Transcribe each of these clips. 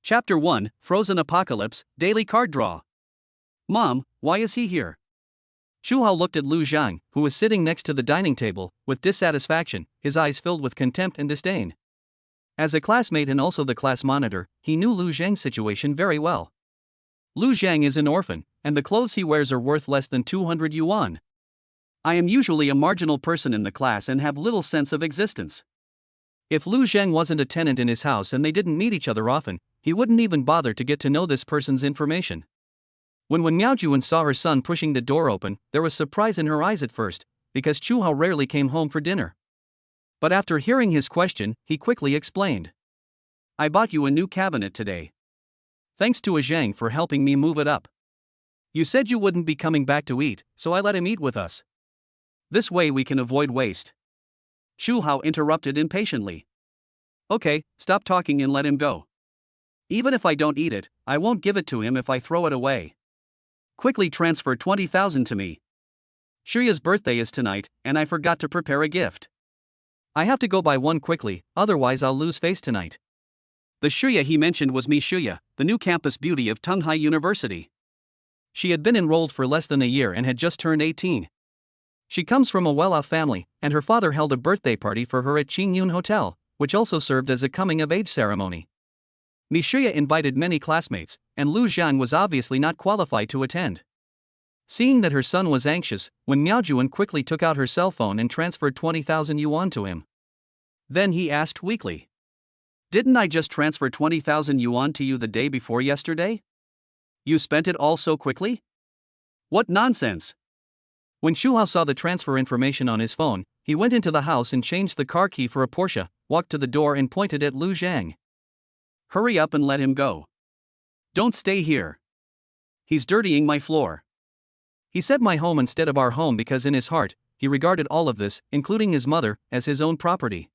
Chapter 1, Frozen Apocalypse, Daily Card Draw. Mom, why is he here? Shuhao looked at Lu Zhang, who was sitting next to the dining table, with dissatisfaction, his eyes filled with contempt and disdain. As a classmate and also the class monitor, he knew Lu Zhang's situation very well. Lu Zhang is an orphan, and the clothes he wears are worth less than 200 yuan. I am usually a marginal person in the class and have little sense of existence. If Lu Zhang wasn't a tenant in his house and they didn't meet each other often, he wouldn't even bother to get to know this person's information. When Miaojuan saw her son pushing the door open, there was surprise in her eyes at first, because Chuhao rarely came home for dinner. But after hearing his question, he quickly explained. I bought you a new cabinet today. Thanks to a Zhang for helping me move it up. You said you wouldn't be coming back to eat, so I let him eat with us. This way we can avoid waste. Shuhao interrupted impatiently. Okay, stop talking and let him go. Even if I don't eat it, I won't give it to him if I throw it away. Quickly transfer 20,000 to me. Shuya's birthday is tonight, and I forgot to prepare a gift. I have to go buy one quickly, otherwise I'll lose face tonight. The Shuya he mentioned was Mi Shuya, the new campus beauty of Tunghai University. She had been enrolled for less than a year and had just turned 18. She comes from a well-off family, and her father held a birthday party for her at Qingyun Hotel, which also served as a coming-of-age ceremony. Mi Shuya invited many classmates, and Lu Zhang was obviously not qualified to attend. Seeing that her son was anxious, Miaojuan quickly took out her cell phone and transferred 20,000 yuan to him. Then he asked weakly. Didn't I just transfer 20,000 yuan to you the day before yesterday? You spent it all so quickly? What nonsense! When Shuhao saw the transfer information on his phone, he went into the house and changed the car key for a Porsche, walked to the door and pointed at Lu Zhang. Hurry up and let him go. Don't stay here. He's dirtying my floor. He said my home instead of our home because in his heart, he regarded all of this, including his mother, as his own property.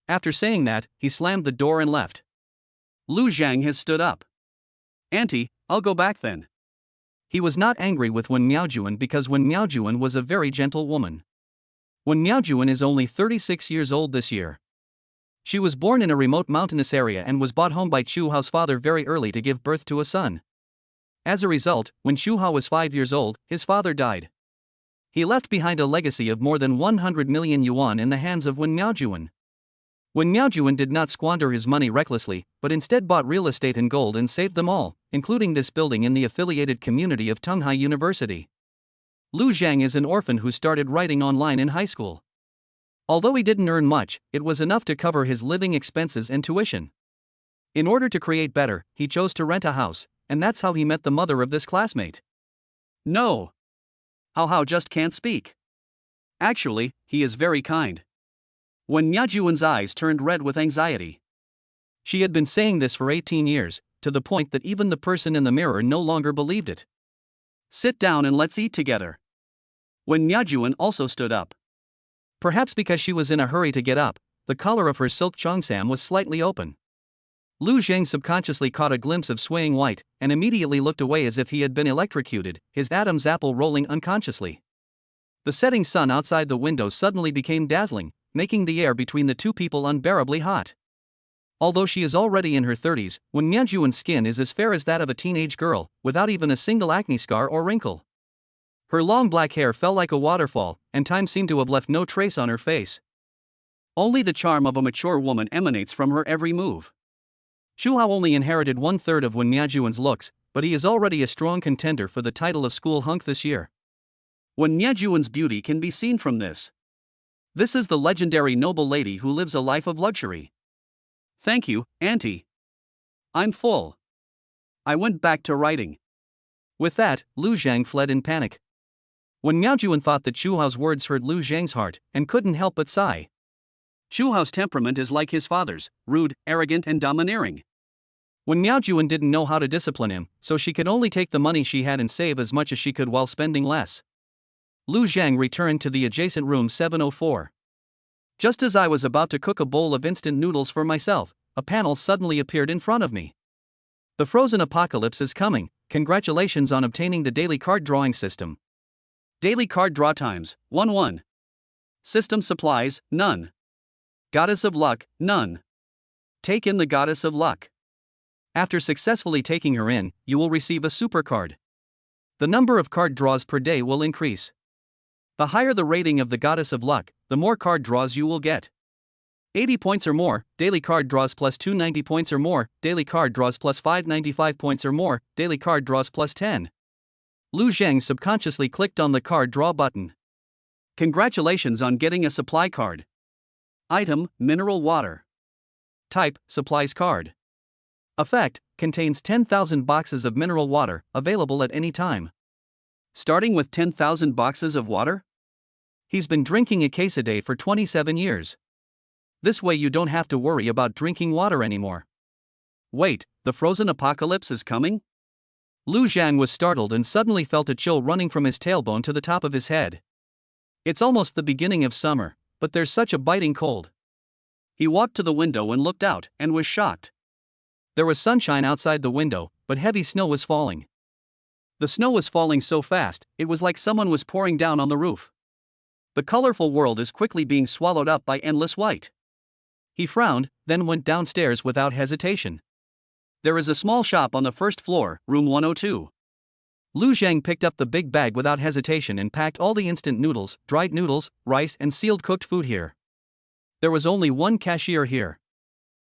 After saying that, he slammed the door and left. Lu Zhang has stood up. Auntie, I'll go back then. He was not angry with Miaojuan because Miaojuan was a very gentle woman. Miaojuan is only 36 years old this year. She was born in a remote mountainous area and was brought home by Chuhao's father very early to give birth to a son. As a result, when Shuhao was 5 years old, his father died. He left behind a legacy of more than 100 million yuan in the hands of Miaojuan. Miaojuan did not squander his money recklessly, but instead bought real estate and gold and saved them all, including this building in the affiliated community of Tunghai University. Lu Zhang is an orphan who started writing online in high school. Although he didn't earn much, it was enough to cover his living expenses and tuition. In order to create better, he chose to rent a house, and that's how he met the mother of this classmate. No. How just can't speak. Actually, he is very kind. Miaojuan's eyes turned red with anxiety. She had been saying this for 18 years, to the point that even the person in the mirror no longer believed it. Sit down and let's eat together. Miaojuan also stood up. Perhaps because she was in a hurry to get up, the collar of her silk cheongsam was slightly open. Lu Zhang subconsciously caught a glimpse of swaying white, and immediately looked away as if he had been electrocuted, his Adam's apple rolling unconsciously. The setting sun outside the window suddenly became dazzling, making the air between the two people unbearably hot. Although she is already in her 30s, Miaojuan's skin is as fair as that of a teenage girl, without even a single acne scar or wrinkle. Her long black hair fell like a waterfall, and time seemed to have left no trace on her face. Only the charm of a mature woman emanates from her every move. Shuhao only inherited 1/3 of Miaojuan's looks, but he is already a strong contender for the title of school hunk this year. Miaojuan's beauty can be seen from this. This is the legendary noble lady who lives a life of luxury. Thank you, Auntie. I'm full. I went back to writing. With that, Lu Zhang fled in panic. Miaojuan thought that Shuhao's words hurt Lu Zhang's heart, and couldn't help but sigh. Shuhao's temperament is like his father's, rude, arrogant and domineering. Miaojuan didn't know how to discipline him, so she could only take the money she had and save as much as she could while spending less. Lu Zhang returned to the adjacent room 704. Just as I was about to cook a bowl of instant noodles for myself, a panel suddenly appeared in front of me. The frozen apocalypse is coming. Congratulations on obtaining the daily card drawing system. Daily card draw times, 1-1. System supplies, none. Goddess of luck, none. Take in the goddess of luck. After successfully taking her in, you will receive a super card. The number of card draws per day will increase. The higher the rating of the Goddess of Luck, the more card draws you will get. 80 points or more, daily card draws plus 290 points or more, daily card draws plus 595 points or more, daily card draws plus 10. Lu Zheng subconsciously clicked on the card draw button. Congratulations on getting a supply card. Item, mineral water. Type, supplies card. Effect, contains 10,000 boxes of mineral water, available at any time. Starting with 10,000 boxes of water? He's been drinking a case a day for 27 years. This way you don't have to worry about drinking water anymore. Wait, the frozen apocalypse is coming? Lu Zhang was startled and suddenly felt a chill running from his tailbone to the top of his head. It's almost the beginning of summer, but there's such a biting cold. He walked to the window and looked out, and was shocked. There was sunshine outside the window, but heavy snow was falling. The snow was falling so fast, it was like someone was pouring down on the roof. The colorful world is quickly being swallowed up by endless white. He frowned, then went downstairs without hesitation. There is a small shop on the first floor, room 102. Lu Zheng picked up the big bag without hesitation and packed all the instant noodles, dried noodles, rice and sealed cooked food here. There was only one cashier here.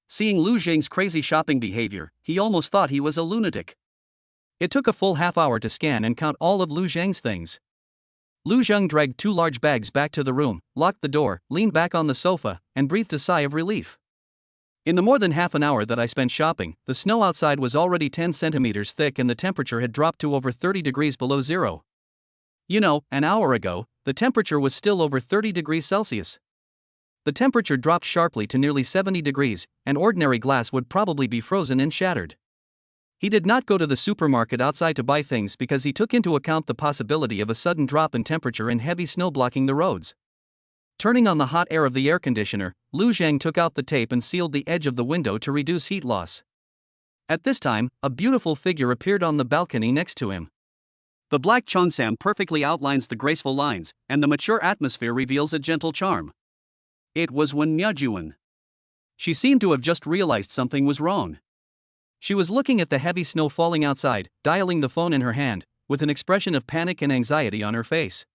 Seeing Lu Zheng's crazy shopping behavior, he almost thought he was a lunatic. It took a full half hour to scan and count all of Lu Zheng's things. Lu Zheng dragged 2 large bags back to the room, locked the door, leaned back on the sofa, and breathed a sigh of relief. In the more than half an hour that I spent shopping, the snow outside was already 10 centimeters thick and the temperature had dropped to over 30 degrees below zero. You know, an hour ago, the temperature was still over 30 degrees Celsius. The temperature dropped sharply to nearly 70 degrees, and ordinary glass would probably be frozen and shattered. He did not go to the supermarket outside to buy things because he took into account the possibility of a sudden drop in temperature and heavy snow blocking the roads. Turning on the hot air of the air conditioner, Lu Zheng took out the tape and sealed the edge of the window to reduce heat loss. At this time, a beautiful figure appeared on the balcony next to him. The black cheongsam perfectly outlines the graceful lines, and the mature atmosphere reveals a gentle charm. It was Wen Miaojuan. She seemed to have just realized something was wrong. She was looking at the heavy snow falling outside, dialing the phone in her hand, with an expression of panic and anxiety on her face.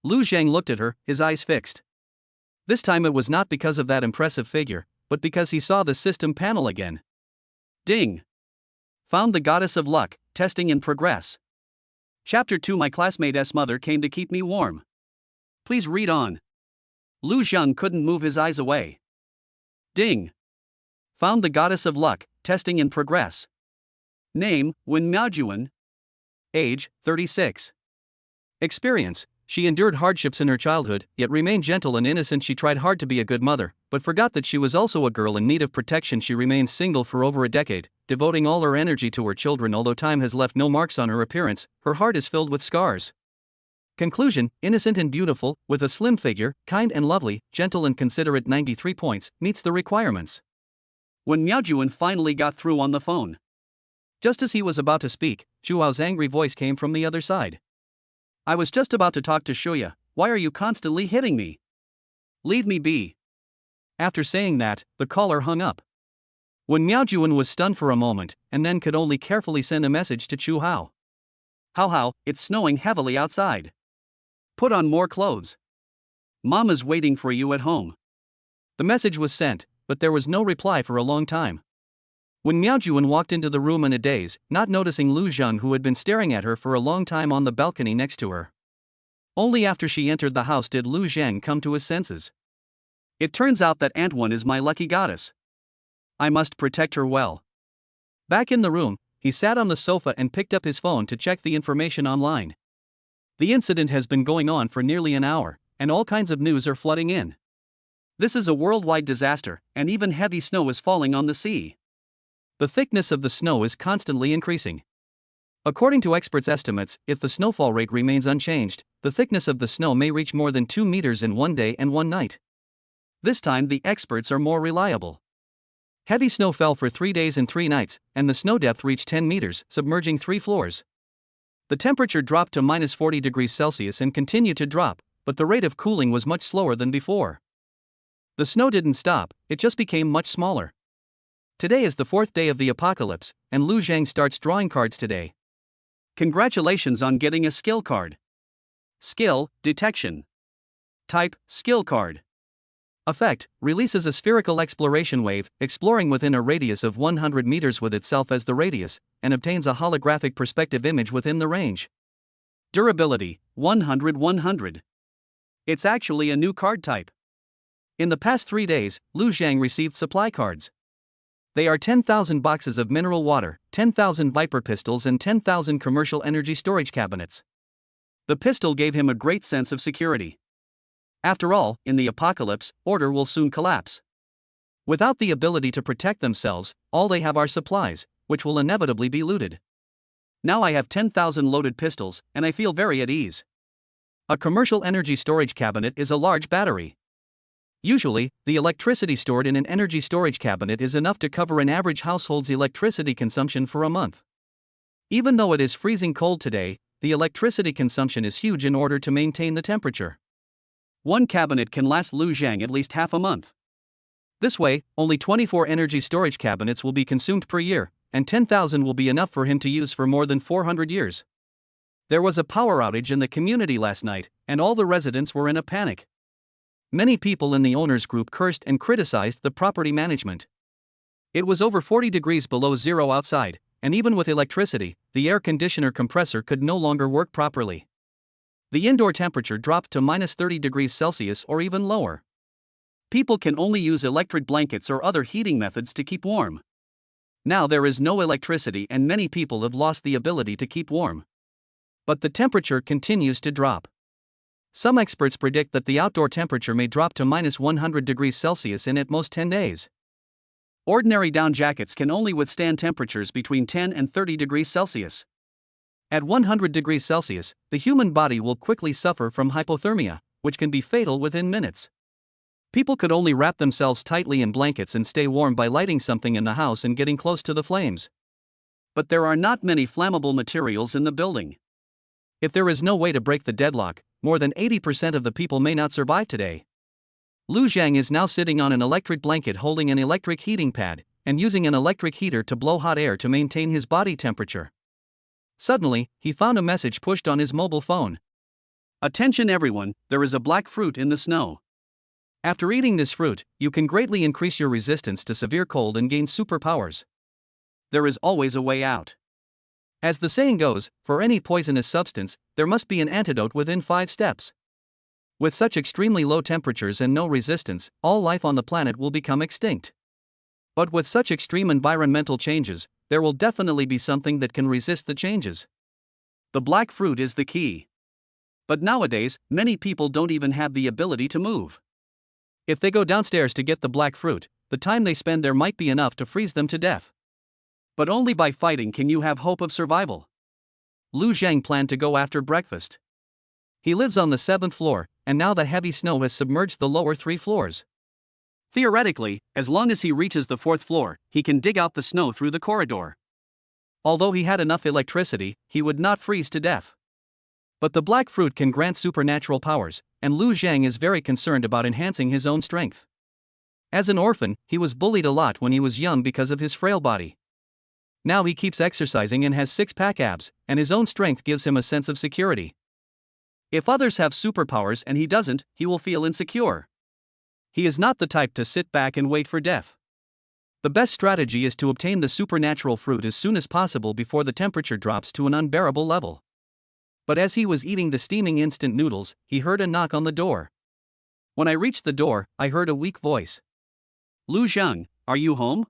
Lu Zheng looked at her, his eyes fixed. This time it was not because of that impressive figure, but because he saw the system panel again. Ding! Found the Goddess of Luck, testing in progress. Chapter 2. My classmate's mother came to keep me warm. Please read on. Lu Zheng couldn't move his eyes away. Ding! Found the Goddess of Luck, testing in progress. Name, Wen Miaojuan. Age, 36. Experience. She endured hardships in her childhood, yet remained gentle and innocent. She tried hard to be a good mother, but forgot that she was also a girl in need of protection. She remained single for over a decade, devoting all her energy to her children. Although time has left no marks on her appearance, her heart is filled with scars. Conclusion: innocent and beautiful, with a slim figure, kind and lovely, gentle and considerate. 93 points, meets the requirements. When Miaojuan finally got through on the phone. Just as he was about to speak, Zhuhao's angry voice came from the other side. I was just about to talk to Shuya, why are you constantly hitting me? Leave me be. After saying that, the caller hung up. When Miaojuan was stunned for a moment, and then could only carefully send a message to Chu Hao. Hao, it's snowing heavily outside. Put on more clothes. Mama's waiting for you at home. The message was sent, but there was no reply for a long time. When Miaojuan walked into the room in a daze, not noticing Lu Zheng, who had been staring at her for a long time on the balcony next to her. Only after she entered the house did Lu Zheng come to his senses. It turns out that Aunt Wen is my lucky goddess. I must protect her well. Back in the room, he sat on the sofa and picked up his phone to check the information online. The incident has been going on for nearly an hour, and all kinds of news are flooding in. This is a worldwide disaster, and even heavy snow is falling on the sea. The thickness of the snow is constantly increasing. According to experts' estimates, if the snowfall rate remains unchanged, the thickness of the snow may reach more than 2 meters in one day and one night. This time the experts are more reliable. Heavy snow fell for 3 days and 3 nights, and the snow depth reached 10 meters, submerging 3 floors. The temperature dropped to minus 40 degrees Celsius and continued to drop, but the rate of cooling was much slower than before. The snow didn't stop, it just became much smaller. Today is the 4th day of the apocalypse, and Lu Zhang starts drawing cards today. Congratulations on getting a skill card. Skill, detection. Type, skill card. Effect, releases a spherical exploration wave, exploring within a radius of 100 meters with itself as the radius, and obtains a holographic perspective image within the range. Durability, 100-100. It's actually a new card type. In the past 3 days, Lu Zhang received supply cards. They are 10,000 boxes of mineral water, 10,000 Viper pistols and 10,000 commercial energy storage cabinets. The pistol gave him a great sense of security. After all, in the apocalypse, order will soon collapse. Without the ability to protect themselves, all they have are supplies, which will inevitably be looted. Now I have 10,000 loaded pistols, and I feel very at ease. A commercial energy storage cabinet is a large battery. Usually, the electricity stored in an energy storage cabinet is enough to cover an average household's electricity consumption for a month. Even though it is freezing cold today, the electricity consumption is huge in order to maintain the temperature. One cabinet can last Lu Zhang at least half a month. This way, only 24 energy storage cabinets will be consumed per year, and 10,000 will be enough for him to use for more than 400 years. There was a power outage in the community last night, and all the residents were in a panic. Many people in the owners group cursed and criticized the property management. It was over 40 degrees below zero outside, and even with electricity, the air conditioner compressor could no longer work properly. The indoor temperature dropped to minus 30 degrees Celsius or even lower. People can only use electric blankets or other heating methods to keep warm. Now there is no electricity and many people have lost the ability to keep warm. But the temperature continues to drop. Some experts predict that the outdoor temperature may drop to minus 100 degrees Celsius in at most 10 days. Ordinary down jackets can only withstand temperatures between 10 and 30 degrees Celsius. At 100 degrees Celsius, the human body will quickly suffer from hypothermia, which can be fatal within minutes. People could only wrap themselves tightly in blankets and stay warm by lighting something in the house and getting close to the flames. But there are not many flammable materials in the building. If there is no way to break the deadlock, more than 80% of the people may not survive today. Lu Zhang is now sitting on an electric blanket holding an electric heating pad, and using an electric heater to blow hot air to maintain his body temperature. Suddenly, he found a message pushed on his mobile phone. Attention everyone, there is a black fruit in the snow. After eating this fruit, you can greatly increase your resistance to severe cold and gain superpowers. There is always a way out. As the saying goes, for any poisonous substance, there must be an antidote within 5 steps. With such extremely low temperatures and no resistance, all life on the planet will become extinct. But with such extreme environmental changes, there will definitely be something that can resist the changes. The black fruit is the key. But nowadays, many people don't even have the ability to move. If they go downstairs to get the black fruit, the time they spend there might be enough to freeze them to death. But only by fighting can you have hope of survival. Lu Zhang planned to go after breakfast. He lives on the 7th floor, and now the heavy snow has submerged the lower 3 floors. Theoretically, as long as he reaches the 4th floor, he can dig out the snow through the corridor. Although he had enough electricity, he would not freeze to death. But the black fruit can grant supernatural powers, and Lu Zhang is very concerned about enhancing his own strength. As an orphan, he was bullied a lot when he was young because of his frail body. Now he keeps exercising and has 6-pack abs, and his own strength gives him a sense of security. If others have superpowers and he doesn't, he will feel insecure. He is not the type to sit back and wait for death. The best strategy is to obtain the supernatural fruit as soon as possible before the temperature drops to an unbearable level. But as he was eating the steaming instant noodles, he heard a knock on the door. When I reached the door, I heard a weak voice. Lu Zhang, are you home?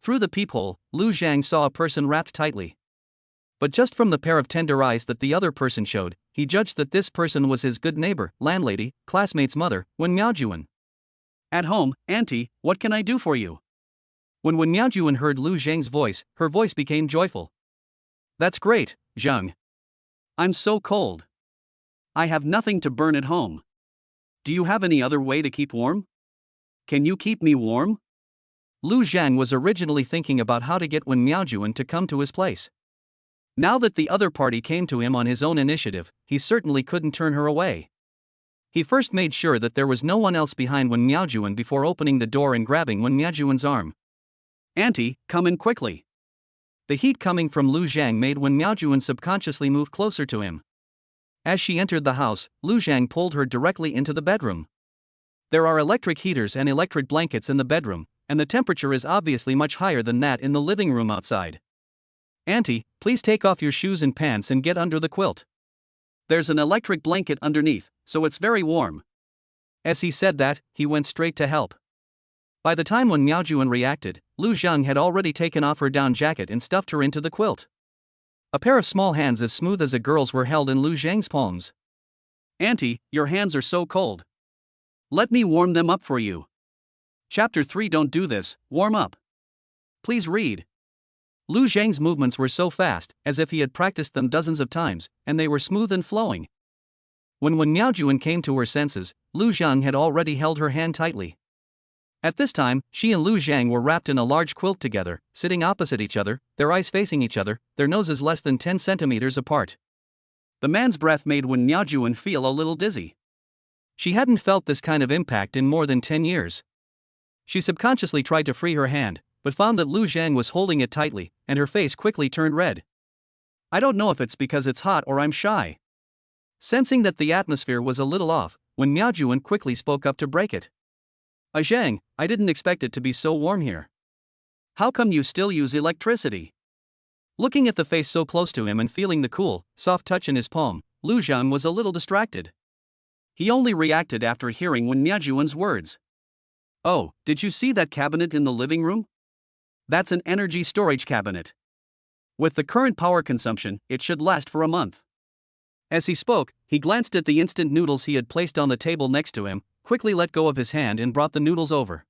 Through the peephole, Lu Zhang saw a person wrapped tightly. But just from the pair of tender eyes that the other person showed, he judged that this person was his good neighbor, landlady, classmate's mother, Wen Miaojuan. At home, auntie, what can I do for you? When Wen Miaojuan heard Lu Zhang's voice, her voice became joyful. That's great, Zhang. I'm so cold. I have nothing to burn at home. Do you have any other way to keep warm? Can you keep me warm? Lu Zhang was originally thinking about how to get Wen Miaojuan to come to his place. Now that the other party came to him on his own initiative, he certainly couldn't turn her away. He first made sure that there was no one else behind Wen Miaojuan before opening the door and grabbing Wen Miaojuan's arm. Auntie, come in quickly. The heat coming from Lu Zhang made Wen Miaojuan subconsciously move closer to him. As she entered the house, Lu Zhang pulled her directly into the bedroom. There are electric heaters and electric blankets in the bedroom, and the temperature is obviously much higher than that in the living room outside. Auntie, please take off your shoes and pants and get under the quilt. There's an electric blanket underneath, so it's very warm. As he said that, he went straight to help. By the time when Miaojuan reacted, Lu Zhang had already taken off her down jacket and stuffed her into the quilt. A pair of small hands as smooth as a girl's were held in Lu Zhang's palms. Auntie, your hands are so cold. Let me warm them up for you. Chapter 3. Don't do this, warm up. Please read. Lu Zhang's movements were so fast, as if he had practiced them dozens of times, and they were smooth and flowing. When Miaojuan came to her senses, Lu Zhang had already held her hand tightly. At this time, she and Lu Zhang were wrapped in a large quilt together, sitting opposite each other, their eyes facing each other, their noses less than 10 centimeters apart. The man's breath made Wen Miaojuan feel a little dizzy. She hadn't felt this kind of impact in more than 10 years. She subconsciously tried to free her hand, but found that Lu Zhang was holding it tightly, and her face quickly turned red. I don't know if it's because it's hot or I'm shy. Sensing that the atmosphere was a little off, Wen Miaojuan quickly spoke up to break it. Zhang, I didn't expect it to be so warm here. How come you still use electricity? Looking at the face so close to him and feeling the cool, soft touch in his palm, Lu Zhang was a little distracted. He only reacted after hearing Wen Miaojuan's words. Oh, did you see that cabinet in the living room? That's an energy storage cabinet. With the current power consumption, it should last for a month. As he spoke, he glanced at the instant noodles he had placed on the table next to him, quickly let go of his hand and brought the noodles over.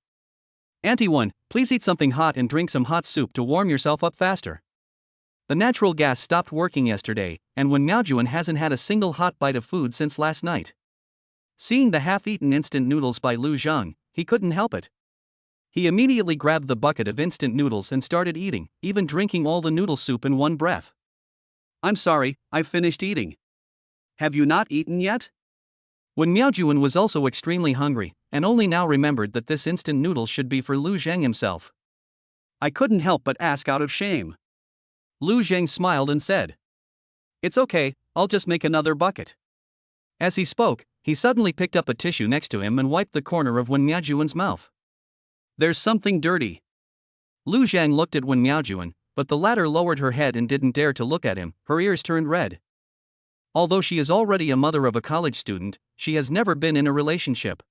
Auntie Wen, please eat something hot and drink some hot soup to warm yourself up faster. The natural gas stopped working yesterday, and Wen Miaojuan hasn't had a single hot bite of food since last night. Seeing the half-eaten instant noodles by Lu Zhang, he couldn't help it. He immediately grabbed the bucket of instant noodles and started eating, even drinking all the noodle soup in one breath. I'm sorry, I've finished eating. Have you not eaten yet? Wen Miaojuan was also extremely hungry, and only now remembered that this instant noodle should be for Lu Zhang himself. I couldn't help but ask out of shame. Lu Zhang smiled and said, It's okay, I'll just make another bucket. As he spoke, he suddenly picked up a tissue next to him and wiped the corner of Wen Miaojuan's mouth. There's something dirty. Lu Zhang looked at Wen Miaojuan, but the latter lowered her head and didn't dare to look at him, her ears turned red. Although she is already a mother of a college student, she has never been in a relationship.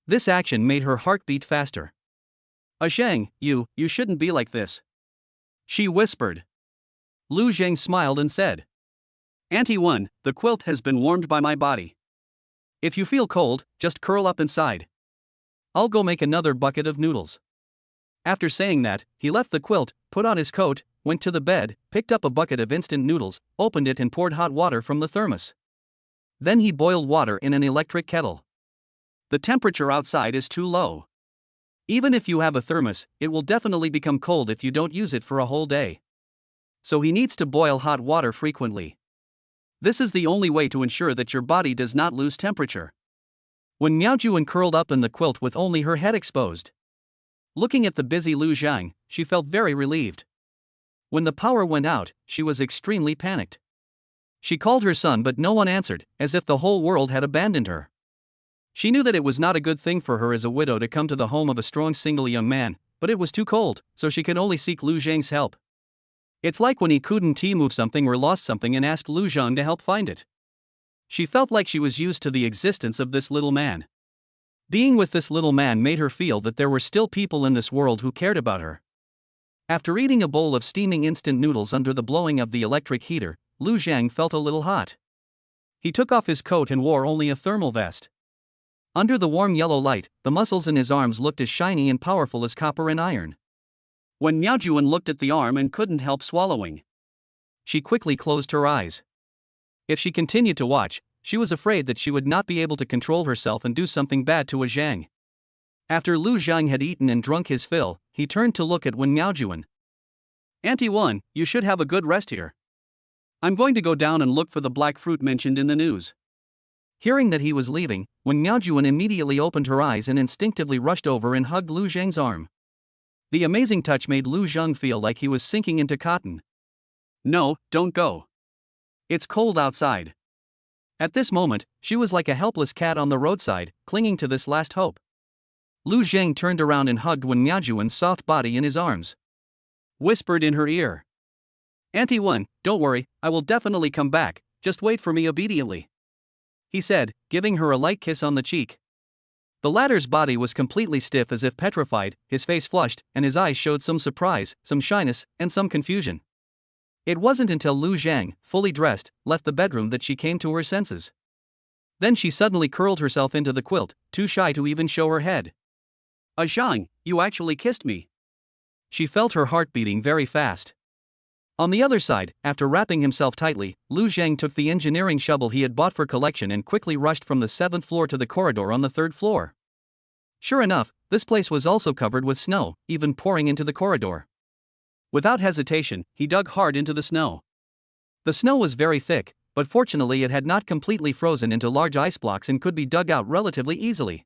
This action made her heart beat faster. Zhang, you shouldn't be like this. She whispered. Lu Zhang smiled and said, Auntie Wen, the quilt has been warmed by my body. If you feel cold, just curl up inside. I'll go make another bucket of noodles. After saying that, he left the quilt, put on his coat, went to the bed, picked up a bucket of instant noodles, opened it and poured hot water from the thermos. Then he boiled water in an electric kettle. The temperature outside is too low. Even if you have a thermos, it will definitely become cold if you don't use it for a whole day. So he needs to boil hot water frequently. This is the only way to ensure that your body does not lose temperature. Wen Miaojuan curled up in the quilt with only her head exposed. Looking at the busy Lu Zhang, she felt very relieved. When the power went out, she was extremely panicked. She called her son but no one answered, as if the whole world had abandoned her. She knew that it was not a good thing for her as a widow to come to the home of a strong single young man, but it was too cold, so she could only seek Lu Zhang's help. It's like when he couldn't move something or lost something and asked Lu Zhang to help find it. She felt like she was used to the existence of this little man. Being with this little man made her feel that there were still people in this world who cared about her. After eating a bowl of steaming instant noodles under the blowing of the electric heater, Lu Zhang felt a little hot. He took off his coat and wore only a thermal vest. Under the warm yellow light, the muscles in his arms looked as shiny and powerful as copper and iron. When Miaojuan looked at the arm and couldn't help swallowing. She quickly closed her eyes. If she continued to watch, she was afraid that she would not be able to control herself and do something bad to Zhang. After Lu Zhang had eaten and drunk his fill, he turned to look at Wen Miaojuan. Auntie Wen, you should have a good rest here. I'm going to go down and look for the black fruit mentioned in the news. Hearing that he was leaving, Wen Miaojuan immediately opened her eyes and instinctively rushed over and hugged Lu Zhang's arm. The amazing touch made Lu Zheng feel like he was sinking into cotton. No, don't go. It's cold outside. At this moment, she was like a helpless cat on the roadside, clinging to this last hope. Lu Zheng turned around and hugged Wen Miaojuan's soft body in his arms. Whispered in her ear. Auntie Wen, don't worry, I will definitely come back, just wait for me obediently. He said, giving her a light kiss on the cheek. The latter's body was completely stiff as if petrified, his face flushed, and his eyes showed some surprise, some shyness, and some confusion. It wasn't until Lu Zhang, fully dressed, left the bedroom that she came to her senses. Then she suddenly curled herself into the quilt, too shy to even show her head. Zhang, you actually kissed me. She felt her heart beating very fast. On the other side, after wrapping himself tightly, Lu Zhang took the engineering shovel he had bought for collection and quickly rushed from the 7th floor to the corridor on the 3rd floor. Sure enough, this place was also covered with snow, even pouring into the corridor. Without hesitation, he dug hard into the snow. The snow was very thick, but fortunately it had not completely frozen into large ice blocks and could be dug out relatively easily.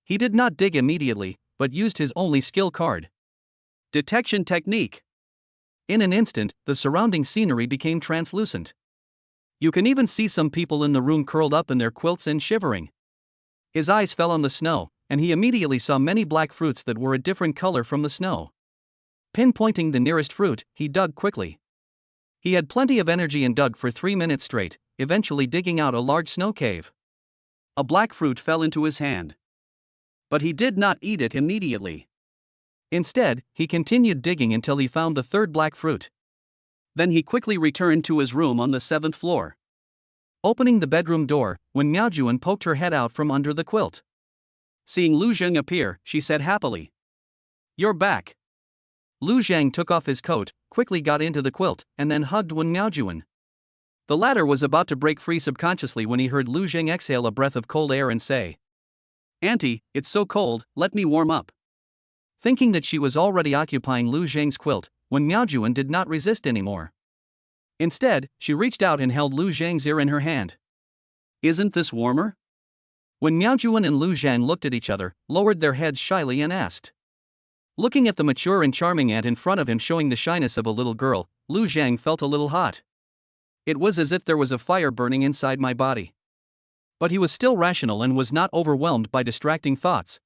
He did not dig immediately, but used his only skill card. Detection technique. In an instant, the surrounding scenery became translucent. You can even see some people in the room curled up in their quilts and shivering. His eyes fell on the snow, and he immediately saw many black fruits that were a different color from the snow. Pinpointing the nearest fruit, he dug quickly. He had plenty of energy and dug for 3 minutes straight, eventually digging out a large snow cave. A black fruit fell into his hand. But he did not eat it immediately. Instead, he continued digging until he found the 3rd black fruit. Then he quickly returned to his room on the 7th floor. Opening the bedroom door, when Miaojuan poked her head out from under the quilt. Seeing Lu Zheng appear, she said happily, "You're back." Lu Zheng took off his coat, quickly got into the quilt, and then hugged Wen Miaojuan. The latter was about to break free subconsciously when he heard Lu Zheng exhale a breath of cold air and say, "Auntie, it's so cold, let me warm up." Thinking that she was already occupying Lu Zheng's quilt, Wen Miaojuan did not resist anymore. Instead, she reached out and held Lu Zheng's ear in her hand. "Isn't this warmer?" When Miaojuan and Lu Zhang looked at each other, lowered their heads shyly and asked. Looking at the mature and charming aunt in front of him showing the shyness of a little girl, Lu Zhang felt a little hot. It was as if there was a fire burning inside my body. But he was still rational and was not overwhelmed by distracting thoughts.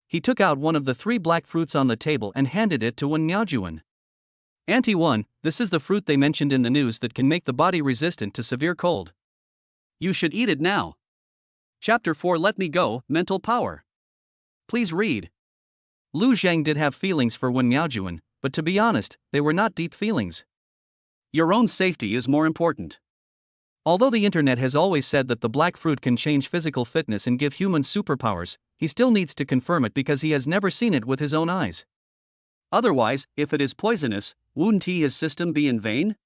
He took out one of the 3 black fruits on the table and handed it to Wen Miaojuan. "Auntie Wen, this is the fruit they mentioned in the news that can make the body resistant to severe cold. You should eat it now." Chapter 4 Let Me Go, Mental Power. Please read. Lu Zhang did have feelings for Wen Miaojuan, but to be honest, they were not deep feelings. Your own safety is more important. Although the internet has always said that the black fruit can change physical fitness and give humans superpowers, he still needs to confirm it because he has never seen it with his own eyes. Otherwise, if it is poisonous, wouldn't his system be in vain?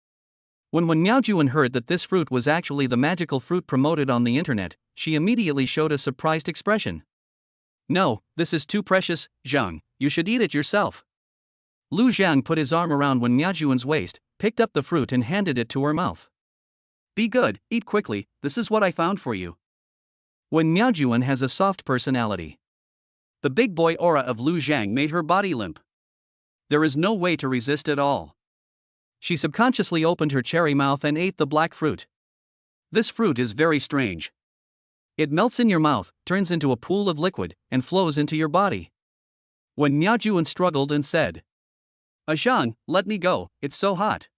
When Wen Miaojuan heard that this fruit was actually the magical fruit promoted on the internet, she immediately showed a surprised expression. "No, this is too precious, Zhang, you should eat it yourself." Lu Zhang put his arm around Wen Miaojuan's waist, picked up the fruit and handed it to her mouth. "Be good, eat quickly, this is what I found for you." Wen Miaojuan has a soft personality. The big boy aura of Lu Zhang made her body limp. There is no way to resist at all. She subconsciously opened her cherry mouth and ate the black fruit. This fruit is very strange. It melts in your mouth, turns into a pool of liquid, and flows into your body. Wen Miaojuan struggled and said, "Zhang, let me go, it's so hot."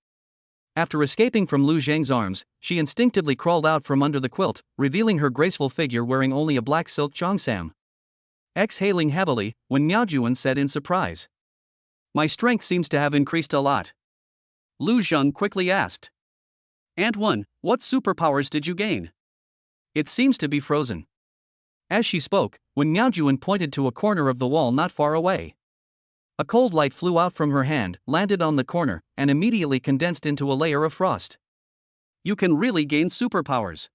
After escaping from Lu Zhang's arms, she instinctively crawled out from under the quilt, revealing her graceful figure wearing only a black silk cheongsam. Exhaling heavily, Wen Miaojuan said in surprise, "My strength seems to have increased a lot." Lu Zhang quickly asked, "Aunt Wen, what superpowers did you gain?" "It seems to be frozen." As she spoke, Wen Miaojuan pointed to a corner of the wall not far away. A cold light flew out from her hand, landed on the corner, and immediately condensed into a layer of frost. "You can really gain superpowers."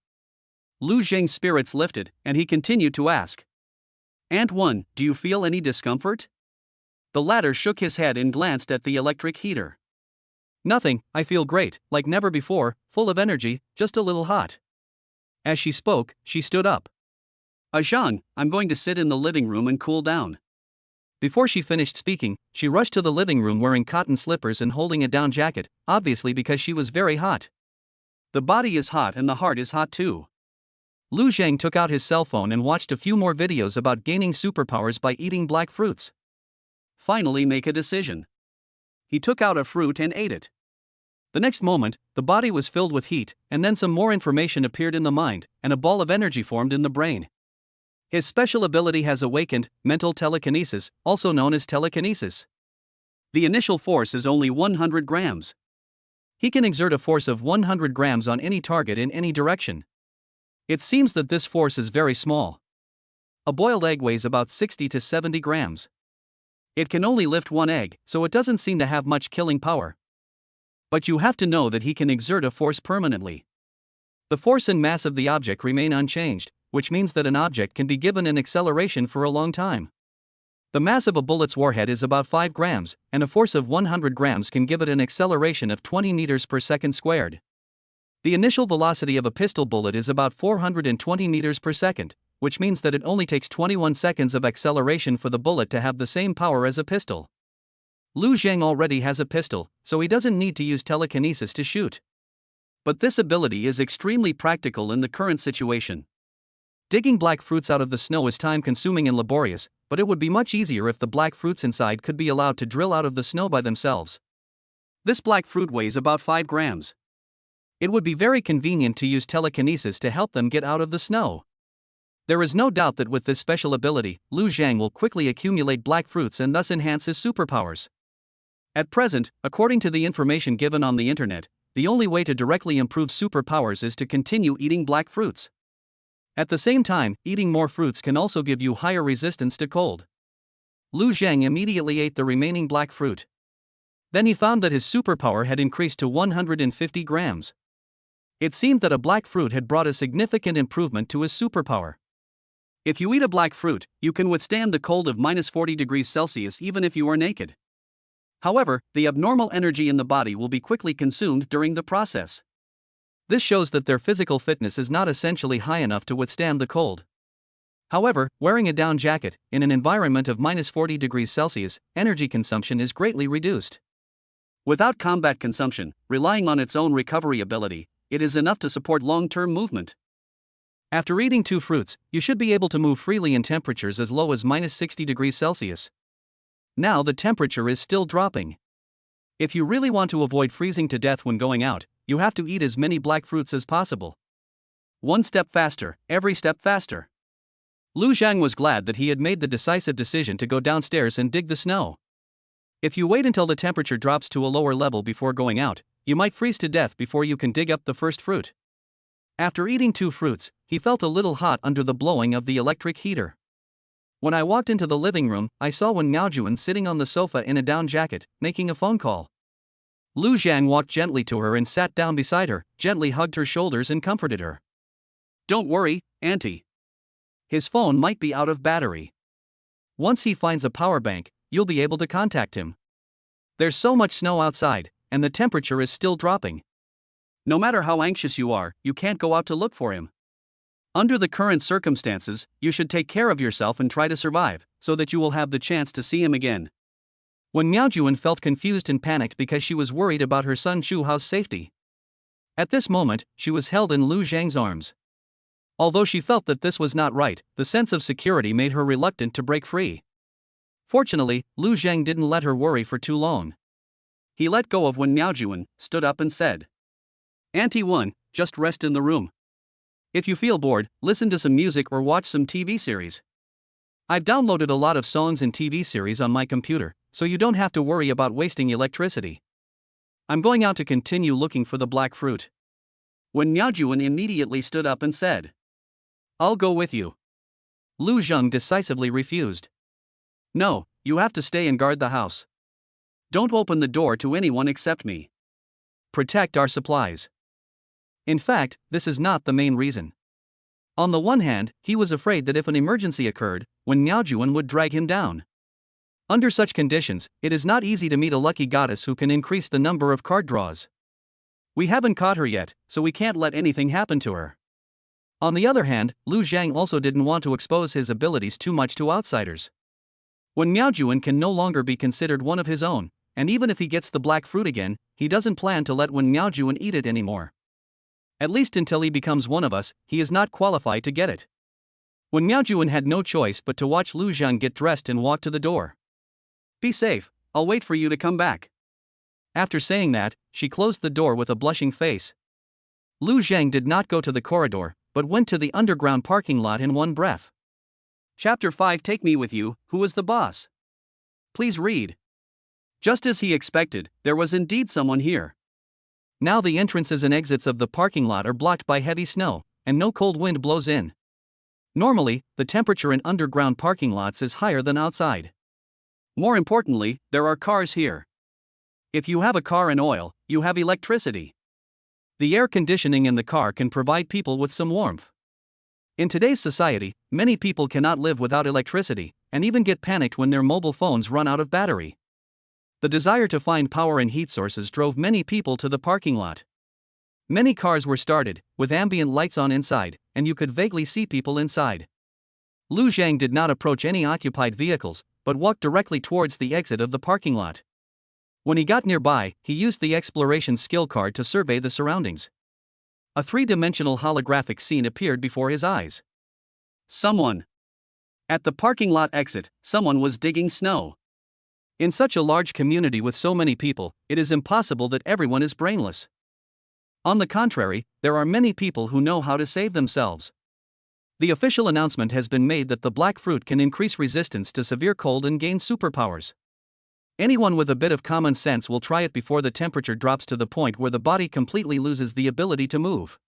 Lu Zhang's spirits lifted, and he continued to ask, "Aunt Wen, do you feel any discomfort?" The latter shook his head and glanced at the electric heater. "Nothing, I feel great, like never before, full of energy, just a little hot." As she spoke, she stood up. "Zhang, I'm going to sit in the living room and cool down." Before she finished speaking, she rushed to the living room wearing cotton slippers and holding a down jacket, obviously because she was very hot. The body is hot and the heart is hot too. Lu Zhang took out his cell phone and watched a few more videos about gaining superpowers by eating black fruits. Finally, make a decision. He took out a fruit and ate it. The next moment, the body was filled with heat, and then some more information appeared in the mind, and a ball of energy formed in the brain. His special ability has awakened mental telekinesis, also known as telekinesis. The initial force is only 100 grams. He can exert a force of 100 grams on any target in any direction. It seems that this force is very small. A boiled egg weighs about 60 to 70 grams. It can only lift one egg, so it doesn't seem to have much killing power. But you have to know that he can exert a force permanently. The force and mass of the object remain unchanged, which means that an object can be given an acceleration for a long time. The mass of a bullet's warhead is about 5 grams, and a force of 100 grams can give it an acceleration of 20 meters per second squared. The initial velocity of a pistol bullet is about 420 meters per second, which means that it only takes 21 seconds of acceleration for the bullet to have the same power as a pistol. Lu Zhang already has a pistol, so he doesn't need to use telekinesis to shoot. But this ability is extremely practical in the current situation. Digging black fruits out of the snow is time-consuming and laborious, but it would be much easier if the black fruits inside could be allowed to drill out of the snow by themselves. This black fruit weighs about 5 grams. It would be very convenient to use telekinesis to help them get out of the snow. There is no doubt that with this special ability, Lu Zhang will quickly accumulate black fruits and thus enhance his superpowers. At present, according to the information given on the internet, the only way to directly improve superpowers is to continue eating black fruits. At the same time, eating more fruits can also give you higher resistance to cold. Lu Zhang immediately ate the remaining black fruit. Then he found that his superpower had increased to 150 grams. It seemed that a black fruit had brought a significant improvement to his superpower. If you eat a black fruit, you can withstand the cold of -40 degrees Celsius even if you are naked. However, the abnormal energy in the body will be quickly consumed during the process. This shows that their physical fitness is not essentially high enough to withstand the cold. However, wearing a down jacket, in an environment of -40 degrees Celsius, energy consumption is greatly reduced. Without combat consumption, relying on its own recovery ability, it is enough to support long-term movement. After eating 2 fruits, you should be able to move freely in temperatures as low as -60 degrees Celsius. Now the temperature is still dropping. If you really want to avoid freezing to death when going out, you have to eat as many black fruits as possible. One step faster, every step faster. Lu Zhang was glad that he had made the decisive decision to go downstairs and dig the snow. If you wait until the temperature drops to a lower level before going out, you might freeze to death before you can dig up the first fruit. After eating 2 fruits, he felt a little hot under the blowing of the electric heater. When I walked into the living room, I saw Wen Miaojuan sitting on the sofa in a down jacket, making a phone call. Lu Zhang walked gently to her and sat down beside her, gently hugged her shoulders and comforted her. "Don't worry, Auntie. His phone might be out of battery. Once he finds a power bank, you'll be able to contact him. There's so much snow outside, and the temperature is still dropping. No matter how anxious you are, you can't go out to look for him. Under the current circumstances, you should take care of yourself and try to survive, so that you will have the chance to see him again." When Miaojuan felt confused and panicked because she was worried about her son Chu Hao's safety. At this moment, she was held in Lu Zhang's arms. Although she felt that this was not right, the sense of security made her reluctant to break free. Fortunately, Lu Zhang didn't let her worry for too long. He let go of Wen Miaojuan, stood up and said, "Auntie Wen, just rest in the room. If you feel bored, listen to some music or watch some TV series. I've downloaded a lot of songs and TV series on my computer, so you don't have to worry about wasting electricity. I'm going out to continue looking for the black fruit." Wen Miaojuan immediately stood up and said, "I'll go with you." Lu Zhang decisively refused. "No, you have to stay and guard the house. Don't open the door to anyone except me. Protect our supplies." In fact, this is not the main reason. On the one hand, he was afraid that if an emergency occurred, Wen Miaojuan would drag him down. Under such conditions, it is not easy to meet a lucky goddess who can increase the number of card draws. We haven't caught her yet, so we can't let anything happen to her. On the other hand, Lu Zhang also didn't want to expose his abilities too much to outsiders. When Miaojuan can no longer be considered one of his own, and even if he gets the black fruit again, he doesn't plan to let Wen Miaojuan eat it anymore. At least until he becomes one of us, he is not qualified to get it. Wen Miaojuan had no choice but to watch Lu Zhang get dressed and walk to the door. Be safe, I'll wait for you to come back. After saying that, she closed the door with a blushing face. Lu Zhang did not go to the corridor, but went to the underground parking lot in one breath. Chapter 5 Take Me With You, Who is the Boss? Please read. Just as he expected, there was indeed someone here. Now the entrances and exits of the parking lot are blocked by heavy snow, and no cold wind blows in. Normally, the temperature in underground parking lots is higher than outside. More importantly, there are cars here. If you have a car and oil, you have electricity. The air conditioning in the car can provide people with some warmth. In today's society, many people cannot live without electricity, and even get panicked when their mobile phones run out of battery. The desire to find power and heat sources drove many people to the parking lot. Many cars were started, with ambient lights on inside, and you could vaguely see people inside. Lu Zhang did not approach any occupied vehicles, but walked directly towards the exit of the parking lot. When he got nearby, he used the exploration skill card to survey the surroundings. A three-dimensional holographic scene appeared before his eyes. Someone. At the parking lot exit, someone was digging snow. In such a large community with so many people, it is impossible that everyone is brainless. On the contrary, there are many people who know how to save themselves. The official announcement has been made that the black fruit can increase resistance to severe cold and gain superpowers. Anyone with a bit of common sense will try it before the temperature drops to the point where the body completely loses the ability to move.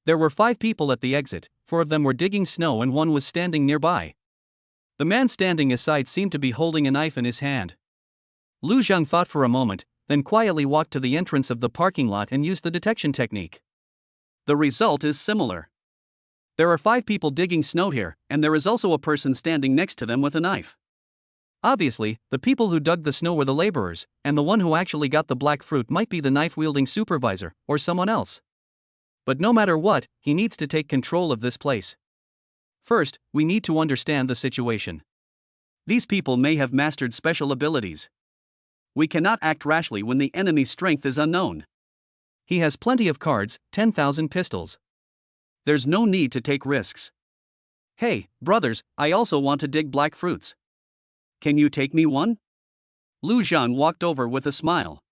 There were 5 people at the exit, 4 of them were digging snow and 1 was standing nearby. The man standing aside seemed to be holding a knife in his hand. Lu Zhang thought for a moment, then quietly walked to the entrance of the parking lot and used the detection technique. The result is similar. There are 5 people digging snow here, and there is also a person standing next to them with a knife. Obviously, the people who dug the snow were the laborers, and the one who actually got the black fruit might be the knife-wielding supervisor, or someone else. But no matter what, he needs to take control of this place. First, we need to understand the situation. These people may have mastered special abilities. We cannot act rashly when the enemy's strength is unknown. He has plenty of cards, 10,000 pistols. There's no need to take risks. Hey, brothers, I also want to dig black fruits. Can you take me one? Lu Zhang walked over with a smile.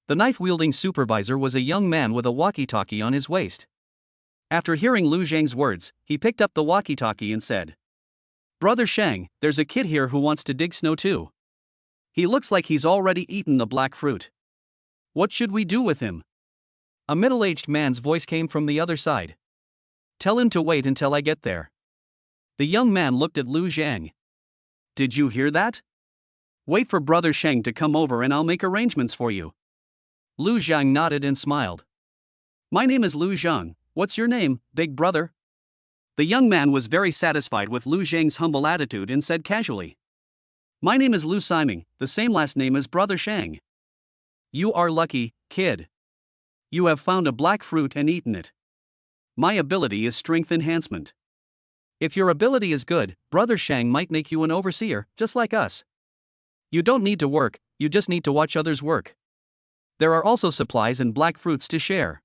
The knife-wielding supervisor was a young man with a walkie-talkie on his waist. After hearing Lu Zhang's words, he picked up the walkie-talkie and said, "Brother Shang, there's a kid here who wants to dig snow too. He looks like he's already eaten the black fruit. What should we do with him?" A middle-aged man's voice came from the other side. "Tell him to wait until I get there." The young man looked at Lu Zhang. "Did you hear that? Wait for Brother Shang to come over and I'll make arrangements for you." Lu Zhang nodded and smiled. "My name is Lu Zhang, what's your name, big brother?" The young man was very satisfied with Lu Zhang's humble attitude and said casually, "My name is Lu Siming, the same last name as Brother Shang." "You are lucky, kid. You have found a black fruit and eaten it. My ability is strength enhancement. If your ability is good, Brother Shang might make you an overseer, just like us. You don't need to work, you just need to watch others work. There are also supplies and black fruits to share."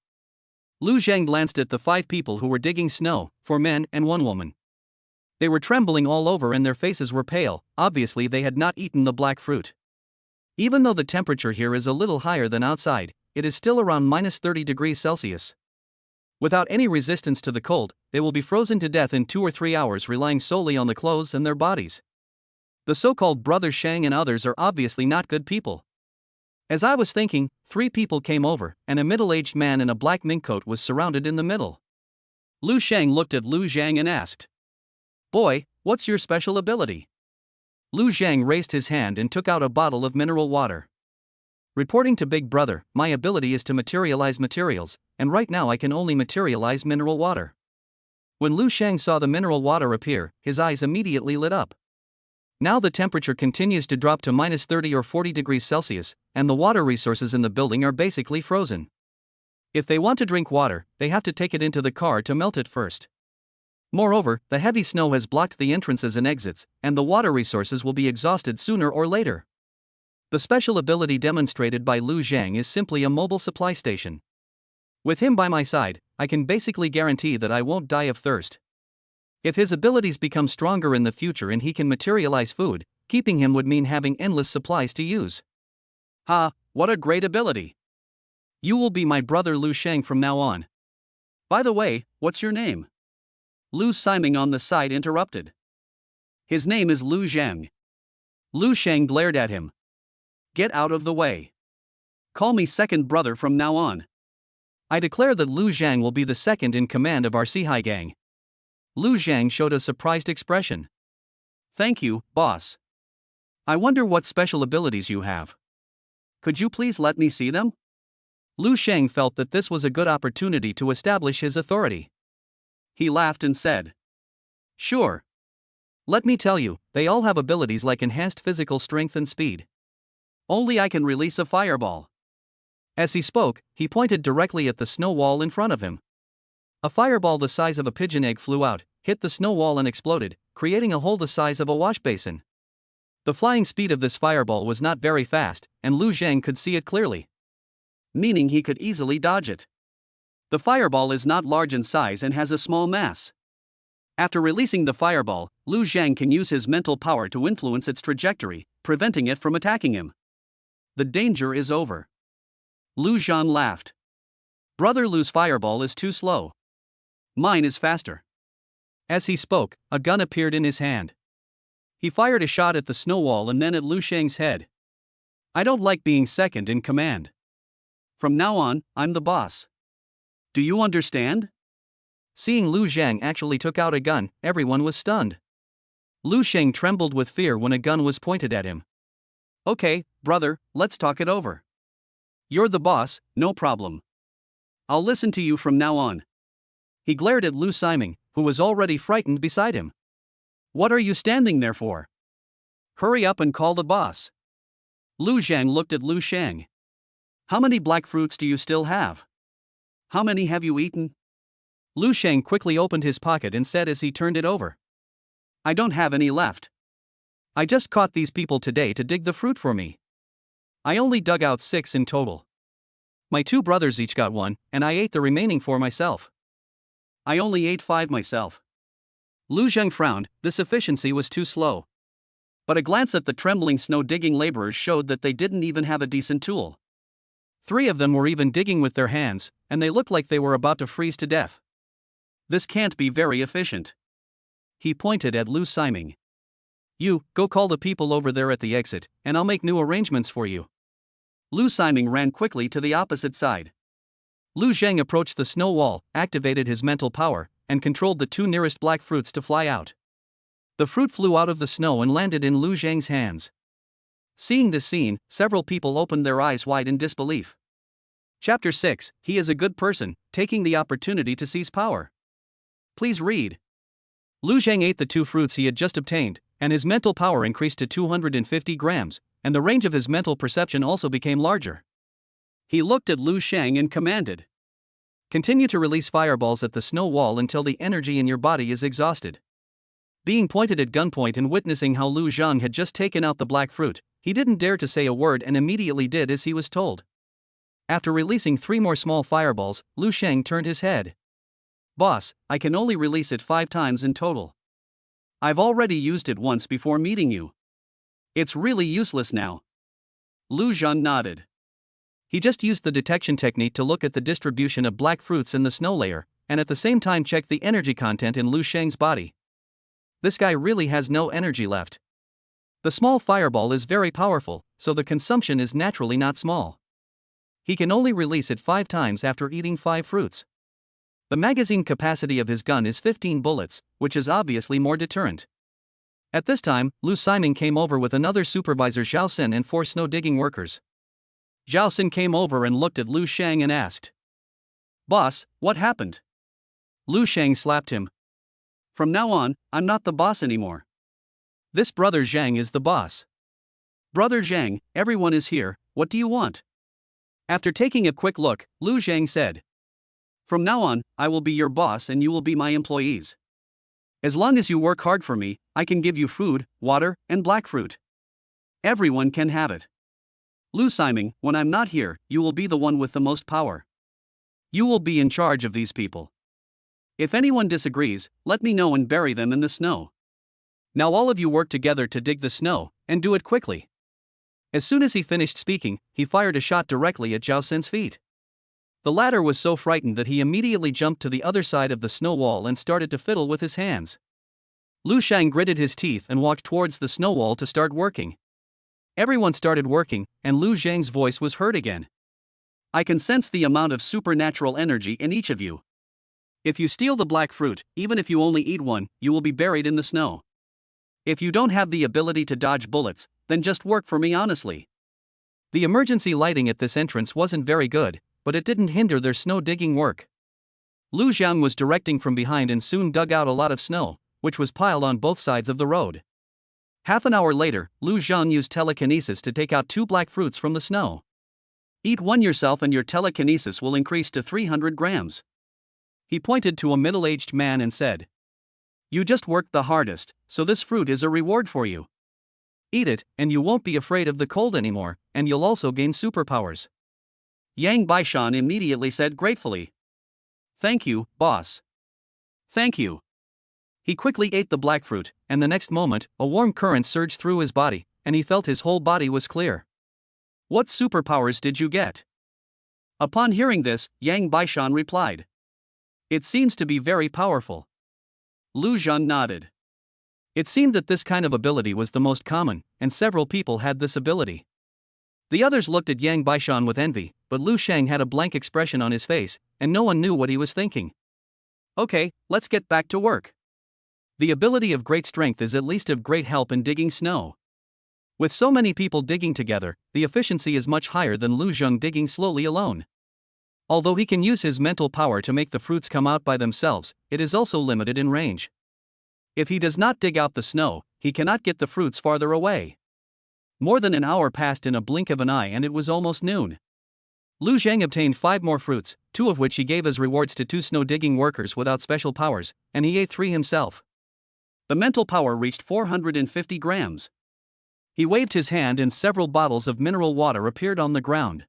Lu Zhang glanced at the 5 people who were digging snow, 4 men and 1 woman. They were trembling all over and their faces were pale, obviously they had not eaten the black fruit. Even though the temperature here is a little higher than outside, it is still around minus 30 degrees Celsius. Without any resistance to the cold, they will be frozen to death in 2 or 3 hours, relying solely on the clothes and their bodies. The so-called Brothers Shang and others are obviously not good people. As I was thinking, 3 people came over, and a middle-aged man in a black mink coat was surrounded in the middle. Lu Shang looked at Lu Zhang and asked, "Boy, what's your special ability?" Lu Zhang raised his hand and took out a bottle of mineral water. Reporting to Big Brother, my ability is to materialize materials, and right now I can only materialize mineral water. When Lu Shang saw the mineral water appear, his eyes immediately lit up. Now the temperature continues to drop to minus 30 or 40 degrees Celsius, and the water resources in the building are basically frozen. If they want to drink water, they have to take it into the car to melt it first. Moreover, the heavy snow has blocked the entrances and exits, and the water resources will be exhausted sooner or later. The special ability demonstrated by Lu Zhang is simply a mobile supply station. With him by my side, I can basically guarantee that I won't die of thirst. If his abilities become stronger in the future and he can materialize food, keeping him would mean having endless supplies to use. Ha, what a great ability! You will be my brother Lu Sheng from now on. By the way, what's your name? Lu Siming on the side interrupted. His name is Lu Zhang. Lu Sheng glared at him. Get out of the way. Call me second brother from now on. I declare that Lu Zhang will be the second in command of our Sihai gang. Lu Zhang showed a surprised expression. Thank you, boss. I wonder what special abilities you have. Could you please let me see them? Lu Sheng felt that this was a good opportunity to establish his authority. He laughed and said, Sure. Let me tell you, they all have abilities like enhanced physical strength and speed. Only I can release a fireball. As he spoke, he pointed directly at the snow wall in front of him. A fireball the size of a pigeon egg flew out, hit the snow wall and exploded, creating a hole the size of a wash basin. The flying speed of this fireball was not very fast, and Lu Zhang could see it clearly. Meaning he could easily dodge it. The fireball is not large in size and has a small mass. After releasing the fireball, Lu Zhang can use his mental power to influence its trajectory, preventing it from attacking him. The danger is over. Lu Zhan laughed. Brother Lu's fireball is too slow. Mine is faster. As he spoke, a gun appeared in his hand. He fired a shot at the snow wall and then at Lu Sheng's head. I don't like being second in command. From now on, I'm the boss. Do you understand? Seeing Lu Zhang actually took out a gun, everyone was stunned. Lu Sheng trembled with fear when a gun was pointed at him. Okay, brother, let's talk it over. You're the boss, no problem. I'll listen to you from now on. He glared at Lu Siming, who was already frightened beside him. What are you standing there for? Hurry up and call the boss. Lu Zhang looked at Lu Sheng. How many black fruits do you still have? How many have you eaten? Lu Sheng quickly opened his pocket and said as he turned it over. I don't have any left. I just caught these people today to dig the fruit for me. I only dug out 6 in total. My 2 brothers each got 1, and I ate the remaining 4 myself. I only ate 5 myself. Lu Zheng frowned, this efficiency was too slow. But a glance at the trembling snow-digging laborers showed that they didn't even have a decent tool. 3 of them were even digging with their hands, and they looked like they were about to freeze to death. This can't be very efficient. He pointed at Lu Siming. You, go call the people over there at the exit, and I'll make new arrangements for you. Lu Siming ran quickly to the opposite side. Lu Zheng approached the snow wall, activated his mental power, and controlled the 2 nearest black fruits to fly out. The fruit flew out of the snow and landed in Lu Zheng's hands. Seeing this scene, several people opened their eyes wide in disbelief. Chapter 6, He is a good person, taking the opportunity to seize power. Please read. Lu Zheng ate the 2 fruits he had just obtained, and his mental power increased to 250 grams, and the range of his mental perception also became larger. He looked at Lu Sheng and commanded. Continue to release fireballs at the snow wall until the energy in your body is exhausted. Being pointed at gunpoint and witnessing how Lu Zhang had just taken out the black fruit, he didn't dare to say a word and immediately did as he was told. After releasing 3 more small fireballs, Lu Sheng turned his head. Boss, I can only release it 5 times in total. I've already used it once before meeting you. It's really useless now. Lu Zhan nodded. He just used the detection technique to look at the distribution of black fruits in the snow layer, and at the same time checked the energy content in Lu Sheng's body. This guy really has no energy left. The small fireball is very powerful, so the consumption is naturally not small. He can only release it 5 times after eating 5 fruits. The magazine capacity of his gun is 15 bullets, which is obviously more deterrent. At this time, Lu Siming came over with another supervisor Zhao Xin and 4 snow-digging workers. Zhao Xin came over and looked at Lu Sheng and asked, Boss, what happened? Lu Sheng slapped him. From now on, I'm not the boss anymore. This brother Zhang is the boss. Brother Zhang, everyone is here, what do you want? After taking a quick look, Lu Zhang said, From now on, I will be your boss and you will be my employees. As long as you work hard for me, I can give you food, water, and black fruit. Everyone can have it. Lu Siming, when I'm not here, you will be the one with the most power. You will be in charge of these people. If anyone disagrees, let me know and bury them in the snow. Now all of you work together to dig the snow, and do it quickly. As soon as he finished speaking, he fired a shot directly at Zhao Sin's feet. The latter was so frightened that he immediately jumped to the other side of the snow wall and started to fiddle with his hands. Lu Shang gritted his teeth and walked towards the snow wall to start working. Everyone started working, and Lu Zhang's voice was heard again. I can sense the amount of supernatural energy in each of you. If you steal the black fruit, even if you only eat one, you will be buried in the snow. If you don't have the ability to dodge bullets, then just work for me honestly. The emergency lighting at this entrance wasn't very good, but it didn't hinder their snow digging work. Lu Zhang was directing from behind and soon dug out a lot of snow, which was piled on both sides of the road. Half an hour later, Lu Zhang used telekinesis to take out 2 black fruits from the snow. Eat one yourself and your telekinesis will increase to 300 grams. He pointed to a middle-aged man and said, You just worked the hardest, so this fruit is a reward for you. Eat it, and you won't be afraid of the cold anymore, and you'll also gain superpowers. Yang Baishan immediately said gratefully, Thank you, boss. Thank you. He quickly ate the black fruit, and the next moment, a warm current surged through his body, and he felt his whole body was clear. What superpowers did you get? Upon hearing this, Yang Baishan replied, It seems to be very powerful. Lu Zhang nodded. It seemed that this kind of ability was the most common, and several people had this ability. The others looked at Yang Baishan with envy, but Lu Shang had a blank expression on his face, and no one knew what he was thinking. Okay, let's get back to work. The ability of great strength is at least of great help in digging snow. With so many people digging together, the efficiency is much higher than Lu Zhang digging slowly alone. Although he can use his mental power to make the fruits come out by themselves, it is also limited in range. If he does not dig out the snow, he cannot get the fruits farther away. More than an hour passed in a blink of an eye and it was almost noon. Lu Zhang obtained 5 more fruits, 2 of which he gave as rewards to 2 snow-digging workers without special powers, and he ate 3 himself. The mental power reached 450 grams. He waved his hand and several bottles of mineral water appeared on the ground.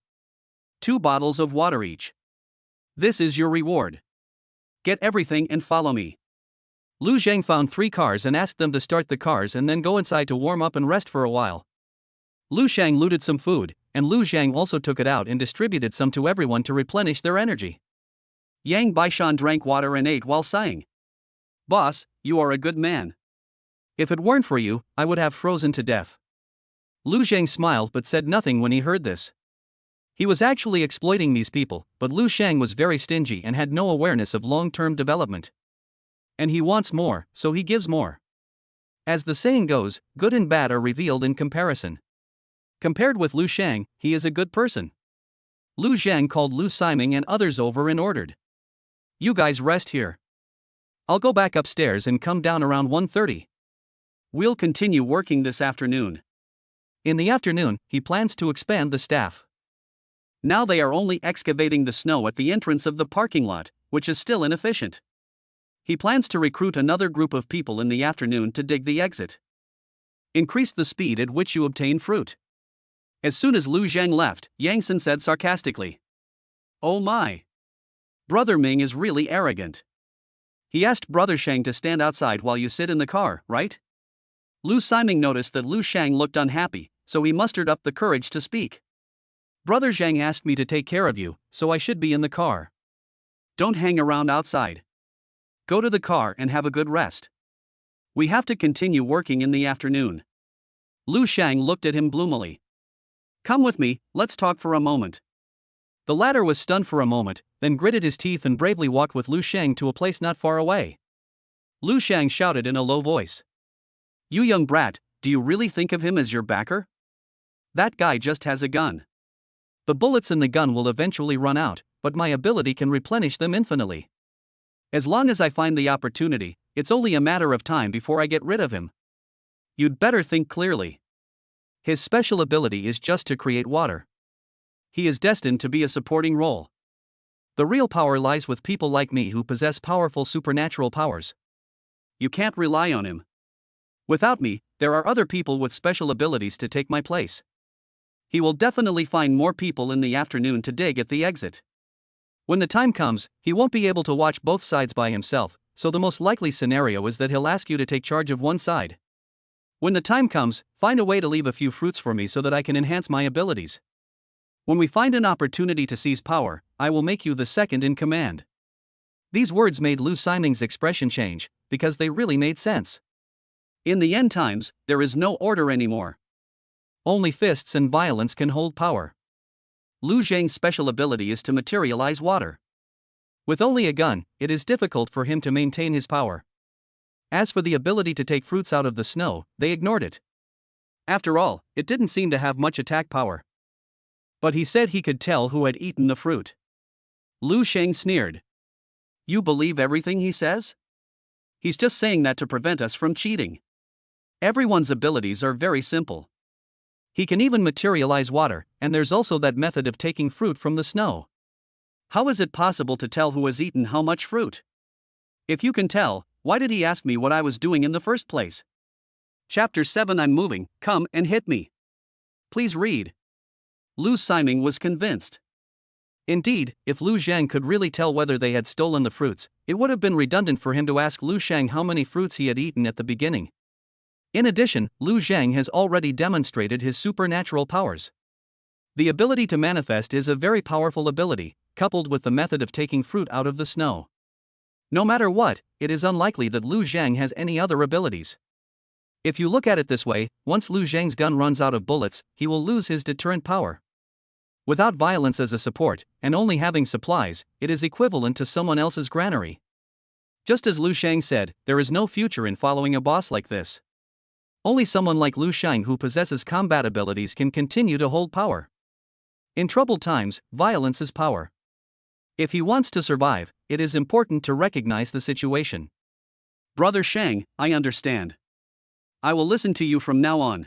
2 bottles of water each. This is your reward. Get everything and follow me. Lu Zhang found 3 cars and asked them to start the cars and then go inside to warm up and rest for a while. Lu Shang looted some food, and Lu Zhang also took it out and distributed some to everyone to replenish their energy. Yang Baishan drank water and ate while sighing. Boss, you are a good man. If it weren't for you, I would have frozen to death. Lu Zhang smiled but said nothing when he heard this. He was actually exploiting these people, but Lu Shang was very stingy and had no awareness of long-term development. And he wants more, so he gives more. As the saying goes, good and bad are revealed in comparison. Compared with Lu Shang, he is a good person. Lu Zhang called Lu Siming and others over and ordered, You guys rest here. I'll go back upstairs and come down around 1:30. We'll continue working this afternoon. In the afternoon, he plans to expand the staff. Now they are only excavating the snow at the entrance of the parking lot, which is still inefficient. He plans to recruit another group of people in the afternoon to dig the exit. Increase the speed at which you obtain fruit. As soon as Lu Zhang left, Yang Xin said sarcastically, Oh my! Brother Ming is really arrogant. He asked Brother Shang to stand outside while you sit in the car, right? Lu Siming noticed that Lu Shang looked unhappy, so he mustered up the courage to speak. Brother Zhang asked me to take care of you, so I should be in the car. Don't hang around outside. Go to the car and have a good rest. We have to continue working in the afternoon. Lu Shang looked at him gloomily. Come with me, let's talk for a moment. The latter was stunned for a moment, then gritted his teeth and bravely walked with Lu Shang to a place not far away. Lu Shang shouted in a low voice. You young brat, do you really think of him as your backer? That guy just has a gun. The bullets in the gun will eventually run out, but my ability can replenish them infinitely. As long as I find the opportunity, it's only a matter of time before I get rid of him. You'd better think clearly. His special ability is just to create water. He is destined to be a supporting role. The real power lies with people like me who possess powerful supernatural powers. you can't rely on him. Without me, there are other people with special abilities to take my place. He will definitely find more people in the afternoon to dig at the exit. When the time comes, he won't be able to watch both sides by himself, so the most likely scenario is that he'll ask you to take charge of one side. When the time comes, find a way to leave a few fruits for me so that I can enhance my abilities. When we find an opportunity to seize power, I will make you the second in command. These words made Lu Ximing's expression change, because they really made sense. In the end times, there is no order anymore. Only fists and violence can hold power. Lu Zhang's special ability is to materialize water. With only a gun, it is difficult for him to maintain his power. As for the ability to take fruits out of the snow, they ignored it. After all, it didn't seem to have much attack power. But he said he could tell who had eaten the fruit. Lu Sheng sneered. You believe everything he says? He's just saying that to prevent us from cheating. Everyone's abilities are very simple. He can even materialize water, and there's also that method of taking fruit from the snow. How is it possible to tell who has eaten how much fruit? If you can tell, why did he ask me what I was doing in the first place? Chapter 7 I'm moving, come and hit me. Please read. Lu Ximing was convinced. Indeed, if Lu Zhang could really tell whether they had stolen the fruits, it would have been redundant for him to ask Lu Sheng how many fruits he had eaten at the beginning. In addition, Lu Zhang has already demonstrated his supernatural powers. The ability to manifest is a very powerful ability, coupled with the method of taking fruit out of the snow. No matter what, it is unlikely that Lu Zhang has any other abilities. If you look at it this way, once Lu Zhang's gun runs out of bullets, he will lose his deterrent power. Without violence as a support, and only having supplies, it is equivalent to someone else's granary. Just as Lu Sheng said, there is no future in following a boss like this. Only someone like Lu Sheng who possesses combat abilities can continue to hold power. In troubled times, violence is power. If he wants to survive, it is important to recognize the situation. Brother Sheng, I understand. I will listen to you from now on.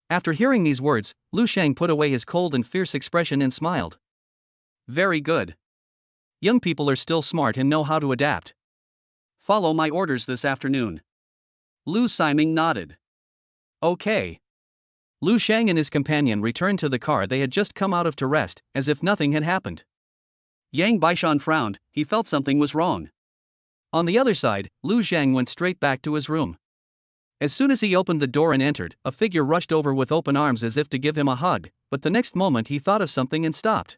After hearing these words, Lu Sheng put away his cold and fierce expression and smiled. Very good. Young people are still smart and know how to adapt. Follow my orders this afternoon. Lu Ximing nodded. Okay. Lu Sheng and his companion returned to the car they had just come out of to rest, as if nothing had happened. Yang Baishan frowned, he felt something was wrong. On the other side, Lu Zhang went straight back to his room. As soon as he opened the door and entered, a figure rushed over with open arms as if to give him a hug, but the next moment he thought of something and stopped.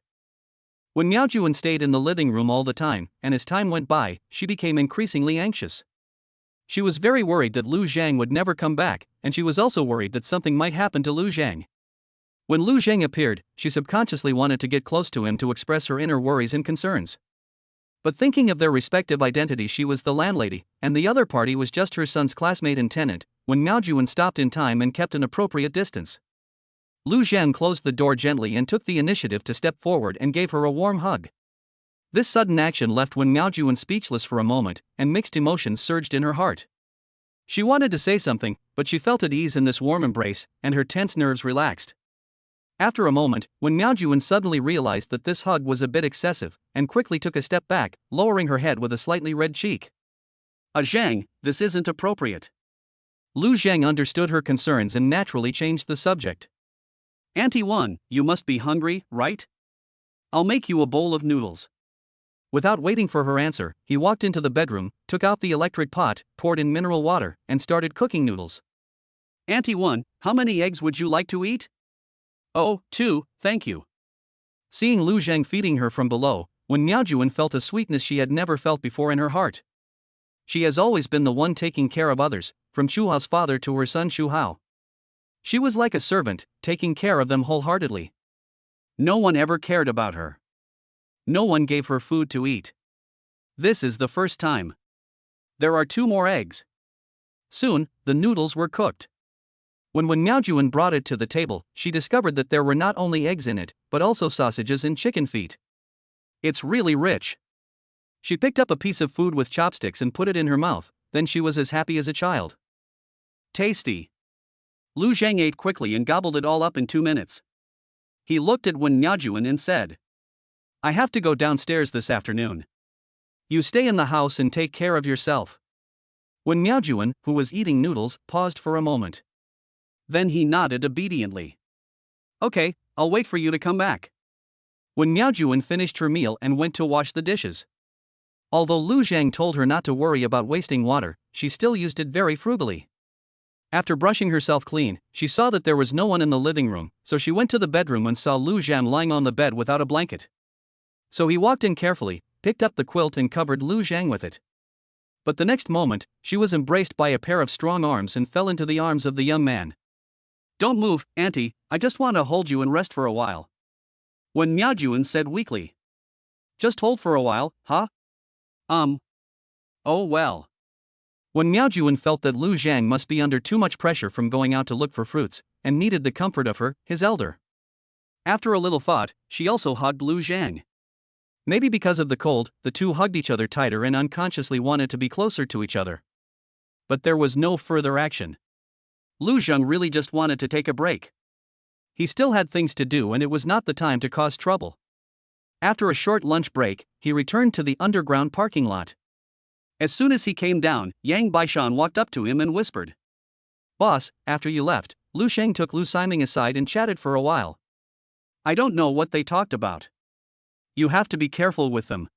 When Miao Juan stayed in the living room all the time, and as time went by, she became increasingly anxious. She was very worried that Lu Zhang would never come back, and she was also worried that something might happen to Lu Zhang. When Lu Zhang appeared, she subconsciously wanted to get close to him to express her inner worries and concerns. But thinking of their respective identities, she was the landlady, and the other party was just her son's classmate and tenant, when Miao Juan stopped in time and kept an appropriate distance. Lu Zhang closed the door gently and took the initiative to step forward and gave her a warm hug. This sudden action left Miao Juan speechless for a moment, and mixed emotions surged in her heart. She wanted to say something, but she felt at ease in this warm embrace, and her tense nerves relaxed. After a moment, Miao Juan suddenly realized that this hug was a bit excessive, and quickly took a step back, lowering her head with a slightly red cheek. Zhang, this isn't appropriate. Lu Zhang understood her concerns and naturally changed the subject. Auntie Wan, you must be hungry, right? I'll make you a bowl of noodles. Without waiting for her answer, he walked into the bedroom, took out the electric pot, poured in mineral water, and started cooking noodles. Auntie Wan, how many eggs would you like to eat? Oh, 2, thank you. Seeing Lu Zhang feeding her from below, Miao Juan felt a sweetness she had never felt before in her heart. She has always been the one taking care of others, from Chu Hao's father to her son Chu Hao. She was like a servant, taking care of them wholeheartedly. No one ever cared about her. No one gave her food to eat. This is the first time. There are 2 more eggs. Soon, the noodles were cooked. When Miao Juan brought it to the table, she discovered that there were not only eggs in it, but also sausages and chicken feet. It's really rich. She picked up a piece of food with chopsticks and put it in her mouth, then she was as happy as a child. Tasty. Lu Zhang ate quickly and gobbled it all up in 2 minutes. He looked at Miao Juan and said, I have to go downstairs this afternoon. You stay in the house and take care of yourself. When Miaojuan, who was eating noodles, paused for a moment. Then he nodded obediently. Okay, I'll wait for you to come back. When Miaojuan finished her meal and went to wash the dishes. Although Lu Zhang told her not to worry about wasting water, she still used it very frugally. After brushing herself clean, she saw that there was no one in the living room, so she went to the bedroom and saw Lu Zhang lying on the bed without a blanket. So he walked in carefully, picked up the quilt and covered Lu Zhang with it. But the next moment, she was embraced by a pair of strong arms and fell into the arms of the young man. Don't move, auntie, I just want to hold you and rest for a while. When Miaojuan said weakly. Just hold for a while, huh? Oh well. When Miaojuan felt that Lu Zhang must be under too much pressure from going out to look for fruits, and needed the comfort of her, his elder. After a little thought, she also hugged Lu Zhang. Maybe because of the cold, the two hugged each other tighter and unconsciously wanted to be closer to each other. But there was no further action. Lu Zhang really just wanted to take a break. He still had things to do and it was not the time to cause trouble. After a short lunch break, he returned to the underground parking lot. As soon as he came down, Yang Baishan walked up to him and whispered. Boss, after you left, Lu Sheng took Lu Siming aside and chatted for a while. I don't know what they talked about. You have to be careful with them.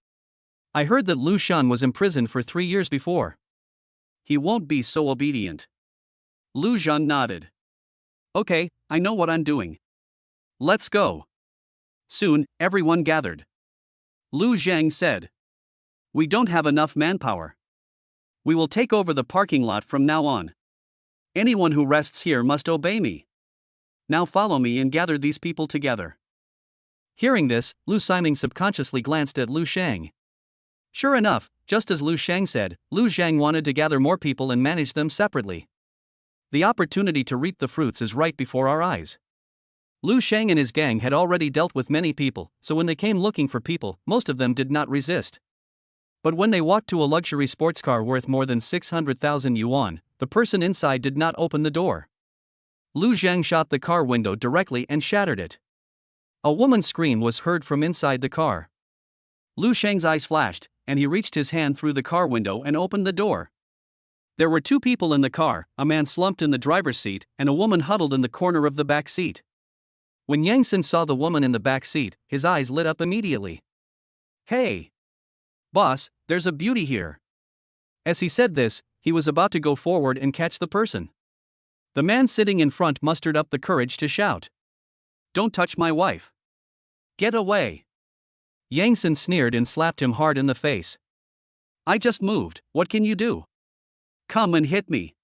I heard that Lu Shan was imprisoned for 3 years before. He won't be so obedient. Lu Zhan nodded. Okay, I know what I'm doing. Let's go. Soon, everyone gathered. Lu Zhang said. We don't have enough manpower. We will take over the parking lot from now on. Anyone who rests here must obey me. Now follow me and gather these people together. Hearing this, Lu Siming subconsciously glanced at Lu Shang. Sure enough, just as Lu Shang said, Lu Zhang wanted to gather more people and manage them separately. The opportunity to reap the fruits is right before our eyes. Lu Shang and his gang had already dealt with many people, so when they came looking for people, most of them did not resist. But when they walked to a luxury sports car worth more than 600,000 yuan, the person inside did not open the door. Lu Zhang shot the car window directly and shattered it. A woman's scream was heard from inside the car. Lu Shang's eyes flashed, and he reached his hand through the car window and opened the door. There were 2 people in the car, a man slumped in the driver's seat and a woman huddled in the corner of the back seat. When Yang Sin saw the woman in the back seat, his eyes lit up immediately. Hey! Boss, there's a beauty here. As he said this, he was about to go forward and catch the person. The man sitting in front mustered up the courage to shout. Don't touch my wife. Get away. Yang Sin sneered and slapped him hard in the face. I just moved, what can you do? Come and hit me.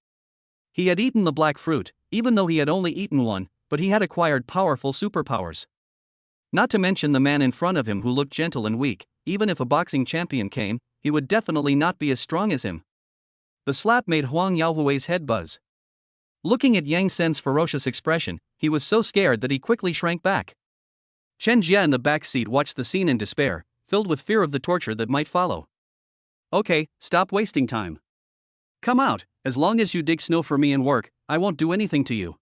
He had eaten the black fruit, even though he had only eaten one, but he had acquired powerful superpowers. Not to mention the man in front of him who looked gentle and weak, even if a boxing champion came, he would definitely not be as strong as him. The slap made Huang Yaohui's head buzz. Looking at Yang Sen's ferocious expression, he was so scared that he quickly shrank back. Chen Jia in the back seat watched the scene in despair, filled with fear of the torture that might follow. Okay, stop wasting time. Come out, as long as you dig snow for me and work, I won't do anything to you.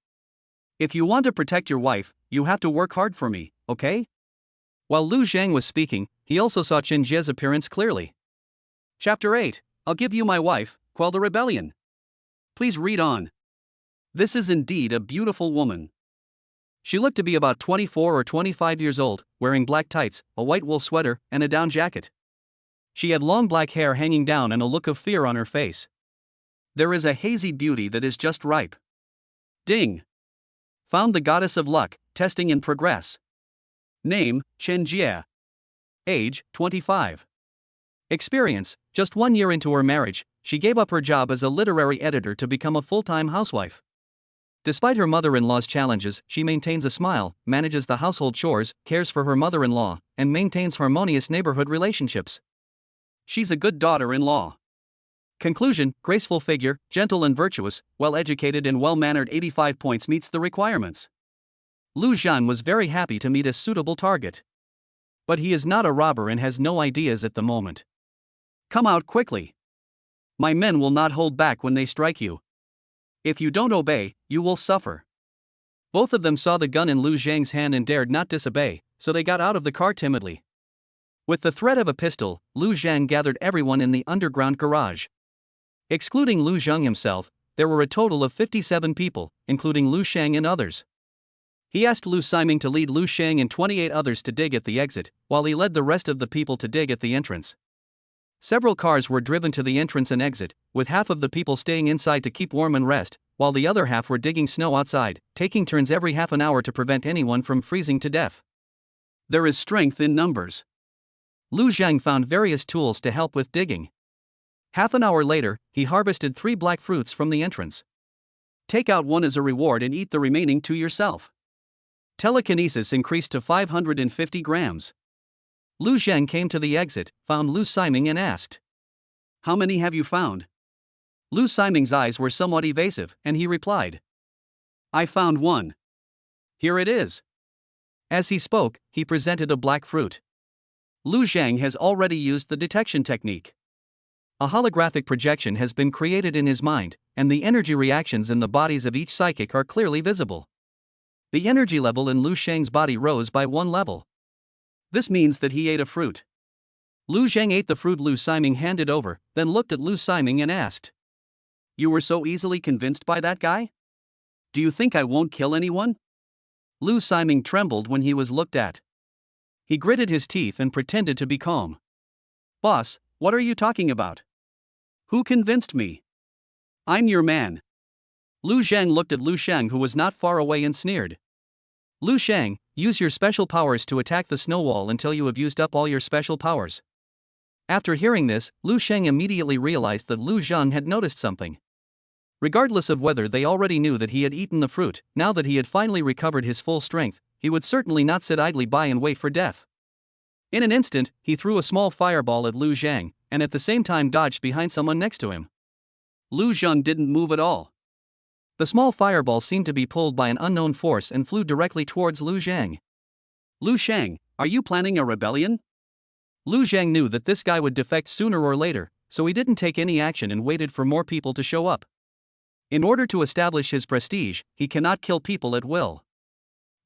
If you want to protect your wife, you have to work hard for me, okay? While Lu Zhang was speaking, he also saw Chen Jia's appearance clearly. Chapter 8, I'll give you my wife, quell the rebellion. Please read on. This is indeed a beautiful woman. She looked to be about 24 or 25 years old, wearing black tights, a white wool sweater, and a down jacket. She had long black hair hanging down and a look of fear on her face. There is a hazy beauty that is just ripe. Ding. Found the goddess of luck, testing in progress. Name, Chen Jia. Age, 25. Experience, just 1 year into her marriage, she gave up her job as a literary editor to become a full-time housewife. Despite her mother-in-law's challenges, she maintains a smile, manages the household chores, cares for her mother-in-law, and maintains harmonious neighborhood relationships. She's a good daughter-in-law. Conclusion, graceful figure, gentle and virtuous, well-educated and well-mannered. 85 points meets the requirements. Lu Zhan was very happy to meet a suitable target. But he is not a robber and has no ideas at the moment. Come out quickly. My men will not hold back when they strike you. If you don't obey, you will suffer. Both of them saw the gun in Lu Zhang's hand and dared not disobey, so they got out of the car timidly. With the threat of a pistol, Lu Zhang gathered everyone in the underground garage. Excluding Lu Zhang himself, there were a total of 57 people, including Lu Shang and others. He asked Lu Siming to lead Lu Shang and 28 others to dig at the exit, while he led the rest of the people to dig at the entrance. Several cars were driven to the entrance and exit, with half of the people staying inside to keep warm and rest, while the other half were digging snow outside, taking turns every half an hour to prevent anyone from freezing to death. There is strength in numbers. Lu Zhang found various tools to help with digging. Half an hour later, he harvested 3 black fruits from the entrance. Take out one as a reward and eat the remaining 2 yourself. Telekinesis increased to 550 grams. Lu Zhang came to the exit, found Lu Siming and asked, "How many have you found?" Lu Siming's eyes were somewhat evasive, and he replied, "I found 1. Here it is." As he spoke, he presented a black fruit. Lu Zhang has already used the detection technique. A holographic projection has been created in his mind, and the energy reactions in the bodies of each psychic are clearly visible. The energy level in Lu Shang's body rose by 1 level. This means that he ate a fruit. Lu Zhang ate the fruit Lu Siming handed over, then looked at Lu Siming and asked, "You were so easily convinced by that guy? Do you think I won't kill anyone?" Lu Siming trembled when he was looked at. He gritted his teeth and pretended to be calm. "Boss, what are you talking about? Who convinced me? I'm your man." Lu Zhang looked at Lu Shang, who was not far away, and sneered. "Lu Shang, use your special powers to attack the snow wall until you have used up all your special powers." After hearing this, Lu Shang immediately realized that Lu Zhang had noticed something. Regardless of whether they already knew that he had eaten the fruit, now that he had finally recovered his full strength, he would certainly not sit idly by and wait for death. In an instant, he threw a small fireball at Lu Zhang, and at the same time dodged behind someone next to him. Lu Zhang didn't move at all. The small fireball seemed to be pulled by an unknown force and flew directly towards Lu Zhang. "Lu Shang, are you planning a rebellion?" Lu Zhang knew that this guy would defect sooner or later, so he didn't take any action and waited for more people to show up. In order to establish his prestige, he cannot kill people at will.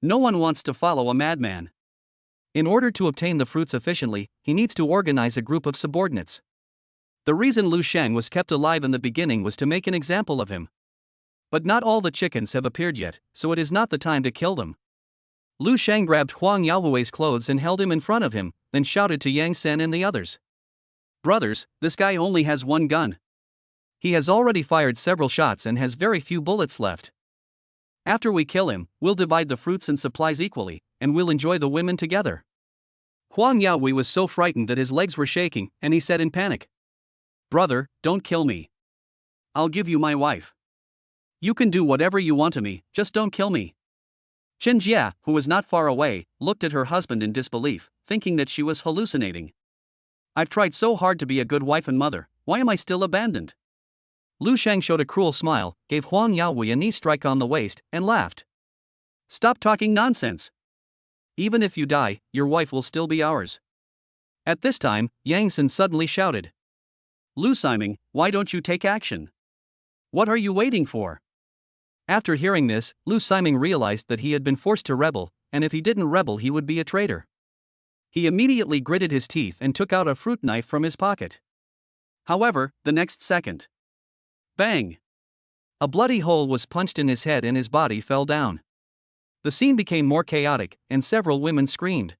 No one wants to follow a madman. In order to obtain the fruits efficiently, he needs to organize a group of subordinates. The reason Lu Shang was kept alive in the beginning was to make an example of him. But not all the chickens have appeared yet, so it is not the time to kill them. Lu Shang grabbed Huang Yaohui's clothes and held him in front of him, then shouted to Yang Sen and the others, "Brothers, this guy only has 1 gun. He has already fired several shots and has very few bullets left. After we kill him, we'll divide the fruits and supplies equally, and we'll enjoy the women together." Huang Yaohui was so frightened that his legs were shaking, and he said in panic, "Brother, don't kill me. I'll give you my wife. You can do whatever you want to me, just don't kill me." Chen Jia, who was not far away, looked at her husband in disbelief, thinking that she was hallucinating. "I've tried so hard to be a good wife and mother, why am I still abandoned?" Lu Shang showed a cruel smile, gave Huang Yaohui a knee strike on the waist, and laughed. "Stop talking nonsense. Even if you die, your wife will still be ours." At this time, Yang Sen suddenly shouted, "Lu Siming, why don't you take action? What are you waiting for?" After hearing this, Lu Siming realized that he had been forced to rebel, and if he didn't rebel he would be a traitor. He immediately gritted his teeth and took out a fruit knife from his pocket. However, the next second, bang! A bloody hole was punched in his head and his body fell down. The scene became more chaotic, and several women screamed.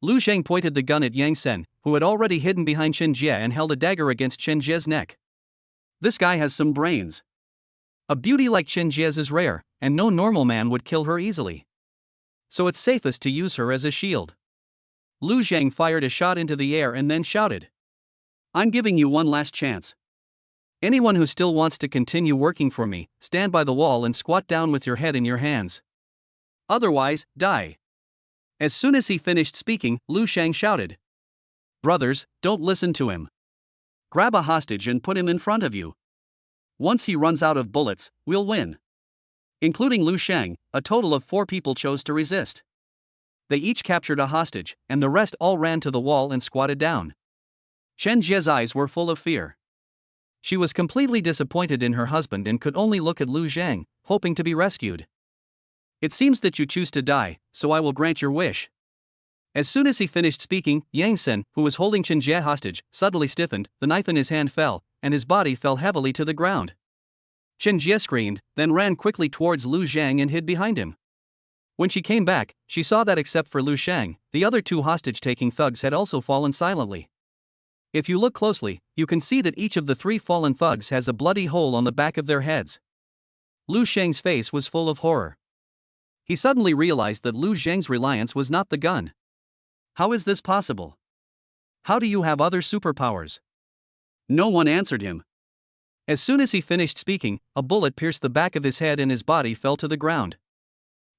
Lu Shang pointed the gun at Yang Sen, who had already hidden behind Chen Jie, and held a dagger against Chen Jie's neck. This guy has some brains. A beauty like Chen Jie's is rare, and no normal man would kill her easily. So it's safest to use her as a shield. Lu Zhang fired a shot into the air and then shouted, "I'm giving you one last chance. Anyone who still wants to continue working for me, stand by the wall and squat down with your head in your hands. Otherwise, die." As soon as he finished speaking, Lu Shang shouted, "Brothers, don't listen to him. Grab a hostage and put him in front of you. Once he runs out of bullets, we'll win." Including Lu Shang, a total of 4 people chose to resist. They each captured a hostage, and the rest all ran to the wall and squatted down. Chen Jie's eyes were full of fear. She was completely disappointed in her husband and could only look at Lu Zhang, hoping to be rescued. "It seems that you choose to die, so I will grant your wish." As soon as he finished speaking, Yang Sen, who was holding Chen Jie hostage, suddenly stiffened, the knife in his hand fell, and his body fell heavily to the ground. Chen Jie screamed, then ran quickly towards Lu Zhang and hid behind him. When she came back, she saw that except for Lu Shang, the other two hostage-taking thugs had also fallen silently. If you look closely, you can see that each of the three fallen thugs has a bloody hole on the back of their heads. Lu Shang's face was full of horror. He suddenly realized that Lu Zhang's reliance was not the gun. How is this possible? How do you have other superpowers? No one answered him. As soon as he finished speaking, a bullet pierced the back of his head and his body fell to the ground.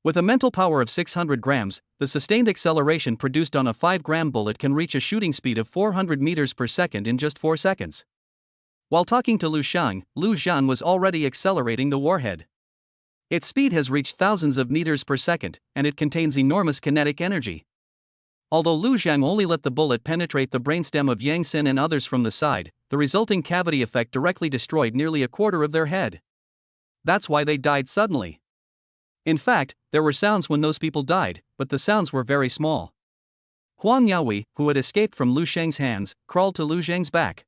With a mental power of 600 grams, the sustained acceleration produced on a 5-gram bullet can reach a shooting speed of 400 meters per second in just 4 seconds. While talking to Lu Shang, Lu Zhan was already accelerating the warhead. Its speed has reached thousands of meters per second, and it contains enormous kinetic energy. Although Lu Zhang only let the bullet penetrate the brainstem of Yang Xin and others from the side, the resulting cavity effect directly destroyed nearly a quarter of their head. That's why they died suddenly. In fact, there were sounds when those people died, but the sounds were very small. Huang Yaohui, who had escaped from Lu Shang's hands, crawled to Lu Zhang's back.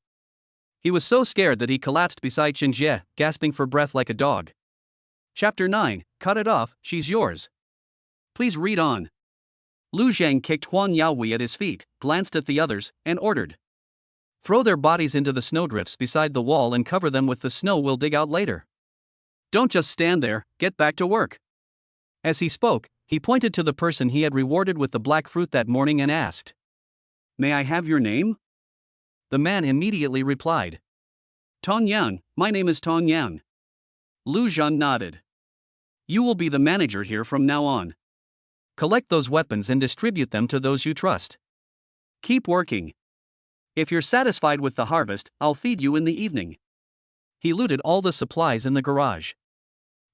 He was so scared that he collapsed beside Chen Jie, gasping for breath like a dog. Chapter 9, Cut it off, she's yours. Please read on. Lu Zhang kicked Huang Yaohui at his feet, glanced at the others, and ordered. Throw their bodies into the snowdrifts beside the wall and cover them with the snow we'll dig out later. Don't just stand there, get back to work. As he spoke, he pointed to the person he had rewarded with the black fruit that morning and asked, May I have your name? The man immediately replied, Tong Yang, my name is Tong Yang. Lu Zhan nodded. You will be the manager here from now on. Collect those weapons and distribute them to those you trust. Keep working. If you're satisfied with the harvest, I'll feed you in the evening. He looted all the supplies in the garage.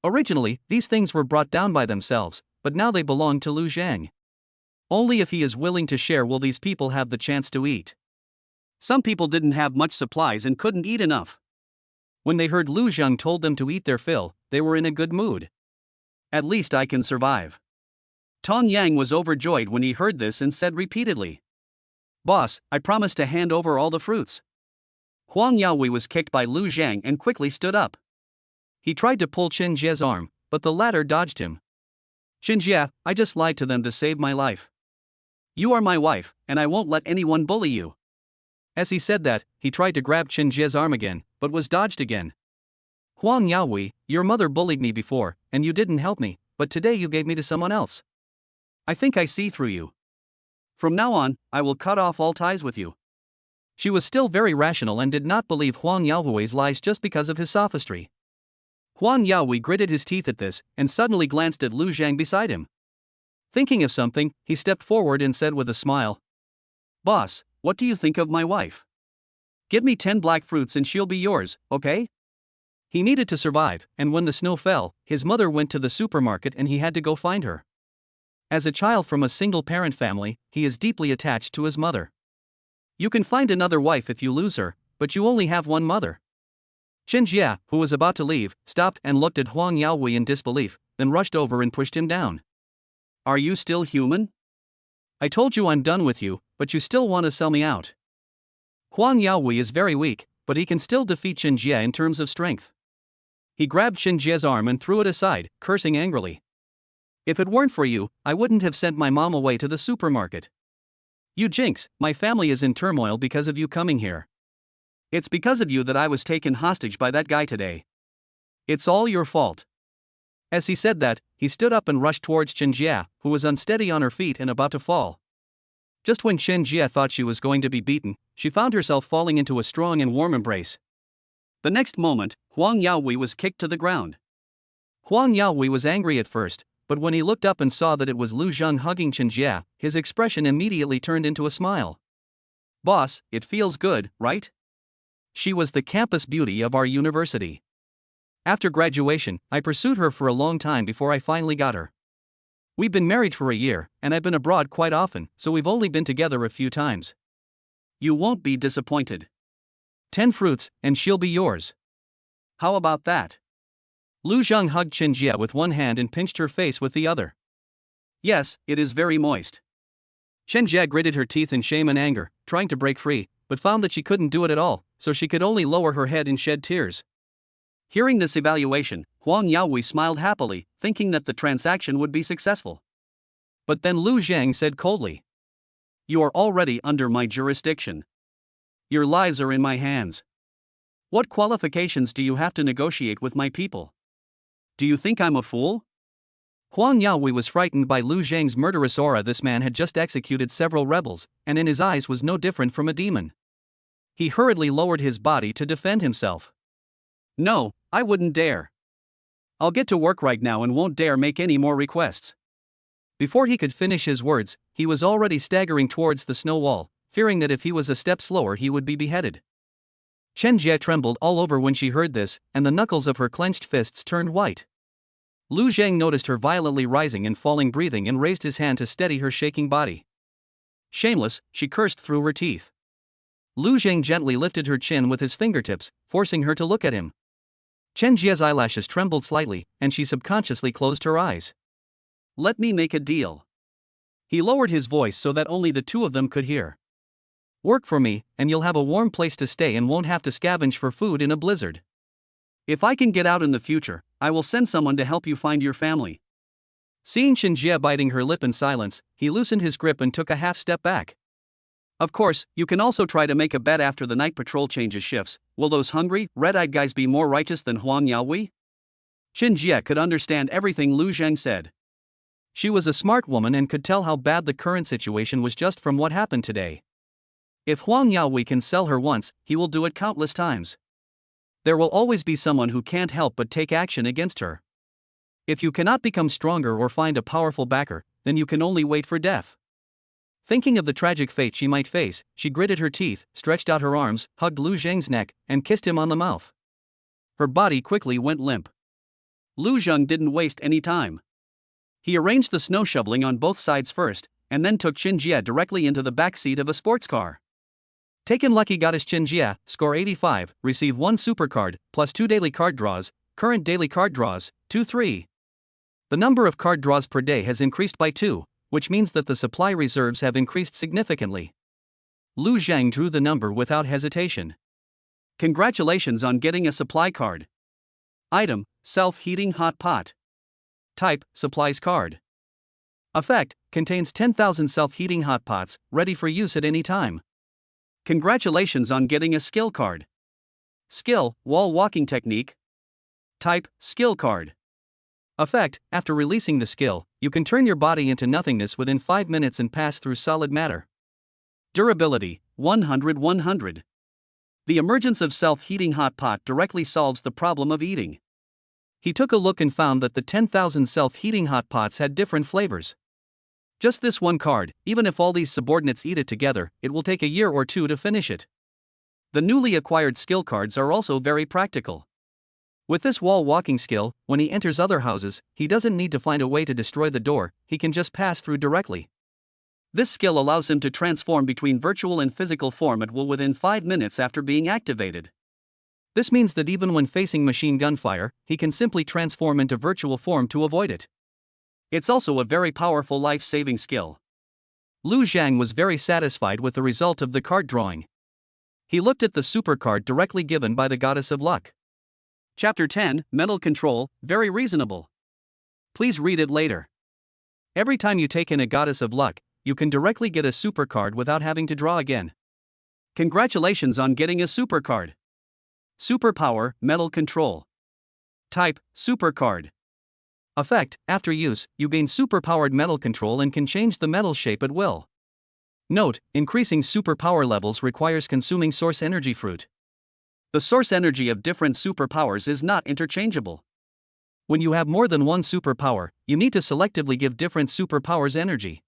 Originally, these things were brought down by themselves, but now they belong to Lu Zhang. Only if he is willing to share will these people have the chance to eat. Some people didn't have much supplies and couldn't eat enough. When they heard Lu Zhang told them to eat their fill, they were in a good mood. At least I can survive. Tong Yang was overjoyed when he heard this and said repeatedly, Boss, I promise to hand over all the fruits. Huang Yaohui was kicked by Lu Zhang and quickly stood up. He tried to pull Chen Jie's arm, but the latter dodged him. Chen Jie, I just lied to them to save my life. You are my wife, and I won't let anyone bully you. As he said that, he tried to grab Chen Jie's arm again, but was dodged again. Huang Yaohui, your mother bullied me before, and you didn't help me, but today you gave me to someone else. I think I see through you. From now on, I will cut off all ties with you. She was still very rational and did not believe Huang Yaohui's lies just because of his sophistry. Huang Yaohui gritted his teeth at this, and suddenly glanced at Lu Zhang beside him. Thinking of something, he stepped forward and said with a smile, Boss, what do you think of my wife? Give me 10 black fruits and she'll be yours, okay? He needed to survive, and when the snow fell, his mother went to the supermarket and he had to go find her. As a child from a single-parent family, he is deeply attached to his mother. You can find another wife if you lose her, but you only have one mother. Chen Jie, who was about to leave, stopped and looked at Huang Yaohui in disbelief, then rushed over and pushed him down. Are you still human? I told you I'm done with you, but you still want to sell me out. Huang Yaohui is very weak, but he can still defeat Chen Jie in terms of strength. He grabbed Chen Jie's arm and threw it aside, cursing angrily. If it weren't for you, I wouldn't have sent my mom away to the supermarket. You jinx, my family is in turmoil because of you coming here. It's because of you that I was taken hostage by that guy today. It's all your fault. As he said that, he stood up and rushed towards Chen Jie, who was unsteady on her feet and about to fall. Just when Chen Jie thought she was going to be beaten, she found herself falling into a strong and warm embrace. The next moment, Huang Yaohui was kicked to the ground. Huang Yaohui was angry at first, but when he looked up and saw that it was Lu Zhang hugging Chen Jie, his expression immediately turned into a smile. Boss, it feels good, right? She was the campus beauty of our university. After graduation, I pursued her for a long time before I finally got her. We've been married for a year, and I've been abroad quite often, so we've only been together a few times. You won't be disappointed. 10 fruits, and she'll be yours. How about that? Lu Zhang hugged Chen Jie with one hand and pinched her face with the other. Yes, it is very moist. Chen Jie gritted her teeth in shame and anger, trying to break free, but found that she couldn't do it at all, so she could only lower her head and shed tears. Hearing this evaluation, Huang Yaohui smiled happily, thinking that the transaction would be successful. But then Lu Zhang said coldly, "You are already under my jurisdiction. Your lives are in my hands. What qualifications do you have to negotiate with my people? Do you think I'm a fool?" Huang Yaohui was frightened by Lu Zhang's murderous aura. This man had just executed several rebels, and in his eyes was no different from a demon. He hurriedly lowered his body to defend himself. "No, I wouldn't dare. I'll get to work right now and won't dare make any more requests." Before he could finish his words, he was already staggering towards the snow wall, fearing that if he was a step slower he would be beheaded. Chen Jie trembled all over when she heard this, and the knuckles of her clenched fists turned white. Lu Zhang noticed her violently rising and falling breathing and raised his hand to steady her shaking body. Shameless, she cursed through her teeth. Lu Zhang gently lifted her chin with his fingertips, forcing her to look at him. Chen Jie's eyelashes trembled slightly, and she subconsciously closed her eyes. "Let me make a deal." He lowered his voice so that only the two of them could hear. "Work for me, and you'll have a warm place to stay and won't have to scavenge for food in a blizzard. If I can get out in the future, I will send someone to help you find your family." Seeing Chen Jie biting her lip in silence, he loosened his grip and took a half step back. "Of course, you can also try to make a bet after the night patrol changes shifts. Will those hungry, red-eyed guys be more righteous than Huang Yaohui?" Chen Jie could understand everything Lu Zhang said. She was a smart woman and could tell how bad the current situation was just from what happened today. If Huang Yaohui can sell her once, he will do it countless times. There will always be someone who can't help but take action against her. If you cannot become stronger or find a powerful backer, then you can only wait for death. Thinking of the tragic fate she might face, she gritted her teeth, stretched out her arms, hugged Lu Zhang's neck, and kissed him on the mouth. Her body quickly went limp. Lu Zhang didn't waste any time. He arranged the snow shoveling on both sides first, and then took Chen Jie directly into the back seat of a sports car. Taken lucky goddess Chen Jie, score 85, receive 1 super card, plus 2 daily card draws, current daily card draws, 2-3. The number of card draws per day has increased by 2, which means that the supply reserves have increased significantly. Lu Zhang drew the number without hesitation. "Congratulations on getting a supply card. Item, self-heating hot pot. Type, supplies card. Effect, contains 10,000 self-heating hot pots, ready for use at any time. Congratulations on getting a skill card. Skill, wall walking technique. Type, skill card. Effect, after releasing the skill, you can turn your body into nothingness within 5 minutes and pass through solid matter. Durability, 100-100. The emergence of self-heating hot pot directly solves the problem of eating. He took a look and found that the 10,000 self-heating hot pots had different flavors. Just this one card, even if all these subordinates eat it together, it will take a year or 2 to finish it. The newly acquired skill cards are also very practical. With this wall walking skill, when he enters other houses, he doesn't need to find a way to destroy the door, he can just pass through directly. This skill allows him to transform between virtual and physical form at will within 5 minutes after being activated. This means that even when facing machine gun fire, he can simply transform into virtual form to avoid it. It's also a very powerful life-saving skill. Lu Zhang was very satisfied with the result of the card drawing. He looked at the super card directly given by the Goddess of Luck. Chapter 10, Mental Control, very reasonable. Please read it later. Every time you take in a Goddess of Luck, you can directly get a super card without having to draw again. Congratulations on getting a super card. Superpower, Mental Control. Type, super card. Effect, after use, you gain superpowered mental control and can change the metal shape at will. Note, increasing superpower levels requires consuming source energy fruit. The source energy of different superpowers is not interchangeable. When you have more than one superpower, you need to selectively give different superpowers energy.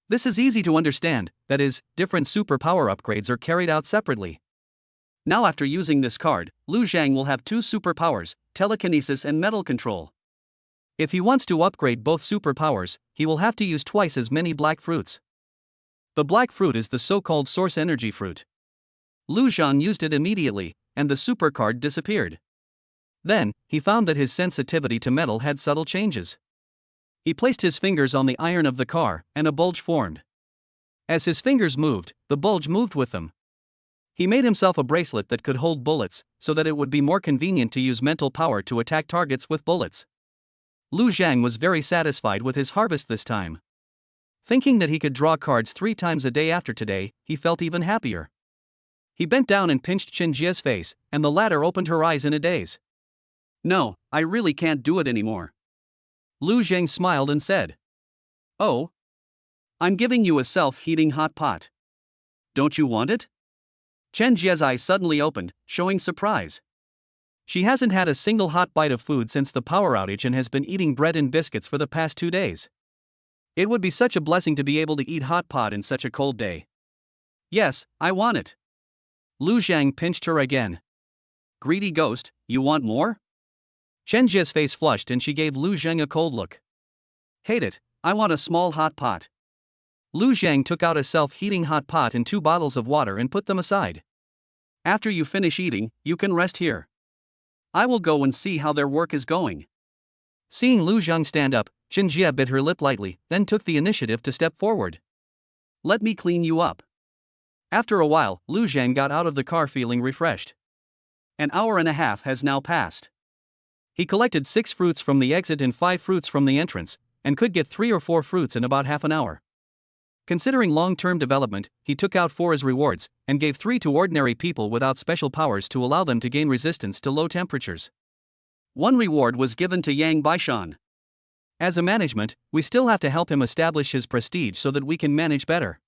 This is easy to understand, that is, different superpower upgrades are carried out separately. Now after using this card, Lu Zhang will have 2 superpowers, telekinesis and mental control. If he wants to upgrade both superpowers, he will have to use twice as many black fruits. The black fruit is the so-called source energy fruit. Lu Zhang used it immediately, and the super card disappeared. Then, he found that his sensitivity to metal had subtle changes. He placed his fingers on the iron of the car, and a bulge formed. As his fingers moved, the bulge moved with them. He made himself a bracelet that could hold bullets, so that it would be more convenient to use mental power to attack targets with bullets. Lu Zhang was very satisfied with his harvest this time. Thinking that he could draw cards 3 times a day after today, he felt even happier. He bent down and pinched Chen Jie's face, and the latter opened her eyes in a daze. "No, I really can't do it anymore." Lu Zhang smiled and said, "Oh? I'm giving you a self-heating hot pot. Don't you want it?" Chen Jie's eyes suddenly opened, showing surprise. She hasn't had a single hot bite of food since the power outage and has been eating bread and biscuits for the past 2 days. It would be such a blessing to be able to eat hot pot in such a cold day. "Yes, I want it." Lu Zhang pinched her again. "Greedy ghost, you want more?" Chen Jie's face flushed and she gave Lu Zhang a cold look. "Hate it, I want a small hot pot." Lu Zhang took out a self-heating hot pot and 2 bottles of water and put them aside. "After you finish eating, you can rest here. I will go and see how their work is going." Seeing Lu Zhang stand up, Chen Jie bit her lip lightly, then took the initiative to step forward. "Let me clean you up." After a while, Lu Zhang got out of the car feeling refreshed. An hour and a half has now passed. He collected 6 fruits from the exit and 5 fruits from the entrance, and could get 3 or 4 fruits in about half an hour. Considering long-term development, he took out 4 as rewards, and gave 3 to ordinary people without special powers to allow them to gain resistance to low temperatures. 1 reward was given to Yang Baishan. As a management, we still have to help him establish his prestige so that we can manage better.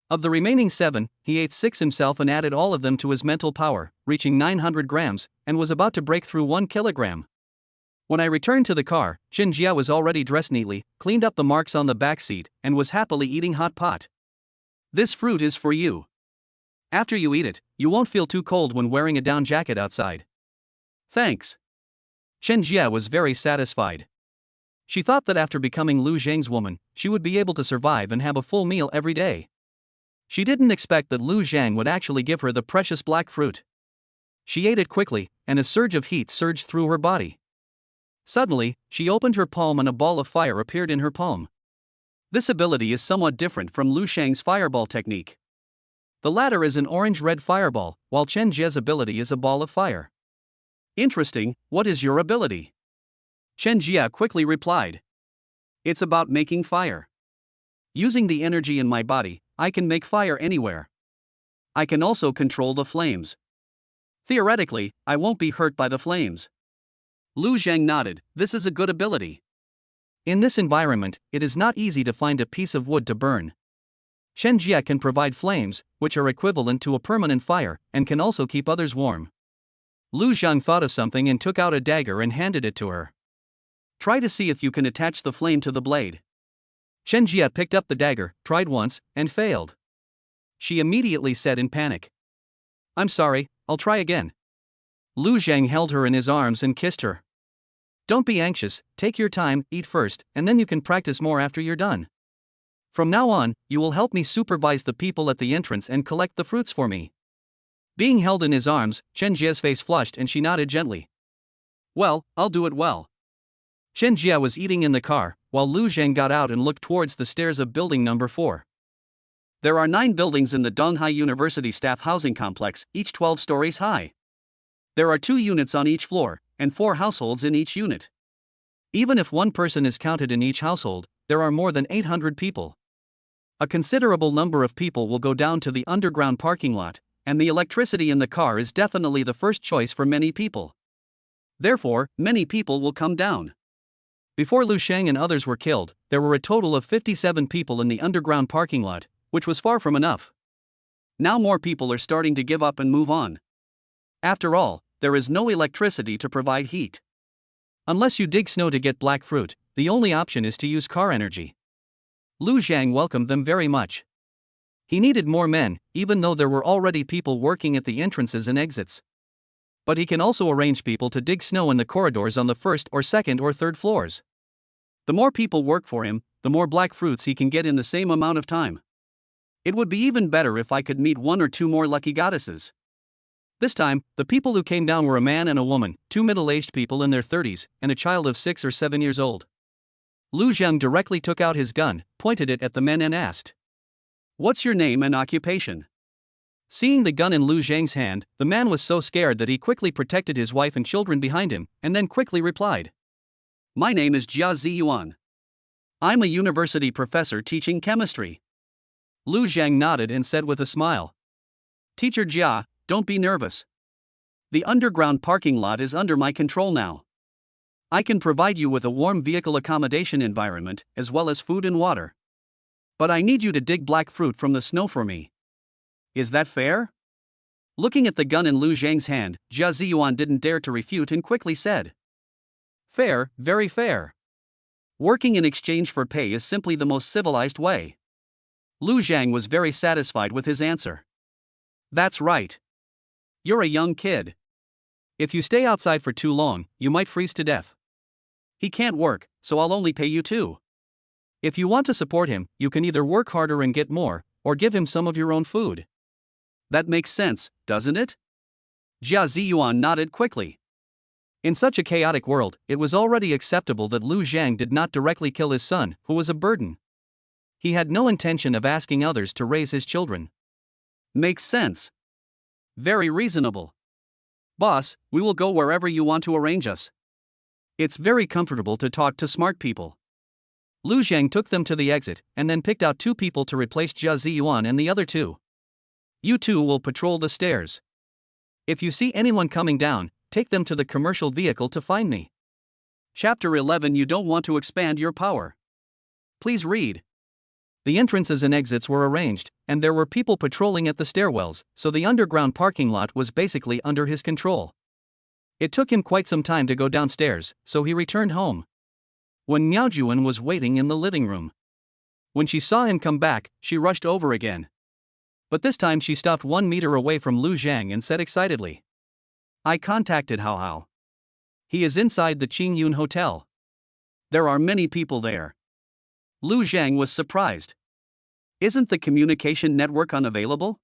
Of the remaining 7, he ate 6 himself and added all of them to his mental power, reaching 900 grams, and was about to break through 1 kilogram. When I returned to the car, Chen Jie was already dressed neatly, cleaned up the marks on the back seat, and was happily eating hot pot. "This fruit is for you. After you eat it, you won't feel too cold when wearing a down jacket outside." "Thanks." Chen Jie was very satisfied. She thought that after becoming Lu Zhang's woman, she would be able to survive and have a full meal every day. She didn't expect that Lu Zhang would actually give her the precious black fruit. She ate it quickly, and a surge of heat surged through her body. Suddenly, she opened her palm and a ball of fire appeared in her palm. This ability is somewhat different from Lu Zhang's fireball technique. The latter is an orange-red fireball, while Chen Jie's ability is a ball of fire. "Interesting, what is your ability?" Chen Jie quickly replied. "It's about making fire. Using the energy in my body, I can make fire anywhere. I can also control the flames. Theoretically, I won't be hurt by the flames." Lu Zhang nodded. "This is a good ability. In this environment, it is not easy to find a piece of wood to burn. Chen Jie can provide flames, which are equivalent to a permanent fire, and can also keep others warm." Lu Zhang thought of something and took out a dagger and handed it to her. "Try to see if you can attach the flame to the blade." Chen Jie picked up the dagger, tried once, and failed. She immediately said in panic, "I'm sorry, I'll try again." Lu Zhang held her in his arms and kissed her. "Don't be anxious, take your time, eat first, and then you can practice more after you're done. From now on, you will help me supervise the people at the entrance and collect the fruits for me." Being held in his arms, Chen Jie's face flushed and she nodded gently. "Well, I'll do it well." Chen Jie was eating in the car, while Lu Zhang got out and looked towards the stairs of building number 4. There are 9 buildings in the Donghai University staff housing complex, each 12 stories high. There are 2 units on each floor, and 4 households in each unit. Even if 1 person is counted in each household, there are more than 800 people. A considerable number of people will go down to the underground parking lot, and the electricity in the car is definitely the first choice for many people. Therefore, many people will come down. Before Lu Sheng and others were killed, there were a total of 57 people in the underground parking lot, which was far from enough. Now more people are starting to give up and move on. After all, there is no electricity to provide heat. Unless you dig snow to get black fruit, the only option is to use car energy. Lu Zhang welcomed them very much. He needed more men, even though there were already people working at the entrances and exits. But he can also arrange people to dig snow in the corridors on the 1st or 2nd or 3rd floors. The more people work for him, the more black fruits he can get in the same amount of time. It would be even better if I could meet 1 or 2 more lucky goddesses. This time, the people who came down were a man and a woman, 2 middle-aged people in their 30s, and a child of 6 or 7 years old. Lu Zhang directly took out his gun, pointed it at the men and asked, "What's your name and occupation?" Seeing the gun in Lu Zhang's hand, the man was so scared that he quickly protected his wife and children behind him, and then quickly replied. My name is Jia Ziyuan. I'm a university professor teaching chemistry. Lu Zhang nodded and said with a smile. Teacher Jia, don't be nervous. The underground parking lot is under my control now. I can provide you with a warm vehicle accommodation environment, as well as food and water. But I need you to dig black fruit from the snow for me. Is that fair? Looking at the gun in Lu Zhang's hand, Jia Ziyuan didn't dare to refute and quickly said. Fair, very fair. Working in exchange for pay is simply the most civilized way. Lu Zhang was very satisfied with his answer. That's right. You're a young kid. If you stay outside for too long, you might freeze to death. He can't work, so I'll only pay you too. If you want to support him, you can either work harder and get more, or give him some of your own food. That makes sense, doesn't it? Jia Ziyuan nodded quickly. In such a chaotic world, it was already acceptable that Lu Zhang did not directly kill his son, who was a burden. He had no intention of asking others to raise his children. Makes sense. Very reasonable. Boss, we will go wherever you want to arrange us. It's very comfortable to talk to smart people. Lu Zhang took them to the exit and then picked out 2 people to replace Jia Ziyuan and the other 2. You 2 will patrol the stairs. If you see anyone coming down, take them to the commercial vehicle to find me. Chapter 11. You don't want to expand your power. Please read. The entrances and exits were arranged, and there were people patrolling at the stairwells, so the underground parking lot was basically under his control. It took him quite some time to go downstairs, so he returned home. When Miaojuan was waiting in the living room. When she saw him come back, she rushed over again. But this time she stopped 1 meter away from Lu Zhang and said excitedly. I contacted Hao Hao. He is inside the Qingyun Hotel. There are many people there. Lu Zhang was surprised. Isn't the communication network unavailable?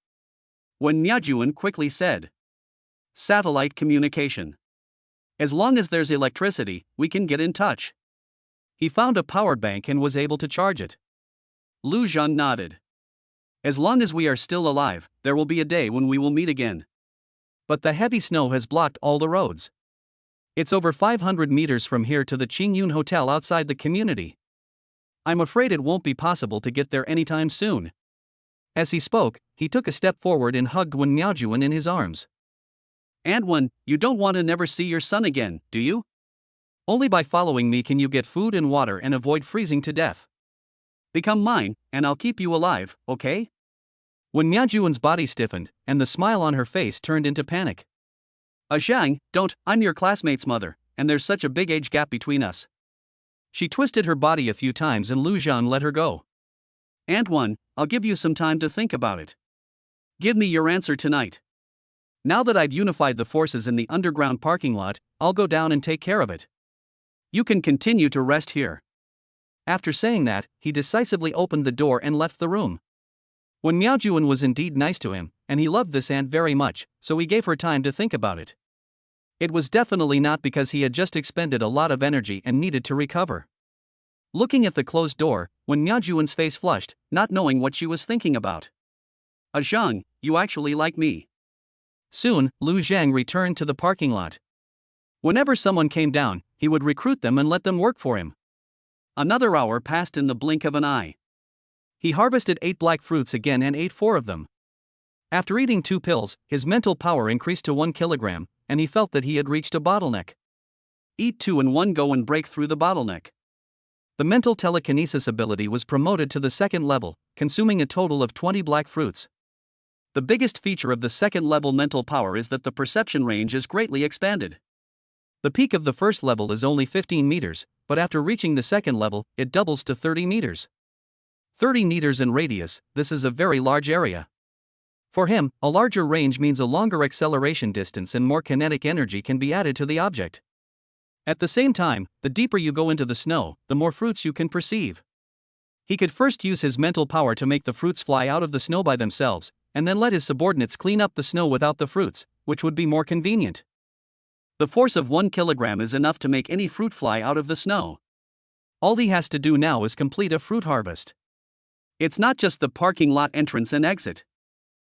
When Miaojuan quickly said. Satellite communication. As long as there's electricity, we can get in touch. He found a power bank and was able to charge it. Lu Zhang nodded. As long as we are still alive, there will be a day when we will meet again. But the heavy snow has blocked all the roads. It's over 500 meters from here to the Qingyun Hotel outside the community. I'm afraid it won't be possible to get there anytime soon. As he spoke, he took a step forward and hugged Wen Miaojuan in his arms. And Wen, you don't want to never see your son again, do you? Only by following me can you get food and water and avoid freezing to death. Become mine, and I'll keep you alive, okay? When Miaojuan's body stiffened, and the smile on her face turned into panic. Zhang, don't, I'm your classmate's mother, and there's such a big age gap between us. She twisted her body a few times and Lu Zhang let her go. And Wen, I'll give you some time to think about it. Give me your answer tonight. Now that I've unified the forces in the underground parking lot, I'll go down and take care of it. You can continue to rest here. After saying that, he decisively opened the door and left the room. When Miaojuan was indeed nice to him, and he loved this aunt very much, so he gave her time to think about it. It was definitely not because he had just expended a lot of energy and needed to recover. Looking at the closed door, when Miaojuan's face flushed, not knowing what she was thinking about. Zhang, you actually like me. Soon, Lu Zhang returned to the parking lot. Whenever someone came down, he would recruit them and let them work for him. Another hour passed in the blink of an eye. He harvested 8 black fruits again and ate 4 of them. After eating 2 pills, his mental power increased to 1 kilogram, and he felt that he had reached a bottleneck. Eat 2 in one go and break through the bottleneck. The mental telekinesis ability was promoted to the 2nd level, consuming a total of 20 black fruits. The biggest feature of the 2nd level mental power is that the perception range is greatly expanded. The peak of the 1st level is only 15 meters, but after reaching the 2nd level, it doubles to 30 meters. 30 meters in radius, this is a very large area. For him, a larger range means a longer acceleration distance and more kinetic energy can be added to the object. At the same time, the deeper you go into the snow, the more fruits you can perceive. He could first use his mental power to make the fruits fly out of the snow by themselves, and then let his subordinates clean up the snow without the fruits, which would be more convenient. The force of 1 kilogram is enough to make any fruit fly out of the snow. All he has to do now is complete a fruit harvest. It's not just the parking lot entrance and exit.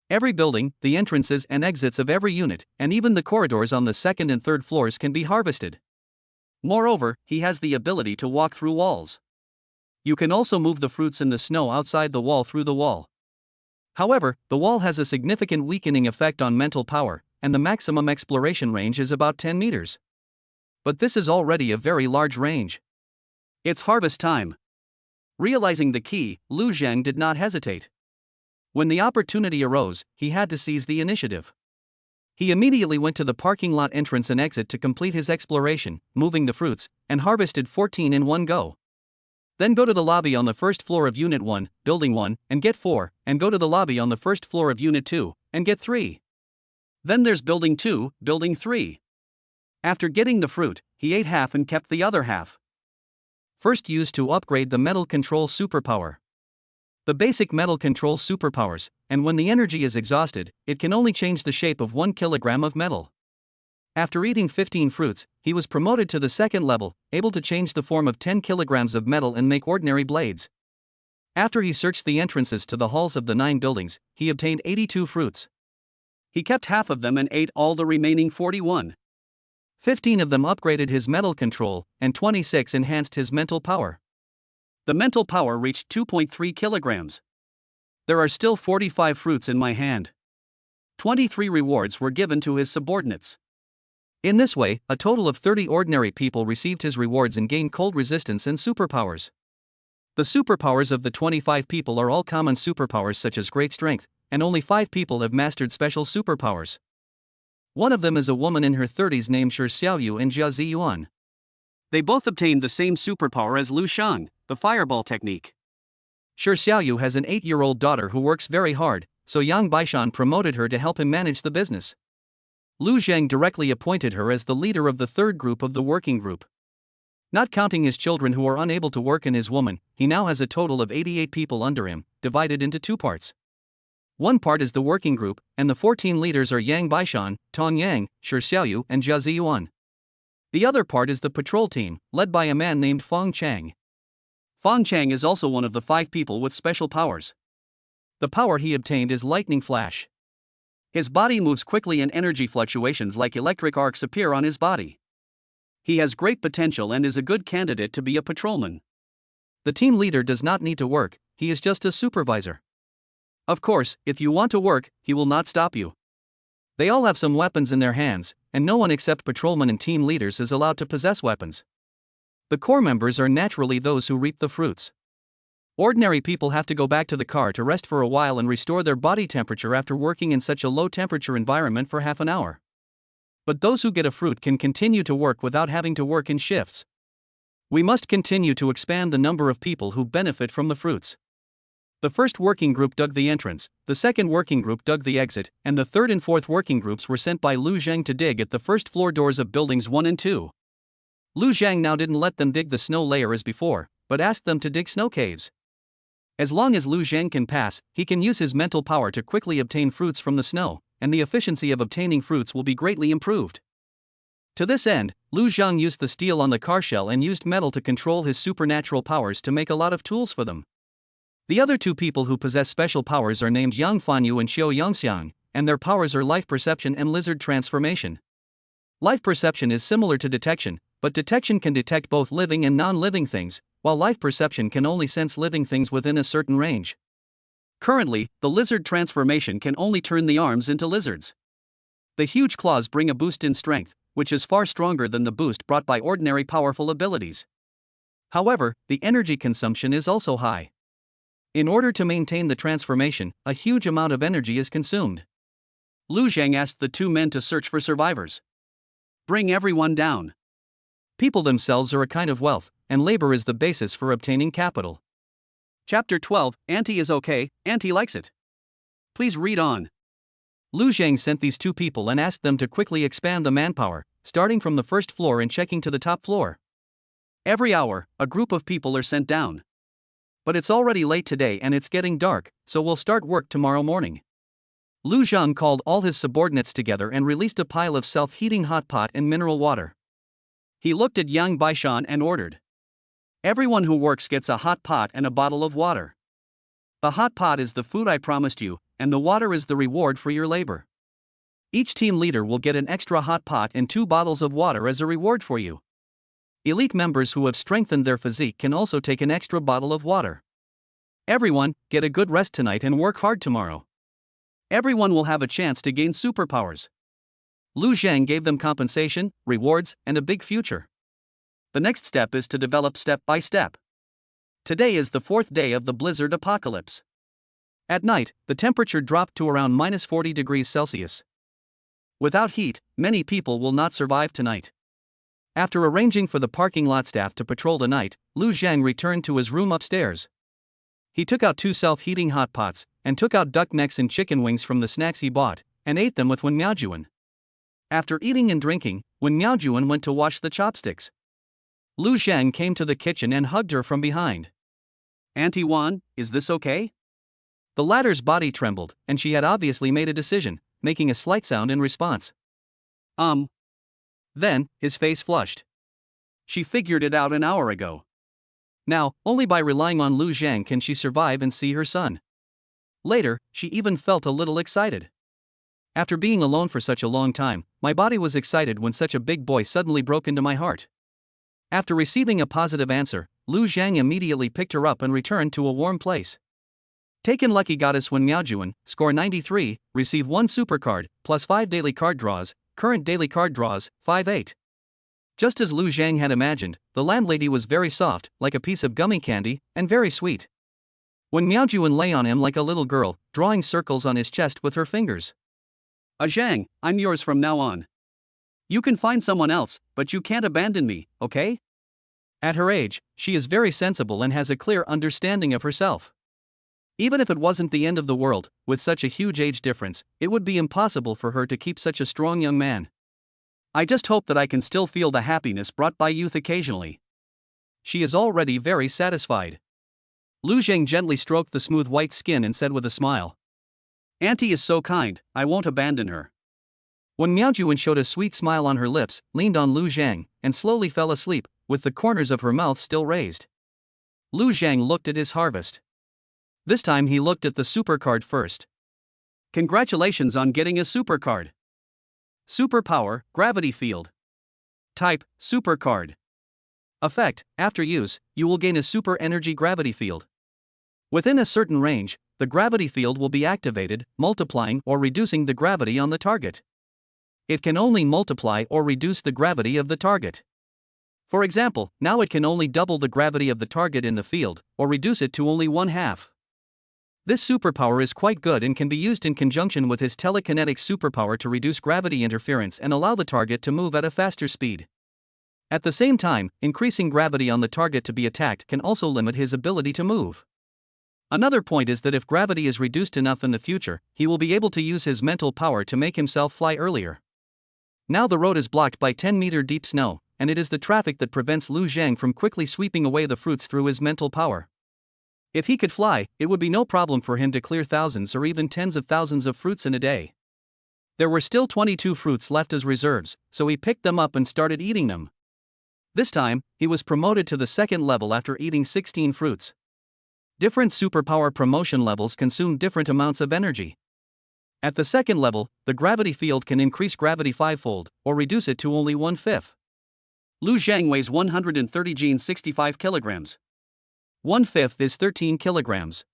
Every building, the entrances and exits of every unit, and even the corridors on the second and third floors can be harvested. Moreover, he has the ability to walk through walls. You can also move the fruits in the snow outside the wall through the wall. However, the wall has a significant weakening effect on mental power, and the maximum exploration range is about 10 meters. But this is already a very large range. It's harvest time. Realizing the key, Lu Zhang did not hesitate. When the opportunity arose, he had to seize the initiative. He immediately went to the parking lot entrance and exit to complete his exploration, moving the fruits, and harvested 14 in one go. Then go to the lobby on the first floor of Unit 1, Building 1, and get 4, and go to the lobby on the first floor of Unit 2, and get 3. Then there's Building 2, Building 3. After getting the fruit, he ate half and kept the other half. First used to upgrade the metal control superpower. The basic metal control superpowers, and when the energy is exhausted, it can only change the shape of 1 kilogram of metal. After eating 15 fruits, he was promoted to the second level, able to change the form of 10 kilograms of metal and make ordinary blades. After he searched the entrances to the halls of the 9 buildings, he obtained 82 fruits. He kept half of them and ate all the remaining 41. 15 of them upgraded his metal control, and 26 enhanced his mental power. The mental power reached 2.3 kilograms. There are still 45 fruits in my hand. 23 rewards were given to his subordinates. In this way, a total of 30 ordinary people received his rewards and gained cold resistance and superpowers. The superpowers of the 25 people are all common superpowers such as great strength, and only 5 people have mastered special superpowers. One of them is a woman in her 30s named Shi Xiaoyu and Jia Ziyuan. They both obtained the same superpower as Lu Shang, the fireball technique. Shi Xiaoyu has an 8-year-old daughter who works very hard, so Yang Baishan promoted her to help him manage the business. Lu Zhang directly appointed her as the leader of the third group of the working group. Not counting his children who are unable to work and his woman, he now has a total of 88 people under him, divided into 2 parts. One part is the working group, and the 14 leaders are Yang Baishan, Tong Yang, Shi Xiaoyu, and Jia Ziyuan. The other part is the patrol team, led by a man named Feng Chang. Feng Chang is also one of the 5 people with special powers. The power he obtained is lightning flash. His body moves quickly and energy fluctuations like electric arcs appear on his body. He has great potential and is a good candidate to be a patrolman. The team leader does not need to work, he is just a supervisor. Of course, if you want to work, he will not stop you. They all have some weapons in their hands, and no one except patrolmen and team leaders is allowed to possess weapons. The core members are naturally those who reap the fruits. Ordinary people have to go back to the car to rest for a while and restore their body temperature after working in such a low temperature environment for half an hour. But those who get a fruit can continue to work without having to work in shifts. We must continue to expand the number of people who benefit from the fruits. The first working group dug the entrance, the second working group dug the exit, and the third and fourth working groups were sent by Lu Zhang to dig at the first floor doors of buildings 1 and 2. Lu Zhang now didn't let them dig the snow layer as before, but asked them to dig snow caves. As long as Lu Zhang can pass, he can use his mental power to quickly obtain fruits from the snow, and the efficiency of obtaining fruits will be greatly improved. To this end, Lu Zhang used the steel on the car shell and used metal to control his supernatural powers to make a lot of tools for them. The other 2 people who possess special powers are named Yang Fanyu and Xiao Yangxiang, and their powers are life perception and lizard transformation. Life perception is similar to detection, but detection can detect both living and non-living things, while life perception can only sense living things within a certain range. Currently, the lizard transformation can only turn the arms into lizards. The huge claws bring a boost in strength, which is far stronger than the boost brought by ordinary powerful abilities. However, the energy consumption is also high. In order to maintain the transformation, a huge amount of energy is consumed. Lu Zhang asked the 2 men to search for survivors. Bring everyone down. People themselves are a kind of wealth, and labor is the basis for obtaining capital. Chapter 12, Auntie is okay, Auntie likes it. Please read on. Lu Zhang sent these 2 people and asked them to quickly expand the manpower, starting from the first floor and checking to the top floor. Every hour, a group of people are sent down. But it's already late today and it's getting dark, so we'll start work tomorrow morning. Lu Zhang called all his subordinates together and released a pile of self-heating hot pot and mineral water. He looked at Yang Baishan and ordered. Everyone who works gets a hot pot and a bottle of water. The hot pot is the food I promised you, and the water is the reward for your labor. Each team leader will get an extra hot pot and 2 bottles of water as a reward for you. Elite members who have strengthened their physique can also take an extra bottle of water. Everyone, get a good rest tonight and work hard tomorrow. Everyone will have a chance to gain superpowers. Lu Zhang gave them compensation, rewards, and a big future. The next step is to develop step by step. Today is the 4th day of the blizzard apocalypse. At night, the temperature dropped to around -40 degrees Celsius. Without heat, many people will not survive tonight. After arranging for the parking lot staff to patrol the night, Lu Zhang returned to his room upstairs. He took out 2 self-heating hot pots, and took out duck necks and chicken wings from the snacks he bought, and ate them with Wen Miaojuan. After eating and drinking, Wen Miaojuan went to wash the chopsticks. Lu Zhang came to the kitchen and hugged her from behind. "Auntie Wan, is this okay?" The latter's body trembled, and she had obviously made a decision, making a slight sound in response. Then, his face flushed. She figured it out an hour ago. Now, only by relying on Lu Zhang can she survive and see her son. Later, she even felt a little excited. After being alone for such a long time, my body was excited when such a big boy suddenly broke into my heart. After receiving a positive answer, Lu Zhang immediately picked her up and returned to a warm place. Taken Lucky Goddess Wen Miaojuan, score 93, receive 1 supercard, plus 5 daily card draws, current daily card draws, 5-8. Just as Lu Zhang had imagined, the landlady was very soft, like a piece of gummy candy, and very sweet. Wen Miaojuan lay on him like a little girl, drawing circles on his chest with her fingers. "Zhang, I'm yours from now on. You can find someone else, but you can't abandon me, okay?" At her age, she is very sensible and has a clear understanding of herself. Even if it wasn't the end of the world, with such a huge age difference, it would be impossible for her to keep such a strong young man. "I just hope that I can still feel the happiness brought by youth occasionally." She is already very satisfied. Lu Zhang gently stroked the smooth white skin and said with a smile, "Auntie is so kind, I won't abandon her." When Miaojuan showed a sweet smile on her lips, leaned on Lu Zhang, and slowly fell asleep, with the corners of her mouth still raised. Lu Zhang looked at his harvest. This time he looked at the supercard first. "Congratulations on getting a supercard. Superpower, Gravity Field. Type, Supercard. Effect, after use, you will gain a super energy gravity field. Within a certain range, the gravity field will be activated, multiplying or reducing the gravity on the target. It can only multiply or reduce the gravity of the target. For example, now it can only double the gravity of the target in the field, or reduce it to only 1/2. This superpower is quite good and can be used in conjunction with his telekinetic superpower to reduce gravity interference and allow the target to move at a faster speed. At the same time, increasing gravity on the target to be attacked can also limit his ability to move. Another point is that if gravity is reduced enough in the future, he will be able to use his mental power to make himself fly earlier. Now the road is blocked by 10-meter deep snow, and it is the traffic that prevents Lu Zhang from quickly sweeping away the fruits through his mental power. If he could fly, it would be no problem for him to clear thousands or even tens of thousands of fruits in a day. There were still 22 fruits left as reserves, so he picked them up and started eating them. This time, he was promoted to the 2nd level after eating 16 fruits. Different superpower promotion levels consume different amounts of energy. At the 2nd level, the gravity field can increase gravity 5-fold, or reduce it to only 1/5. Lu Zhang weighs 130 genes 65 kilograms. 1/5 is 13 kilograms.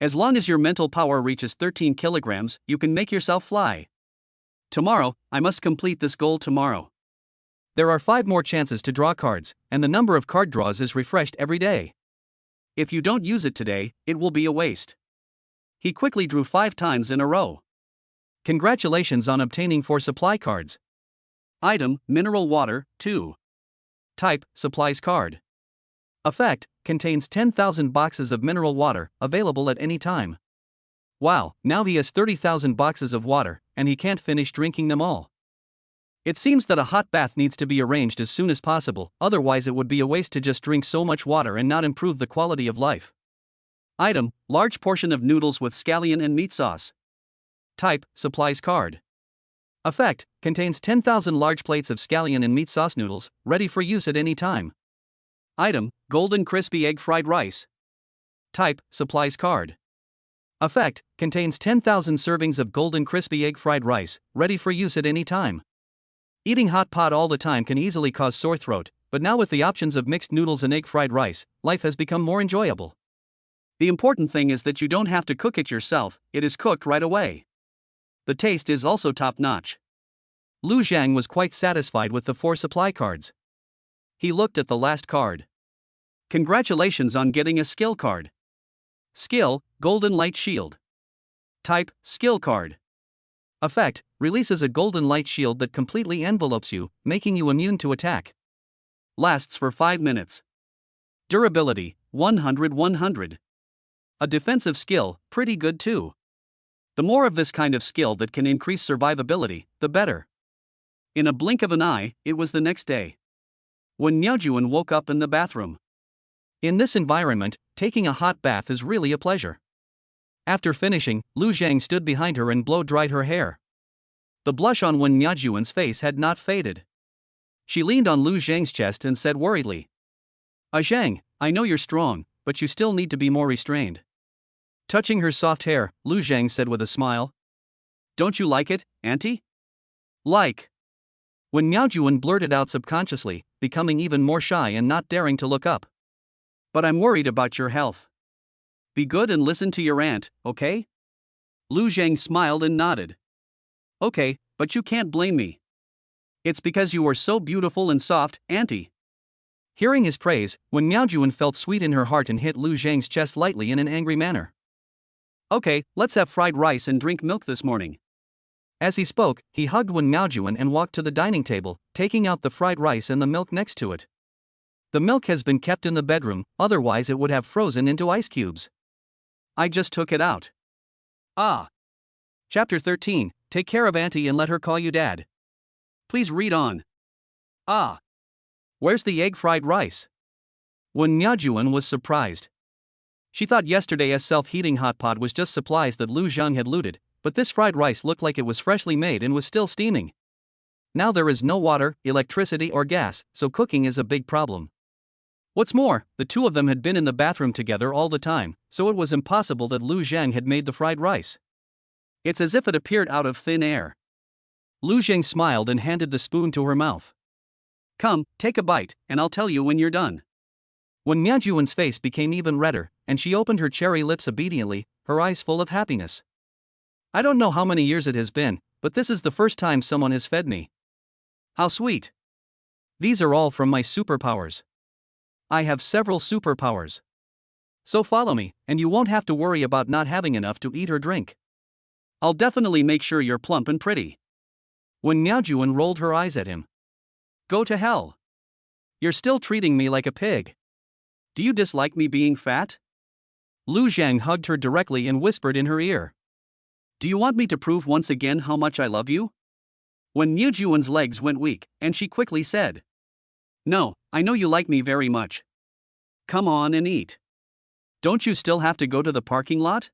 As long as your mental power reaches 13 kilograms, you can make yourself fly. Tomorrow, I must complete this goal tomorrow. There are 5 more chances to draw cards, and the number of card draws is refreshed every day. If you don't use it today, it will be a waste. He quickly drew 5 times in a row. Congratulations on obtaining 4 supply cards. Item, Mineral Water, 2. Type, Supplies card. Effect, contains 10,000 boxes of mineral water, available at any time. Wow, now he has 30,000 boxes of water, and he can't finish drinking them all. It seems that a hot bath needs to be arranged as soon as possible, otherwise it would be a waste to just drink so much water and not improve the quality of life. Item, large portion of noodles with scallion and meat sauce. Type, Supplies card. Effect, contains 10,000 large plates of scallion and meat sauce noodles, ready for use at any time. Item, golden crispy egg fried rice. Type, Supplies card. Effect, contains 10,000 servings of golden crispy egg fried rice, ready for use at any time. Eating hot pot all the time can easily cause sore throat, but now with the options of mixed noodles and egg fried rice, life has become more enjoyable. The important thing is that you don't have to cook it yourself, it is cooked right away. The taste is also top-notch. Lu Zhang was quite satisfied with the 4 supply cards. He looked at the last card. Congratulations on getting a skill card. Skill, Golden Light Shield. Type, Skill card. Effect, releases a golden light shield that completely envelopes you, making you immune to attack. Lasts for 5 minutes. Durability, 100-100. A defensive skill, pretty good too. The more of this kind of skill that can increase survivability, the better. In a blink of an eye, it was the next day. When Miaojuan woke up in the bathroom. In this environment, taking a hot bath is really a pleasure. After finishing, Lu Zhang stood behind her and blow-dried her hair. The blush on Wen Miaojuan's face had not faded. She leaned on Lu Zhang's chest and said worriedly, Zhang, I know you're strong, but you still need to be more restrained. Touching her soft hair, Lu Zhang said with a smile, Don't you like it, auntie? Like. When Miaojuan blurted out subconsciously, becoming even more shy and not daring to look up. But I'm worried about your health. Be good and listen to your aunt, okay? Lu Zhang smiled and nodded. Okay, but you can't blame me. It's because you are so beautiful and soft, auntie. Hearing his praise, Wen Miaojuan felt sweet in her heart and hit Lu Zhang's chest lightly in an angry manner. Okay, let's have fried rice and drink milk this morning. As he spoke, he hugged Wen Miaojuan and walked to the dining table, taking out the fried rice and the milk next to it. The milk has been kept in the bedroom, otherwise it would have frozen into ice cubes. I just took it out. Ah. Chapter 13, Take care of auntie and let her call you dad. Please read on. Ah. Where's the egg fried rice? Wen Miaojuan was surprised. She thought yesterday's self-heating hot pot was just supplies that Lu Zhang had looted, but this fried rice looked like it was freshly made and was still steaming. Now there is no water, electricity or gas, so cooking is a big problem. What's more, the two of them had been in the bathroom together all the time, so it was impossible that Lu Zhang had made the fried rice. It's as if it appeared out of thin air. Lu Zhang smiled and handed the spoon to her mouth. Come, take a bite, and I'll tell you when you're done. When Miaojuan's face became even redder, and she opened her cherry lips obediently, her eyes full of happiness. I don't know how many years it has been, but this is the first time someone has fed me. How sweet. These are all from my superpowers. I have several superpowers. So follow me, and you won't have to worry about not having enough to eat or drink. I'll definitely make sure you're plump and pretty. When Miaojuan rolled her eyes at him. Go to hell. You're still treating me like a pig. Do you dislike me being fat? Lu Zhang hugged her directly and whispered in her ear. Do you want me to prove once again how much I love you? When Miaojuan's legs went weak, and she quickly said, No, I know you like me very much. Come on and eat. Don't you still have to go to the parking lot?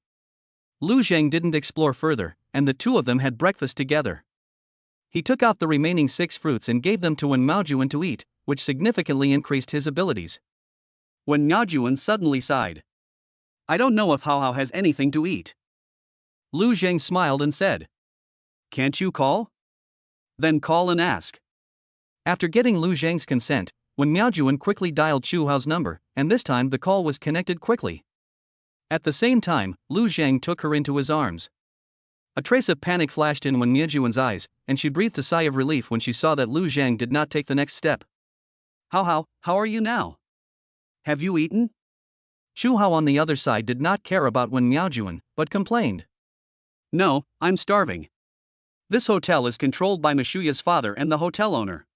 Lu Zhang didn't explore further, and the two of them had breakfast together. He took out the remaining 6 fruits and gave them to Wen Miaojuan to eat, which significantly increased his abilities. Wen Miaojuan suddenly sighed. I don't know if Hao Hao has anything to eat. Lu Zhang smiled and said, Can't you call? Then call and ask. After getting Lu Zhang's consent, Wen Miaojuan quickly dialed Chu Hao's number, and this time the call was connected quickly. At the same time, Lu Zhang took her into his arms. A trace of panic flashed in Wen Miaojuan's eyes, and she breathed a sigh of relief when she saw that Lu Zhang did not take the next step. How are you now? Have you eaten? Chu Hao on the other side did not care about Wen Miaojuan, but complained. No, I'm starving. This hotel is controlled by Mashuya's father and the hotel owner.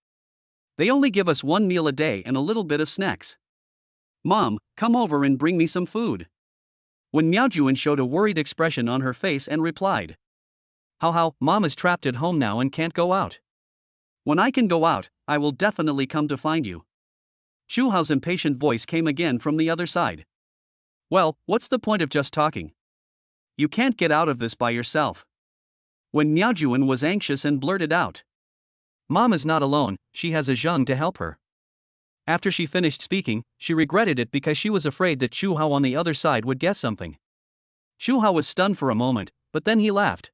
They only give us 1 meal a day and a little bit of snacks. Mom, come over and bring me some food. Wen Miaojuan showed a worried expression on her face and replied. How, Mom is trapped at home now and can't go out. When I can go out, I will definitely come to find you. Chu Hao's impatient voice came again from the other side. Well, what's the point of just talking? You can't get out of this by yourself. When Miaojuan was anxious and blurted out. Mom is not alone, she has a Zheng to help her. After she finished speaking, she regretted it because she was afraid that Chu Hao on the other side would guess something. Shu Hao was stunned for a moment, but then he laughed.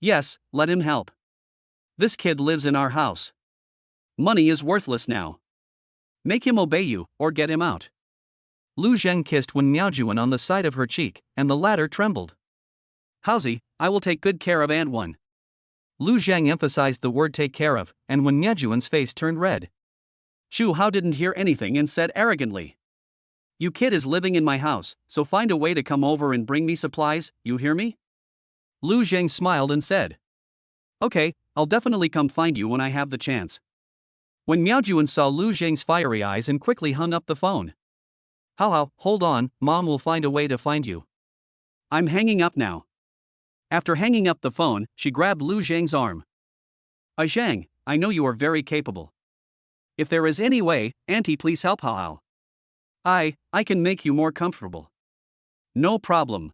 Yes, let him help. This kid lives in our house. Money is worthless now. Make him obey you, or get him out. Lu Zheng kissed Wen Miaojuan on the side of her cheek, and the latter trembled. Haozi, I will take good care of Aunt Wen. Lu Zheng emphasized the word take care of, and Wen Miaojuan's face turned red. Shu Hao didn't hear anything and said arrogantly. You kid is living in my house, so find a way to come over and bring me supplies, you hear me? Lu Zheng smiled and said. Okay, I'll definitely come find you when I have the chance. When Miaojuan saw Lu Zheng's fiery eyes and quickly hung up the phone. Hao, hold on, Mom will find a way to find you. I'm hanging up now. After hanging up the phone, she grabbed Lu Zheng's arm. Zheng, I know you are very capable. If there is any way, Auntie please help Hao. I can make you more comfortable. No problem.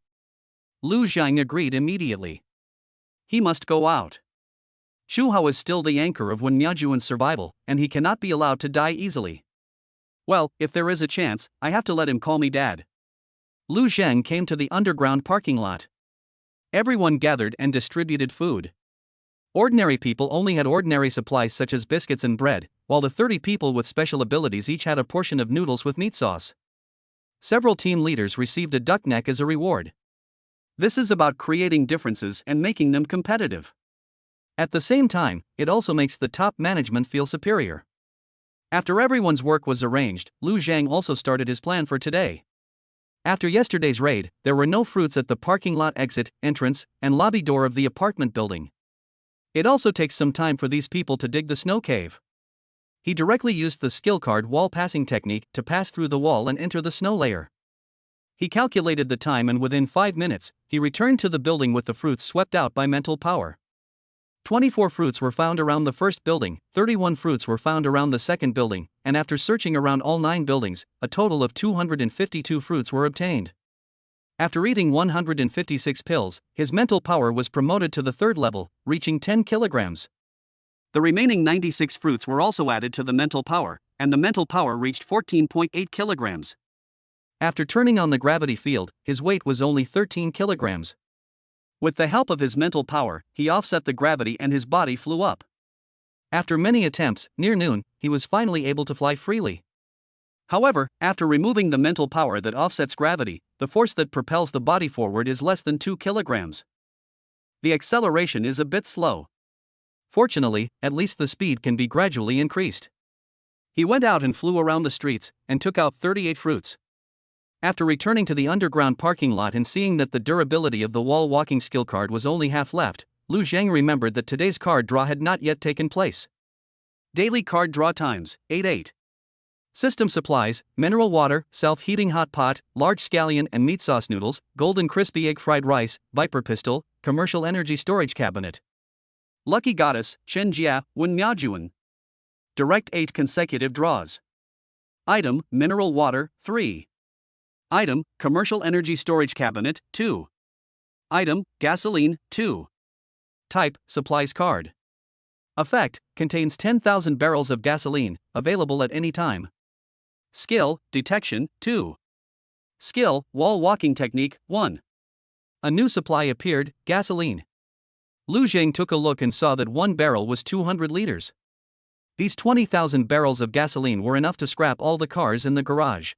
Lu Zheng agreed immediately. He must go out. Shu Hao is still the anchor of Wen Miaojuan's survival, and he cannot be allowed to die easily. Well, if there is a chance, I have to let him call me Dad. Lu Zheng came to the underground parking lot. Everyone gathered and distributed food. Ordinary people only had ordinary supplies such as biscuits and bread, while the 30 people with special abilities each had a portion of noodles with meat sauce. Several team leaders received a duck neck as a reward. This is about creating differences and making them competitive. At the same time, it also makes the top management feel superior. After everyone's work was arranged, Lu Zheng also started his plan for today. After yesterday's raid, there were no fruits at the parking lot exit, entrance, and lobby door of the apartment building. It also takes some time for these people to dig the snow cave. He directly used the skill card wall passing technique to pass through the wall and enter the snow layer. He calculated the time and within 5 minutes, he returned to the building with the fruits swept out by mental power. 24 fruits were found around the first building, 31 fruits were found around the second building, and after searching around all 9 buildings, a total of 252 fruits were obtained. After eating 156 pills, his mental power was promoted to the third level, reaching 10 kilograms. The remaining 96 fruits were also added to the mental power, and the mental power reached 14.8 kilograms. After turning on the gravity field, his weight was only 13 kilograms. With the help of his mental power, he offset the gravity and his body flew up. After many attempts, near noon, he was finally able to fly freely. However, after removing the mental power that offsets gravity, the force that propels the body forward is less than 2 kilograms. The acceleration is a bit slow. Fortunately, at least the speed can be gradually increased. He went out and flew around the streets, and took out 38 fruits. After returning to the underground parking lot and seeing that the durability of the wall walking skill card was only half left, Lu Zheng remembered that today's card draw had not yet taken place. Daily card draw times, 8-8. System supplies, mineral water, self-heating hot pot, large scallion and meat sauce noodles, golden crispy egg fried rice, viper pistol, commercial energy storage cabinet. Lucky goddess, Chen Jia, Wen Miaojuan. Direct 8 consecutive draws. Item, mineral water, 3. Item, commercial energy storage cabinet, 2. Item, gasoline, 2. Type, supplies card. Effect, contains 10,000 barrels of gasoline, available at any time. Skill, detection, 2. Skill, wall walking technique, 1. A new supply appeared, gasoline. Lu Zheng took a look and saw that 1 barrel was 200 liters. These 20,000 barrels of gasoline were enough to scrap all the cars in the garage.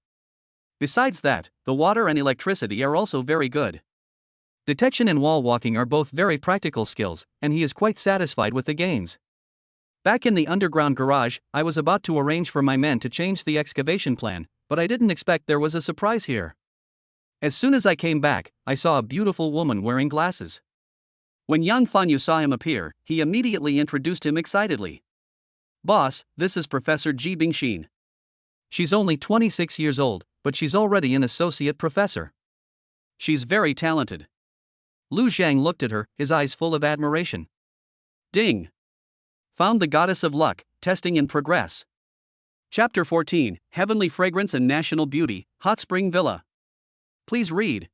Besides that, the water and electricity are also very good. Detection and wall walking are both very practical skills, and he is quite satisfied with the gains. Back in the underground garage, I was about to arrange for my men to change the excavation plan, but I didn't expect there was a surprise here. As soon as I came back, I saw a beautiful woman wearing glasses. When Yang Fanyu saw him appear, he immediately introduced him excitedly. Boss, this is Professor Ji Bingxin. She's only 26 years old, but she's already an associate professor. She's very talented. Lu Zheng looked at her, his eyes full of admiration. Ding! Found the goddess of luck, testing in progress. Chapter 14, Heavenly Fragrance and National Beauty, Hot Spring Villa. Please read.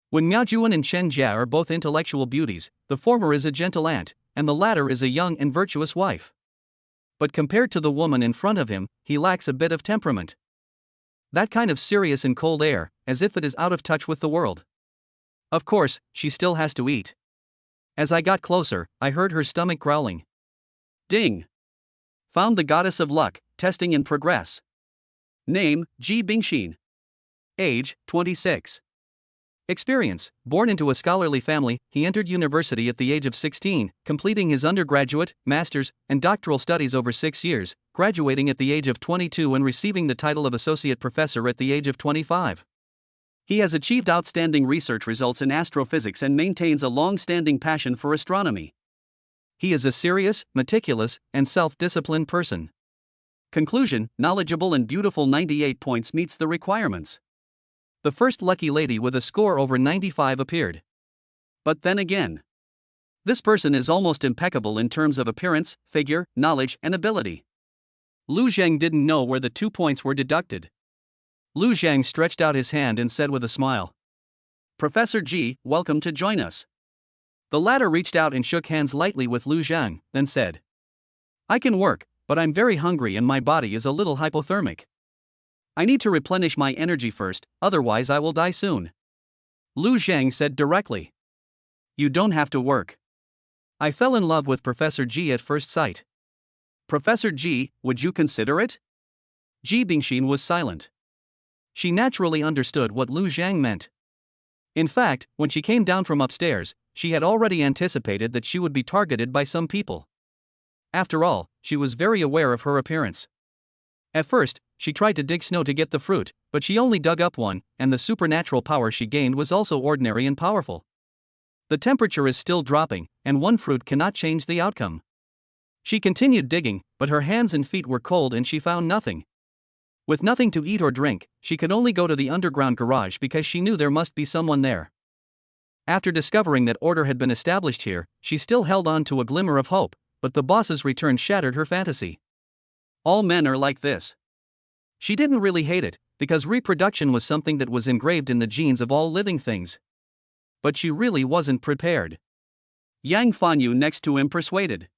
When Miaojuan and Chen Jia are both intellectual beauties, the former is a gentle aunt, and the latter is a young and virtuous wife. But compared to the woman in front of him, he lacks a bit of temperament. That kind of serious and cold air, as if it is out of touch with the world. Of course, she still has to eat. As I got closer, I heard her stomach growling. Ding! Found the goddess of luck, testing in progress. Name, Ji Bingxin. Age, 26. Experience: born into a scholarly family, he entered university at the age of 16, completing his undergraduate, master's, and doctoral studies over 6 years, graduating at the age of 22 and receiving the title of associate professor at the age of 25. He has achieved outstanding research results in astrophysics and maintains a long-standing passion for astronomy. He is a serious, meticulous, and self-disciplined person. Conclusion: knowledgeable and beautiful. 98 points meets the requirements. The first lucky lady with a score over 95 appeared. But then again, this person is almost impeccable in terms of appearance, figure, knowledge, and ability. Lu Zhang didn't know where the 2 points were deducted. Lu Zhang stretched out his hand and said with a smile, "Professor Ji, welcome to join us." The latter reached out and shook hands lightly with Lu Zhang, then said, "I can work, but I'm very hungry and my body is a little hypothermic. I need to replenish my energy first, otherwise I will die soon." Lu Zhang said directly, "You don't have to work. I fell in love with Professor Ji at first sight." "Professor Ji, would you consider it?" Ji Bingxin was silent. She naturally understood what Lu Zhang meant. In fact, when she came down from upstairs, she had already anticipated that she would be targeted by some people. After all, she was very aware of her appearance. At first, she tried to dig snow to get the fruit, but she only dug up one, and the supernatural power she gained was also ordinary and powerful. The temperature is still dropping, and one fruit cannot change the outcome. She continued digging, but her hands and feet were cold and she found nothing. With nothing to eat or drink, she could only go to the underground garage because she knew there must be someone there. After discovering that order had been established here, she still held on to a glimmer of hope, but the boss's return shattered her fantasy. All men are like this. She didn't really hate it, because reproduction was something that was engraved in the genes of all living things. But she really wasn't prepared. Yang Fanyu next to him persuaded.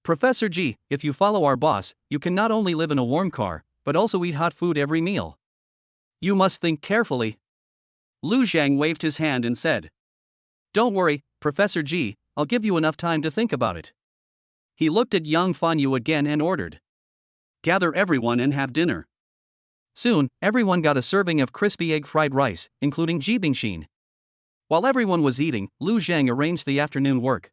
"Professor Ji, if you follow our boss, you can not only live in a warm car, but also eat hot food every meal. You must think carefully." Lu Zhang waved his hand and said, "Don't worry, Professor Ji, I'll give you enough time to think about it." He looked at Yang Fanyu again and ordered, "Gather everyone and have dinner." Soon, everyone got a serving of crispy egg fried rice, including Ji Bingxin. While everyone was eating, Lu Zhang arranged the afternoon work.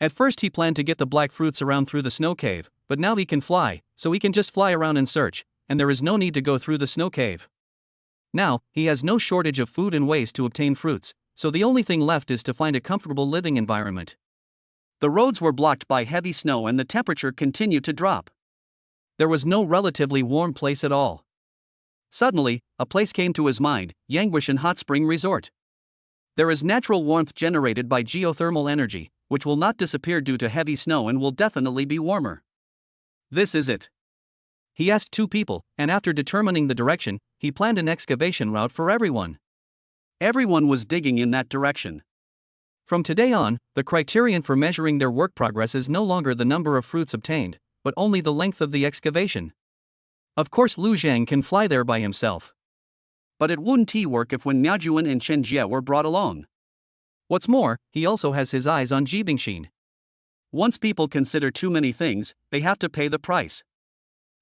At first he planned to get the black fruits around through the snow cave, but now he can fly, so he can just fly around and search, and there is no need to go through the snow cave. Now, he has no shortage of food and ways to obtain fruits, so the only thing left is to find a comfortable living environment. The roads were blocked by heavy snow and the temperature continued to drop. There was no relatively warm place at all. Suddenly, a place came to his mind, Yangguishan Hot Spring Resort. There is natural warmth generated by geothermal energy, which will not disappear due to heavy snow and will definitely be warmer. This is it. He asked 2 people, and after determining the direction, he planned an excavation route for everyone. Everyone was digging in that direction. From today on, the criterion for measuring their work progress is no longer the number of fruits obtained, but only the length of the excavation. Of course, Lu Zhang can fly there by himself. But it wouldn't work if when Miaojuan and Chen Jie were brought along. What's more, he also has his eyes on Ji Bingxin. Once people consider too many things, they have to pay the price.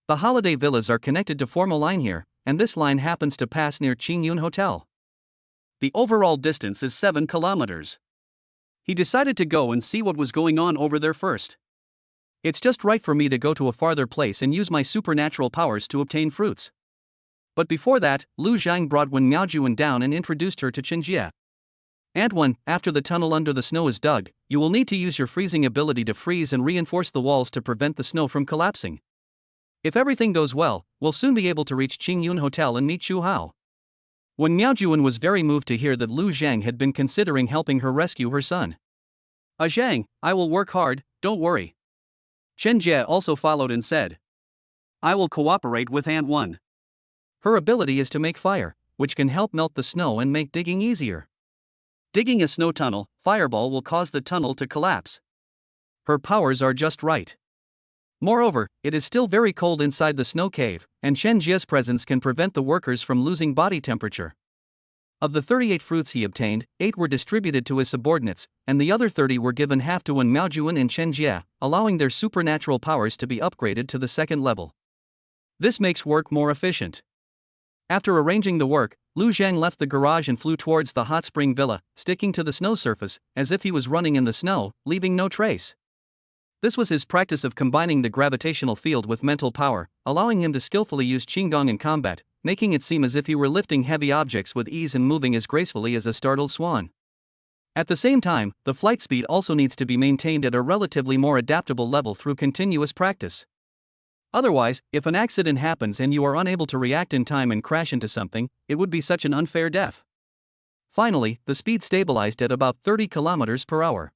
The holiday villas are connected to form a line here, and this line happens to pass near Qingyun Hotel. The overall distance is 7 kilometers. He decided to go and see what was going on over there first. It's just right for me to go to a farther place and use my supernatural powers to obtain fruits. But before that, Lu Zhang brought Wen Miaojuan down and introduced her to Chen Jie. "And Wen, after the tunnel under the snow is dug, you will need to use your freezing ability to freeze and reinforce the walls to prevent the snow from collapsing. If everything goes well, we'll soon be able to reach Qingyun Hotel and meet Chu Hao." Wen Miaojuan was very moved to hear that Lu Zhang had been considering helping her rescue her son. Zhang, I will work hard, don't worry." Chen Jie also followed and said, "I will cooperate with Aunt One. Her ability is to make fire, which can help melt the snow and make digging easier. Digging a snow tunnel, fireball will cause the tunnel to collapse. Her powers are just right. Moreover, it is still very cold inside the snow cave, and Chen Jie's presence can prevent the workers from losing body temperature. Of the 38 fruits he obtained, 8 were distributed to his subordinates, and the other 30 were given half to Wen Miaojuan and Chen Jie, allowing their supernatural powers to be upgraded to the second level. This makes work more efficient. After arranging the work, Lu Zhang left the garage and flew towards the hot spring villa, sticking to the snow surface, as if he was running in the snow, leaving no trace. This was his practice of combining the gravitational field with mental power, allowing him to skillfully use Qinggong in combat, making it seem as if he were lifting heavy objects with ease and moving as gracefully as a startled swan. At the same time, the flight speed also needs to be maintained at a relatively more adaptable level through continuous practice. Otherwise, if an accident happens and you are unable to react in time and crash into something, it would be such an unfair death. Finally, the speed stabilized at about 30 kilometers per hour.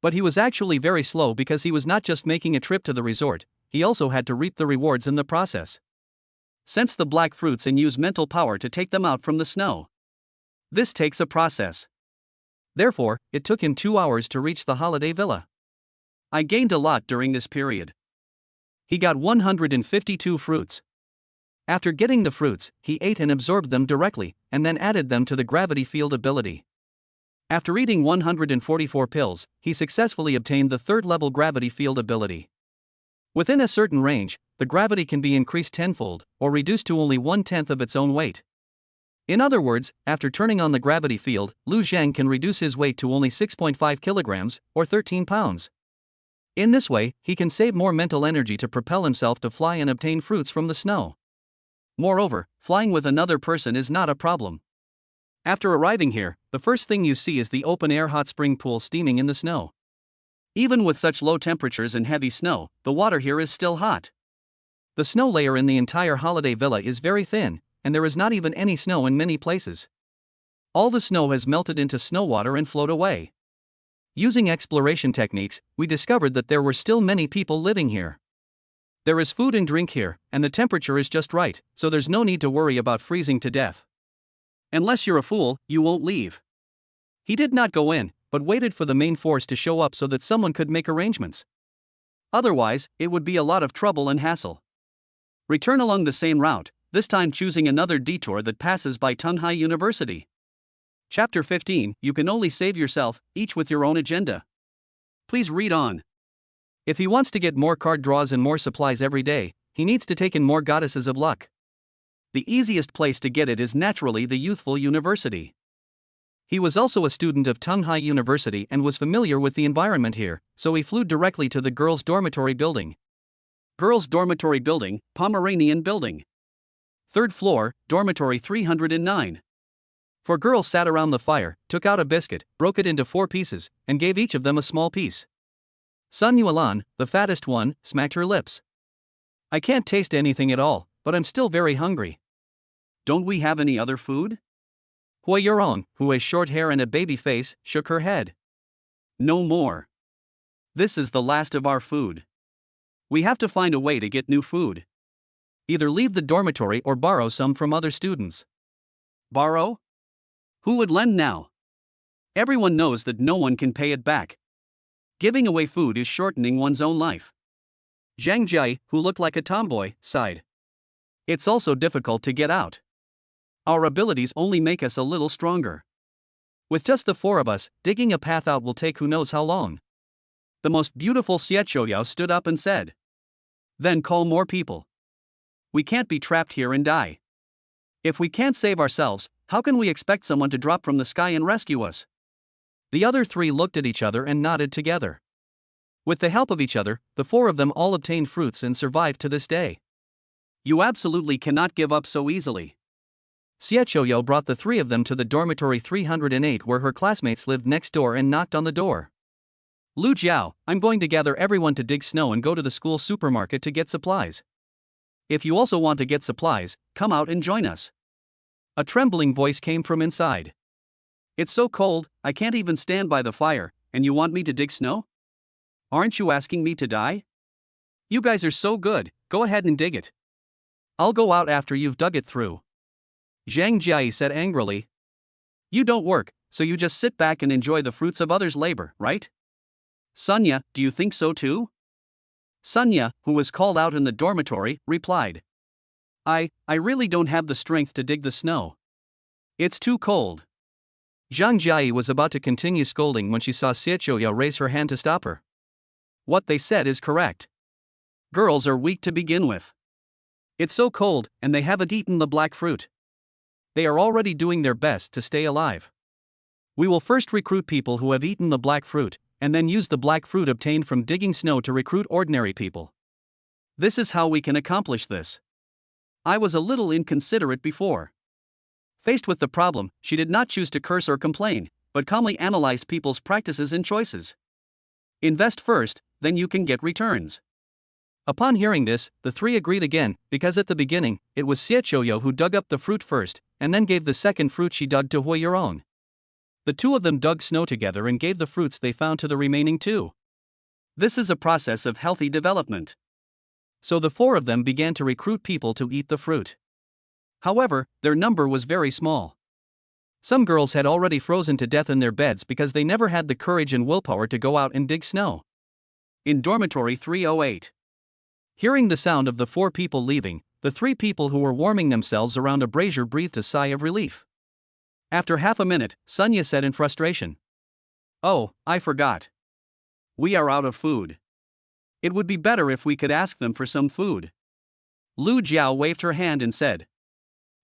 But he was actually very slow because he was not just making a trip to the resort, he also had to reap the rewards in the process. Sense the black fruits and use mental power to take them out from the snow. This takes a process. Therefore, it took him 2 hours to reach the holiday villa. I gained a lot during this period. He got 152 fruits. After getting the fruits, he ate and absorbed them directly, and then added them to the gravity field ability. After eating 144 pills, he successfully obtained the third-level gravity field ability. Within a certain range, the gravity can be increased tenfold, or reduced to only 1/10 of its own weight. In other words, after turning on the gravity field, Lu Zhang can reduce his weight to only 6.5 kilograms, or 13 pounds. In this way, he can save more mental energy to propel himself to fly and obtain fruits from the snow. Moreover, flying with another person is not a problem. After arriving here, the first thing you see is the open-air hot spring pool steaming in the snow. Even with such low temperatures and heavy snow, the water here is still hot. The snow layer in the entire holiday villa is very thin, and there is not even any snow in many places. All the snow has melted into snow water and flowed away. Using exploration techniques, we discovered that there were still many people living here. There is food and drink here, and the temperature is just right, so there's no need to worry about freezing to death. Unless you're a fool, you won't leave. He did not go in, but waited for the main force to show up so that someone could make arrangements. Otherwise, it would be a lot of trouble and hassle. Return along the same route, this time choosing another detour that passes by Tunghai University. Chapter 15, you can only save yourself, each with your own agenda. Please read on. If he wants to get more card draws and more supplies every day, he needs to take in more goddesses of luck. The easiest place to get it is naturally the youthful university. He was also a student of Tunghai University and was familiar with the environment here, so he flew directly to the girls' dormitory building. Girls' dormitory building, Pomeranian building. 3rd floor, dormitory 309. 4 girls sat around the fire, took out a biscuit, broke it into 4 pieces, and gave each of them a small piece. Sun Yuelan, the fattest one, smacked her lips. I can't taste anything at all, but I'm still very hungry. Don't we have any other food? Hui Yurong, who has short hair and a baby face, shook her head. No more. This is the last of our food. We have to find a way to get new food. Either leave the dormitory or borrow some from other students. Borrow? Who would lend now? Everyone knows that no one can pay it back. Giving away food is shortening one's own life. Zhang Jie, who looked like a tomboy, sighed. It's also difficult to get out. Our abilities only make us a little stronger. With just the 4 of us, digging a path out will take who knows how long. The most beautiful Xie Chouyao stood up and said. Then call more people. We can't be trapped here and die. If we can't save ourselves, how can we expect someone to drop from the sky and rescue us? The other 3 looked at each other and nodded together. With the help of each other, the 4 of them all obtained fruits and survived to this day. You absolutely cannot give up so easily. Xie Chouyao brought the 3 of them to the dormitory 308 where her classmates lived next door and knocked on the door. Lu Jiao, I'm going to gather everyone to dig snow and go to the school supermarket to get supplies. If you also want to get supplies, come out and join us. A trembling voice came from inside. It's so cold, I can't even stand by the fire, and you want me to dig snow? Aren't you asking me to die? You guys are so good, go ahead and dig it. I'll go out after you've dug it through. Zhang Jie said angrily. You don't work, so you just sit back and enjoy the fruits of others' labor, right? Sunya, do you think so too? Sunya, who was called out in the dormitory, replied. I really don't have the strength to dig the snow. It's too cold. Zhang Jiayi was about to continue scolding when she saw Xie Qiuyo raise her hand to stop her. What they said is correct. Girls are weak to begin with. It's so cold, and they haven't eaten the black fruit. They are already doing their best to stay alive. We will first recruit people who have eaten the black fruit, and then use the black fruit obtained from digging snow to recruit ordinary people. This is how we can accomplish this. I was a little inconsiderate before. Faced with the problem, she did not choose to curse or complain, but calmly analyzed people's practices and choices. Invest first, then you can get returns. Upon hearing this, the three agreed again, because at the beginning, it was Xie Qiuyo who dug up the fruit first, and then gave the second fruit she dug to Hui Yurong. The two of them dug snow together and gave the fruits they found to the remaining two. This is a process of healthy development. So the four of them began to recruit people to eat the fruit. However, their number was very small. Some girls had already frozen to death in their beds because they never had the courage and willpower to go out and dig snow. In dormitory 308. Hearing the sound of the four people leaving, the three people who were warming themselves around a brazier breathed a sigh of relief. After half a minute, Sunya said in frustration. Oh, I forgot. We are out of food. It would be better if we could ask them for some food. Lu Jiao waved her hand and said.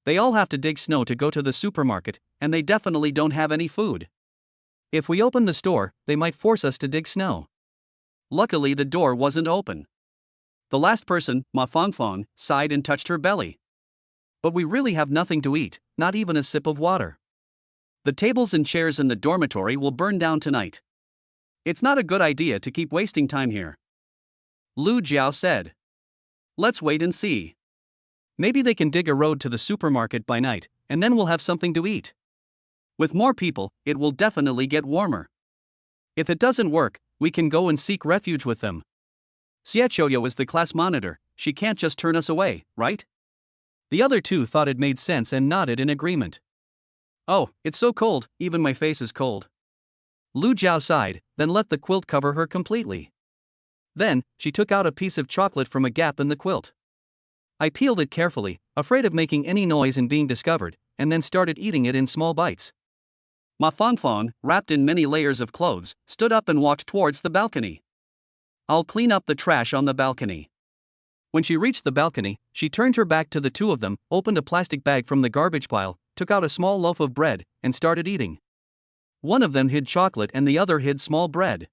They all have to dig snow to go to the supermarket, and they definitely don't have any food. If we open the store, they might force us to dig snow. Luckily, the door wasn't open. The last person, Ma Fangfang, sighed and touched her belly. But we really have nothing to eat, not even a sip of water. The tables and chairs in the dormitory will burn down tonight. It's not a good idea to keep wasting time here. Lu Jiao said. Let's wait and see. Maybe they can dig a road to the supermarket by night, and then we'll have something to eat. With more people, it will definitely get warmer. If it doesn't work, we can go and seek refuge with them. Xie Qiuyo is the class monitor, she can't just turn us away, right? The other two thought it made sense and nodded in agreement. Oh, it's so cold, even my face is cold. Lu Jiao sighed, then let the quilt cover her completely. Then, she took out a piece of chocolate from a gap in the quilt. I peeled it carefully, afraid of making any noise and being discovered, and then started eating it in small bites. Ma Fangfang, wrapped in many layers of clothes, stood up and walked towards the balcony. I'll clean up the trash on the balcony. When she reached the balcony, she turned her back to the two of them, opened a plastic bag from the garbage pile, took out a small loaf of bread, and started eating. One of them hid chocolate and the other hid small bread.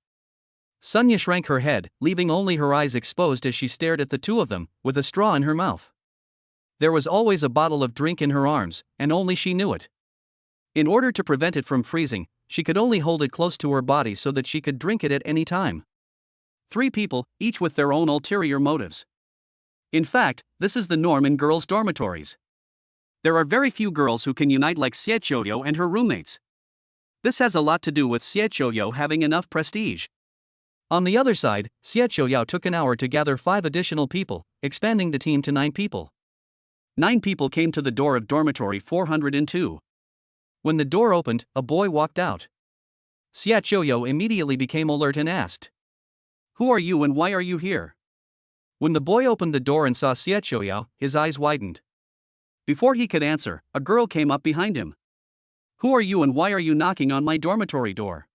Sunya shrank her head, leaving only her eyes exposed as she stared at the two of them, with a straw in her mouth. There was always a bottle of drink in her arms, and only she knew it. In order to prevent it from freezing, she could only hold it close to her body so that she could drink it at any time. 3 people, each with their own ulterior motives. In fact, this is the norm in girls' dormitories. There are very few girls who can unite like Xie Qiuyo and her roommates. This has a lot to do with Xie Qiuyo having enough prestige. On the other side, Xie Qiuyo took an hour to gather 5 additional people, expanding the team to 9 people. 9 people came to the door of dormitory 402. When the door opened, a boy walked out. Xie Qiuyo immediately became alert and asked, "Who are you and why are you here?" When the boy opened the door and saw Xie Qiuyo, his eyes widened. Before he could answer, a girl came up behind him. "Who are you and why are you knocking on my dormitory door?"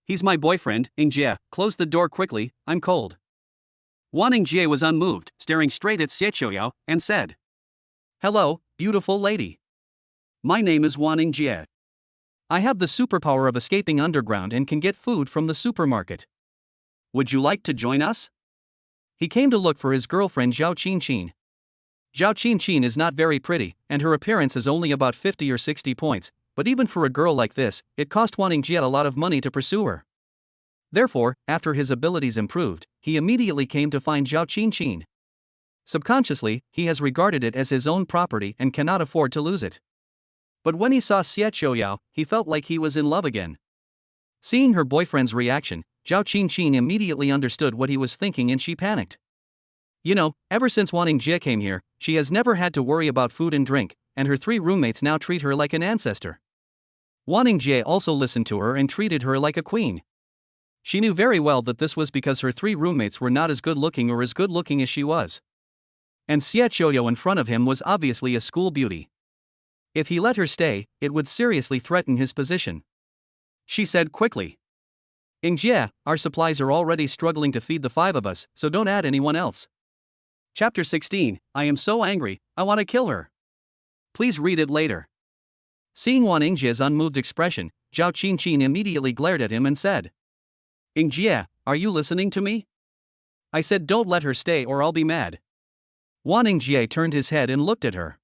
"He's my boyfriend, Ingjie, close the door quickly, I'm cold." Wan Ingjie was unmoved, staring straight at Xie Qiuyo, and said, "Hello, beautiful lady. My name is Wan Ingjie. I have the superpower of escaping underground and can get food from the supermarket. Would you like to join us?" He came to look for his girlfriend Zhao Qinqin. Zhao Qinqin is not very pretty, and her appearance is only about 50 or 60 points, but even for a girl like this, it cost Wan Ingjie a lot of money to pursue her. Therefore, after his abilities improved, he immediately came to find Zhao Qinqin. Subconsciously, he has regarded it as his own property and cannot afford to lose it. But when he saw Xie Qiuyo, he felt like he was in love again. Seeing her boyfriend's reaction, Zhao Qinqin immediately understood what he was thinking and she panicked. You know, ever since Wan Ingjie came here, she has never had to worry about food and drink, and her 3 roommates now treat her like an ancestor. Wan Ingjie also listened to her and treated her like a queen. She knew very well that this was because her 3 roommates were not as good looking or as good looking as she was. And Xie Qiuyo in front of him was obviously a school beauty. If he let her stay, it would seriously threaten his position. She said quickly. Ingjie, our supplies are already struggling to feed the 5 of us, so don't add anyone else. Chapter 16, I am so angry, I want to kill her. Please read it later. Seeing Wan Ingjie's unmoved expression, Zhao Qinqin immediately glared at him and said, Ingjie, are you listening to me? I said don't let her stay or I'll be mad. Wan Ingjie turned his head and looked at her.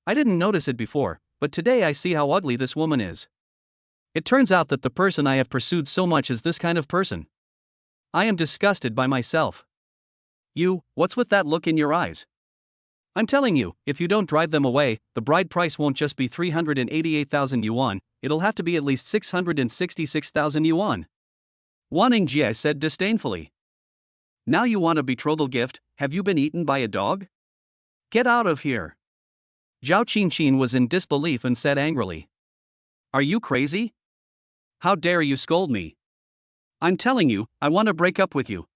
I didn't notice it before, but today I see how ugly this woman is. It turns out that the person I have pursued so much is this kind of person. I am disgusted by myself. You, what's with that look in your eyes? I'm telling you, if you don't drive them away, the bride price won't just be 388,000 yuan, it'll have to be at least 666,000 yuan. Wan Ingjie said disdainfully. Now you want a betrothal gift, have you been eaten by a dog? Get out of here. Zhao Qinqin was in disbelief and said angrily. Are you crazy? How dare you scold me? I'm telling you, I want to break up with you.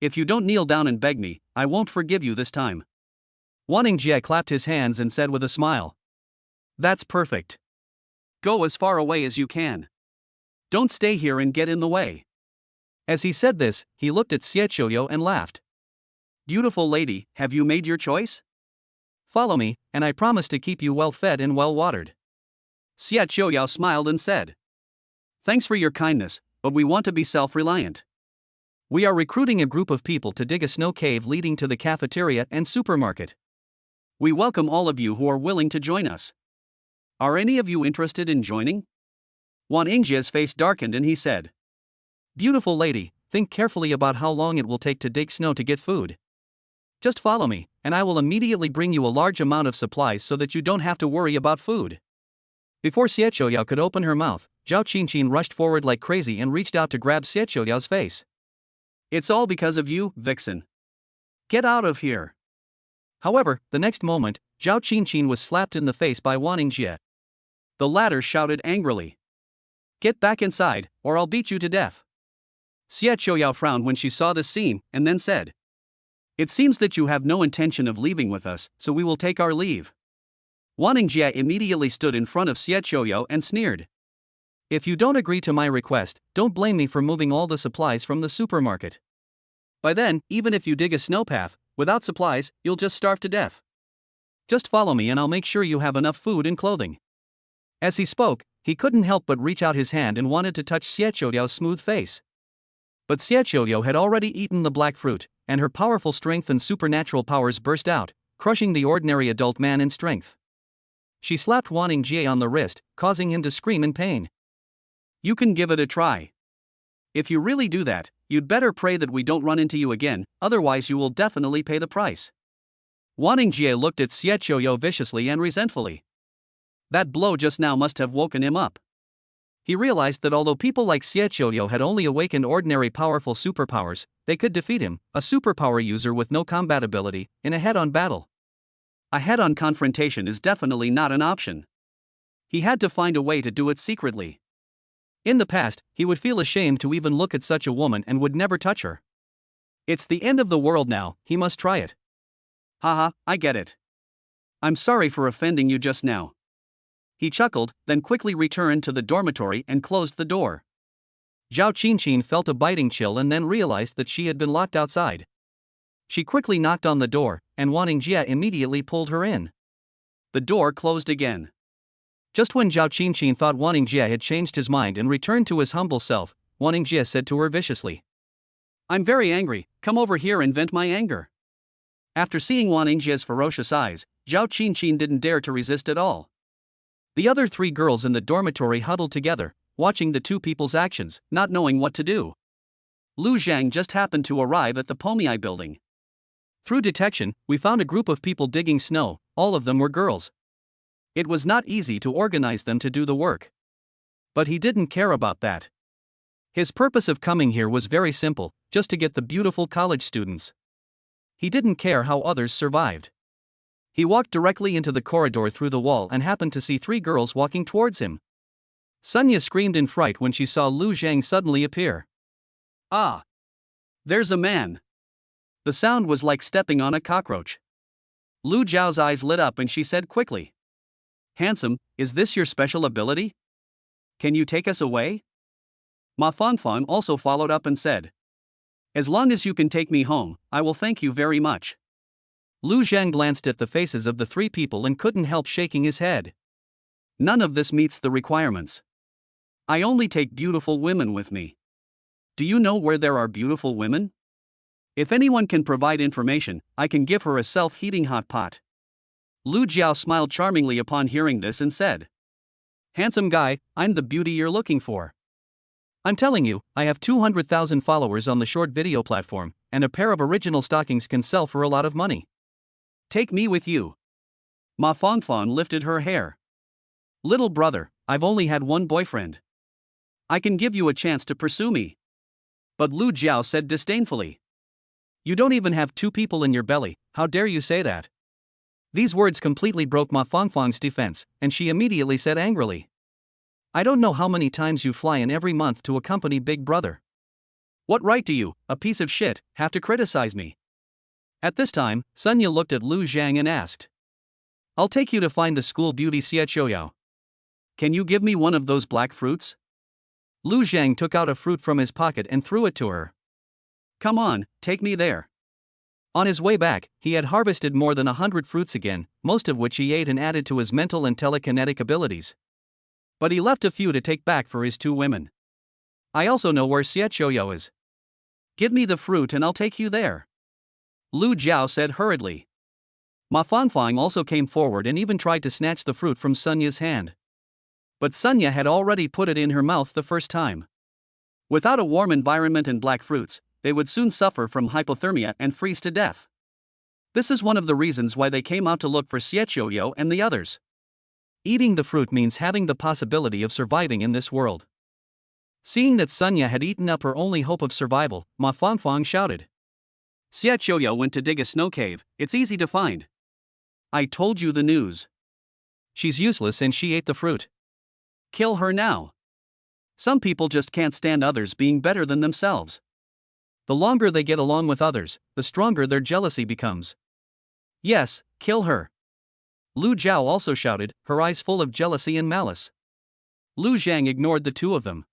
If you don't kneel down and beg me, I won't forgive you this time. Wan Ingjie clapped his hands and said with a smile. That's perfect. Go as far away as you can. Don't stay here and get in the way. As he said this, he looked at Xie Qiuyo and laughed. Beautiful lady, have you made your choice? Follow me, and I promise to keep you well fed and well watered. Xie Qiuyo smiled and said. Thanks for your kindness, but we want to be self-reliant. We are recruiting a group of people to dig a snow cave leading to the cafeteria and supermarket. We welcome all of you who are willing to join us. Are any of you interested in joining? Wan Ingjie's face darkened and he said. Beautiful lady, think carefully about how long it will take to dig snow to get food. Just follow me, and I will immediately bring you a large amount of supplies so that you don't have to worry about food. Before Xie Qiuyo could open her mouth, Zhao Qinqin rushed forward like crazy and reached out to grab Xie Qiuyo's face. It's all because of you, vixen. Get out of here. However, the next moment, Zhao Qinqin was slapped in the face by Wan Ingjie. The latter shouted angrily. Get back inside, or I'll beat you to death. Xie Qiuyo frowned when she saw this scene, and then said. It seems that you have no intention of leaving with us, so we will take our leave. Wan Ingjie immediately stood in front of Xie Qiuyo and sneered. If you don't agree to my request, don't blame me for moving all the supplies from the supermarket. By then, even if you dig a snow path, without supplies, you'll just starve to death. Just follow me and I'll make sure you have enough food and clothing. As he spoke, he couldn't help but reach out his hand and wanted to touch Xie Qiuyo's smooth face. But Xie Qiuyo had already eaten the black fruit, and her powerful strength and supernatural powers burst out, crushing the ordinary adult man in strength. She slapped Wan Ingjie on the wrist, causing him to scream in pain. You can give it a try. If you really do that, you'd better pray that we don't run into you again, otherwise you will definitely pay the price. Wan Ingjie looked at Xie Qiuyo viciously and resentfully. That blow just now must have woken him up. He realized that although people like Xie Qiuyo had only awakened ordinary powerful superpowers, they could defeat him, a superpower user with no combat ability, in a head-on battle. A head-on confrontation is definitely not an option. He had to find a way to do it secretly. In the past, he would feel ashamed to even look at such a woman and would never touch her. It's the end of the world now, he must try it. Haha, I get it. I'm sorry for offending you just now. He chuckled, then quickly returned to the dormitory and closed the door. Zhao Qinqin felt a biting chill and then realized that she had been locked outside. She quickly knocked on the door, and Wan Ingjie immediately pulled her in. The door closed again. Just when Zhao Qinqin thought Wan Ingjie had changed his mind and returned to his humble self, Wan Ingjie said to her viciously. I'm very angry, come over here and vent my anger. After seeing Wan Ingjie's ferocious eyes, Zhao Qinqin didn't dare to resist at all. The other 3 girls in the dormitory huddled together, watching the 2 people's actions, not knowing what to do. Lu Zhang just happened to arrive at the Pomei building. Through detection, we found a group of people digging snow, all of them were girls. It was not easy to organize them to do the work. But he didn't care about that. His purpose of coming here was very simple, just to get the beautiful college students. He didn't care how others survived. He walked directly into the corridor through the wall and happened to see 3 girls walking towards him. Sunya screamed in fright when she saw Lu Zhang suddenly appear. Ah! There's a man! The sound was like stepping on a cockroach. Lu Zhao's eyes lit up and she said quickly. Handsome, is this your special ability? Can you take us away? Ma Fangfang also followed up and said, as long as you can take me home, I will thank you very much. Lu Zhang glanced at the faces of the three people and couldn't help shaking his head. None of this meets the requirements. I only take beautiful women with me. Do you know where there are beautiful women? If anyone can provide information, I can give her a self-heating hot pot. Lu Jiao smiled charmingly upon hearing this and said, handsome guy, I'm the beauty you're looking for. I'm telling you, I have 200,000 followers on the short video platform, and a pair of original stockings can sell for a lot of money. Take me with you. Ma Fangfang lifted her hair. Little brother, I've only had one boyfriend. I can give you a chance to pursue me. But Lu Jiao said disdainfully. You don't even have two people in your belly, how dare you say that? These words completely broke Ma Fangfang's defense, and she immediately said angrily, I don't know how many times you fly in every month to accompany Big Brother. What right do you, a piece of shit, have to criticize me? At this time, Sunya looked at Lu Zhang and asked, I'll take you to find the school beauty Xie Chouyao. Can you give me one of those black fruits? Lu Zhang took out a fruit from his pocket and threw it to her. Come on, take me there. On his way back, he had harvested more than 100 fruits again, most of which he ate and added to his mental and telekinetic abilities. But he left a few to take back for his two women. I also know where Xie Chouyao is. Give me the fruit and I'll take you there. Lu Jiao said hurriedly. Ma Fangfang also came forward and even tried to snatch the fruit from Sunya's hand. But Sunya had already put it in her mouth the first time. Without a warm environment and black fruits, they would soon suffer from hypothermia and freeze to death. This is one of the reasons why they came out to look for Xie Chouyao and the others. Eating the fruit means having the possibility of surviving in this world. Seeing that Sunya had eaten up her only hope of survival, Ma Fangfang shouted. Xie Chouyao went to dig a snow cave, it's easy to find. I told you the news. She's useless and she ate the fruit. Kill her now. Some people just can't stand others being better than themselves. The longer they get along with others, the stronger their jealousy becomes. Yes, kill her. Lu Jiao also shouted, her eyes full of jealousy and malice. Lu Zhang ignored the two of them.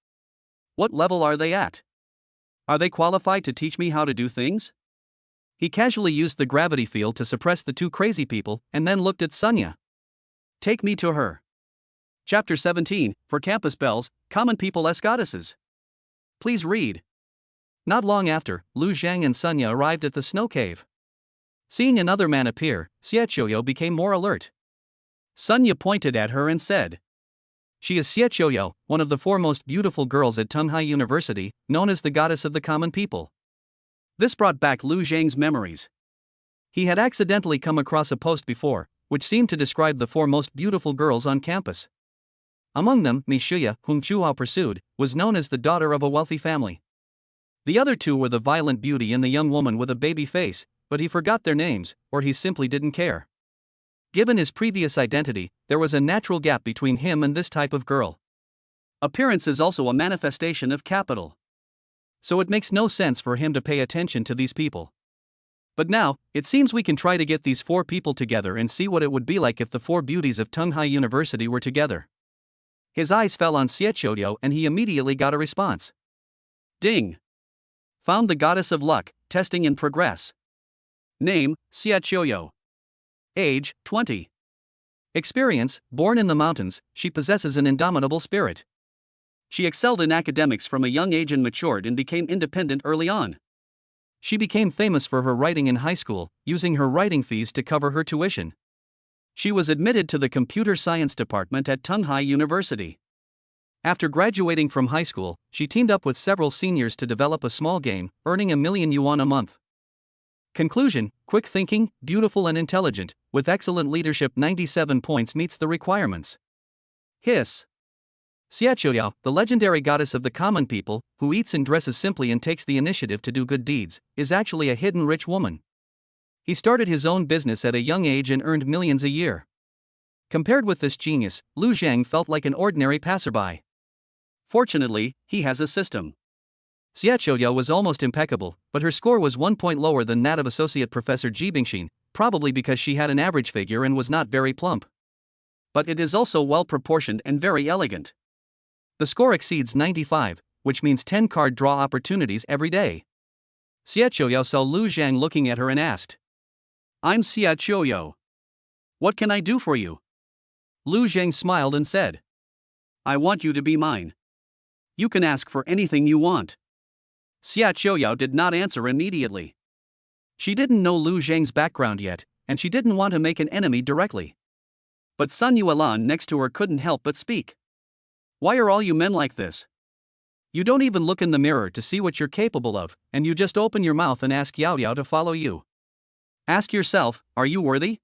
What level are they at? Are they qualified to teach me how to do things? He casually used the gravity field to suppress the two crazy people and then looked at Sunya. Take me to her. Chapter 17, for Campus Belles, Common People as Goddesses. Please read. Not long after, Lu Zhang and Sunya arrived at the snow cave. Seeing another man appear, Xie Chouyao became more alert. Sunya pointed at her and said, she is Xie Chouyao, one of the foremost beautiful girls at Tunghai University, known as the goddess of the common people. This brought back Lu Zhang's memories. He had accidentally come across a post before, which seemed to describe the four most beautiful girls on campus. Among them, Mi Shuya, whom Chuhao pursued, was known as the daughter of a wealthy family. The other two were the violent beauty and the young woman with a baby face, but he forgot their names, or he simply didn't care. Given his previous identity, there was a natural gap between him and this type of girl. Appearance is also a manifestation of capital. So it makes no sense for him to pay attention to these people. But now, it seems we can try to get these four people together and see what it would be like if the four beauties of Tunghai University were together. His eyes fell on Xie Chouyao and he immediately got a response. Ding! Found the goddess of luck, testing in progress. Name, Xie Chouyao. Age, 20. Experience, born in the mountains, she possesses an indomitable spirit. She excelled in academics from a young age and matured and became independent early on. She became famous for her writing in high school, using her writing fees to cover her tuition. She was admitted to the computer science department at Tunghai University. After graduating from high school, she teamed up with several seniors to develop a small game, earning 1,000,000 yuan a month. Conclusion, quick thinking, beautiful and intelligent, with excellent leadership 97 points meets the requirements. Hiss. Xie Chouyao, the legendary goddess of the common people, who eats and dresses simply and takes the initiative to do good deeds, is actually a hidden rich woman. He started his own business at a young age and earned millions a year. Compared with this genius, Lu Zhang felt like an ordinary passerby. Fortunately, he has a system. Xie Chouyao was almost impeccable, but her score was 1 point lower than that of Associate Professor Ji Bingxin, probably because she had an average figure and was not very plump. But it is also well proportioned and very elegant. The score exceeds 95, which means 10 card draw opportunities every day. Xia Qiuyao saw Lu Zhang looking at her and asked, "I'm Xia Qiuyao. What can I do for you?" Lu Zhang smiled and said, "I want you to be mine. You can ask for anything you want." Xia Qiuyao did not answer immediately. She didn't know Lu Zhang's background yet, and she didn't want to make an enemy directly. But Sun Yuelan next to her couldn't help but speak. "Why are all you men like this? You don't even look in the mirror to see what you're capable of, and you just open your mouth and ask Yao Yao to follow you. Ask yourself, are you worthy?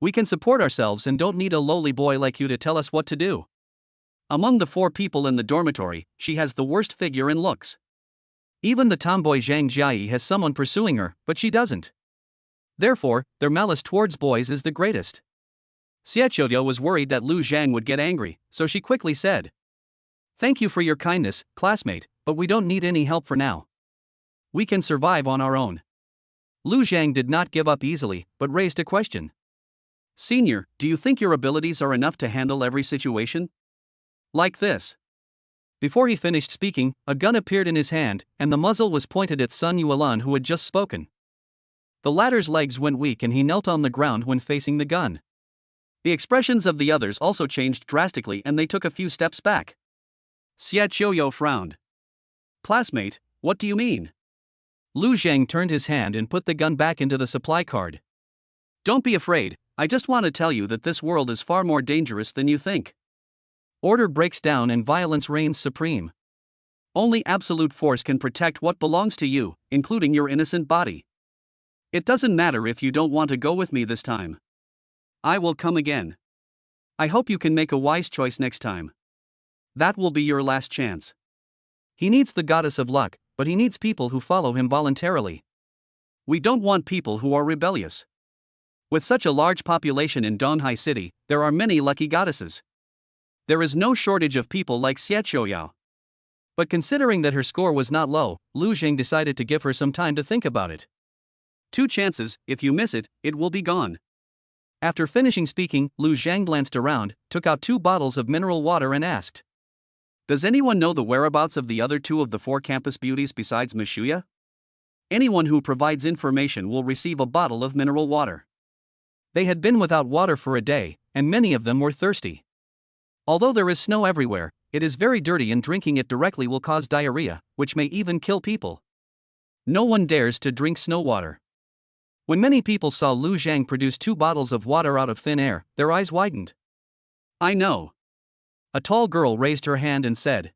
We can support ourselves and don't need a lowly boy like you to tell us what to do." Among the 4 people in the dormitory, she has the worst figure and looks. Even the tomboy Zhang Jiayi has someone pursuing her, but she doesn't. Therefore, their malice towards boys is the greatest. Xia Qiuyao was worried that Lu Zhang would get angry, so she quickly said, "Thank you for your kindness, classmate, but we don't need any help for now. We can survive on our own." Lu Zhang did not give up easily, but raised a question. "Senior, do you think your abilities are enough to handle every situation? Like this?" Before he finished speaking, a gun appeared in his hand, and the muzzle was pointed at Sun Yuelan, who had just spoken. The latter's legs went weak and he knelt on the ground when facing the gun. The expressions of the others also changed drastically and they took a few steps back. Xia Qiuyao frowned. "Classmate, what do you mean?" Lu Zhang turned his hand and put the gun back into the supply card. "Don't be afraid, I just want to tell you that this world is far more dangerous than you think. Order breaks down and violence reigns supreme. Only absolute force can protect what belongs to you, including your innocent body. It doesn't matter if you don't want to go with me this time. I will come again. I hope you can make a wise choice next time. That will be your last chance." He needs the goddess of luck, but he needs people who follow him voluntarily. We don't want people who are rebellious. With such a large population in Donghai City, there are many lucky goddesses. There is no shortage of people like Xia Qiuyao. But considering that her score was not low, Lu Zhang decided to give her some time to think about it. 2 chances, if you miss it, it will be gone. After finishing speaking, Lu Zhang glanced around, took out 2 bottles of mineral water and asked, "Does anyone know the whereabouts of the other 2 of the 4 campus beauties besides Miss Shuya? Anyone who provides information will receive a bottle of mineral water." They had been without water for a day, and many of them were thirsty. Although there is snow everywhere, it is very dirty and drinking it directly will cause diarrhea, which may even kill people. No one dares to drink snow water. When many people saw Lu Zhang produce 2 bottles of water out of thin air, their eyes widened. "I know." A tall girl raised her hand and said.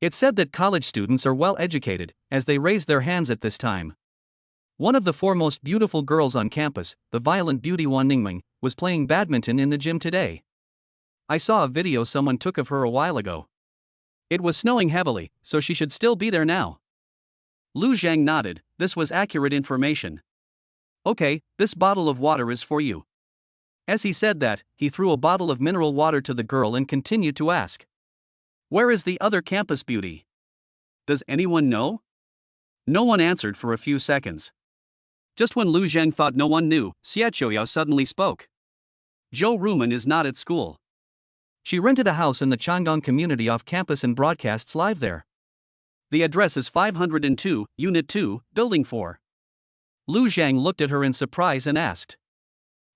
It's said that college students are well educated, as they raised their hands at this time. One of the 4 most beautiful girls on campus, the violent beauty Wan Ningming, was playing badminton in the gym today. I saw a video someone took of her a while ago. It was snowing heavily, so she should still be there now. Lu Zhang nodded. This was accurate information. "Okay, this bottle of water is for you." As he said that, he threw a bottle of mineral water to the girl and continued to ask, "Where is the other campus beauty? Does anyone know?" No one answered for a few seconds. Just when Lu Zhang thought no one knew, Xia Qiuyao suddenly spoke. "Zhou Rumen is not at school. She rented a house in the Chang'an community off campus and broadcasts live there. The address is 502, Unit 2, Building 4. Lu Zhang looked at her in surprise and asked,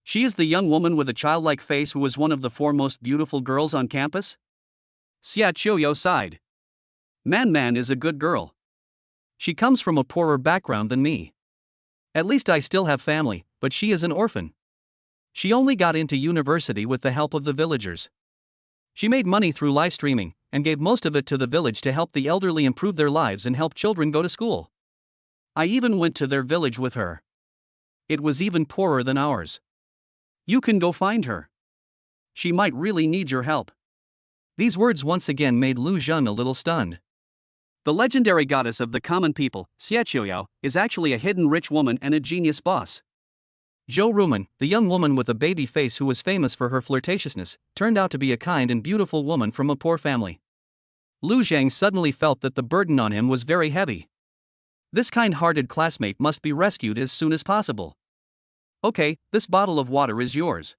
"She is the young woman with a childlike face who was one of the 4 most beautiful girls on campus?" Xia Qiuyao sighed. Man is a good girl. She comes from a poorer background than me. At least I still have family, but she is an orphan. She only got into university with the help of the villagers. She made money through live streaming, and gave most of it to the village to help the elderly improve their lives and help children go to school. I even went to their village with her. It was even poorer than ours. You can go find her. She might really need your help." These words once again made Lu Zhang a little stunned. The legendary goddess of the common people, Xia Qiuyao, is actually a hidden rich woman and a genius boss. Zhou Rumen, the young woman with a baby face who was famous for her flirtatiousness, turned out to be a kind and beautiful woman from a poor family. Lu Zhang suddenly felt that the burden on him was very heavy. This kind-hearted classmate must be rescued as soon as possible. "Okay, this bottle of water is yours.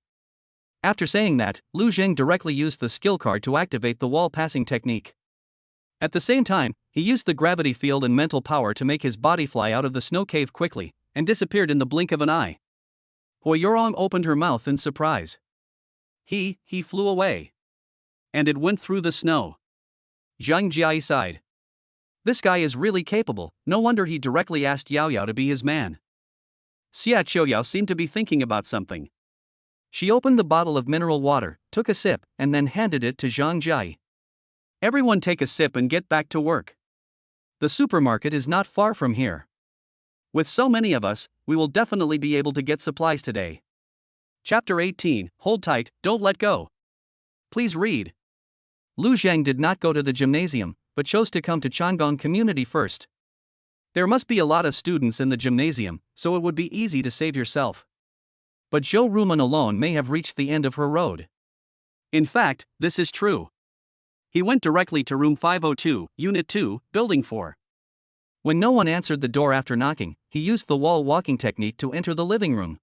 After saying that, Lu Zheng directly used the skill card to activate the wall passing technique. At the same time, he used the gravity field and mental power to make his body fly out of the snow cave quickly, and disappeared in the blink of an eye. Huoyurong opened her mouth in surprise. He flew away. And it went through the snow. Zhang Jiai sighed. This guy is really capable, no wonder he directly asked Yao Yao to be his man. Xia Qiuyao seemed to be thinking about something. She opened the bottle of mineral water, took a sip, and then handed it to Zhang Jiai. Everyone take a sip and get back to work. The supermarket is not far from here. With so many of us, we will definitely be able to get supplies today. Chapter 18, Hold tight, don't let go. Please read. Lu Zheng did not go to the gymnasium, but chose to come to Chang'an Community first. There must be a lot of students in the gymnasium, so it would be easy to save yourself. But Zhou Rumen alone may have reached the end of her road. In fact, this is true. He went directly to room 502, Unit 2, Building 4. When no one answered the door after knocking, he used the wall walking technique to enter the living room.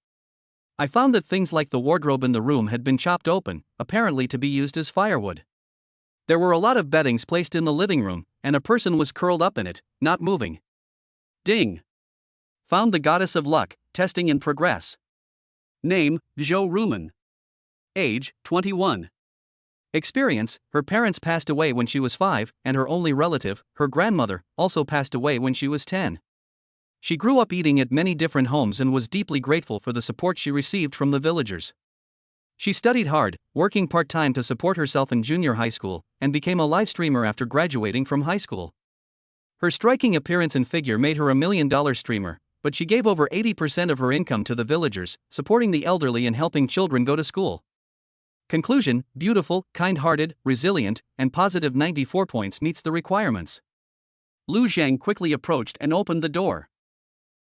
I found that things like the wardrobe in the room had been chopped open, apparently to be used as firewood. There were a lot of beddings placed in the living room, and a person was curled up in it, not moving. Ding! Found the goddess of luck, testing in progress. Name, Zhou Rumen. Age, 21. Experience, her parents passed away when she was 5, and her only relative, her grandmother, also passed away when she was 10. She grew up eating at many different homes and was deeply grateful for the support she received from the villagers. She studied hard, working part-time to support herself in junior high school, and became a live streamer after graduating from high school. Her striking appearance and figure made her a $1 million streamer, but she gave over 80% of her income to the villagers, supporting the elderly and helping children go to school. Conclusion, beautiful, kind-hearted, resilient, and positive 94 points meets the requirements. Lu Zheng quickly approached and opened the door.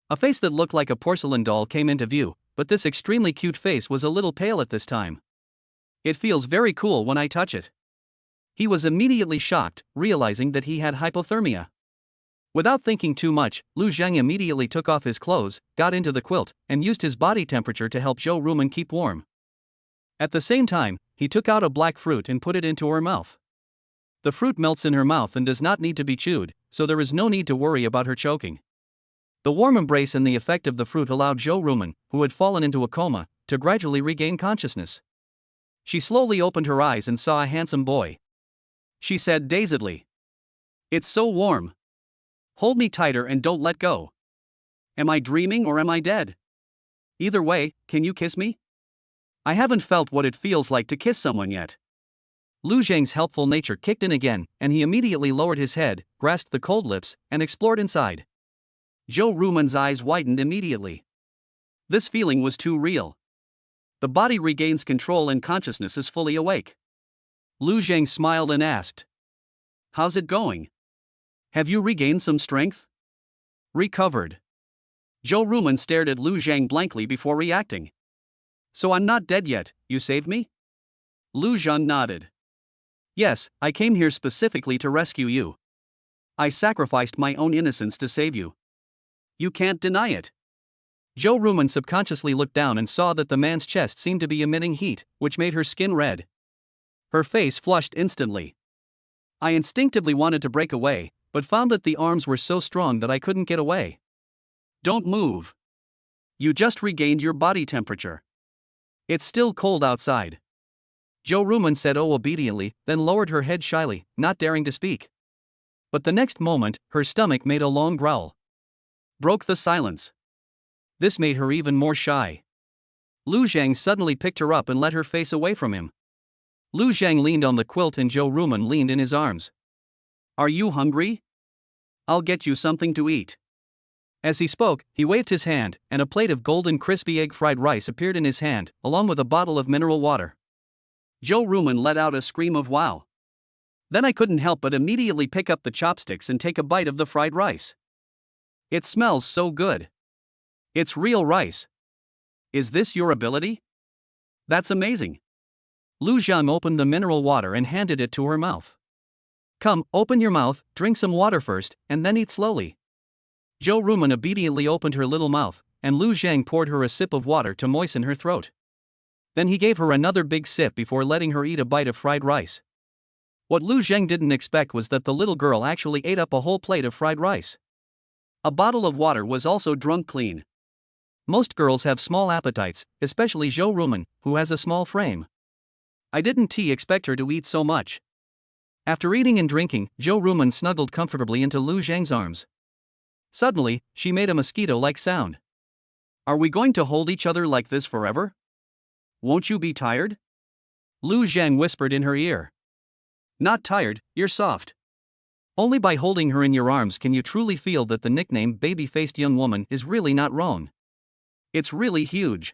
A face that looked like a porcelain doll came into view, but this extremely cute face was a little pale at this time. It feels very cool when I touch it. He was immediately shocked, realizing that he had hypothermia. Without thinking too much, Lu Zheng immediately took off his clothes, got into the quilt, and used his body temperature to help Zhou Rumen keep warm. At the same time, he took out a black fruit and put it into her mouth. The fruit melts in her mouth and does not need to be chewed, so there is no need to worry about her choking. The warm embrace and the effect of the fruit allowed Zhou Rumen, who had fallen into a coma, to gradually regain consciousness. She slowly opened her eyes and saw a handsome boy. She said dazedly, "It's so warm. Hold me tighter and don't let go. Am I dreaming or am I dead? Either way, can you kiss me? I haven't felt what it feels like to kiss someone yet." Lu Zheng's helpful nature kicked in again, and he immediately lowered his head, grasped the cold lips, and explored inside. Zhou Rumen's eyes widened immediately. This feeling was too real. The body regains control and consciousness is fully awake. Lu Zheng smiled and asked, "How's it going? Have you regained some strength?" "Recovered." Zhou Rumen stared at Lu Zheng blankly before reacting. "So I'm not dead yet, you saved me?" Lu Zheng nodded. "Yes, I came here specifically to rescue you. I sacrificed my own innocence to save you. You can't deny it." Zhou Rumen subconsciously looked down and saw that the man's chest seemed to be emitting heat, which made her skin red. Her face flushed instantly. "I instinctively wanted to break away, but found that the arms were so strong that I couldn't get away." "Don't move. You just regained your body temperature. It's still cold outside." Zhou Rumen said obediently, then lowered her head shyly, not daring to speak. But the next moment, her stomach made a long growl. Broke the silence. This made her even more shy. Lu Zheng suddenly picked her up and let her face away from him. Lu Zheng leaned on the quilt and Zhou Rumen leaned in his arms. "Are you hungry? I'll get you something to eat." As he spoke, he waved his hand, and a plate of golden crispy egg fried rice appeared in his hand, along with a bottle of mineral water. Zhou Rumen let out a scream of wow. Then I couldn't help but immediately pick up the chopsticks and take a bite of the fried rice. It smells so good. It's real rice. Is this your ability? That's amazing. Lu Zheng opened the mineral water and handed it to her mouth. "Come, open your mouth, drink some water first, and then eat slowly." Zhou Rumen obediently opened her little mouth, and Lu Zheng poured her a sip of water to moisten her throat. Then he gave her another big sip before letting her eat a bite of fried rice. What Lu Zheng didn't expect was that the little girl actually ate up a whole plate of fried rice. A bottle of water was also drunk clean. Most girls have small appetites, especially Zhou Rumen, who has a small frame. I didn't expect her to eat so much. After eating and drinking, Zhou Rumen snuggled comfortably into Lu Zheng's arms. Suddenly, she made a mosquito-like sound. Are we going to hold each other like this forever? Won't you be tired? Lu Zheng whispered in her ear. Not tired, you're soft. Only by holding her in your arms can you truly feel that the nickname baby-faced young woman is really not wrong. It's really huge.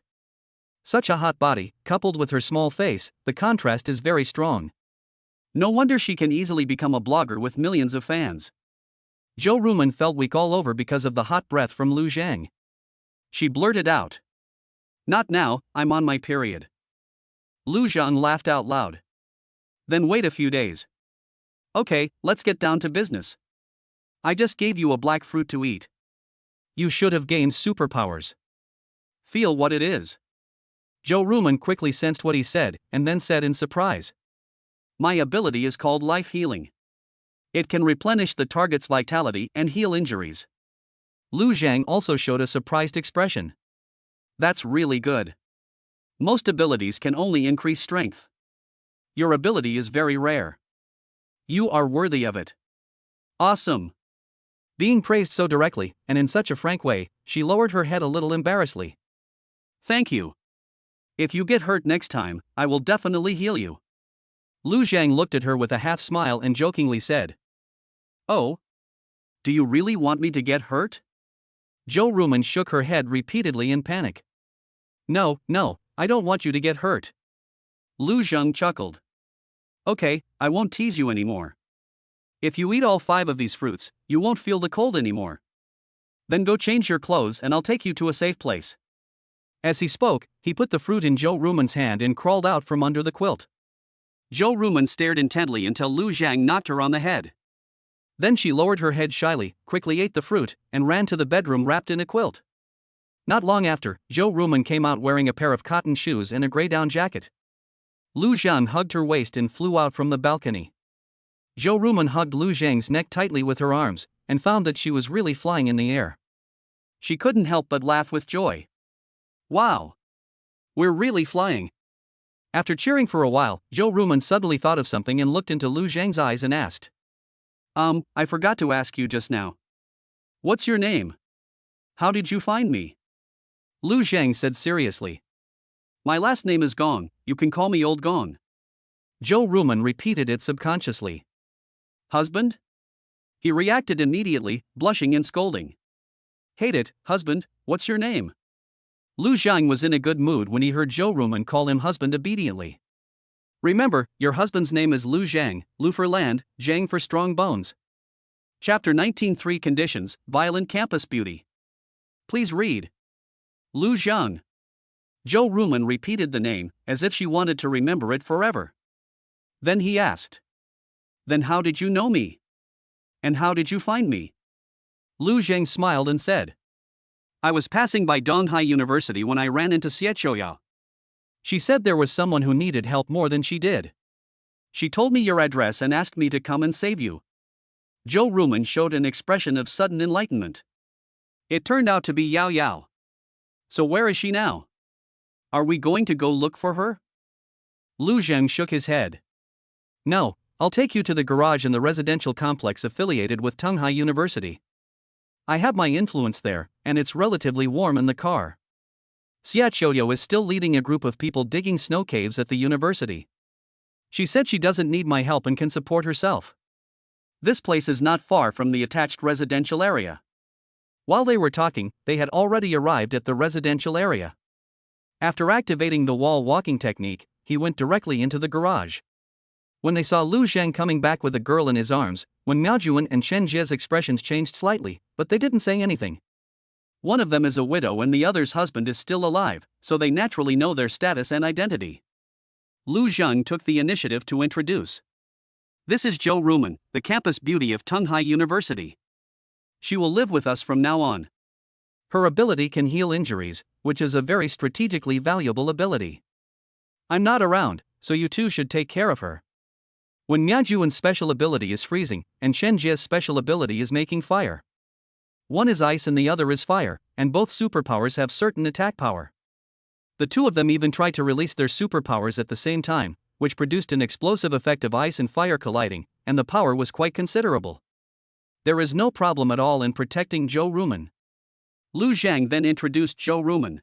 Such a hot body, coupled with her small face, the contrast is very strong. No wonder she can easily become a blogger with millions of fans. Zhou Rumen felt weak all over because of the hot breath from Lu Zheng. She blurted out. Not now, I'm on my period. Lu Zheng laughed out loud. Then wait a few days. Okay, let's get down to business. I just gave you a black fruit to eat. You should have gained superpowers. Feel what it is. Zhou Rumen quickly sensed what he said, and then said in surprise. My ability is called life healing. It can replenish the target's vitality and heal injuries. Lu Zheng also showed a surprised expression. That's really good. Most abilities can only increase strength. Your ability is very rare. You are worthy of it. Awesome. Being praised so directly, and in such a frank way, she lowered her head a little embarrassedly. Thank you. If you get hurt next time, I will definitely heal you. Lu Zheng looked at her with a half smile and jokingly said. Oh? Do you really want me to get hurt? Zhou Rumen shook her head repeatedly in panic. No, I don't want you to get hurt. Lu Zheng chuckled. Okay, I won't tease you anymore. If you eat all 5 of these fruits, you won't feel the cold anymore. Then go change your clothes and I'll take you to a safe place. As he spoke, he put the fruit in Zhou Rumen's hand and crawled out from under the quilt. Zhou Rumen stared intently until Lu Zheng knocked her on the head. Then she lowered her head shyly, quickly ate the fruit, and ran to the bedroom wrapped in a quilt. Not long after, Zhou Rumen came out wearing a pair of cotton shoes and a grey down jacket. Lu Zheng hugged her waist and flew out from the balcony. Zhou Rumen hugged Lu Zheng's neck tightly with her arms, and found that she was really flying in the air. She couldn't help but laugh with joy. Wow! We're really flying. After cheering for a while, Zhou Rumen suddenly thought of something and looked into Lu Zheng's eyes and asked. I forgot to ask you just now. What's your name? How did you find me? Lu Zheng said seriously. My last name is Gong, you can call me Old Gong. Zhou Rumen repeated it subconsciously. Husband? He reacted immediately, blushing and scolding. Hate it, husband, what's your name? Lu Zheng was in a good mood when he heard Zhou Rumen call him husband obediently. Remember, your husband's name is Lu Zheng, Lu for land, Zheng for strong bones. Chapter 19 3 Conditions, Violent Campus Beauty. Please read. Lu Zheng. Zhou Rumen repeated the name, as if she wanted to remember it forever. Then he asked. Then how did you know me? And how did you find me? Lu Zheng smiled and said. I was passing by Donghai University when I ran into Xie Chouyao. She said there was someone who needed help more than she did. She told me your address and asked me to come and save you. Zhou Rumen showed an expression of sudden enlightenment. It turned out to be Yao Yao. So where is she now? Are we going to go look for her? Lu Zheng shook his head. No, I'll take you to the garage in the residential complex affiliated with Donghai University. I have my influence there, and it's relatively warm in the car. Xie Chouyao is still leading a group of people digging snow caves at the university. She said she doesn't need my help and can support herself. This place is not far from the attached residential area. While they were talking, they had already arrived at the residential area. After activating the wall walking technique, he went directly into the garage. When they saw Lu Zheng coming back with a girl in his arms, when Miao Juan and Shen Jie's expressions changed slightly, but they didn't say anything. One of them is a widow and the other's husband is still alive, so they naturally know their status and identity. Lu Zheng took the initiative to introduce. This is Zhou Rumen, the campus beauty of Donghai University. She will live with us from now on. Her ability can heal injuries, which is a very strategically valuable ability. I'm not around, so you two should take care of her. When Miaojuan's special ability is freezing, and Chen Jie's special ability is making fire. One is ice and the other is fire, and both superpowers have certain attack power. The two of them even tried to release their superpowers at the same time, which produced an explosive effect of ice and fire colliding, and the power was quite considerable. There is no problem at all in protecting Zhou Rumen. Lu Zhang then introduced Zhou Rumen.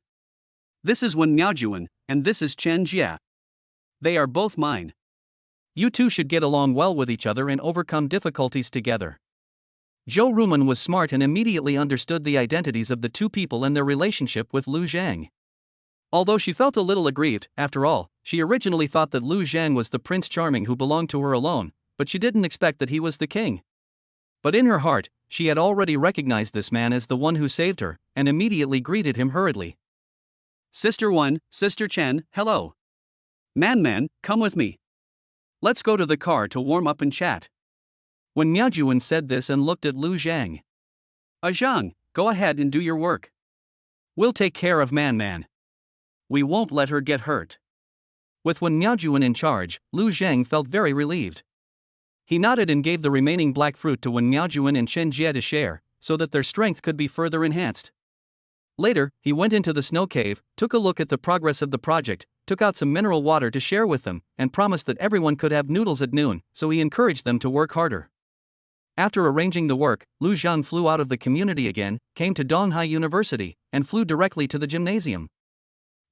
This is Wen Miaojuan, and this is Chen Jie. They are both mine. You two should get along well with each other and overcome difficulties together. Zhou Rumen was smart and immediately understood the identities of the two people and their relationship with Lu Zhang. Although she felt a little aggrieved, after all, she originally thought that Lu Zhang was the Prince Charming who belonged to her alone, but she didn't expect that he was the king. But in her heart, she had already recognized this man as the one who saved her, and immediately greeted him hurriedly. Sister Wen, Sister Chen, hello. Man, come with me. Let's go to the car to warm up and chat. When Miaojuan said this and looked at Lu Zhang. Zhang, go ahead and do your work. We'll take care of Man. We won't let her get hurt. With Wen Miaojuan in charge, Lu Zhang felt very relieved. He nodded and gave the remaining black fruit to Wen Miaojuan and Chen Jie to share, so that their strength could be further enhanced. Later, he went into the snow cave, took a look at the progress of the project, took out some mineral water to share with them, and promised that everyone could have noodles at noon, so he encouraged them to work harder. After arranging the work, Lu Zhang flew out of the community again, came to Donghai University, and flew directly to the gymnasium.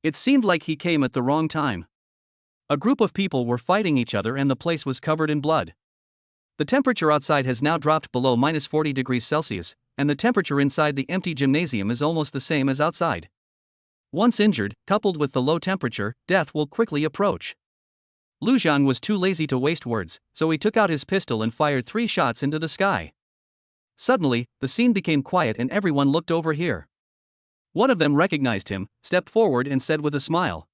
It seemed like he came at the wrong time. A group of people were fighting each other and the place was covered in blood. The temperature outside has now dropped below -40 degrees Celsius, and the temperature inside the empty gymnasium is almost the same as outside. Once injured, coupled with the low temperature, death will quickly approach. Lu Zhang was too lazy to waste words, so he took out his pistol and fired 3 shots into the sky. Suddenly, the scene became quiet and everyone looked over here. One of them recognized him, stepped forward and said with a smile.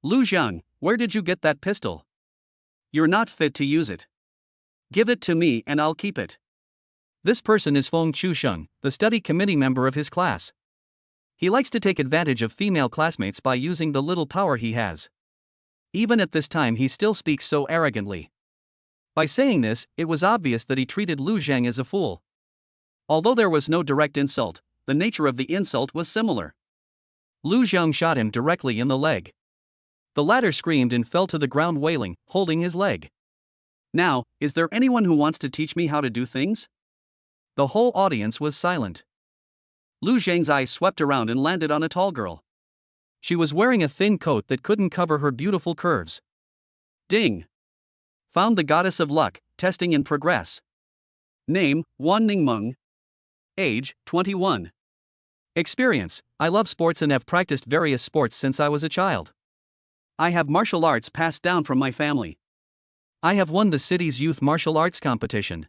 Lu Zhang, where did you get that pistol? You're not fit to use it. Give it to me and I'll keep it. This person is Feng Chusheng, the study committee member of his class. He likes to take advantage of female classmates by using the little power he has. Even at this time he still speaks so arrogantly. By saying this, it was obvious that he treated Lu Zhang as a fool. Although there was no direct insult, the nature of the insult was similar. Lu Zhang shot him directly in the leg. The latter screamed and fell to the ground wailing, holding his leg. Now, is there anyone who wants to teach me how to do things? The whole audience was silent. Lu Zhang's eyes swept around and landed on a tall girl. She was wearing a thin coat that couldn't cover her beautiful curves. Ding! Found the goddess of luck, testing in progress. Name, Wan Ningmeng. Age, 21. Experience, I love sports and have practiced various sports since I was a child. I have martial arts passed down from my family. I have won the city's youth martial arts competition.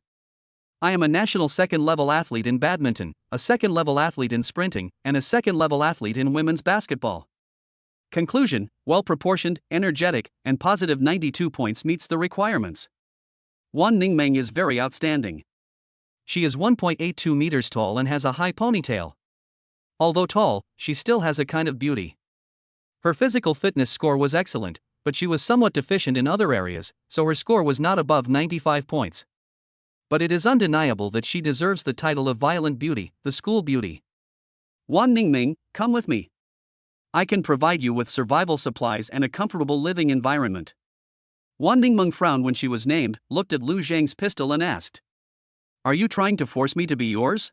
I am a national second-level athlete in badminton, a second-level athlete in sprinting, and a second-level athlete in women's basketball. Conclusion, well-proportioned, energetic, and positive 92 points meets the requirements. Wan Ningmeng is very outstanding. She is 1.82 meters tall and has a high ponytail. Although tall, she still has a kind of beauty. Her physical fitness score was excellent, but she was somewhat deficient in other areas, so her score was not above 95 points. But it is undeniable that she deserves the title of Violent Beauty, the school beauty. Wan Ningmeng, come with me. I can provide you with survival supplies and a comfortable living environment. Wan Ningmeng frowned when she was named, looked at Lu Zhang's pistol and asked. Are you trying to force me to be yours?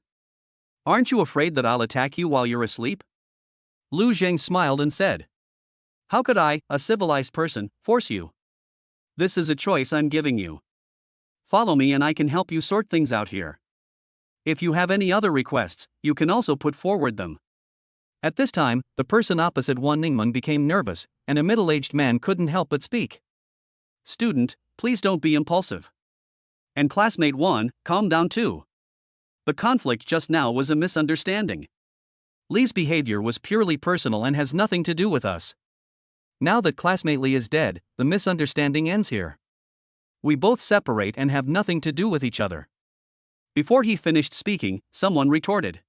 Aren't you afraid that I'll attack you while you're asleep? Lu Zhang smiled and said. How could I, a civilized person, force you? This is a choice I'm giving you. Follow me and I can help you sort things out here. If you have any other requests, you can also put forward them. At this time, the person opposite Wan Ningmeng became nervous, and a middle-aged man couldn't help but speak. Student, please don't be impulsive. And classmate Wan, calm down too. The conflict just now was a misunderstanding. Li's behavior was purely personal and has nothing to do with us. Now that classmate Li is dead, the misunderstanding ends here. We both separate and have nothing to do with each other. Before he finished speaking, someone retorted.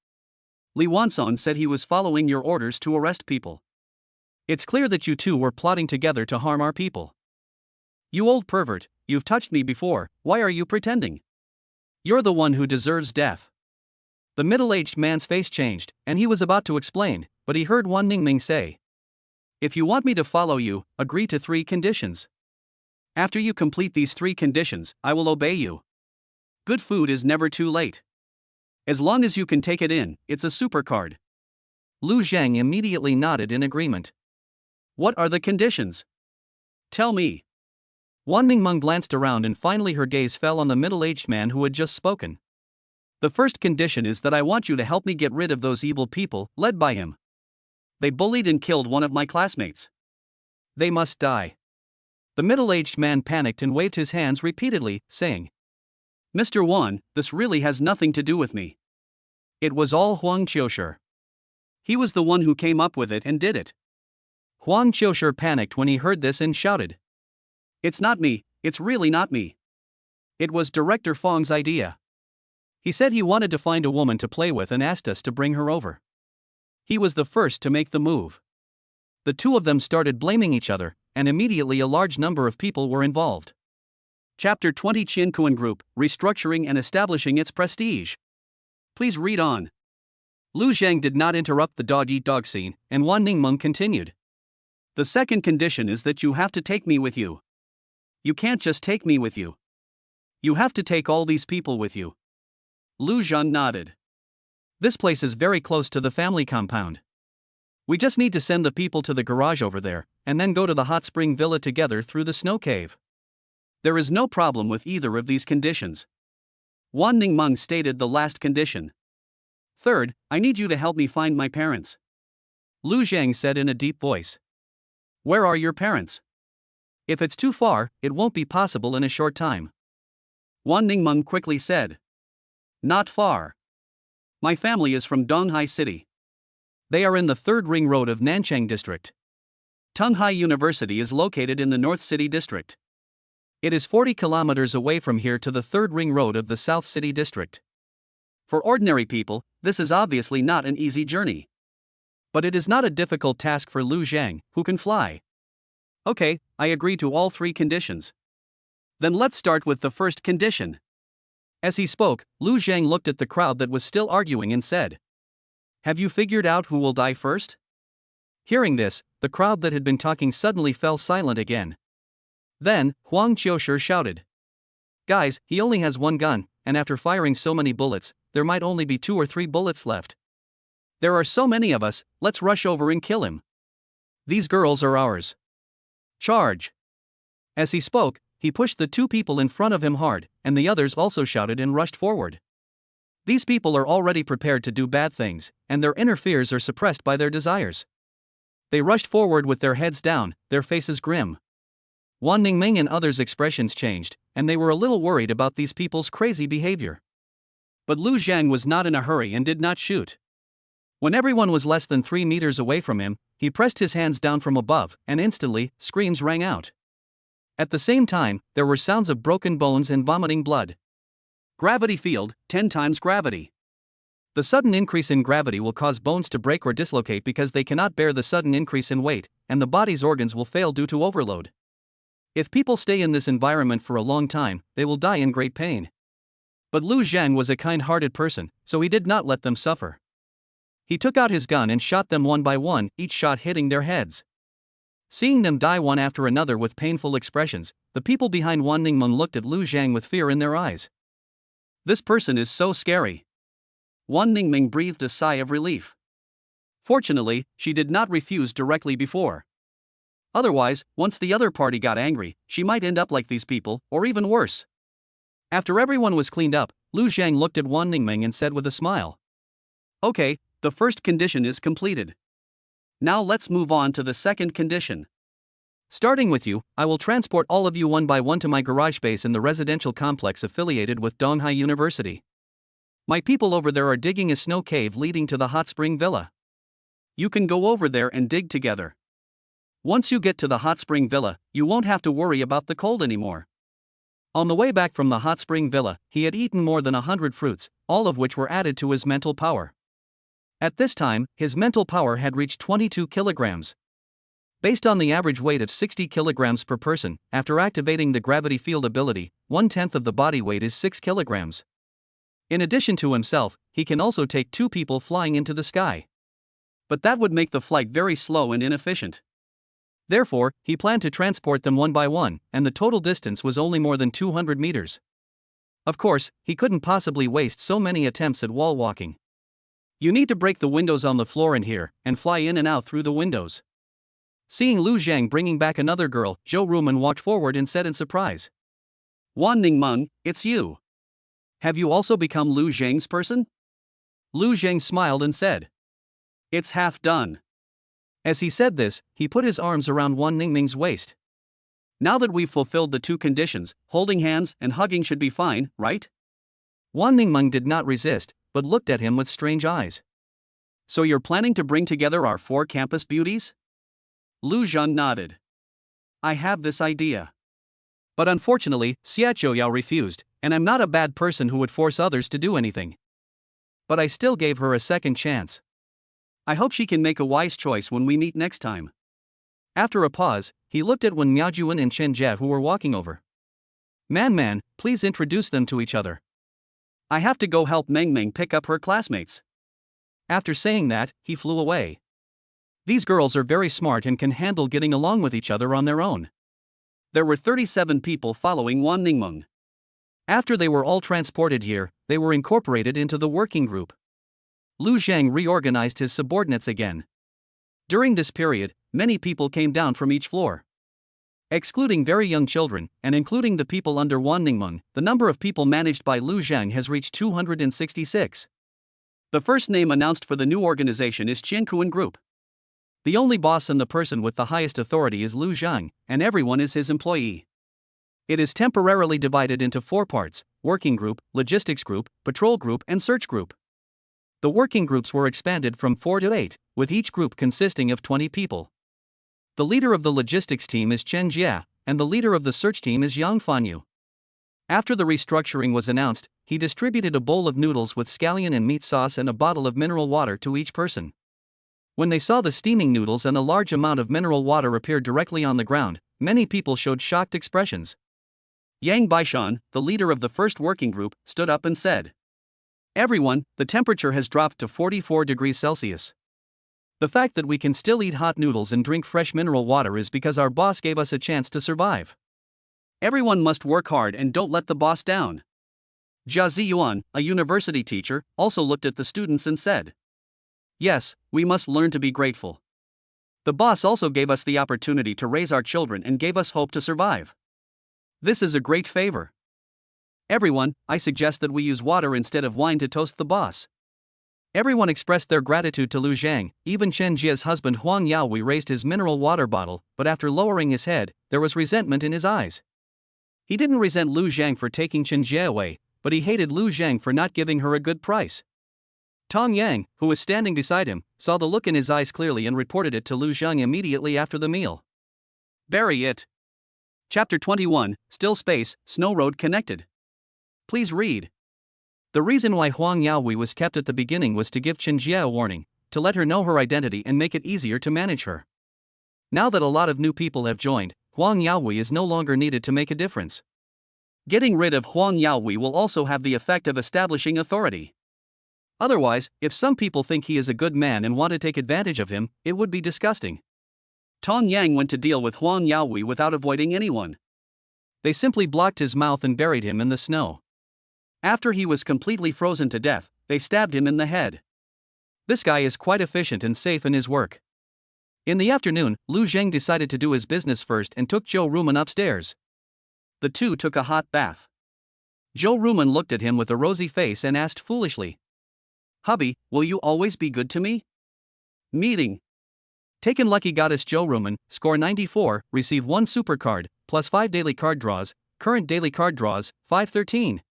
Li Wanson said he was following your orders to arrest people. It's clear that you two were plotting together to harm our people. You old pervert, you've touched me before, why are you pretending? You're the one who deserves death. The middle-aged man's face changed, and he was about to explain, but he heard Wan Ningming say, "If you want me to follow you, agree to 3 conditions. After you complete these 3 conditions, I will obey you. Good food is never too late. As long as you can take it in, it's a supercard." Lu Zhang immediately nodded in agreement. "What are the conditions? Tell me." Wan Ningmeng glanced around and finally her gaze fell on the middle-aged man who had just spoken. "The first condition is that I want you to help me get rid of those evil people, led by him. They bullied and killed one of my classmates. They must die." The middle-aged man panicked and waved his hands repeatedly, saying, "Mr. Wan, this really has nothing to do with me. It was all Huang Qiushi. He was the one who came up with it and did it." Huang Qiushi panicked when he heard this and shouted, "It's not me, it's really not me. It was Director Fong's idea. He said he wanted to find a woman to play with and asked us to bring her over. He was the first to make the move." The two of them started blaming each other, and immediately a large number of people were involved. Chapter 20 Qinkuan Group, Restructuring and Establishing Its Prestige. Please read on. Lu Zhang did not interrupt the dog-eat-dog scene, and Wan Ningmeng continued. "The second condition is that you have to take me with you. You can't just take me with you. You have to take all these people with you." Lu Zhang nodded. "This place is very close to the family compound. We just need to send the people to the garage over there, and then go to the hot spring villa together through the snow cave. There is no problem with either of these conditions." Wan Ningmeng stated the last condition. "Third, I need you to help me find my parents." Lu Zhang said in a deep voice. "Where are your parents? If it's too far, it won't be possible in a short time." Wan Ningmeng quickly said. "Not far. My family is from Donghai City. They are in the 3rd Ring Road of Nanchang District. Tunghai University is located in the North City District. It is 40 kilometers away from here to the 3rd Ring Road of the South City District. For ordinary people, this is obviously not an easy journey. But it is not a difficult task for Lu Zhang, who can fly. Okay, I agree to all 3 conditions. Then let's start with the first condition." As he spoke, Lu Zhang looked at the crowd that was still arguing and said, "Have you figured out who will die first?" Hearing this, the crowd that had been talking suddenly fell silent again. Then, Huang Qiushi shouted, "Guys, he only has 1 gun, and after firing so many bullets, there might only be 2 or 3 bullets left. There are so many of us, let's rush over and kill him. These girls are ours. Charge!" As he spoke, he pushed the 2 people in front of him hard, and the others also shouted and rushed forward. These people are already prepared to do bad things, and their inner fears are suppressed by their desires. They rushed forward with their heads down, their faces grim. Wan Ningming and others' expressions changed, and they were a little worried about these people's crazy behavior. But Lu Zhang was not in a hurry and did not shoot. When everyone was less than 3 meters away from him, he pressed his hands down from above, and instantly, screams rang out. At the same time, there were sounds of broken bones and vomiting blood. Gravity field, 10 times gravity. The sudden increase in gravity will cause bones to break or dislocate because they cannot bear the sudden increase in weight, and the body's organs will fail due to overload. If people stay in this environment for a long time, they will die in great pain. But Lu Zhang was a kind-hearted person, so he did not let them suffer. He took out his gun and shot them one by one, each shot hitting their heads. Seeing them die one after another with painful expressions, the people behind Wan Ningmeng looked at Lu Zhang with fear in their eyes. "This person is so scary." Wan Ningming breathed a sigh of relief. Fortunately, she did not refuse directly before. Otherwise, once the other party got angry, she might end up like these people, or even worse. After everyone was cleaned up, Lu Zhang looked at Wan Ningming and said with a smile, "Okay, the first condition is completed. Now let's move on to the second condition. Starting with you, I will transport all of you one by one to my garage base in the residential complex affiliated with Donghai University. My people over there are digging a snow cave leading to the hot spring villa. You can go over there and dig together. Once you get to the hot spring villa, you won't have to worry about the cold anymore." On the way back from the hot spring villa, he had eaten more than 100 fruits, all of which were added to his mental power. At this time, his mental power had reached 22 kilograms. Based on the average weight of 60 kilograms per person, after activating the gravity field ability, 1/10 of the body weight is 6 kilograms. In addition to himself, he can also take 2 people flying into the sky. But that would make the flight very slow and inefficient. Therefore, he planned to transport them one by one, and the total distance was only more than 200 meters. Of course, he couldn't possibly waste so many attempts at wall walking. You need to break the windows on the floor in here, and fly in and out through the windows. Seeing Lu Zhang bringing back another girl, Zhou Rumen walked forward and said in surprise, "Wan Ningmeng, it's you. Have you also become Lu Zhang's person?" Lu Zhang smiled and said, "It's half done." As he said this, he put his arms around Wan Ningmeng's waist. "Now that we've fulfilled the 2 conditions, holding hands and hugging should be fine, right?" Wan Ningmeng did not resist, but looked at him with strange eyes. "So you're planning to bring together our 4 campus beauties?" Lu Zhang nodded. "I have this idea. But unfortunately, Xia Chouyao refused, and I'm not a bad person who would force others to do anything. But I still gave her a second chance. I hope she can make a wise choice when we meet next time." After a pause, he looked at Wen Miaojuan and Chen Jie who were walking over. Man, please introduce them to each other. I have to go help Meng Meng pick up her classmates." After saying that, he flew away. These girls are very smart and can handle getting along with each other on their own. There were 37 people following Wan Ningmeng. After they were all transported here, they were incorporated into the working group. Lu Zhang reorganized his subordinates again. During this period, many people came down from each floor. Excluding very young children, and including the people under Wan Ningmeng, the number of people managed by Lu Zhang has reached 266. The first name announced for the new organization is Qiankuan Group. The only boss and the person with the highest authority is Lu Zhang, and everyone is his employee. It is temporarily divided into 4 parts: working group, logistics group, patrol group, and search group. The working groups were expanded from 4 to 8, with each group consisting of 20 people. The leader of the logistics team is Chen Jie, and the leader of the search team is Yang Fanyu. After the restructuring was announced, he distributed a bowl of noodles with scallion and meat sauce and a bottle of mineral water to each person. When they saw the steaming noodles and a large amount of mineral water appear directly on the ground, many people showed shocked expressions. Yang Baishan, the leader of the first working group, stood up and said, "Everyone, the temperature has dropped to 44 degrees Celsius. The fact that we can still eat hot noodles and drink fresh mineral water is because our boss gave us a chance to survive. Everyone must work hard and don't let the boss down." Jia Ziyuan, a university teacher, also looked at the students and said, "Yes, we must learn to be grateful. The boss also gave us the opportunity to raise our children and gave us hope to survive. This is a great favor. Everyone, I suggest that we use water instead of wine to toast the boss." Everyone expressed their gratitude to Lu Zhang. Even Chen Jie's husband Huang Yaohui raised his mineral water bottle, but after lowering his head, there was resentment in his eyes. He didn't resent Lu Zhang for taking Chen Jie away, but he hated Lu Zhang for not giving her a good price. Tong Yang, who was standing beside him, saw the look in his eyes clearly and reported it to Lu Zhang immediately after the meal. Bury it. Chapter 21, Still Space, Snow Road Connected. Please read. The reason why Huang Yaohui was kept at the beginning was to give Chen Jie a warning, to let her know her identity and make it easier to manage her. Now that a lot of new people have joined, Huang Yaohui is no longer needed to make a difference. Getting rid of Huang Yaohui will also have the effect of establishing authority. Otherwise, if some people think he is a good man and want to take advantage of him, it would be disgusting. Tong Yang went to deal with Huang Yaohui without avoiding anyone. They simply blocked his mouth and buried him in the snow. After he was completely frozen to death, they stabbed him in the head. This guy is quite efficient and safe in his work. In the afternoon, Lu Zhang decided to do his business first and took Zhou Rumen upstairs. The two took a hot bath. Zhou Rumen looked at him with a rosy face and asked foolishly, "Hubby, will you always be good to me?" Meeting. Taken Lucky Goddess Zhou Rumen, score 94, receive 1 super card, plus 5 daily card draws, current daily card draws, 513.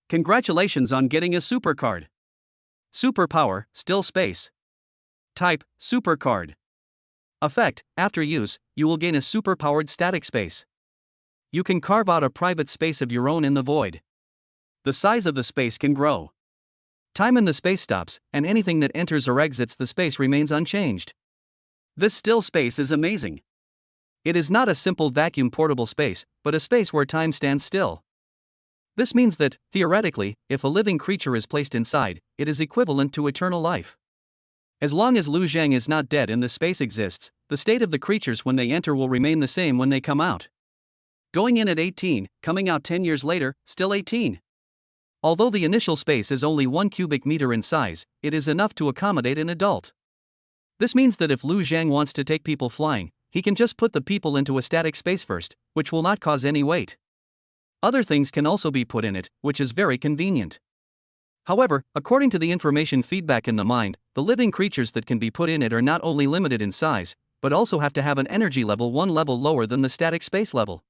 Congratulations on getting a super card. Superpower, Still Space. Type, Super Card. Effect, after use, you will gain a super-powered static space. You can carve out a private space of your own in the void. The size of the space can grow. Time in the space stops, and anything that enters or exits the space remains unchanged. This still space is amazing. It is not a simple vacuum portable space, but a space where time stands still. This means that, theoretically, if a living creature is placed inside, it is equivalent to eternal life. As long as Lu Zhang is not dead and the space exists, the state of the creatures when they enter will remain the same when they come out. Going in at 18, coming out 10 years later, still 18. Although the initial space is only 1 cubic meter in size, it is enough to accommodate an adult. This means that if Lu Zhang wants to take people flying, he can just put the people into a static space first, which will not cause any weight. Other things can also be put in it, which is very convenient. However, according to the information feedback in the mind, the living creatures that can be put in it are not only limited in size, but also have to have an energy level 1 level lower than the static space level.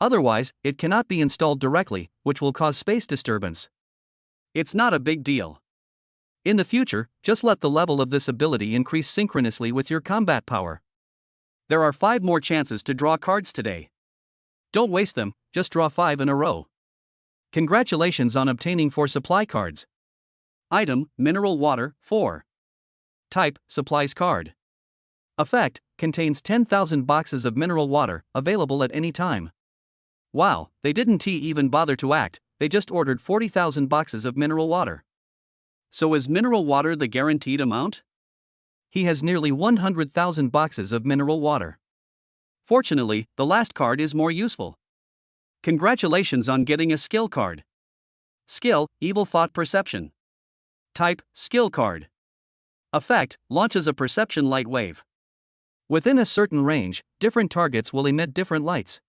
Otherwise, it cannot be installed directly, which will cause space disturbance. It's not a big deal. In the future, just let the level of this ability increase synchronously with your combat power. There are 5 more chances to draw cards today. Don't waste them, just draw 5 in a row. Congratulations on obtaining 4 supply cards. Item, mineral water, 4. Type, supplies card. Effect, contains 10,000 boxes of mineral water, available at any time. Wow, they didn't even bother to act, they just ordered 40,000 boxes of mineral water. So is mineral water the guaranteed amount? He has nearly 100,000 boxes of mineral water. Fortunately, the last card is more useful. Congratulations on getting a skill card. Skill, Evil Thought Perception. Type, skill card. Effect, launches a perception light wave. Within a certain range, different targets will emit different lights.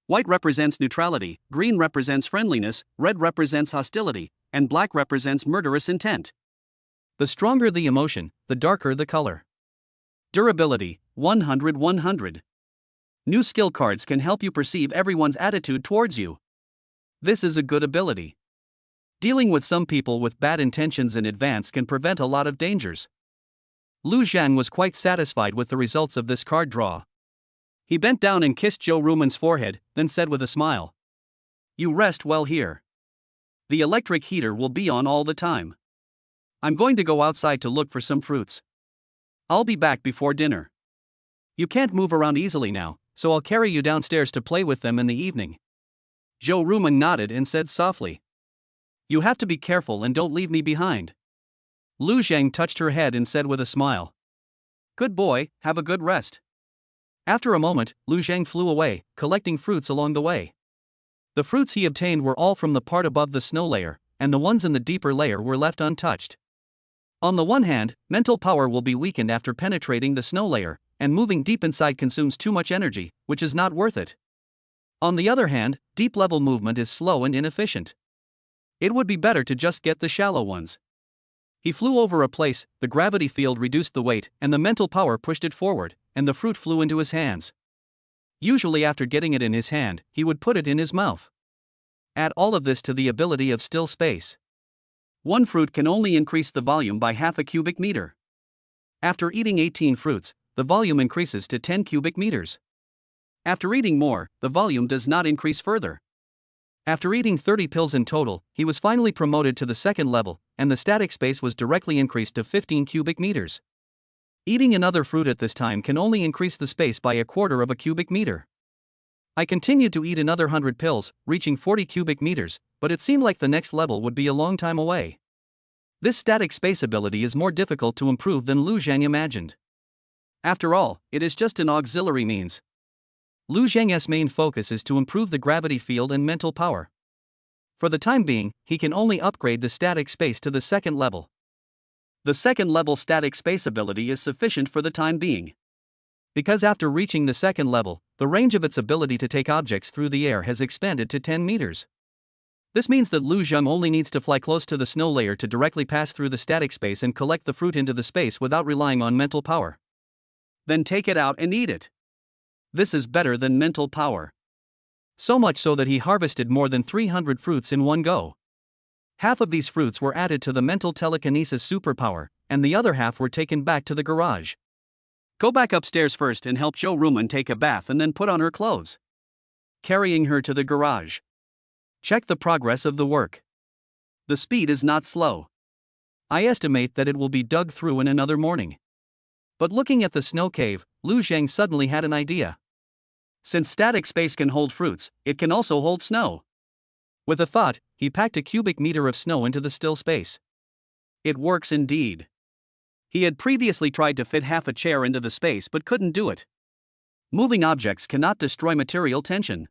White represents neutrality, green represents friendliness, red represents hostility, and black represents murderous intent. The stronger the emotion, the darker the color. Durability, 100-100. New skill cards can help you perceive everyone's attitude towards you. This is a good ability. Dealing with some people with bad intentions in advance can prevent a lot of dangers. Lu Zhang was quite satisfied with the results of this card draw. He bent down and kissed Zhou Ruman's forehead, then said with a smile, "You rest well here. The electric heater will be on all the time. I'm going to go outside to look for some fruits. I'll be back before dinner. You can't move around easily now, so I'll carry you downstairs to play with them in the evening." Zhou Ruman nodded and said softly, "You have to be careful and don't leave me behind." Lu Zhang touched her head and said with a smile, "Good boy, have a good rest." After a moment, Lu Zhang flew away, collecting fruits along the way. The fruits he obtained were all from the part above the snow layer, and the ones in the deeper layer were left untouched. On the one hand, mental power will be weakened after penetrating the snow layer, and moving deep inside consumes too much energy, which is not worth it. On the other hand, deep-level movement is slow and inefficient. It would be better to just get the shallow ones. He flew over a place, the gravity field reduced the weight, and the mental power pushed it forward, and the fruit flew into his hands. Usually after getting it in his hand, he would put it in his mouth. Add all of this to the ability of still space. One fruit can only increase the volume by half a cubic meter. After eating 18 fruits, the volume increases to 10 cubic meters. After eating more, the volume does not increase further. After eating 30 pills in total, he was finally promoted to the second level, and the static space was directly increased to 15 cubic meters. Eating another fruit at this time can only increase the space by a quarter of a cubic meter. I continued to eat another 100 pills, reaching 40 cubic meters, but it seemed like the next level would be a long time away. This static space ability is more difficult to improve than Lu Zhang imagined. After all, it is just an auxiliary means. Lu Zhang's main focus is to improve the gravity field and mental power. For the time being, he can only upgrade the static space to the second level. The second level static space ability is sufficient for the time being. Because after reaching the second level, the range of its ability to take objects through the air has expanded to 10 meters. This means that Lu Zhang only needs to fly close to the snow layer to directly pass through the static space and collect the fruit into the space without relying on mental power. Then take it out and eat it. This is better than mental power. So much so that he harvested more than 300 fruits in one go. Half of these fruits were added to the mental telekinesis superpower, and the other half were taken back to the garage. Go back upstairs first and help Zhou Ruman take a bath and then put on her clothes. Carrying her to the garage. Check the progress of the work. The speed is not slow. I estimate that it will be dug through in another morning. But looking at the snow cave, Lu Zhang suddenly had an idea. Since static space can hold fruits, it can also hold snow. With a thought, he packed a cubic meter of snow into the still space. It works indeed. He had previously tried to fit half a chair into the space but couldn't do it. Moving objects cannot destroy material tension.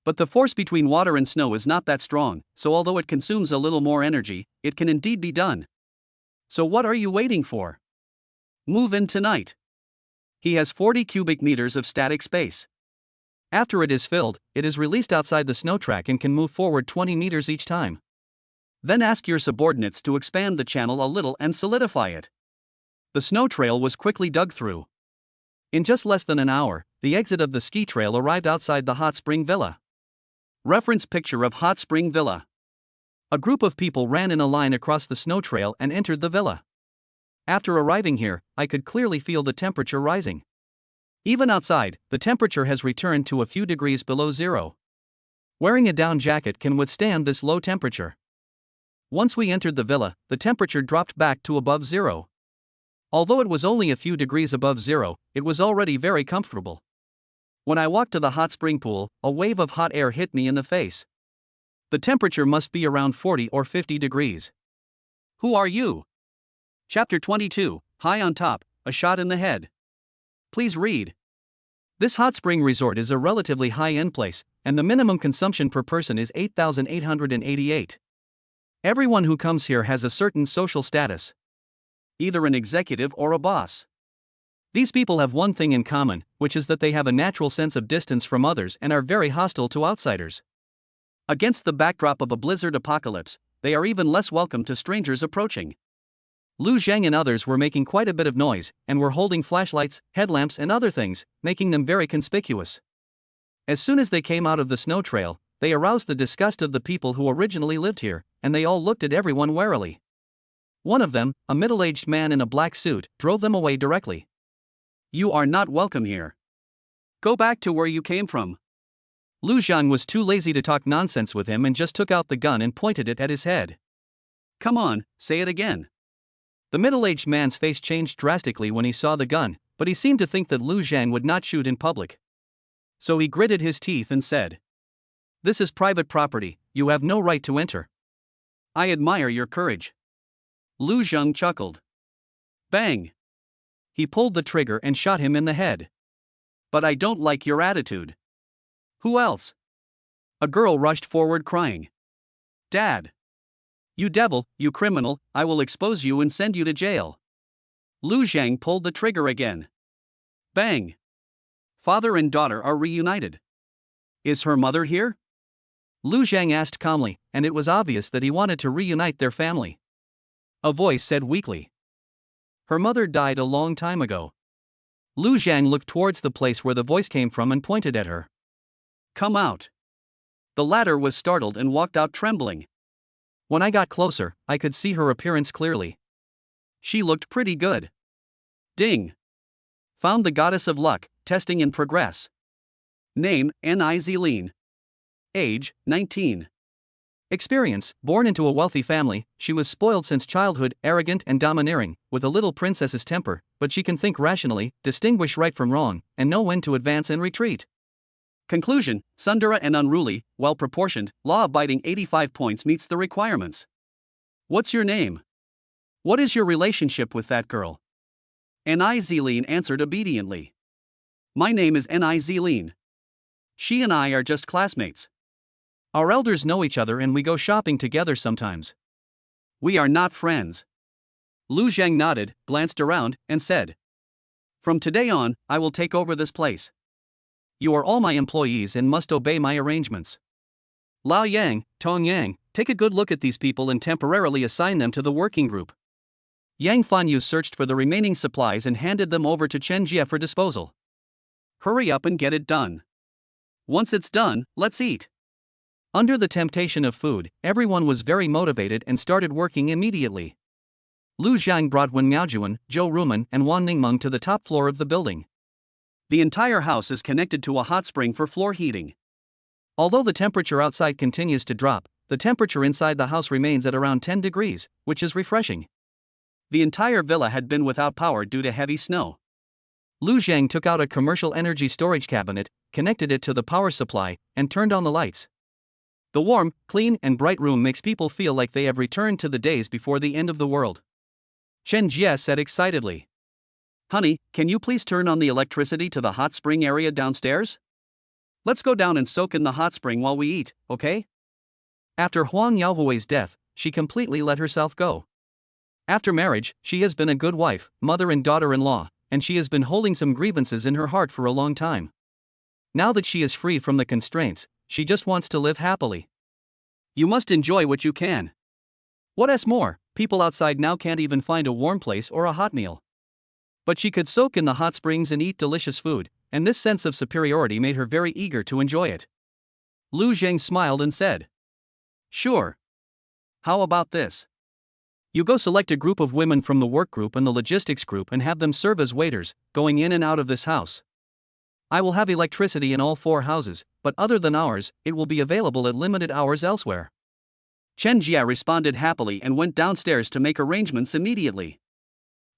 But the force between water and snow is not that strong, so although it consumes a little more energy, it can indeed be done. So what are you waiting for? Move in tonight. He has 40 cubic meters of static space. After it is filled, it is released outside the snow track and can move forward 20 meters each time. Then ask your subordinates to expand the channel a little and solidify it. The snow trail was quickly dug through. In just less than an hour, the exit of the ski trail arrived outside the hot spring villa. Reference picture of hot spring villa. A group of people ran in a line across the snow trail and entered the villa. After arriving here, I could clearly feel the temperature rising. Even outside, the temperature has returned to a few degrees below zero. Wearing a down jacket can withstand this low temperature. Once we entered the villa, the temperature dropped back to above zero. Although it was only a few degrees above zero, it was already very comfortable. When I walked to the hot spring pool, a wave of hot air hit me in the face. The temperature must be around 40 or 50 degrees. Who are you? Chapter 22, High on Top, A Shot in the Head. Please read. This hot spring resort is a relatively high-end place, and the minimum consumption per person is 8,888. Everyone who comes here has a certain social status. Either an executive or a boss. These people have one thing in common, which is that they have a natural sense of distance from others and are very hostile to outsiders. Against the backdrop of a blizzard apocalypse, they are even less welcome to strangers approaching. Lu Zhang and others were making quite a bit of noise, and were holding flashlights, headlamps and other things, making them very conspicuous. As soon as they came out of the snow trail, they aroused the disgust of the people who originally lived here, and they all looked at everyone warily. One of them, a middle-aged man in a black suit, drove them away directly. You are not welcome here. Go back to where you came from. Lu Zhang was too lazy to talk nonsense with him and just took out the gun and pointed it at his head. Come on, say it again. The middle-aged man's face changed drastically when he saw the gun, but he seemed to think that Lu Zhang would not shoot in public. So he gritted his teeth and said, "This is private property, you have no right to enter." I admire your courage. Lu Zhang chuckled. Bang! He pulled the trigger and shot him in the head. But I don't like your attitude. Who else? A girl rushed forward crying. Dad! You devil, you criminal, I will expose you and send you to jail. Lu Zhang pulled the trigger again. Bang! Father and daughter are reunited. Is her mother here? Lu Zhang asked calmly, and it was obvious that he wanted to reunite their family. A voice said weakly. Her mother died a long time ago. Lu Zhang looked towards the place where the voice came from and pointed at her. Come out. The latter was startled and walked out trembling. When I got closer, I could see her appearance clearly. She looked pretty good. Ding! Found the goddess of luck, testing in progress. Name, N.I. Age, 19. Experience, born into a wealthy family, she was spoiled since childhood, arrogant and domineering, with a little princess's temper, but she can think rationally, distinguish right from wrong, and know when to advance and retreat. Conclusion, Sundara and unruly, well-proportioned, law-abiding 85 points meets the requirements. What's your name? What is your relationship with that girl? N.I. answered obediently. My name is N.I. She and I are just classmates. Our elders know each other and we go shopping together sometimes. We are not friends. Lu Zhang nodded, glanced around, and said, From today on, I will take over this place. You are all my employees and must obey my arrangements. Lao Yang, Tong Yang, take a good look at these people and temporarily assign them to the working group. Yang Fanyu searched for the remaining supplies and handed them over to Chen Jie for disposal. Hurry up and get it done. Once it's done, let's eat. Under the temptation of food, everyone was very motivated and started working immediately. Lu Zhang brought Wen Miaojuan, Zhou Rumen, and Wan Ningmeng to the top floor of the building. The entire house is connected to a hot spring for floor heating. Although the temperature outside continues to drop, the temperature inside the house remains at around 10 degrees, which is refreshing. The entire villa had been without power due to heavy snow. Lu Zhang took out a commercial energy storage cabinet, connected it to the power supply, and turned on the lights. The warm, clean, and bright room makes people feel like they have returned to the days before the end of the world. Chen Jie said excitedly. Honey, can you please turn on the electricity to the hot spring area downstairs? Let's go down and soak in the hot spring while we eat, okay? After Huang Yaohui's death, she completely let herself go. After marriage, she has been a good wife, mother and daughter-in-law, and she has been holding some grievances in her heart for a long time. Now that she is free from the constraints, she just wants to live happily. You must enjoy what you can. What else more, people outside now can't even find a warm place or a hot meal. But she could soak in the hot springs and eat delicious food, and this sense of superiority made her very eager to enjoy it. Lu Zhang smiled and said, Sure. How about this? You go select a group of women from the work group and the logistics group and have them serve as waiters, going in and out of this house. I will have electricity in all 4 houses, but other than ours, it will be available at limited hours elsewhere. Chen Jia responded happily and went downstairs to make arrangements immediately.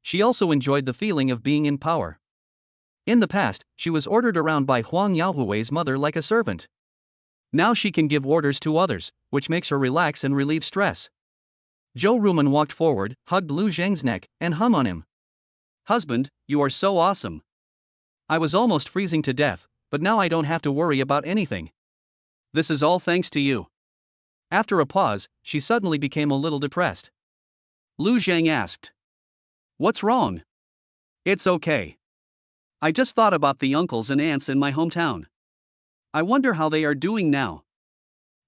She also enjoyed the feeling of being in power. In the past, she was ordered around by Huang Yaohui's mother like a servant. Now she can give orders to others, which makes her relax and relieve stress. Zhou Ruman walked forward, hugged Lu Zhang's neck, and hung on him. Husband, you are so awesome. I was almost freezing to death, but now I don't have to worry about anything. This is all thanks to you. After a pause, she suddenly became a little depressed. Lu Zhang asked, What's wrong? It's okay. I just thought about the uncles and aunts in my hometown. I wonder how they are doing now.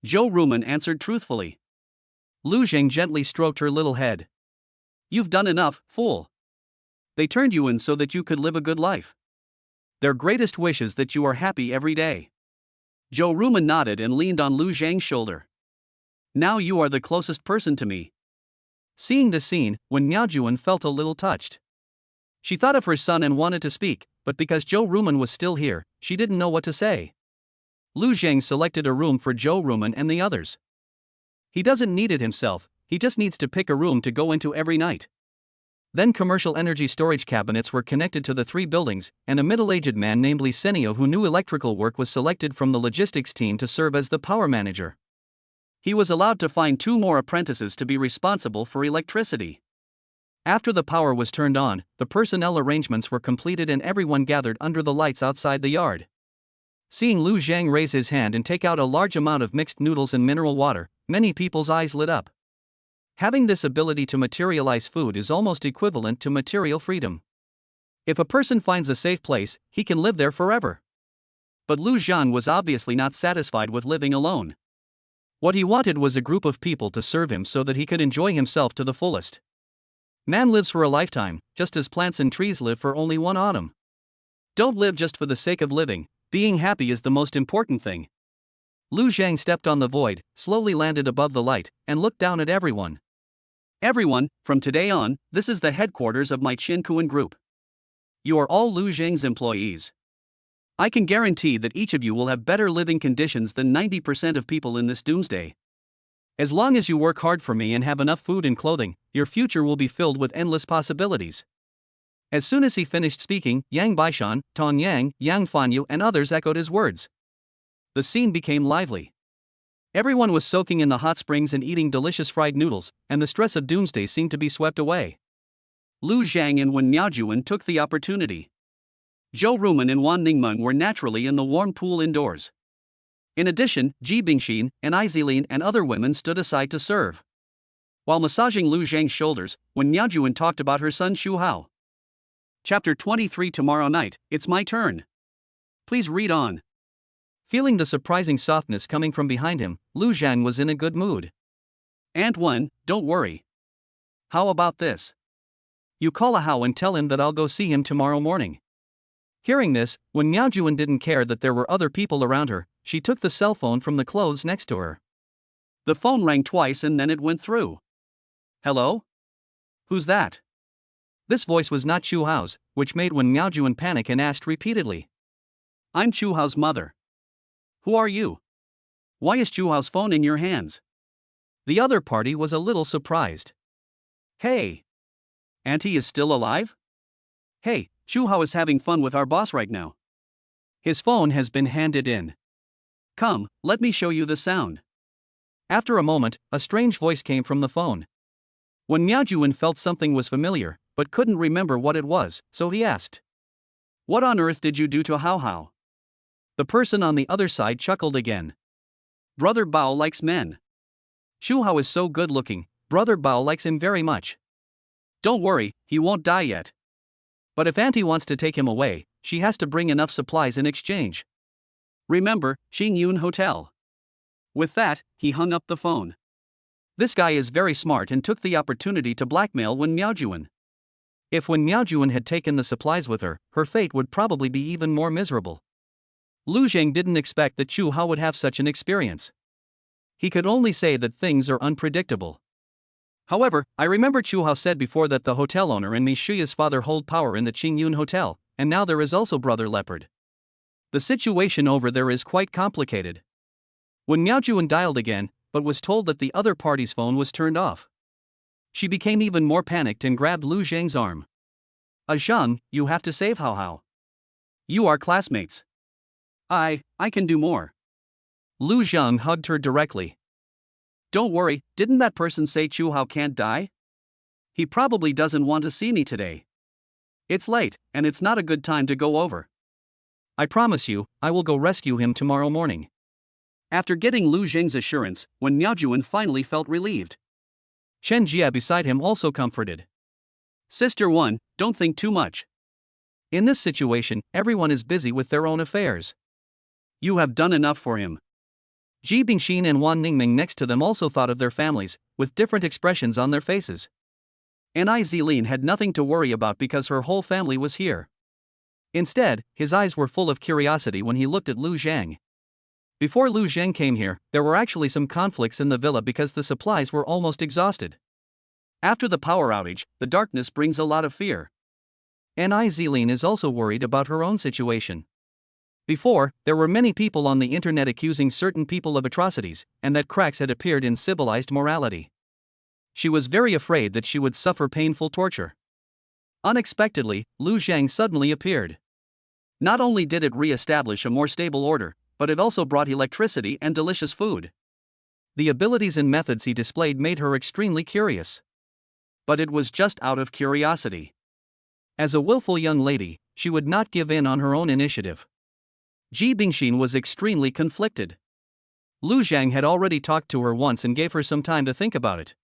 Zhou Ruman answered truthfully. Lu Zhang gently stroked her little head. You've done enough, fool. They turned you in so that you could live a good life. Their greatest wish is that you are happy every day. Zhou Ruman nodded and leaned on Lu Zhang's shoulder. Now you are the closest person to me. Seeing this scene, Wen Miaojuan felt a little touched. She thought of her son and wanted to speak, but because Zhou Ruman was still here, she didn't know what to say. Lu Zhang selected a room for Zhou Ruman and the others. He doesn't need it himself, he just needs to pick a room to go into every night. Then commercial energy storage cabinets were connected to the 3 buildings, and a middle-aged man named Li Senio who knew electrical work was selected from the logistics team to serve as the power manager. He was allowed to find 2 more apprentices to be responsible for electricity. After the power was turned on, the personnel arrangements were completed and everyone gathered under the lights outside the yard. Seeing Lu Zhang raise his hand and take out a large amount of mixed noodles and mineral water, many people's eyes lit up. Having this ability to materialize food is almost equivalent to material freedom. If a person finds a safe place, he can live there forever. But Lu Zhang was obviously not satisfied with living alone. What he wanted was a group of people to serve him so that he could enjoy himself to the fullest. Man lives for a lifetime, just as plants and trees live for only one autumn. Don't live just for the sake of living, being happy is the most important thing. Lu Zhang stepped on the void, slowly landed above the light, and looked down at everyone. Everyone, from today on, this is the headquarters of my Qinkuan group. You are all Lu Zhang's employees. I can guarantee that each of you will have better living conditions than 90% of people in this doomsday. As long as you work hard for me and have enough food and clothing, your future will be filled with endless possibilities. As soon as he finished speaking, Yang Baishan, Tong Yang, Yang Fanyu and others echoed his words. The scene became lively. Everyone was soaking in the hot springs and eating delicious fried noodles, and the stress of doomsday seemed to be swept away. Lu Zhang and Wen Miaojuan took the opportunity. Zhou Ruman and Wan Ningmeng were naturally in the warm pool indoors. In addition, Ji Bingxin and Izilin and other women stood aside to serve. While massaging Lu Zhang's shoulders, Wen Miaojuan talked about her son Xu Hao. Chapter 23 Tomorrow night, it's my turn. Please read on. Feeling the surprising softness coming from behind him, Lu Zhang was in a good mood. Aunt Wen, don't worry. How about this? You call a Hao and tell him that I'll go see him tomorrow morning. Hearing this, when Miaojuan didn't care that there were other people around her, she took the cell phone from the clothes next to her. The phone rang twice and then it went through. Hello? Who's that? This voice was not Chu Hao's, which made Wen Miaojuan panic and asked repeatedly. I'm Chu Hao's mother. Who are you? Why is Chu Hao's phone in your hands? The other party was a little surprised. Hey! Auntie is still alive? Hey, Chu Hao is having fun with our boss right now. His phone has been handed in. Come, let me show you the sound. After a moment, a strange voice came from the phone. When Miao Juan felt something was familiar, but couldn't remember what it was, so he asked, "What on earth did you do to Hao Hao?" The person on the other side chuckled again. Brother Bao likes men. Chu Hao is so good looking, Brother Bao likes him very much. Don't worry, he won't die yet. But if Auntie wants to take him away, she has to bring enough supplies in exchange. Remember, Xingyun Hotel. With that, he hung up the phone. This guy is very smart and took the opportunity to blackmail Wen Miaojuan. If Wen Miaojuan had taken the supplies with her, her fate would probably be even more miserable. Lu Zheng didn't expect that Chu Hao would have such an experience. He could only say that things are unpredictable. However, I remember Chu Hao said before that the hotel owner and Miss Shiya's father hold power in the Qingyun Hotel, and now there is also Brother Leopard. The situation over there is quite complicated. When Miaojuan dialed again, but was told that the other party's phone was turned off. She became even more panicked and grabbed Lu Zheng's arm. Zhang, you have to save Hao Hao. You are classmates. I can do more. Lu Zheng hugged her directly. Don't worry, didn't that person say Chu Hao can't die? He probably doesn't want to see me today. It's late, and it's not a good time to go over. I promise you, I will go rescue him tomorrow morning. After getting Lu Zheng's assurance, when Miaojuan finally felt relieved. Chen Jia beside him also comforted. Sister 1, don't think too much. In this situation, everyone is busy with their own affairs. You have done enough for him. Ji Bingxin and Wan Ningming next to them also thought of their families, with different expressions on their faces. Ni Zilin had nothing to worry about because her whole family was here. Instead, his eyes were full of curiosity when he looked at Lu Zheng. Before Lu Zheng came here, there were actually some conflicts in the villa because the supplies were almost exhausted. After the power outage, the darkness brings a lot of fear. Ni Zilin is also worried about her own situation. Before, there were many people on the internet accusing certain people of atrocities, and that cracks had appeared in civilized morality. She was very afraid that she would suffer painful torture. Unexpectedly, Lu Zheng suddenly appeared. Not only did it re-establish a more stable order, but it also brought electricity and delicious food. The abilities and methods he displayed made her extremely curious. But it was just out of curiosity. As a willful young lady, she would not give in on her own initiative. Ji Bingxin was extremely conflicted. Lu Zheng had already talked to her once and gave her some time to think about it.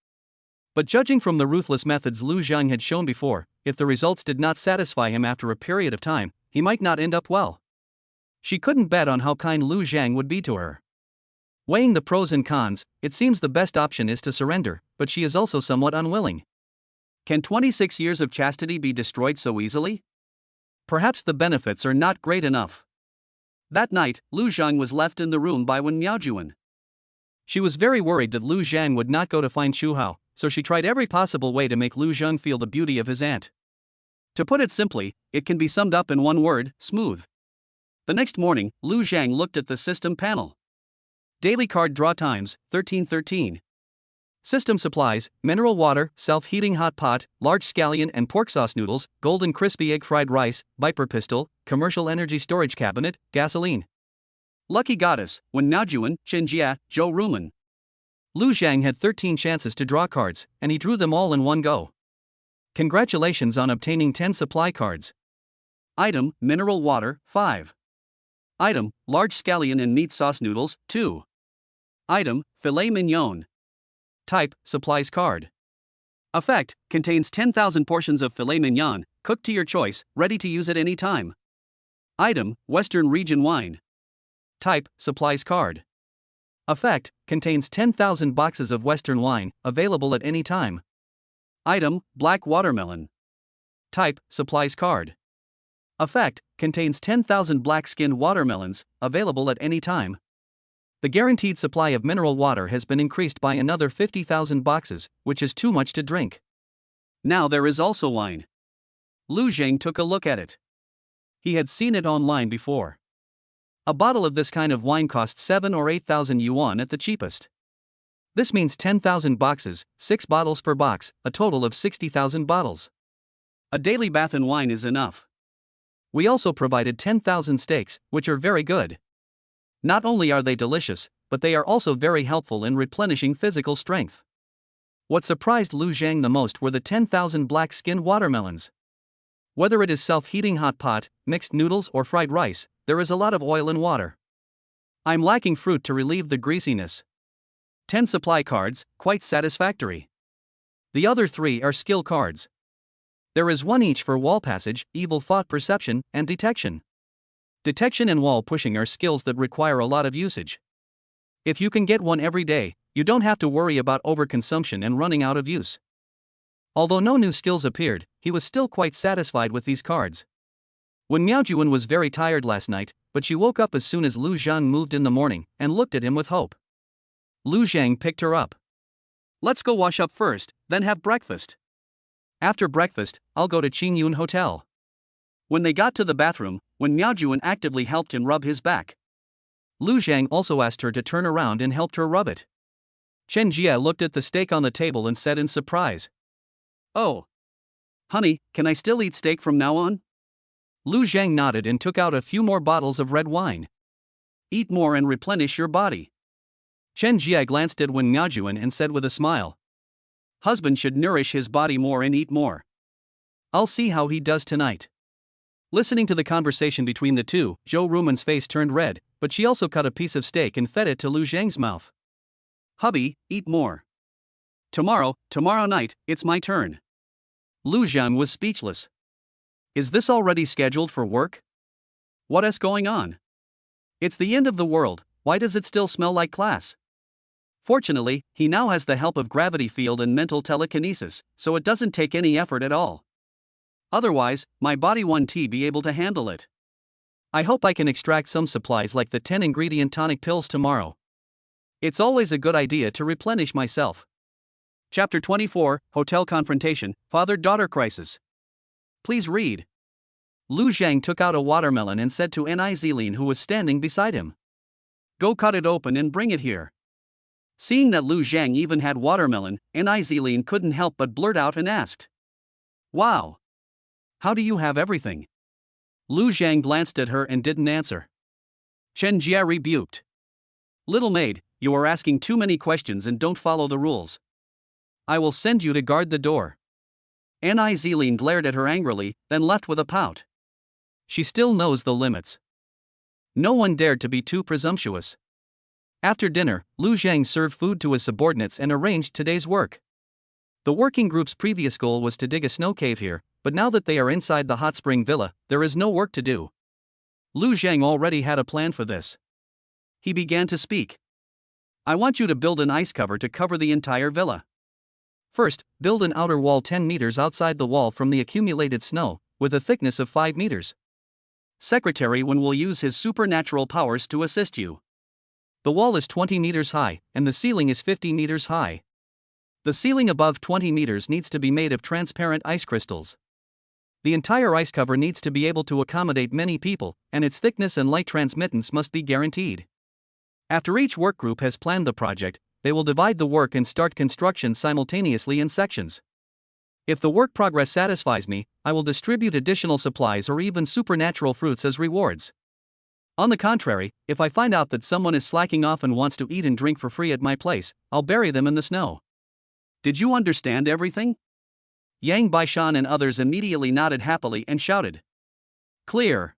But judging from the ruthless methods Lu Zheng had shown before, if the results did not satisfy him after a period of time, he might not end up well. She couldn't bet on how kind Lu Zheng would be to her. Weighing the pros and cons, it seems the best option is to surrender, but she is also somewhat unwilling. Can 26 years of chastity be destroyed so easily? Perhaps the benefits are not great enough. That night, Lu Zheng was left in the room by Wen Miaojuan. She was very worried that Lu Zheng would not go to find Chu Hao, so she tried every possible way to make Lu Zheng feel the beauty of his aunt. To put it simply, it can be summed up in one word: smooth. The next morning, Lu Zheng looked at the system panel. Daily card draw times, 1313. System supplies, mineral water, self-heating hot pot, large scallion and pork sauce noodles, golden crispy egg fried rice, Viper pistol, commercial energy storage cabinet, gasoline. Lucky goddess, Wen Miaojuan, Chen Jia, Zhou Rumen. Lu Zheng had 13 chances to draw cards, and he drew them all in one go. Congratulations on obtaining 10 supply cards. Item, mineral water, 5. Item, large scallion and meat sauce noodles, 2. Item, filet mignon. Type, supplies card. Effect, contains 10,000 portions of filet mignon, cooked to your choice, ready to use at any time. Item, Western region wine. Type, supplies card. Effect, contains 10,000 boxes of Western wine, available at any time. Item, black watermelon. Type, supplies card. Effect, contains 10,000 black-skinned watermelons, available at any time. The guaranteed supply of mineral water has been increased by another 50,000 boxes, which is too much to drink. Now there is also wine. Lu Zheng took a look at it. He had seen it online before. A bottle of this kind of wine costs 7 or 8,000 yuan at the cheapest. This means 10,000 boxes, 6 bottles per box, a total of 60,000 bottles. A daily bath in wine is enough. We also provided 10,000 steaks, which are very good. Not only are they delicious, but they are also very helpful in replenishing physical strength. What surprised Lu Zhang the most were the 10,000 black-skinned watermelons. Whether it is self-heating hot pot, mixed noodles or fried rice, there is a lot of oil and water. I'm lacking fruit to relieve the greasiness. 10 supply cards, quite satisfactory. The other 3 are skill cards. There is 1 each for wall passage, evil thought perception, and detection. Detection and wall pushing are skills that require a lot of usage. If you can get 1 every day, you don't have to worry about overconsumption and running out of use. Although no new skills appeared, he was still quite satisfied with these cards. When Miaojuan was very tired last night, but she woke up as soon as Lu Zhang moved in the morning and looked at him with hope. Lu Zhang picked her up. Let's go wash up first, then have breakfast. After breakfast, I'll go to Qingyun Hotel. When they got to the bathroom, when Miaojuan actively helped him rub his back, Lu Zhang also asked her to turn around and helped her rub it. Chen Jia looked at the steak on the table and said in surprise, "Oh. Honey, can I still eat steak from now on?" Lu Zhang nodded and took out a few more bottles of red wine. Eat more and replenish your body. Chen Jia glanced at Wen Miaojuan and said with a smile, "Husband should nourish his body more and eat more. I'll see how he does tonight." Listening to the conversation between the two, Zhou Ruman's face turned red, but she also cut a piece of steak and fed it to Lu Zhang's mouth. "Hubby, eat more. Tomorrow night, it's my turn." Lu Zhang was speechless. Is this already scheduled for work? What is going on? It's the end of the world, why does it still smell like class? Fortunately, he now has the help of gravity field and mental telekinesis, so it doesn't take any effort at all. Otherwise, my body won't be able to handle it. I hope I can extract some supplies like the 10-ingredient tonic pills tomorrow. It's always a good idea to replenish myself. Chapter 24, Hotel Confrontation, Father-Daughter Crisis. Please read. Lu Zhang took out a watermelon and said to Nizilin who was standing beside him, "Go cut it open and bring it here." Seeing that Lu Zhang even had watermelon, Nizilin couldn't help but blurt out and asked, "Wow! How do you have everything?" Lu Zhang glanced at her and didn't answer. Chen Jia rebuked. "Little maid, you are asking too many questions and don't follow the rules. I will send you to guard the door." Nizilin glared at her angrily, then left with a pout. She still knows the limits. No one dared to be too presumptuous. After dinner, Lu Zhang served food to his subordinates and arranged today's work. The working group's previous goal was to dig a snow cave here, but now that they are inside the hot spring villa, there is no work to do. Lu Zhang already had a plan for this. He began to speak. "I want you to build an ice cover to cover the entire villa. First, build an outer wall 10 meters outside the wall from the accumulated snow, with a thickness of 5 meters. Secretary Wen will use his supernatural powers to assist you. The wall is 20 meters high, and the ceiling is 50 meters high. The ceiling above 20 meters needs to be made of transparent ice crystals. The entire ice cover needs to be able to accommodate many people, and its thickness and light transmittance must be guaranteed. After each work group has planned the project, they will divide the work and start construction simultaneously in sections. If the work progress satisfies me, I will distribute additional supplies or even supernatural fruits as rewards. On the contrary, if I find out that someone is slacking off and wants to eat and drink for free at my place, I'll bury them in the snow. Did you understand everything?" Yang Baishan and others immediately nodded happily and shouted, "Clear."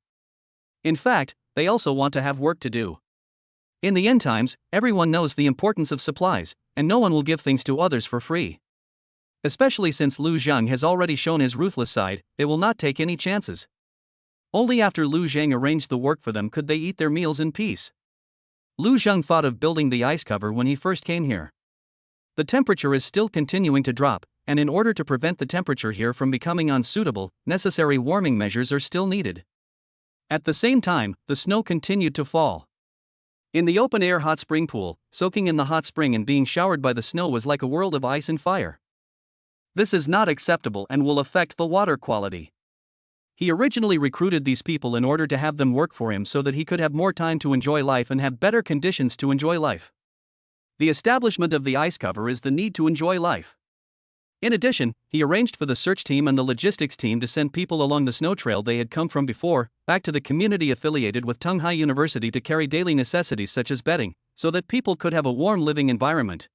In fact, they also want to have work to do. In the end times, everyone knows the importance of supplies, and no one will give things to others for free. Especially since Lu Zhang has already shown his ruthless side, they will not take any chances. Only after Lu Zhang arranged the work for them could they eat their meals in peace. Lu Zhang thought of building the ice cover when he first came here. The temperature is still continuing to drop, and in order to prevent the temperature here from becoming unsuitable, necessary warming measures are still needed. At the same time, the snow continued to fall. In the open-air hot spring pool, soaking in the hot spring and being showered by the snow was like a world of ice and fire. This is not acceptable and will affect the water quality. He originally recruited these people in order to have them work for him so that he could have more time to enjoy life and have better conditions to enjoy life. The establishment of the ice cover is the need to enjoy life. In addition, he arranged for the search team and the logistics team to send people along the snow trail they had come from before, back to the community affiliated with Tunghai University to carry daily necessities such as bedding, so that people could have a warm living environment.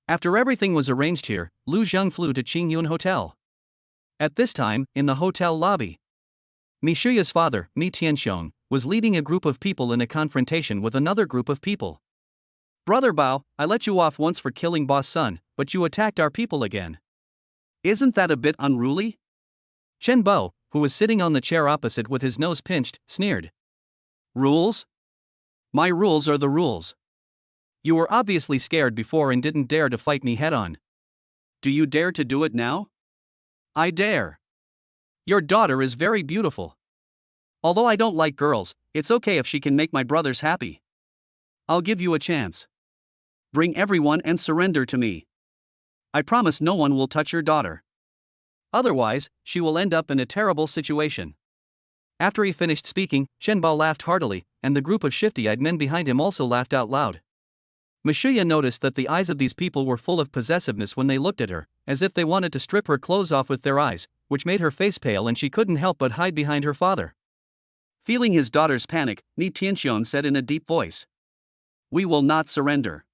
After everything was arranged here, Lu Zheng flew to Qingyun Hotel. At this time, in the hotel lobby, Mishuya's father, Mi Tianxiong, was leading a group of people in a confrontation with another group of people. "Brother Bao, I let you off once for killing Boss Sun, but you attacked our people again. Isn't that a bit unruly?" Chen Bo, who was sitting on the chair opposite with his nose pinched, sneered. "Rules? My rules are the rules. You were obviously scared before and didn't dare to fight me head-on. Do you dare to do it now?" "I dare. Your daughter is very beautiful. Although I don't like girls, it's okay if she can make my brothers happy. I'll give you a chance. Bring everyone and surrender to me. I promise no one will touch your daughter. Otherwise, she will end up in a terrible situation." After he finished speaking, Chen Bao laughed heartily, and the group of shifty-eyed men behind him also laughed out loud. Mishuya noticed that the eyes of these people were full of possessiveness when they looked at her, as if they wanted to strip her clothes off with their eyes, which made her face pale and she couldn't help but hide behind her father. Feeling his daughter's panic, Mi Tianxiong said in a deep voice, "We will not surrender.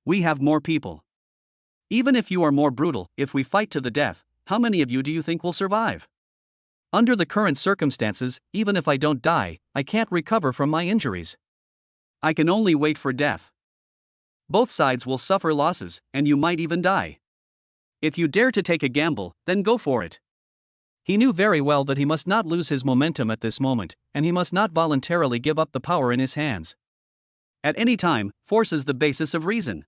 We have more people. Even if you are more brutal, if we fight to the death, how many of you do you think will survive? Under the current circumstances, even if I don't die, I can't recover from my injuries. I can only wait for death. Both sides will suffer losses, and you might even die. If you dare to take a gamble, then go for it." He knew very well that he must not lose his momentum at this moment, and he must not voluntarily give up the power in his hands. At any time, force is the basis of reason.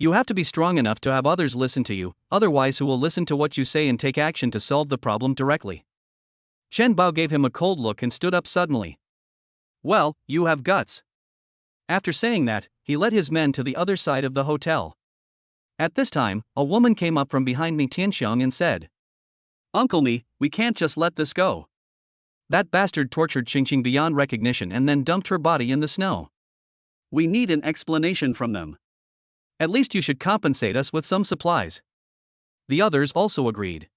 You have to be strong enough to have others listen to you, otherwise who will listen to what you say and take action to solve the problem directly? Chen Bao gave him a cold look and stood up suddenly. "Well, you have guts." After saying that, he led his men to the other side of the hotel. At this time, a woman came up from behind Mi Tianxiong and said, "Uncle Mi, we can't just let this go. That bastard tortured Qingqing beyond recognition and then dumped her body in the snow. We need an explanation from them. At least you should compensate us with some supplies." The others also agreed.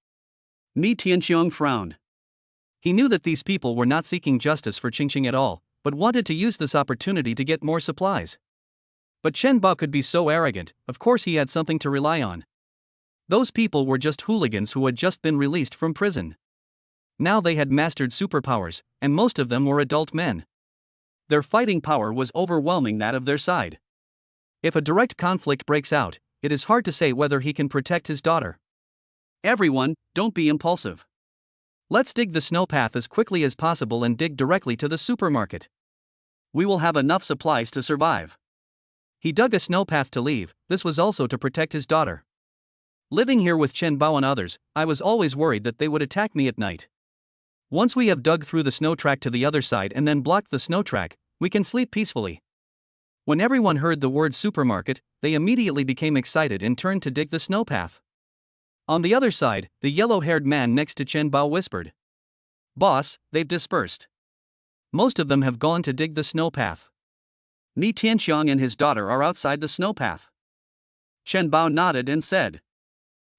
Mi Tianxiong frowned. He knew that these people were not seeking justice for Qingqing at all, but wanted to use this opportunity to get more supplies. But Chen Bao could be so arrogant, of course he had something to rely on. Those people were just hooligans who had just been released from prison. Now they had mastered superpowers, and most of them were adult men. Their fighting power was overwhelming that of their side. If a direct conflict breaks out, it is hard to say whether he can protect his daughter. "Everyone, don't be impulsive. Let's dig the snow path as quickly as possible and dig directly to the supermarket. We will have enough supplies to survive." He dug a snow path to leave. This was also to protect his daughter. "Living here with Chen Bao and others, I was always worried that they would attack me at night. Once we have dug through the snow track to the other side and then blocked the snow track, we can sleep peacefully." When everyone heard the word supermarket, they immediately became excited and turned to dig the snow path. On the other side, the yellow-haired man next to Chen Bao whispered, "Boss, they've dispersed. Most of them have gone to dig the snow path. Mi Tianxiong and his daughter are outside the snow path." Chen Bao nodded and said,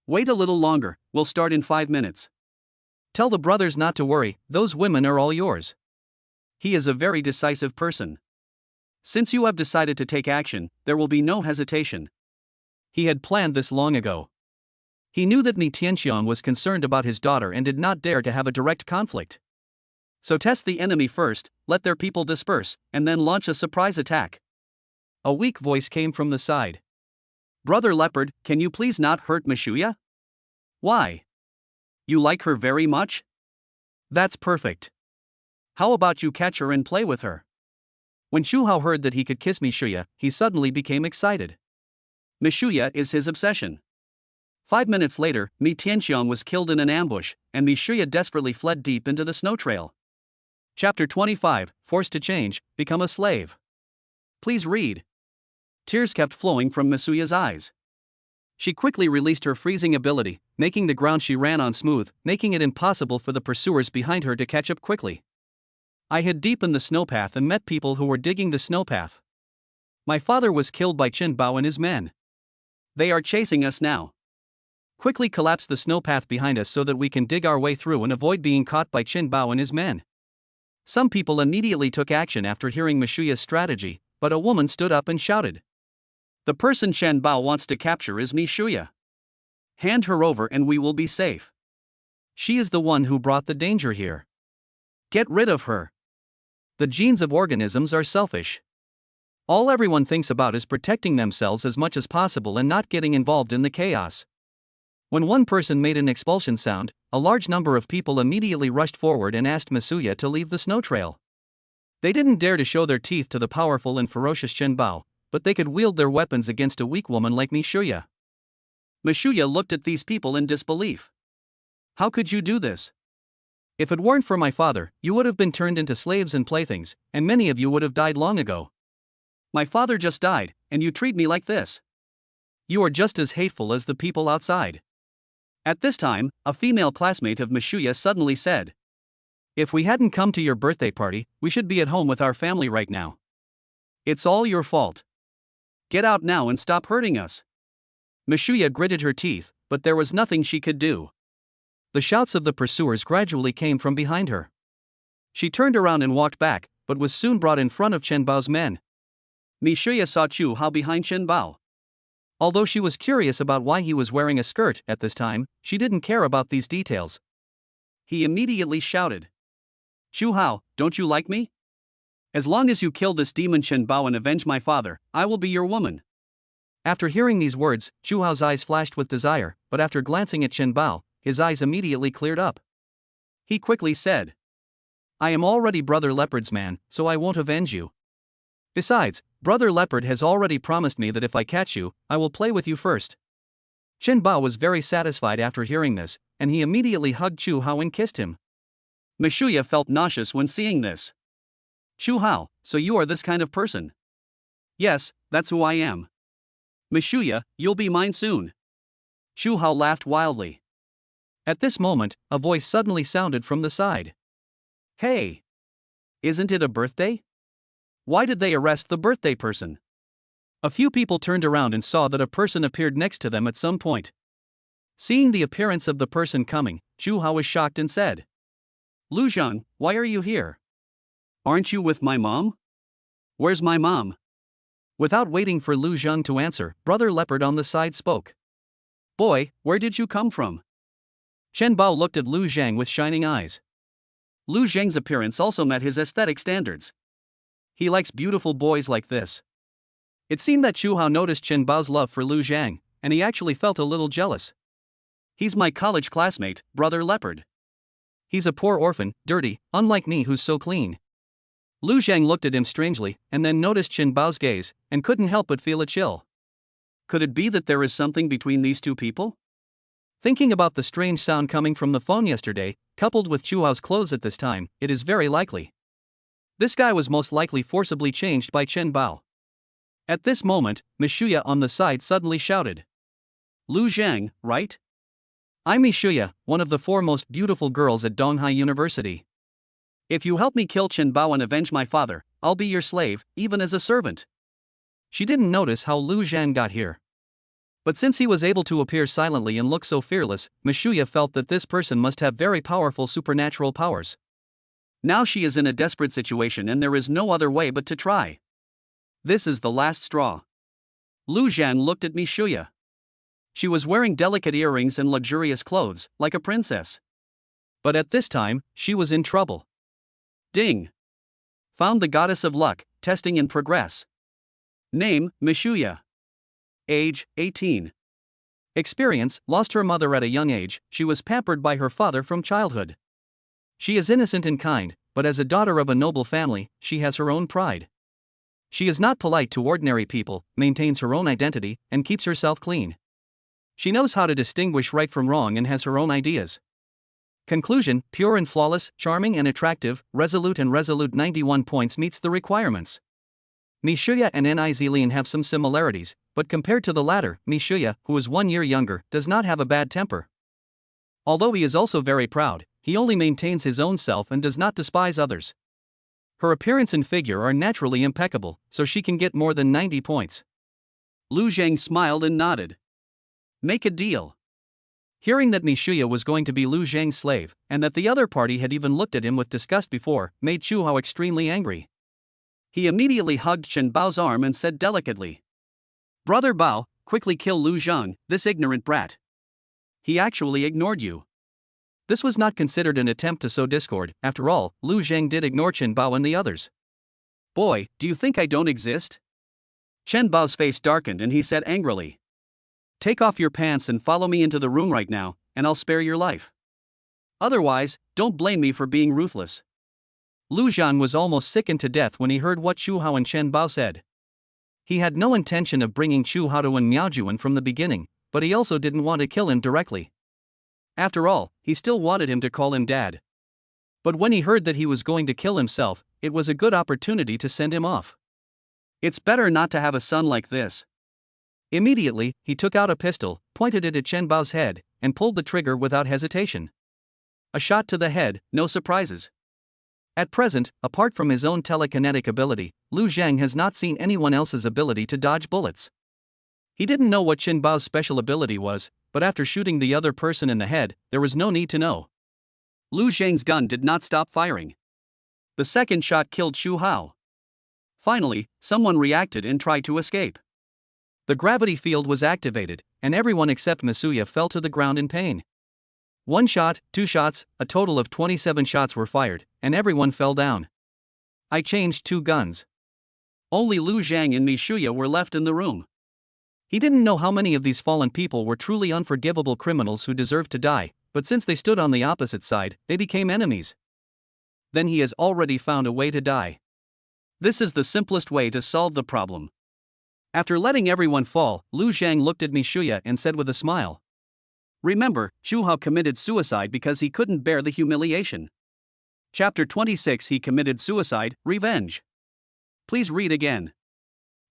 "Wait a little longer, we'll start in 5 minutes. Tell the brothers not to worry, those women are all yours." He is a very decisive person. Since you have decided to take action, there will be no hesitation. He had planned this long ago. He knew that Mi Tianxiong was concerned about his daughter and did not dare to have a direct conflict. So test the enemy first, let their people disperse, and then launch a surprise attack. A weak voice came from the side. "Brother Leopard, can you please not hurt Mishuya?" "Why? You like her very much? That's perfect. How about you catch her and play with her?" When Shu Hao heard that he could kiss Mishuya, he suddenly became excited. Mishuya is his obsession. 5 minutes later, Mi Tianxiong was killed in an ambush, and Mishuya desperately fled deep into the snow trail. Chapter 25, Forced to Change, Become a Slave. Please read. Tears kept flowing from Misuya's eyes. She quickly released her freezing ability, making the ground she ran on smooth, making it impossible for the pursuers behind her to catch up quickly. "I hid deep in the snow path and met people who were digging the snow path. My father was killed by Chen Bao and his men. They are chasing us now. Quickly collapse the snowpath behind us so that we can dig our way through and avoid being caught by Chen Bao and his men. Some people immediately took action after hearing Mishuya's strategy, but a woman stood up and shouted. The person Chen Bao wants to capture is Mishuya. Hand her over and we will be safe. She is the one who brought the danger here. Get rid of her. The genes of organisms are selfish. All everyone thinks about is protecting themselves as much as possible and not getting involved in the chaos. When one person made an expulsion sound, a large number of people immediately rushed forward and asked Mishuya to leave the snow trail. They didn't dare to show their teeth to the powerful and ferocious Chen Bao, but they could wield their weapons against a weak woman like Mishuya. Mishuya looked at these people in disbelief. How could you do this? If it weren't for my father, you would have been turned into slaves and playthings, and many of you would have died long ago. My father just died, and you treat me like this. You are just as hateful as the people outside. At this time, a female classmate of Mishuya suddenly said, If we hadn't come to your birthday party, we should be at home with our family right now. It's all your fault. Get out now and stop hurting us. Mishuya gritted her teeth, but there was nothing she could do. The shouts of the pursuers gradually came from behind her. She turned around and walked back, but was soon brought in front of Chen Bao's men. Mishuya saw Chu Hao behind Chen Bao. Although she was curious about why he was wearing a skirt at this time, she didn't care about these details. He immediately shouted, Chu Hao, don't you like me? As long as you kill this demon Chen Bao and avenge my father, I will be your woman. After hearing these words, Chu Hao's eyes flashed with desire, but after glancing at Chen Bao, his eyes immediately cleared up. He quickly said, I am already Brother Leopard's man, so I won't avenge you. Besides, Brother Leopard has already promised me that if I catch you, I will play with you first. Chen Bao was very satisfied after hearing this, and he immediately hugged Chu Hao and kissed him. Mishuya felt nauseous when seeing this. Chu Hao, so you are this kind of person? Yes, that's who I am. Mishuya, you'll be mine soon. Chu Hao laughed wildly. At this moment, a voice suddenly sounded from the side. Hey! Isn't it a birthday? Why did they arrest the birthday person? A few people turned around and saw that a person appeared next to them at some point. Seeing the appearance of the person coming, Chu Hao was shocked and said, Lu Zhang, why are you here? Aren't you with my mom? Where's my mom? Without waiting for Lu Zhang to answer, Brother Leopard on the side spoke. Boy, where did you come from? Chen Bao looked at Lu Zhang with shining eyes. Lu Zhang's appearance also met his aesthetic standards. He likes beautiful boys like this. It seemed that Chu Hao noticed Chen Bao's love for Lu Zhang, and he actually felt a little jealous. He's my college classmate, Brother Leopard. He's a poor orphan, dirty, unlike me who's so clean. Lu Zhang looked at him strangely, and then noticed Chen Bao's gaze, and couldn't help but feel a chill. Could it be that there is something between these two people? Thinking about the strange sound coming from the phone yesterday, coupled with Chu Hao's clothes at this time, it is very likely. This guy was most likely forcibly changed by Chen Bao. At this moment, Mishuya on the side suddenly shouted. Lu Zhang, right? I'm Mishuya, one of the 4 most beautiful girls at Donghai University. If you help me kill Chen Bao and avenge my father, I'll be your slave, even as a servant. She didn't notice how Lu Zhang got here. But since he was able to appear silently and look so fearless, Mishuya felt that this person must have very powerful supernatural powers. Now she is in a desperate situation and there is no other way but to try. This is the last straw. Lu Zhang looked at Mishuya. She was wearing delicate earrings and luxurious clothes, like a princess. But at this time, she was in trouble. Ding! Found the goddess of luck, testing in progress. Name, Mishuya. Age, 18. Experience, lost her mother at a young age, she was pampered by her father from childhood. She is innocent and kind, but as a daughter of a noble family, she has her own pride. She is not polite to ordinary people, maintains her own identity, and keeps herself clean. She knows how to distinguish right from wrong and has her own ideas. Conclusion, pure and flawless, charming and attractive, resolute 91 points meets the requirements. Mishuya and Nizelian have some similarities, but compared to the latter, Mishuya, who is 1 year younger, does not have a bad temper. Although he is also very proud, he only maintains his own self and does not despise others. Her appearance and figure are naturally impeccable, so she can get more than 90 points. Lu Zhang smiled and nodded. Make a deal. Hearing that Mishuya was going to be Lu Zhang's slave, and that the other party had even looked at him with disgust before, made Chu Hao extremely angry. He immediately hugged Chen Bao's arm and said delicately, "Brother Bao, quickly kill Lu Zhang, this ignorant brat. He actually ignored you." This was not considered an attempt to sow discord. After all, Lu Zhang did ignore Chen Bao and the others. "Boy, do you think I don't exist?" Chen Bao's face darkened and he said angrily, "Take off your pants and follow me into the room right now, and I'll spare your life. Otherwise, don't blame me for being ruthless." Lu Zhang was almost sickened to death when he heard what Chu Hao and Chen Bao said. He had no intention of bringing Chu Hao to Miaojuan from the beginning, but he also didn't want to kill him directly. After all, he still wanted him to call him dad. But when he heard that he was going to kill himself, it was a good opportunity to send him off. It's better not to have a son like this. Immediately, he took out a pistol, pointed it at Chen Bao's head, and pulled the trigger without hesitation. A shot to the head, no surprises. At present, apart from his own telekinetic ability, Lu Zhang has not seen anyone else's ability to dodge bullets. He didn't know what Chen Bao's special ability was, but after shooting the other person in the head, there was no need to know. Lu Zhang's gun did not stop firing. The second shot killed Chu Hao. Finally, someone reacted and tried to escape. The gravity field was activated, and everyone except Masuya fell to the ground in pain. 1 shot, 2 shots, a total of 27 shots were fired, and everyone fell down. I changed 2 guns. Only Lu Zhang and Mishuya were left in the room. He didn't know how many of these fallen people were truly unforgivable criminals who deserved to die, but since they stood on the opposite side, they became enemies. Then he has already found a way to die. This is the simplest way to solve the problem. After letting everyone fall, Lu Zhang looked at Mishuya and said with a smile, "Remember, Chu Hao committed suicide because he couldn't bear the humiliation." Chapter 26 He committed suicide, revenge. Please read again.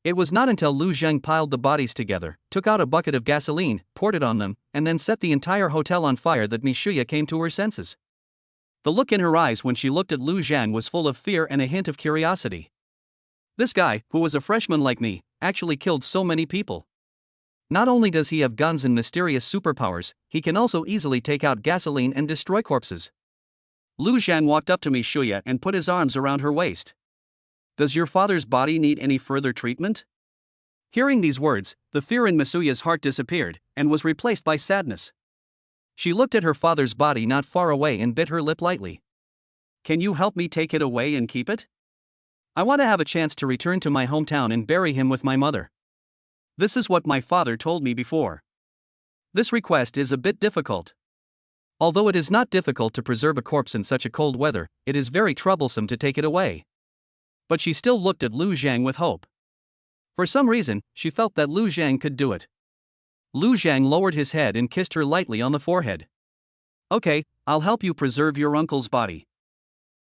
It was not until Lu Zhang piled the bodies together, took out a bucket of gasoline, poured it on them, and then set the entire hotel on fire that Mishuya came to her senses. The look in her eyes when she looked at Lu Zhang was full of fear and a hint of curiosity. This guy, who was a freshman like me, actually killed so many people. Not only does he have guns and mysterious superpowers, he can also easily take out gasoline and destroy corpses. Lu Zhang walked up to Mishuya and put his arms around her waist. "Does your father's body need any further treatment?" Hearing these words, the fear in Masuya's heart disappeared, and was replaced by sadness. She looked at her father's body not far away and bit her lip lightly. "Can you help me take it away and keep it? I want to have a chance to return to my hometown and bury him with my mother. This is what my father told me before." This request is a bit difficult. Although it is not difficult to preserve a corpse in such a cold weather, it is very troublesome to take it away. But she still looked at Lu Zhang with hope. For some reason, she felt that Lu Zhang could do it. Lu Zhang lowered his head and kissed her lightly on the forehead. "Okay, I'll help you preserve your uncle's body.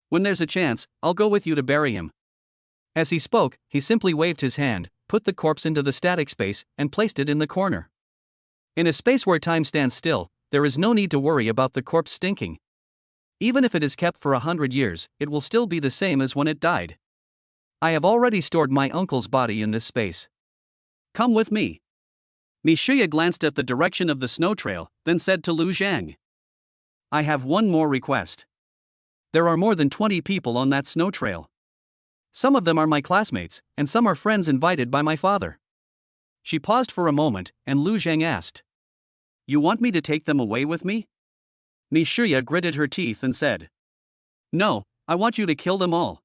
When there's a chance, I'll go with you to bury him." As he spoke, he simply waved his hand, put the corpse into the static space, and placed it in the corner. In a space where time stands still, there is no need to worry about the corpse stinking. Even if it is kept for 100 years, it will still be the same as when it died. I have already stored my uncle's body in this space. Come with me. Mishuya glanced at the direction of the snow trail, then said to Lu Zhang, "I have one more request. There are more than 20 people on that snow trail. Some of them are my classmates, and some are friends invited by my father." She paused for a moment, and Lu Zhang asked, "You want me to take them away with me?" Mishuya gritted her teeth and said, "No, I want you to kill them all.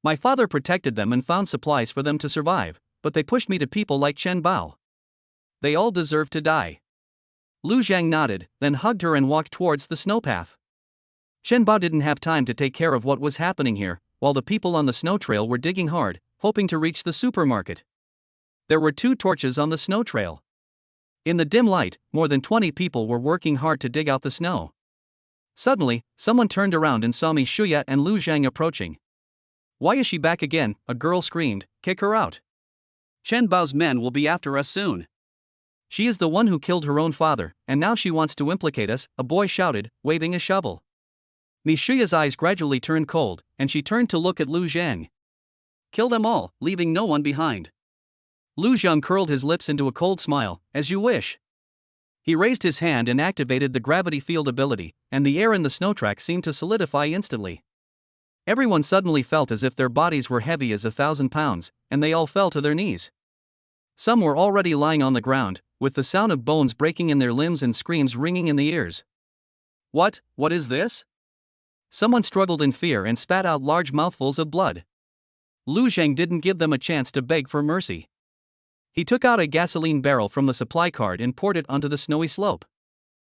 My father protected them and found supplies for them to survive, but they pushed me to people like Chen Bao. They all deserve to die." Lu Zhang nodded, then hugged her and walked towards the snowpath. Chen Bao didn't have time to take care of what was happening here, while the people on the snow trail were digging hard, hoping to reach the supermarket. There were 2 torches on the snow trail. In the dim light, more than 20 people were working hard to dig out the snow. Suddenly, someone turned around and saw Mishuya and Lu Zhang approaching. "Why is she back again?" a girl screamed. "Kick her out. Chen Bao's men will be after us soon. She is the one who killed her own father, and now she wants to implicate us," a boy shouted, waving a shovel. Mishuya's eyes gradually turned cold, and she turned to look at Lu Zhang. "Kill them all, leaving no one behind." Lu Zhang curled his lips into a cold smile. "As you wish." He raised his hand and activated the gravity field ability, and the air in the snow track seemed to solidify instantly. Everyone suddenly felt as if their bodies were heavy as 1,000 pounds, and they all fell to their knees. Some were already lying on the ground, with the sound of bones breaking in their limbs and screams ringing in the ears. What is this? Someone struggled in fear and spat out large mouthfuls of blood. Lu Zhang didn't give them a chance to beg for mercy. He took out a gasoline barrel from the supply cart and poured it onto the snowy slope.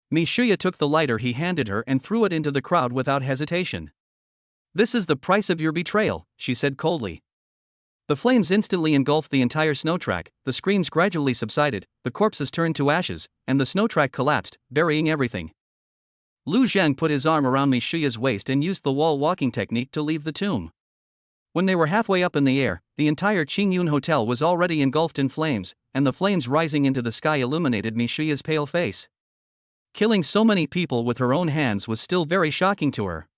Mi Shuya took the lighter he handed her and threw it into the crowd without hesitation. "This is the price of your betrayal," she said coldly. The flames instantly engulfed the entire snow track, the screams gradually subsided, the corpses turned to ashes, and the snow track collapsed, burying everything. Lu Zhang put his arm around Mi Shuya's waist and used the wall walking technique to leave the tomb. When they were halfway up in the air, the entire Qingyun Hotel was already engulfed in flames, and the flames rising into the sky illuminated Mi Shuya's pale face. Killing so many people with her own hands was still very shocking to her.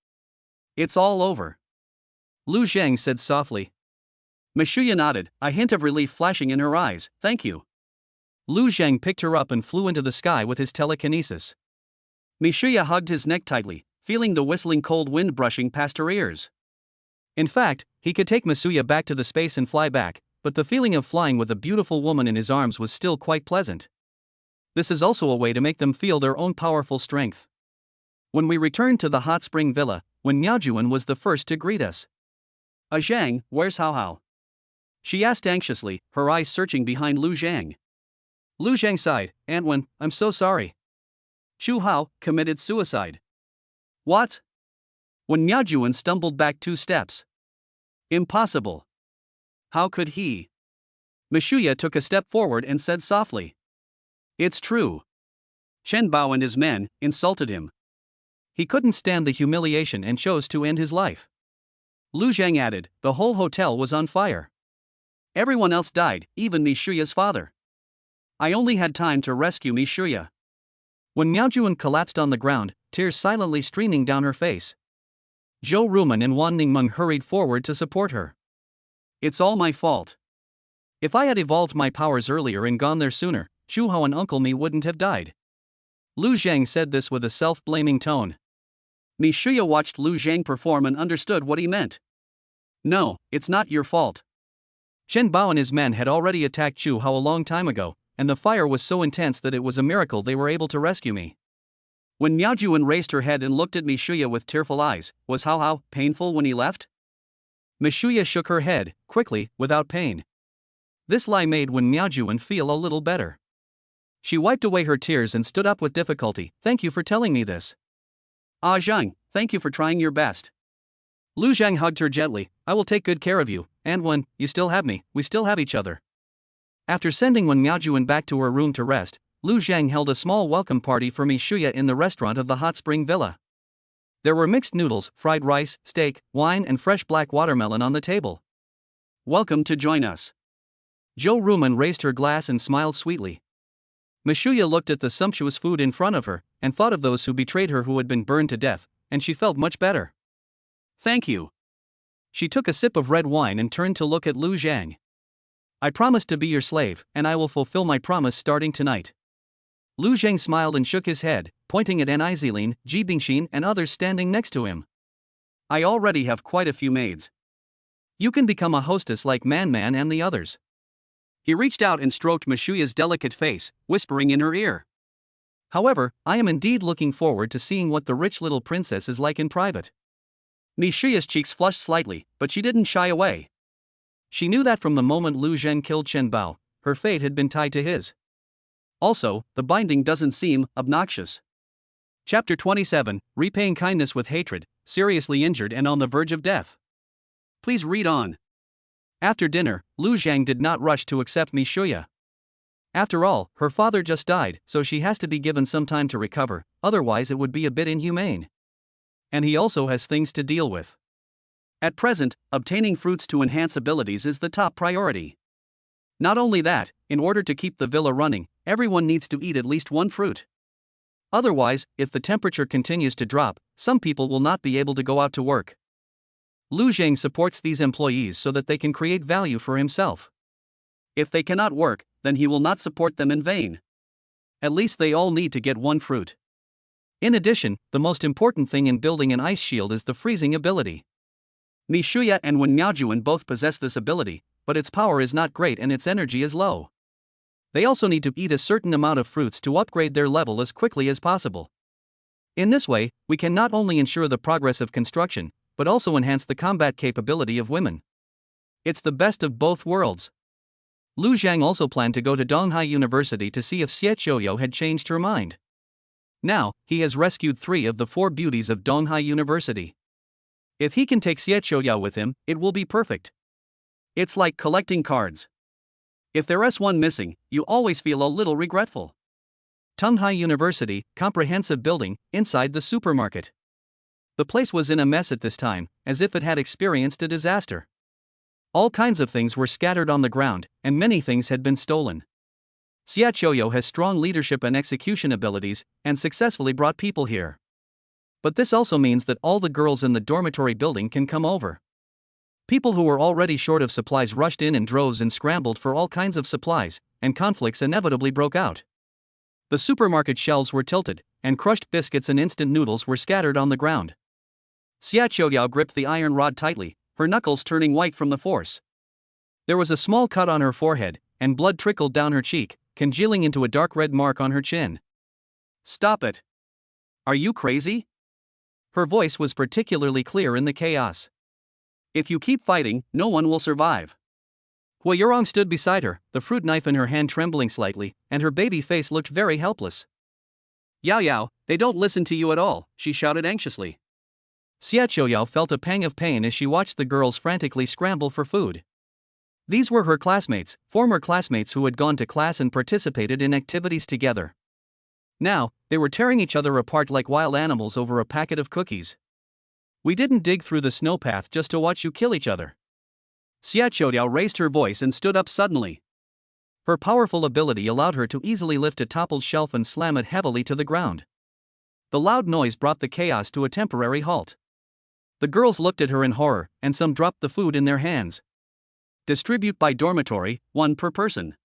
"It's all over," Lu Zhang said softly. Mi Shuya nodded, a hint of relief flashing in her eyes. "Thank you." Lu Zhang picked her up and flew into the sky with his telekinesis. Mi Shuya hugged his neck tightly, feeling the whistling cold wind brushing past her ears. In fact, he could take Misuya back to the space and fly back, but the feeling of flying with a beautiful woman in his arms was still quite pleasant. This is also a way to make them feel their own powerful strength. When we returned to the hot spring villa, when Miaojuan was the first to greet us. "Zhang, where's Hao Hao?" she asked anxiously, her eyes searching behind Lu Zhang. Lu Zhang sighed. "Aunt Wen, I'm so sorry. Chu Hao committed suicide." "What?" When Miaojuan stumbled back 2 steps. "Impossible. How could he?" Mi Shuya took a step forward and said softly. "It's true. Chen Bao and his men insulted him. He couldn't stand the humiliation and chose to end his life." Lu Zhang added, "The whole hotel was on fire. Everyone else died, even Mi Shuya's father. I only had time to rescue Mi Shuya." When Miaojuan collapsed on the ground, tears silently streaming down her face, Zhou Ruman and Wan Ningmeng hurried forward to support her. "It's all my fault. If I had evolved my powers earlier and gone there sooner, Chu Hao and Uncle Mi wouldn't have died." Lu Zhang said this with a self-blaming tone. Mi Shuya watched Lu Zhang perform and understood what he meant. "No, it's not your fault. Chen Bao and his men had already attacked Chu Hao a long time ago, and the fire was so intense that it was a miracle they were able to rescue me." When Miaojuan raised her head and looked at Mi Shuya with tearful eyes, "Was Hao Hao painful when he left?" Mi Shuya shook her head, quickly, without pain. This lie made Wen Miaojuan feel a little better. She wiped away her tears and stood up with difficulty. "Thank you for telling me this. Zhang, thank you for trying your best." Lu Zhang hugged her gently. "I will take good care of you, and Wen, you still have me, we still have each other." After sending Wen Miaojuan back to her room to rest, Lu Zhang held a small welcome party for Mi Shuya in the restaurant of the hot spring villa. There were mixed noodles, fried rice, steak, wine and fresh black watermelon on the table. "Welcome to join us." Zhou Ruman raised her glass and smiled sweetly. Mi Shuya looked at the sumptuous food in front of her, and thought of those who betrayed her who had been burned to death, and she felt much better. "Thank you." She took a sip of red wine and turned to look at Lu Zhang. "I promised to be your slave, and I will fulfill my promise starting tonight." Lu Zhang smiled and shook his head, pointing at Nizilin, Ji Bingxin and others standing next to him. "I already have quite a few maids. You can become a hostess like Man Man and the others." He reached out and stroked Mi Shuya's delicate face, whispering in her ear. "However, I am indeed looking forward to seeing what the rich little princess is like in private." Mi Shuya's cheeks flushed slightly, but she didn't shy away. She knew that from the moment Lu Zhang killed Chen Bao, her fate had been tied to his. Also, the binding doesn't seem obnoxious. Chapter 27, Repaying Kindness with Hatred, Seriously Injured and on the Verge of Death. Please read on. After dinner, Lu Zhang did not rush to accept Mi Shuya. After all, her father just died, so she has to be given some time to recover, otherwise it would be a bit inhumane. And he also has things to deal with. At present, obtaining fruits to enhance abilities is the top priority. Not only that, in order to keep the villa running, everyone needs to eat at least one fruit. Otherwise, if the temperature continues to drop, some people will not be able to go out to work. Lu Zhang supports these employees so that they can create value for himself. If they cannot work, then he will not support them in vain. At least they all need to get one fruit. In addition, the most important thing in building an ice shield is the freezing ability. Ni Shuya and Wen Miaojuan both possess this ability, but its power is not great and its energy is low. They also need to eat a certain amount of fruits to upgrade their level as quickly as possible. In this way, we can not only ensure the progress of construction, but also enhance the combat capability of women. It's the best of both worlds. Lu Zhang also planned to go to Donghai University to see if Xie Qiuyo had changed her mind. Now, he has rescued 3 of the 4 beauties of Donghai University. If he can take Xie Qiuyo with him, it will be perfect. It's like collecting cards. If there's one missing, you always feel a little regretful. Donghai University, comprehensive building, inside the supermarket. The place was in a mess at this time, as if it had experienced a disaster. All kinds of things were scattered on the ground, and many things had been stolen. Xie Qiuyo has strong leadership and execution abilities, and successfully brought people here. But this also means that all the girls in the dormitory building can come over. People who were already short of supplies rushed in droves and scrambled for all kinds of supplies, and conflicts inevitably broke out. The supermarket shelves were tilted, and crushed biscuits and instant noodles were scattered on the ground. Xie Qiuyo gripped the iron rod tightly, her knuckles turning white from the force. There was a small cut on her forehead, and blood trickled down her cheek, congealing into a dark red mark on her chin. "Stop it! Are you crazy?" Her voice was particularly clear in the chaos. "If you keep fighting, no one will survive." Hui Yurong stood beside her, the fruit knife in her hand trembling slightly, and her baby face looked very helpless. "Yao Yao, they don't listen to you at all," she shouted anxiously. Xie Qiuyo felt a pang of pain as she watched the girls frantically scramble for food. These were her classmates, former classmates who had gone to class and participated in activities together. Now, they were tearing each other apart like wild animals over a packet of cookies. "We didn't dig through the snow path just to watch you kill each other." Xie Qiuyo raised her voice and stood up suddenly. Her powerful ability allowed her to easily lift a toppled shelf and slam it heavily to the ground. The loud noise brought the chaos to a temporary halt. The girls looked at her in horror, and some dropped the food in their hands. "Distribute by dormitory, 1 per person."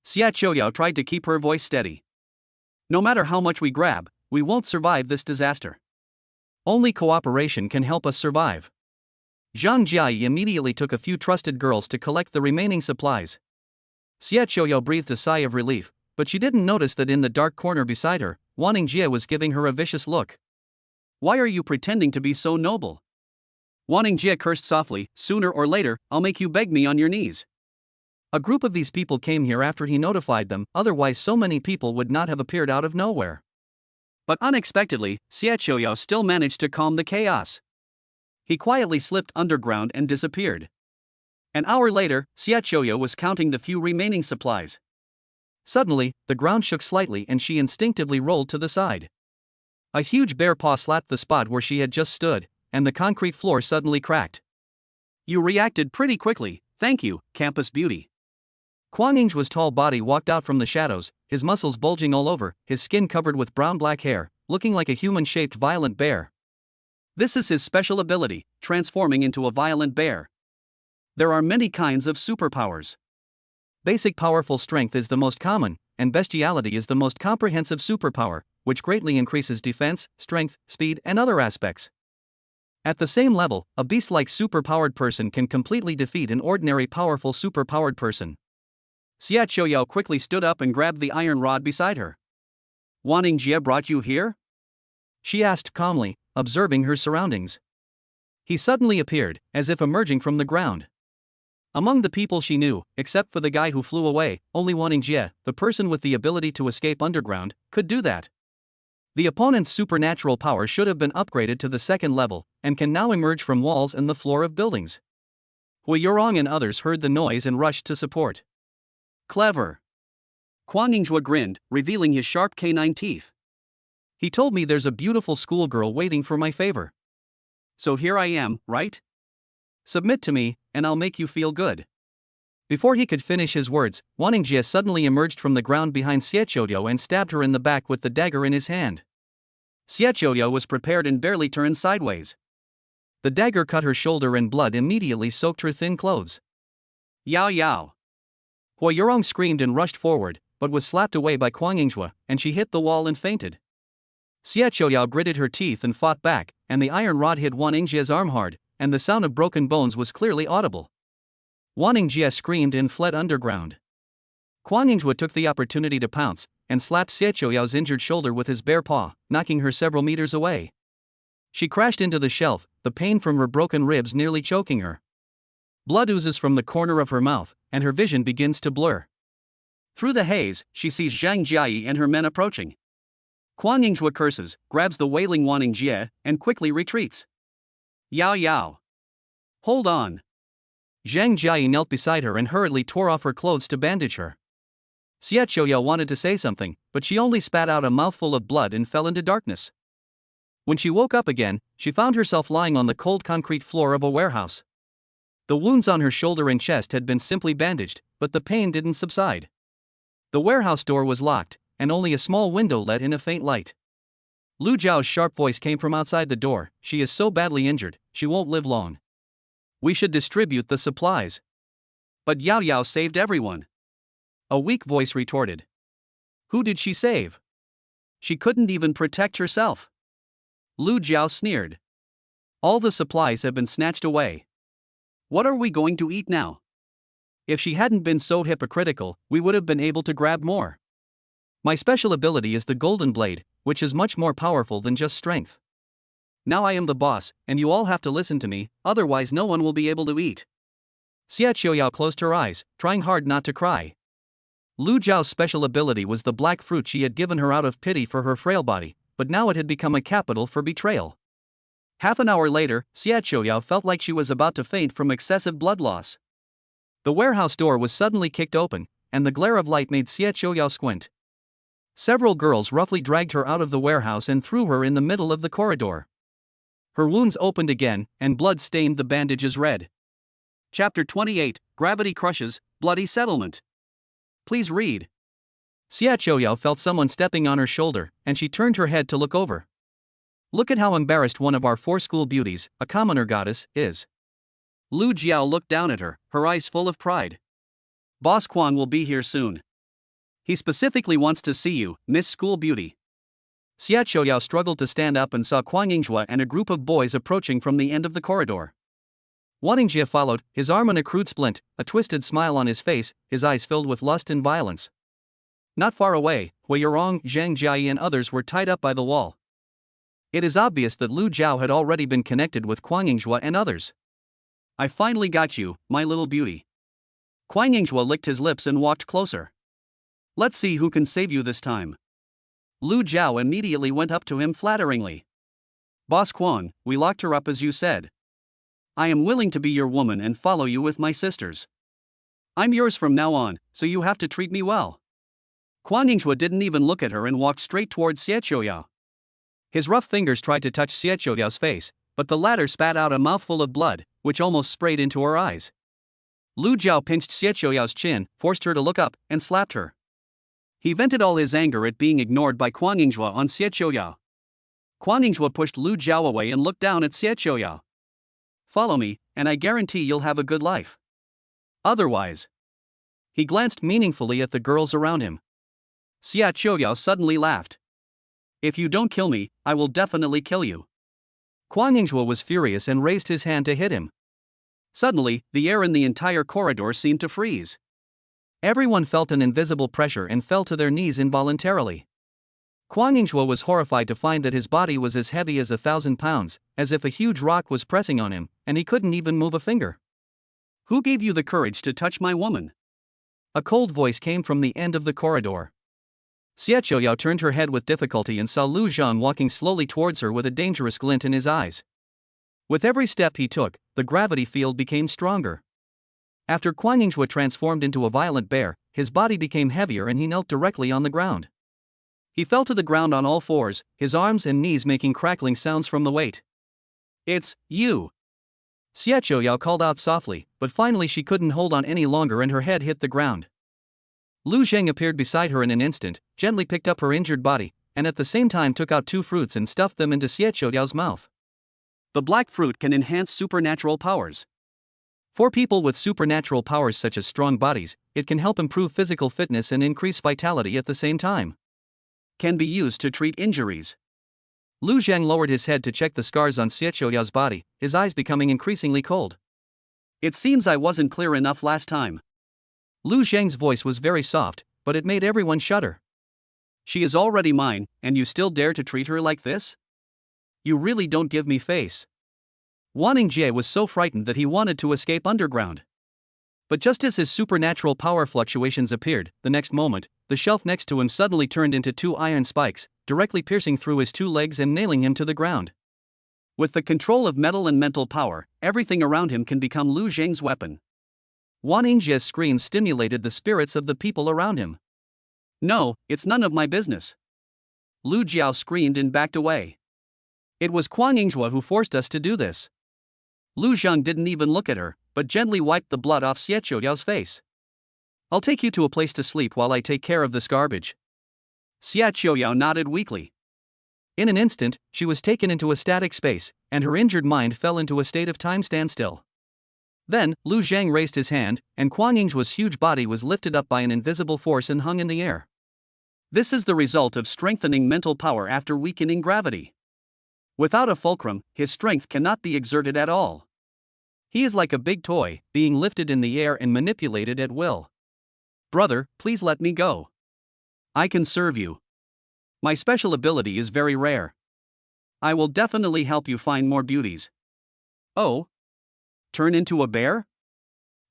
Xie Qiuyo tried to keep her voice steady. "No matter how much we grab, we won't survive this disaster. Only cooperation can help us survive." Zhang Jiai immediately took a few trusted girls to collect the remaining supplies. Xie Qiuyo breathed a sigh of relief, but she didn't notice that in the dark corner beside her, Wanning Jie was giving her a vicious look. "Why are you pretending to be so noble?" Wanning Jie cursed softly. "Sooner or later, I'll make you beg me on your knees." A group of these people came here after he notified them, otherwise so many people would not have appeared out of nowhere. But unexpectedly, Xie Qiuyo still managed to calm the chaos. He quietly slipped underground and disappeared. An hour later, Xie Qiuyo was counting the few remaining supplies. Suddenly, the ground shook slightly and she instinctively rolled to the side. A huge bear paw slapped the spot where she had just stood, and the concrete floor suddenly cracked. "You reacted pretty quickly, thank you, campus beauty." Kuang Ying's tall body walked out from the shadows, his muscles bulging all over, his skin covered with brown-black hair, looking like a human-shaped violent bear. This is his special ability, transforming into a violent bear. There are many kinds of superpowers. Basic powerful strength is the most common, and bestiality is the most comprehensive superpower, which greatly increases defense, strength, speed, and other aspects. At the same level, a beast-like superpowered person can completely defeat an ordinary powerful superpowered person. Xie Qiuyo quickly stood up and grabbed the iron rod beside her. "Wanning Jie brought you here?" she asked calmly, observing her surroundings. He suddenly appeared, as if emerging from the ground. Among the people she knew, except for the guy who flew away, only Wanning Jie, the person with the ability to escape underground, could do that. The opponent's supernatural power should have been upgraded to the 2nd level, and can now emerge from walls and the floor of buildings. Hui Yurong and others heard the noise and rushed to support. "Clever." Kuang Yingzhua grinned, revealing his sharp canine teeth. "He told me there's a beautiful schoolgirl waiting for my favor. So here I am, right? Submit to me, and I'll make you feel good." Before he could finish his words, Wanning Jie suddenly emerged from the ground behind Xie Qiuyo and stabbed her in the back with the dagger in his hand. Xie Qiuyo was prepared and barely turned sideways. The dagger cut her shoulder and blood immediately soaked her thin clothes. "Yao Yao!" Hui Yurong screamed and rushed forward, but was slapped away by Kuang Yingzhe, and she hit the wall and fainted. Xia Qiuyao gritted her teeth and fought back, and the iron rod hit Wan Ningjie's arm hard, and the sound of broken bones was clearly audible. Wan Ningjie screamed and fled underground. Kuang Yingzhe took the opportunity to pounce, and slapped Xia Qiuyao's injured shoulder with his bare paw, knocking her several meters away. She crashed into the shelf, the pain from her broken ribs nearly choking her. Blood oozes from the corner of her mouth, and her vision begins to blur. Through the haze, she sees Zhang Jiayi and her men approaching. Kuang Yingzhe curses, grabs the wailing Wan Ningjie, and quickly retreats. Yao Yao! Hold on! Zhang Jiayi knelt beside her and hurriedly tore off her clothes to bandage her. Xia Qiuyao wanted to say something, but she only spat out a mouthful of blood and fell into darkness. When she woke up again, she found herself lying on the cold concrete floor of a warehouse. The wounds on her shoulder and chest had been simply bandaged, but the pain didn't subside. The warehouse door was locked, and only a small window let in a faint light. Lu Zhao's sharp voice came from outside the door. She is so badly injured, she won't live long. We should distribute the supplies. But Yao Yao saved everyone. A weak voice retorted. Who did she save? She couldn't even protect herself. Lu Zhao sneered. All the supplies have been snatched away. What are we going to eat now? If she hadn't been so hypocritical, we would have been able to grab more. My special ability is the Golden Blade, which is much more powerful than just strength. Now I am the boss, and you all have to listen to me, otherwise no one will be able to eat. Xia Qiuyao closed her eyes, trying hard not to cry. Lu Zhao's special ability was the black fruit she had given her out of pity for her frail body, but now it had become a capital for betrayal. Half an hour later, Xia Qiuyao felt like she was about to faint from excessive blood loss. The warehouse door was suddenly kicked open, and the glare of light made Xia Qiuyao squint. Several girls roughly dragged her out of the warehouse and threw her in the middle of the corridor. Her wounds opened again, and blood stained the bandages red. Chapter 28, Gravity Crushes, Bloody Settlement. Please read. Xia Qiuyao felt someone stepping on her shoulder, and she turned her head to look over. Look at how embarrassed one of our 4 school beauties, a commoner goddess, is. Lu Jiao looked down at her, her eyes full of pride. Boss Quan will be here soon. He specifically wants to see you, Miss School Beauty. Xia Qiuyao struggled to stand up and saw Kuang Yingzhe and a group of boys approaching from the end of the corridor. Wan Ningjie followed, his arm in a crude splint, a twisted smile on his face, his eyes filled with lust and violence. Not far away, Hui Yurong, Zhang Jiayi and others were tied up by the wall. It is obvious that Lu Zhao had already been connected with Kuang Yingzhe and others. I finally got you, my little beauty. Kuang Yingzhe licked his lips and walked closer. Let's see who can save you this time. Lu Zhao immediately went up to him flatteringly. Boss Kuang, we locked her up as you said. I am willing to be your woman and follow you with my sisters. I'm yours from now on, so you have to treat me well. Kuang Yingzhe didn't even look at her and walked straight towards Xia Qiuyao. His rough fingers tried to touch Xia Qiuyao's face, but the latter spat out a mouthful of blood, which almost sprayed into her eyes. Lu Zhao pinched Xia Qiuyao's chin, forced her to look up, and slapped her. He vented all his anger at being ignored by Kuang Yingzhe on Xia Qiuyao. Kuang Yingzhe pushed Lu Zhao away and looked down at Xia Qiuyao. Follow me, and I guarantee you'll have a good life. Otherwise. He glanced meaningfully at the girls around him. Xia Qiuyao suddenly laughed. If you don't kill me, I will definitely kill you. Kuang Yingzhe was furious and raised his hand to hit him. Suddenly, the air in the entire corridor seemed to freeze. Everyone felt an invisible pressure and fell to their knees involuntarily. Kuang Yingzhe was horrified to find that his body was as heavy as 1,000 pounds, as if a huge rock was pressing on him, and he couldn't even move a finger. Who gave you the courage to touch my woman? A cold voice came from the end of the corridor. Xia Qiuyao turned her head with difficulty and saw Lu Zhang walking slowly towards her with a dangerous glint in his eyes. With every step he took, the gravity field became stronger. After Kuang Yingzhe transformed into a violent bear, his body became heavier and he knelt directly on the ground. He fell to the ground on all fours, his arms and knees making crackling sounds from the weight. It's you! Xia Qiuyao called out softly, but finally she couldn't hold on any longer and her head hit the ground. Lu Zheng appeared beside her in an instant, gently picked up her injured body, and at the same time took out 2 fruits and stuffed them into Xia Qiuyao's mouth. The black fruit can enhance supernatural powers. For people with supernatural powers such as strong bodies, it can help improve physical fitness and increase vitality at the same time. Can be used to treat injuries. Lu Zhang lowered his head to check the scars on Xie Qiuyao's body, his eyes becoming increasingly cold. It seems I wasn't clear enough last time. Lu Zhang's voice was very soft, but it made everyone shudder. She is already mine, and you still dare to treat her like this? You really don't give me face. Wan Yingjie was so frightened that he wanted to escape underground. But just as his supernatural power fluctuations appeared, the next moment, the shelf next to him suddenly turned into 2 iron spikes, directly piercing through his 2 legs and nailing him to the ground. With the control of metal and mental power, everything around him can become Lu Zhang's weapon. Wan Yingjie's screams stimulated the spirits of the people around him. No, it's none of my business. Lu Jiao screamed and backed away. It was Kuang Yingjue who forced us to do this. Lu Zhang didn't even look at her, but gently wiped the blood off Xie Qiuyao's face. I'll take you to a place to sleep while I take care of this garbage. Xie Qiuyao nodded weakly. In an instant, she was taken into a static space, and her injured mind fell into a state of time standstill. Then, Lu Zhang raised his hand, and Kuang Yingjue's huge body was lifted up by an invisible force and hung in the air. This is the result of strengthening mental power after weakening gravity. Without a fulcrum, his strength cannot be exerted at all. He is like a big toy, being lifted in the air and manipulated at will. Brother, please let me go. I can serve you. My special ability is very rare. I will definitely help you find more beauties. Oh? Turn into a bear?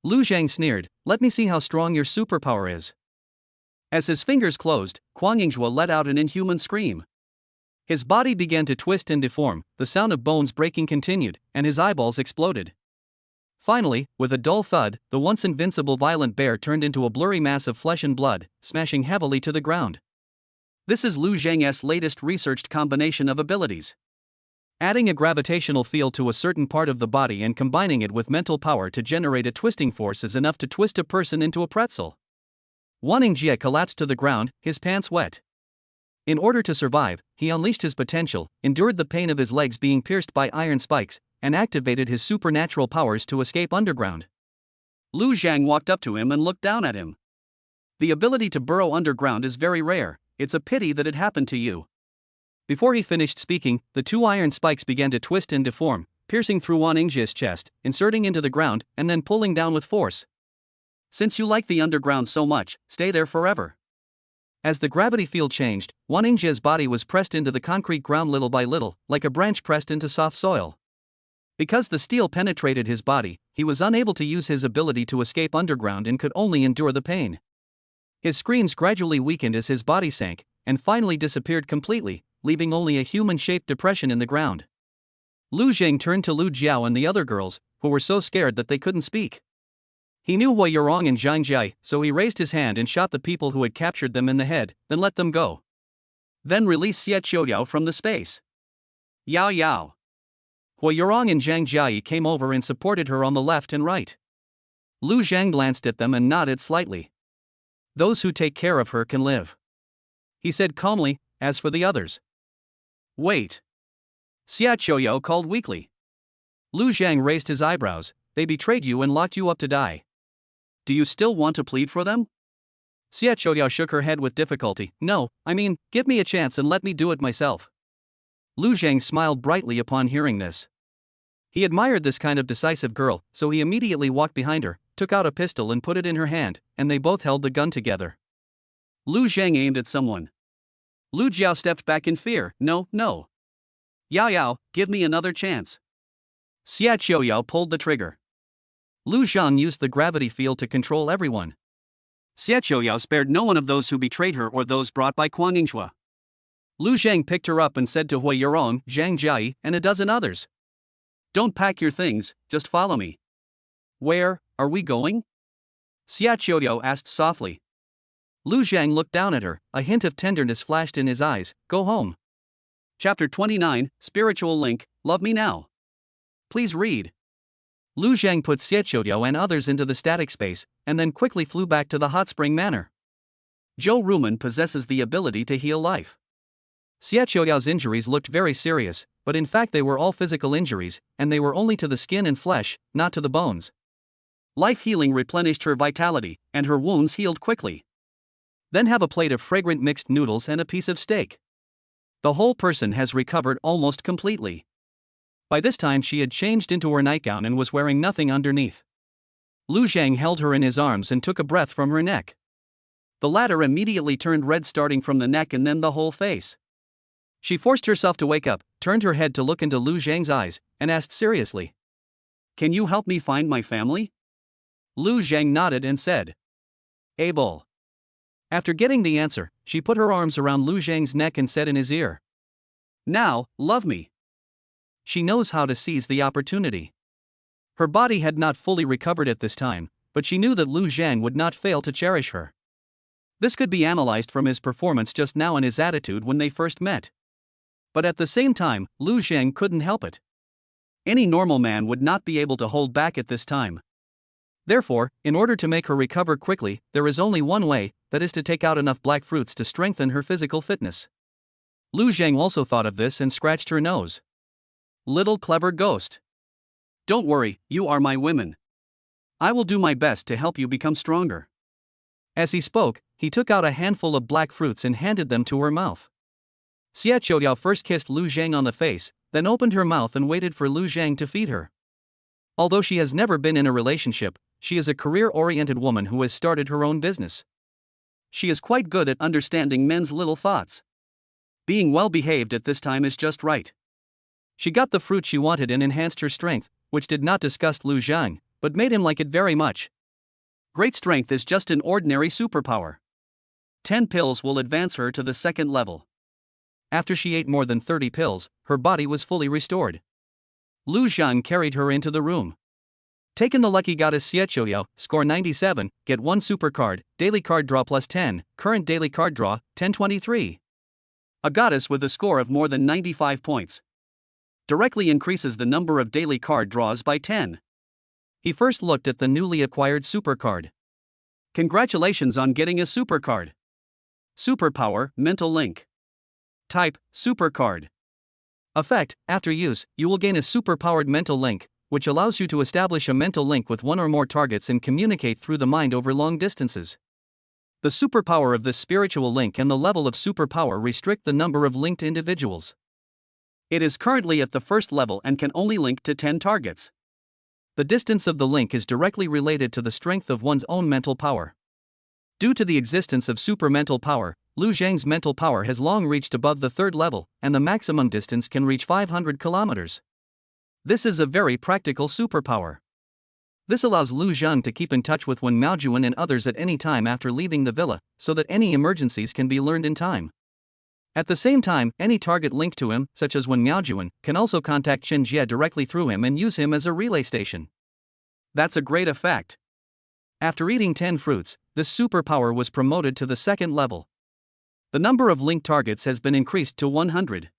Lu Zhang sneered, let me see how strong your superpower is. As his fingers closed, Kuang Yingjue let out an inhuman scream. His body began to twist and deform, the sound of bones breaking continued, and his eyeballs exploded. Finally, with a dull thud, the once invincible violent bear turned into a blurry mass of flesh and blood, smashing heavily to the ground. This is Lu Zhang's latest researched combination of abilities. Adding a gravitational field to a certain part of the body and combining it with mental power to generate a twisting force is enough to twist a person into a pretzel. Wan Yingjie collapsed to the ground, his pants wet. In order to survive, he unleashed his potential, endured the pain of his legs being pierced by iron spikes, and activated his supernatural powers to escape underground. Lu Zhang walked up to him and looked down at him. The ability to burrow underground is very rare, it's a pity that it happened to you. Before he finished speaking, the 2 iron spikes began to twist and deform, piercing through Wan Yingjie's chest, inserting into the ground, and then pulling down with force. Since you like the underground so much, stay there forever. As the gravity field changed, Wan Yingjie's body was pressed into the concrete ground little by little, like a branch pressed into soft soil. Because the steel penetrated his body, he was unable to use his ability to escape underground and could only endure the pain. His screams gradually weakened as his body sank, and finally disappeared completely, leaving only a human-shaped depression in the ground. Lu Zhang turned to Lu Jiao and the other girls, who were so scared that they couldn't speak. He knew Hui Yurong and Zhang Jia, so he raised his hand and shot the people who had captured them in the head, then let them go. Then released Xie Qiuyao from the space. Yao Yao. Hui Yurong and Zhang Jia came over and supported her on the left and right. Lu Zhang glanced at them and nodded slightly. Those who take care of her can live. He said calmly, as for the others. Wait. Xie Qiuyao called weakly. Lu Zhang raised his eyebrows, they betrayed you and locked you up to die. Do you still want to plead for them? Xie Qiuyao shook her head with difficulty. No, give me a chance and let me do it myself. Lu Zhang smiled brightly upon hearing this. He admired this kind of decisive girl, so he immediately walked behind her, took out a pistol and put it in her hand, and they both held the gun together. Lu Zhang aimed at someone. Lu Jiao stepped back in fear. No. Yao Yao, give me another chance. Xie Qiuyao pulled the trigger. Lu Zhang used the gravity field to control everyone. Xie Qiuyao spared no one of those who betrayed her or those brought by Kuang Yingjue. Lu Zhang picked her up and said to Hui Yurong, Zhang Jia, and a dozen others. Don't pack your things, just follow me. Where are we going? Xie Qiuyao asked softly. Lu Zhang looked down at her, a hint of tenderness flashed in his eyes. Go home. Chapter 29, Spiritual Link, Love Me Now. Please read. Lu Zhang put Xie Qiuyao and others into the static space, and then quickly flew back to the hot spring manor. Zhou Rumen possesses the ability to heal life. Xie Qiuyao's injuries looked very serious, but in fact they were all physical injuries, and they were only to the skin and flesh, not to the bones. Life healing replenished her vitality, and her wounds healed quickly. Then have a plate of fragrant mixed noodles and a piece of steak. The whole person has recovered almost completely. By this time she had changed into her nightgown and was wearing nothing underneath. Lu Zhang held her in his arms and took a breath from her neck. The latter immediately turned red, starting from the neck and then the whole face. She forced herself to wake up, turned her head to look into Lu Zhang's eyes, and asked seriously, "Can you help me find my family?" Lu Zhang nodded and said, "Able." After getting the answer, she put her arms around Lu Zhang's neck and said in his ear, "Now, love me." She knows how to seize the opportunity. Her body had not fully recovered at this time, but she knew that Lu Zhang would not fail to cherish her. This could be analyzed from his performance just now and his attitude when they first met. But at the same time, Lu Zhang couldn't help it. Any normal man would not be able to hold back at this time. Therefore, in order to make her recover quickly, there is only one way, that is to take out enough black fruits to strengthen her physical fitness. Lu Zhang also thought of this and scratched her nose. Little clever ghost. Don't worry, you are my women. I will do my best to help you become stronger. As he spoke, he took out a handful of black fruits and handed them to her mouth. Xia Qiudiao first kissed Lu Zhang on the face, then opened her mouth and waited for Lu Zhang to feed her. Although she has never been in a relationship, she is a career-oriented woman who has started her own business. She is quite good at understanding men's little thoughts. Being well-behaved at this time is just right. She got the fruit she wanted and enhanced her strength, which did not disgust Lu Zhang, but made him like it very much. Great strength is just an ordinary superpower. 10 pills will advance her to the second level. After she ate more than 30 pills, her body was fully restored. Lu Zhang carried her into the room. Taken the lucky goddess Xia Qiudiao, score 97, get 1 super card, daily card draw plus 10, current daily card draw, 1023. A goddess with a score of more than 95 points directly increases the number of daily card draws by 10. He first looked at the newly acquired super card. Congratulations on getting a super card. Superpower, mental link. Type, super card. Effect, after use, you will gain a super-powered mental link, which allows you to establish a mental link with one or more targets and communicate through the mind over long distances. The superpower of this spiritual link and the level of superpower restrict the number of linked individuals. It is currently at the first level and can only link to 10 targets. The distance of the link is directly related to the strength of one's own mental power. Due to the existence of super mental power, Lu Zhang's mental power has long reached above the third level, and the maximum distance can reach 500 kilometers. This is a very practical superpower. This allows Lu Zhang to keep in touch with Wen Miaojuan and others at any time after leaving the villa, so that any emergencies can be learned in time. At the same time, any target linked to him, such as Wen Miaojuan, can also contact Chen Jie directly through him and use him as a relay station. That's a great effect. After eating 10 fruits, this superpower was promoted to the second level. The number of linked targets has been increased to 100.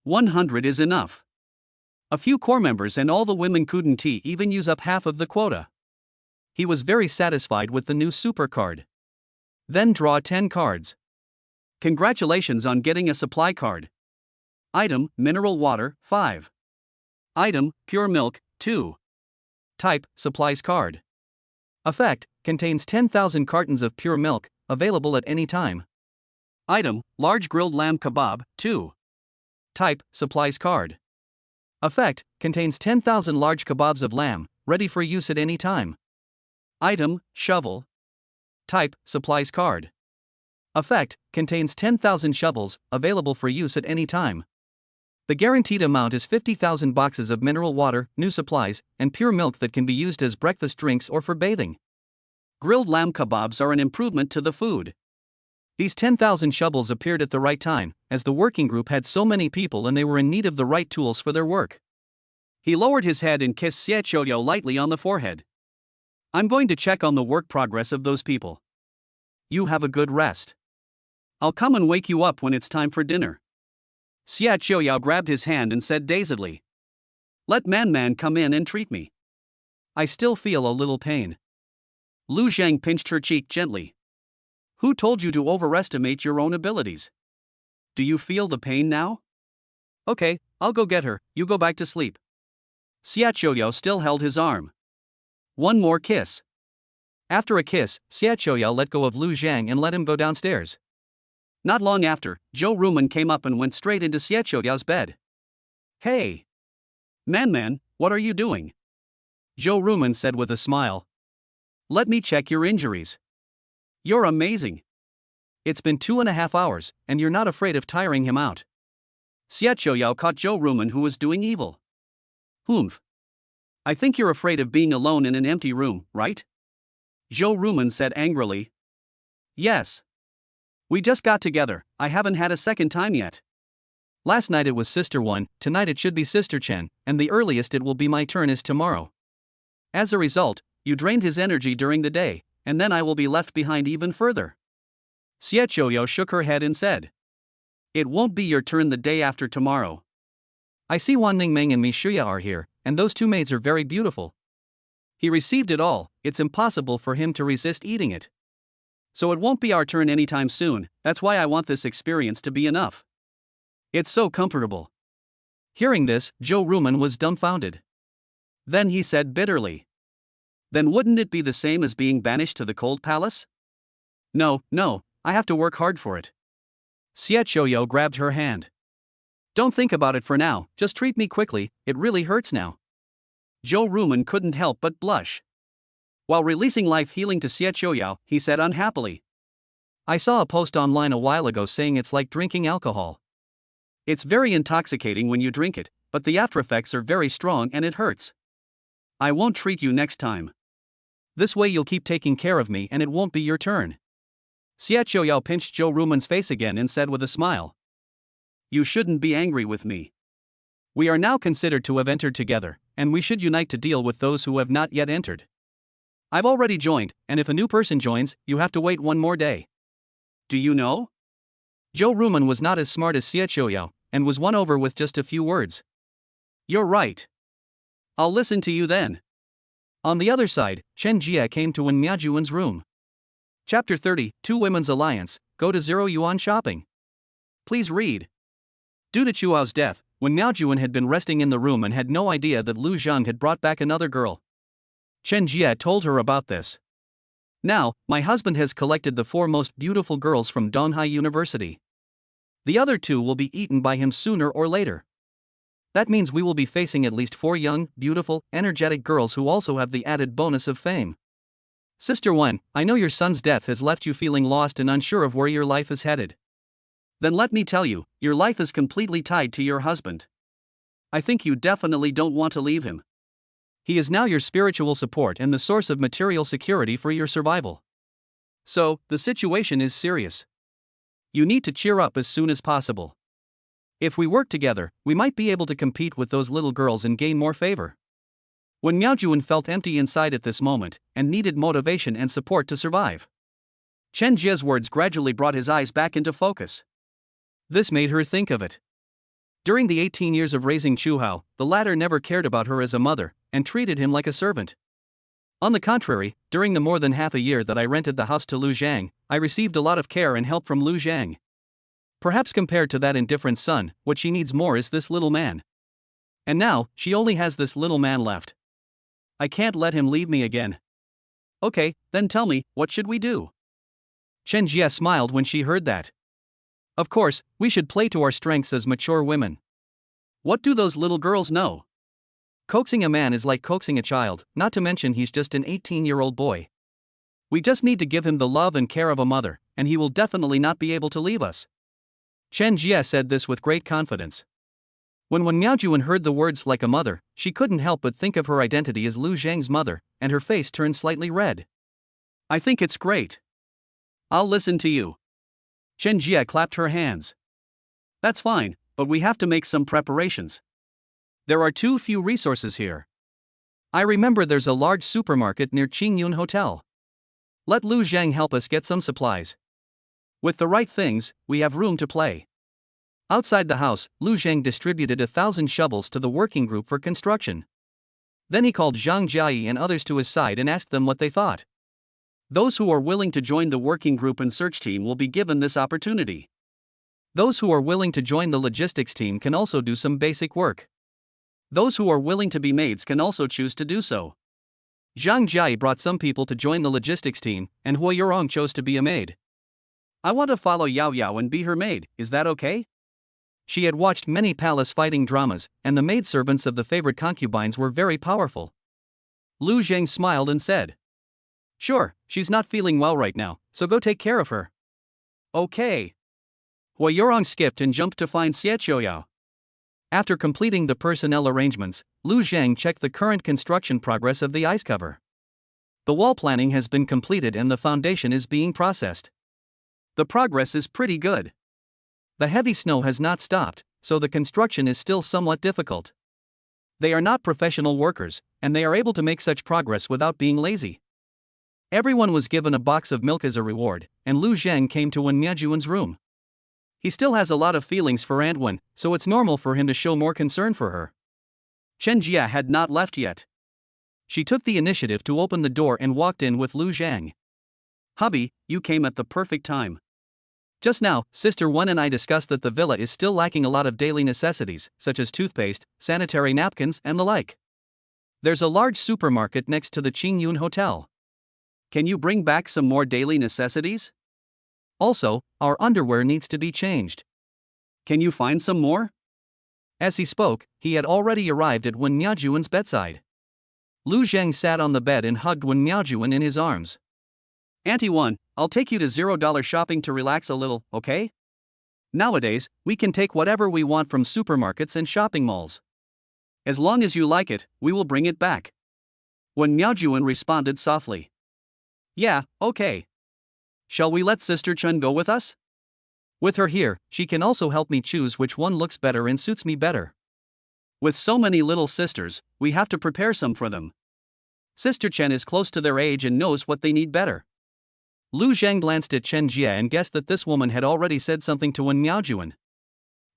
100 is enough. A few core members and all the women couldn't even use up half of the quota. He was very satisfied with the new super card. Then draw 10 cards. Congratulations on getting a supply card. Item, mineral water, 5. Item, pure milk, 2. Type, supplies card. Effect, contains 10,000 cartons of pure milk, available at any time. Item, large grilled lamb kebab, 2. Type, supplies card. Effect, contains 10,000 large kebabs of lamb, ready for use at any time. Item, shovel. Type, supplies card. Effect, contains 10,000 shovels, available for use at any time. The guaranteed amount is 50,000 boxes of mineral water, new supplies, and pure milk that can be used as breakfast drinks or for bathing. Grilled lamb kebabs are an improvement to the food. These 10,000 shovels appeared at the right time, as the working group had so many people and they were in need of the right tools for their work. He lowered his head and kissed Xia Qiudiao lightly on the forehead. I'm going to check on the work progress of those people. You have a good rest. I'll come and wake you up when it's time for dinner. Xia Qiudiao grabbed his hand and said dazedly, Let Man come in and treat me. I still feel a little pain. Lu Zhang pinched her cheek gently. Who told you to overestimate your own abilities? Do you feel the pain now? Okay, I'll go get her, you go back to sleep. Xia Qiudiao still held his arm. One more kiss. After a kiss, Xia Qiuyao let go of Lu Zhang and let him go downstairs. Not long after, Zhou Rumen came up and went straight into Xia Qiuyao's bed. Hey! Man, what are you doing? Zhou Rumen said with a smile. Let me check your injuries. You're amazing. It's been 2.5 hours, and you're not afraid of tiring him out. Xia Qiuyao caught Zhou Rumen who was doing evil. Humph. I think you're afraid of being alone in an empty room, right? Zhou Rumen said angrily. Yes. We just got together, I haven't had a second time yet. Last night it was Sister 1, tonight it should be Sister Chen, and the earliest it will be my turn is tomorrow. As a result, you drained his energy during the day, and then I will be left behind even further. Xia Qiuyao shook her head and said. It won't be your turn the day after tomorrow. I see Wan Ningmeng and Mi Shuya are here, and those two maids are very beautiful. He received it all, it's impossible for him to resist eating it. So it won't be our turn anytime soon, that's why I want this experience to be enough. It's so comfortable. Hearing this, Zhou Rumen was dumbfounded. Then he said bitterly. Then wouldn't it be the same as being banished to the cold palace? No, I have to work hard for it. Xia Qiuyao grabbed her hand. Don't think about it for now, just treat me quickly, it really hurts now. Zhou Rumen couldn't help but blush. While releasing life healing to Xia Qiuyao, he said unhappily. I saw a post online a while ago saying it's like drinking alcohol. It's very intoxicating when you drink it, but the after effects are very strong and it hurts. I won't treat you next time. This way you'll keep taking care of me and it won't be your turn. Xia Qiuyao pinched Zhou Rumen's face again and said with a smile. You shouldn't be angry with me. We are now considered to have entered together, and we should unite to deal with those who have not yet entered. I've already joined, and if a new person joins, you have to wait one more day. Do you know? Zhou Rumen was not as smart as Xia Qiuyao, and was won over with just a few words. You're right. I'll listen to you then. On the other side, Chen Jia came to Wen Miaojuan's room. Chapter 30, Two Women's Alliance, Go to 0 Yuan Shopping. Please read. Due to Chuao's death, Wen Miaojuan had been resting in the room and had no idea that Lu Zhang had brought back another girl. Chen Jia told her about this. Now, my husband has collected the 4 most beautiful girls from Donghai University. The other 2 will be eaten by him sooner or later. That means we will be facing at least 4 young, beautiful, energetic girls who also have the added bonus of fame. Sister 1, I know your son's death has left you feeling lost and unsure of where your life is headed. Then let me tell you, your life is completely tied to your husband. I think you definitely don't want to leave him. He is now your spiritual support and the source of material security for your survival. So, the situation is serious. You need to cheer up as soon as possible. If we work together, we might be able to compete with those little girls and gain more favor. When Miaojuan felt empty inside at this moment, and needed motivation and support to survive. Chen Jia's words gradually brought his eyes back into focus. This made her think of it. During the 18 years of raising Chu Hao, the latter never cared about her as a mother, and treated him like a servant. On the contrary, during the more than half a year that I rented the house to Lu Zhang, I received a lot of care and help from Lu Zhang. Perhaps compared to that indifferent son, what she needs more is this little man. And now, she only has this little man left. I can't let him leave me again. Okay, then tell me, what should we do? Chen Jia smiled when she heard that. Of course, we should play to our strengths as mature women. What do those little girls know? Coaxing a man is like coaxing a child, not to mention he's just an 18-year-old boy. We just need to give him the love and care of a mother, and he will definitely not be able to leave us. Chen Jia said this with great confidence. When Miaojuan heard the words like a mother, she couldn't help but think of her identity as Lu Zhang's mother, and her face turned slightly red. I think it's great. I'll listen to you. Chen Jia clapped her hands. That's fine, but we have to make some preparations. There are too few resources here. I remember there's a large supermarket near Qingyun Hotel. Let Lu Zhang help us get some supplies. With the right things, we have room to play. Outside the house, Lu Zhang distributed 1,000 shovels to the working group for construction. Then he called Zhang Jiayi and others to his side and asked them what they thought. Those who are willing to join the working group and search team will be given this opportunity. Those who are willing to join the logistics team can also do some basic work. Those who are willing to be maids can also choose to do so. Zhang Jia brought some people to join the logistics team, and Hua Yurong chose to be a maid. I want to follow Yao Yao and be her maid, is that okay? She had watched many palace fighting dramas, and the maidservants of the favorite concubines were very powerful. Lu Zhang smiled and said, Sure, she's not feeling well right now, so go take care of her. Okay. Hua Yurong skipped and jumped to find Xie Qiuyao. After completing the personnel arrangements, Lu Zhang checked the current construction progress of the ice cover. The wall planning has been completed and the foundation is being processed. The progress is pretty good. The heavy snow has not stopped, so the construction is still somewhat difficult. They are not professional workers, and they are able to make such progress without being lazy. Everyone was given a box of milk as a reward, and Lu Zhang came to Wen Miaojuan's room. He still has a lot of feelings for Aunt Wen, so it's normal for him to show more concern for her. Chen Jia had not left yet. She took the initiative to open the door and walked in with Lu Zhang. Hubby, you came at the perfect time. Just now, Sister Wen and I discussed that the villa is still lacking a lot of daily necessities, such as toothpaste, sanitary napkins, and the like. There's a large supermarket next to the Qingyun Hotel. Can you bring back some more daily necessities? Also, our underwear needs to be changed. Can you find some more? As he spoke, he had already arrived at Wen Miaojuan's bedside. Lu Zhang sat on the bed and hugged Wen Miaojuan in his arms. Auntie Wen, I'll take you to $0 shopping to relax a little, okay? Nowadays, we can take whatever we want from supermarkets and shopping malls. As long as you like it, we will bring it back. Wen Miaojuan responded softly. Yeah, okay. Shall we let Sister Chen go with us? With her here, she can also help me choose which one looks better and suits me better. With so many little sisters, we have to prepare some for them. Sister Chen is close to their age and knows what they need better. Lu Zhang glanced at Chen Jia and guessed that this woman had already said something to Wen Miaojuan.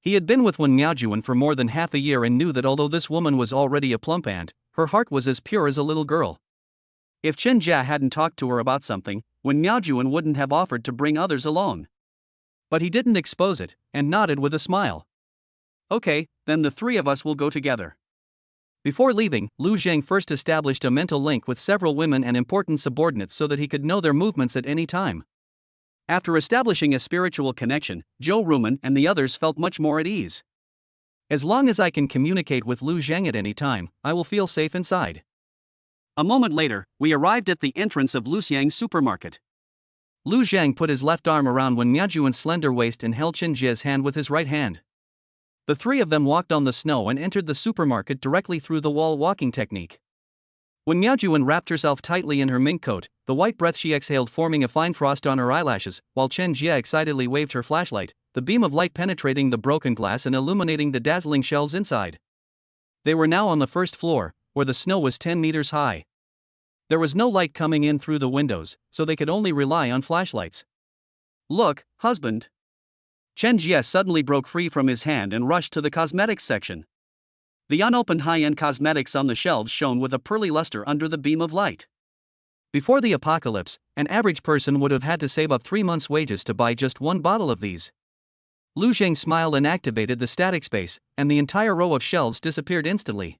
He had been with Wen Miaojuan for more than half a year and knew that although this woman was already a plump aunt, her heart was as pure as a little girl. If Chen Jia hadn't talked to her about something, Wen Miaojuan wouldn't have offered to bring others along. But he didn't expose it, and nodded with a smile. Okay, then the three of us will go together. Before leaving, Lu Zhang first established a mental link with several women and important subordinates so that he could know their movements at any time. After establishing a spiritual connection, Zhou Rumen and the others felt much more at ease. As long as I can communicate with Lu Zhang at any time, I will feel safe inside. A moment later, we arrived at the entrance of Luxiang's supermarket. Lu Zhang put his left arm around Wen Miaojuan's slender waist and held Chen Jia's hand with his right hand. The three of them walked on the snow and entered the supermarket directly through the wall walking technique. Wen Miaojuan wrapped herself tightly in her mink coat, the white breath she exhaled forming a fine frost on her eyelashes, while Chen Jia excitedly waved her flashlight, the beam of light penetrating the broken glass and illuminating the dazzling shelves inside. They were now on the first floor, where the snow was 10 meters high. There was no light coming in through the windows, so they could only rely on flashlights. Look, husband. Chen Jia suddenly broke free from his hand and rushed to the cosmetics section. The unopened high-end cosmetics on the shelves shone with a pearly luster under the beam of light. Before the apocalypse, an average person would have had to save up 3 months' wages to buy just one bottle of these. Lu Zhang smiled and activated the static space, and the entire row of shelves disappeared instantly.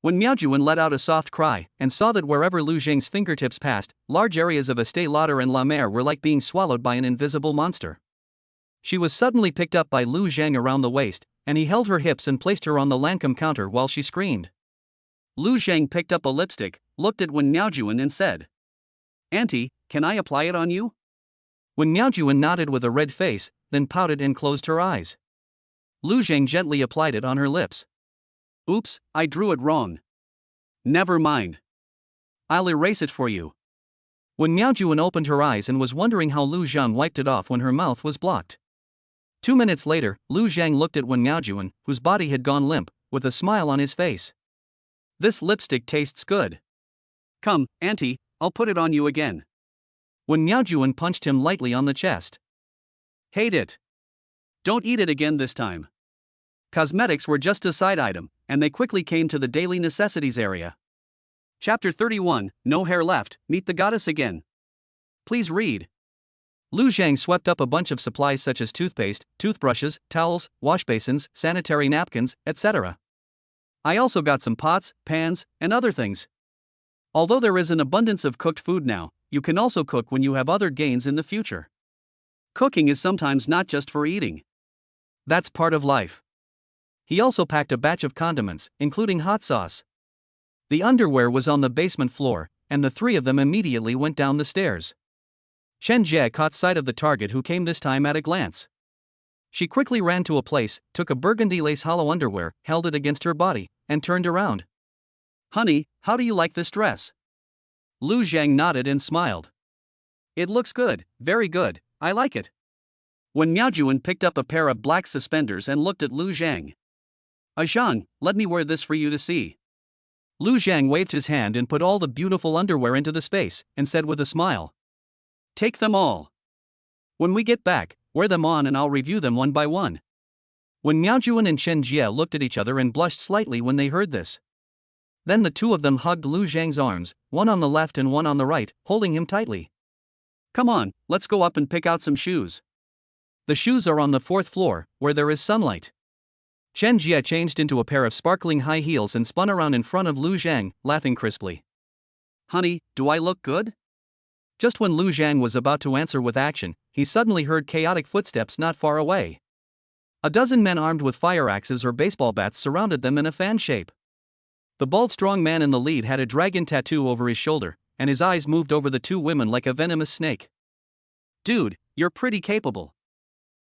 Wen Miaojuan let out a soft cry, and saw that wherever Lu Zhang's fingertips passed, large areas of Estée Lauder and La Mer were like being swallowed by an invisible monster. She was suddenly picked up by Lu Zhang around the waist, and he held her hips and placed her on the Lancome counter while she screamed. Lu Zhang picked up a lipstick, looked at Wen Miaojuan and said, Auntie, can I apply it on you? Wen Miaojuan nodded with a red face, then pouted and closed her eyes. Lu Zhang gently applied it on her lips. Oops, I drew it wrong. Never mind. I'll erase it for you. Wen Miaojuan opened her eyes and was wondering how Lu Zhang wiped it off when her mouth was blocked. 2 minutes later, Lu Zhang looked at Wen Miaojuan, whose body had gone limp, with a smile on his face. This lipstick tastes good. Come, Auntie, I'll put it on you again. Wen Miaojuan punched him lightly on the chest. Hate it. Don't eat it again this time. Cosmetics were just a side item, and they quickly came to the daily necessities area. Chapter 31, No Hair Left, Meet the Goddess Again. Please read. Lu Zhang swept up a bunch of supplies such as toothpaste, toothbrushes, towels, wash basins, sanitary napkins, etc. I also got some pots, pans, and other things. Although there is an abundance of cooked food now, you can also cook when you have other gains in the future. Cooking is sometimes not just for eating. That's part of life. He also packed a batch of condiments, including hot sauce. The underwear was on the basement floor, and the three of them immediately went down the stairs. Chen Jie caught sight of the target, who came this time at a glance. She quickly ran to a place, took a burgundy lace hollow underwear, held it against her body, and turned around. "Honey, how do you like this dress?" Lu Zhang nodded and smiled. "It looks good, very good, I like it." When Miao Juan picked up a pair of black suspenders and looked at Lu Zhang. "Zhang, let me wear this for you to see." Lu Zhang waved his hand and put all the beautiful underwear into the space, and said with a smile, "Take them all. When we get back, wear them on and I'll review them one by one." When Miao Juan and Chen Jie looked at each other and blushed slightly when they heard this. Then the two of them hugged Lu Zhang's arms, one on the left and one on the right, holding him tightly. "Come on, let's go up and pick out some shoes. The shoes are on the 4th floor, where there is sunlight." Chen Jie changed into a pair of sparkling high heels and spun around in front of Lu Zhang, laughing crisply. "Honey, do I look good?" Just when Lu Zhang was about to answer with action, he suddenly heard chaotic footsteps not far away. A dozen men armed with fire axes or baseball bats surrounded them in a fan shape. The bald strong man in the lead had a dragon tattoo over his shoulder, and his eyes moved over the two women like a venomous snake. "Dude, you're pretty capable."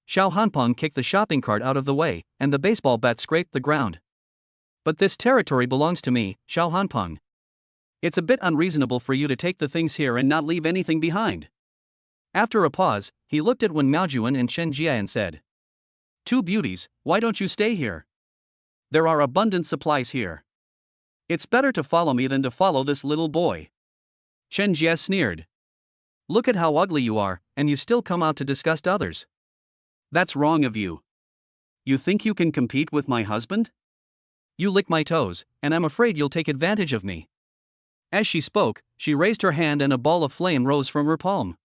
Xiao Hanpeng kicked the shopping cart out of the way, and the baseball bat scraped the ground. "But this territory belongs to me, Xiao Hanpeng. It's a bit unreasonable for you to take the things here and not leave anything behind." After a pause, he looked at Wen Miaojuan and Chen Jie and said, "Two beauties, why don't you stay here? There are abundant supplies here. It's better to follow me than to follow this little boy." Chen Jie sneered. "Look at how ugly you are, and you still come out to disgust others. That's wrong of you. You think you can compete with my husband? You lick my toes, and I'm afraid you'll take advantage of me." As she spoke, she raised her hand and a ball of flame rose from her palm.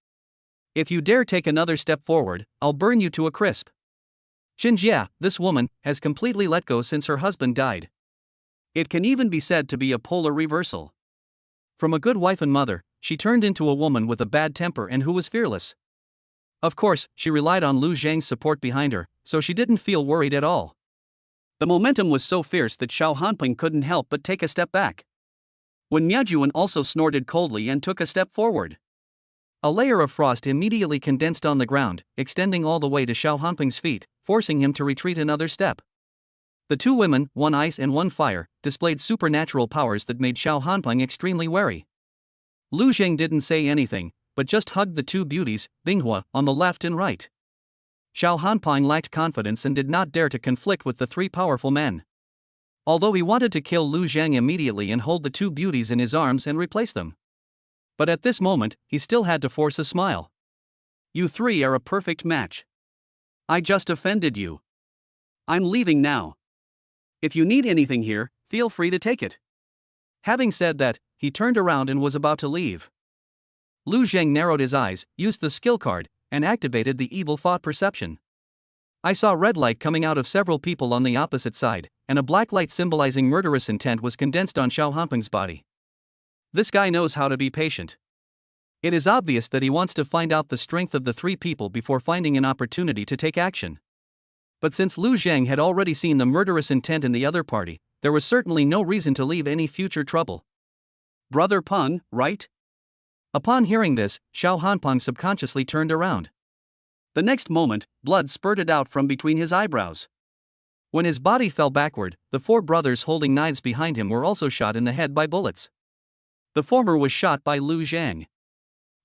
"If you dare take another step forward, I'll burn you to a crisp." Xinjia, this woman, has completely let go since her husband died. It can even be said to be a polar reversal. From a good wife and mother, she turned into a woman with a bad temper and who was fearless. Of course, she relied on Lu Zhang's support behind her, so she didn't feel worried at all. The momentum was so fierce that Xiao Hanpeng couldn't help but take a step back. When Miaojuan also snorted coldly and took a step forward. A layer of frost immediately condensed on the ground, extending all the way to Xiao Hanpeng's feet, forcing him to retreat another step. The two women, one ice and one fire, displayed supernatural powers that made Xiao Hanpeng extremely wary. Lu Zhang didn't say anything, but just hugged the two beauties, Binghua, on the left and right. Xiao Hanpeng lacked confidence and did not dare to conflict with the three powerful men. Although he wanted to kill Lu Zhang immediately and hold the two beauties in his arms and replace them. But at this moment, he still had to force a smile. "You three are a perfect match. I just offended you. I'm leaving now. If you need anything here, feel free to take it." Having said that, he turned around and was about to leave. Lu Zhang narrowed his eyes, used the skill card, and activated the evil thought perception. I saw red light coming out of several people on the opposite side, and a black light symbolizing murderous intent was condensed on Xiao Hanpeng's body. This guy knows how to be patient. It is obvious that he wants to find out the strength of the three people before finding an opportunity to take action. But since Lu Zhang had already seen the murderous intent in the other party, there was certainly no reason to leave any future trouble. "Brother Peng, right?" Upon hearing this, Xiao Hanpeng subconsciously turned around. The next moment, blood spurted out from between his eyebrows. When his body fell backward, the four brothers holding knives behind him were also shot in the head by bullets. The former was shot by Lu Zhang.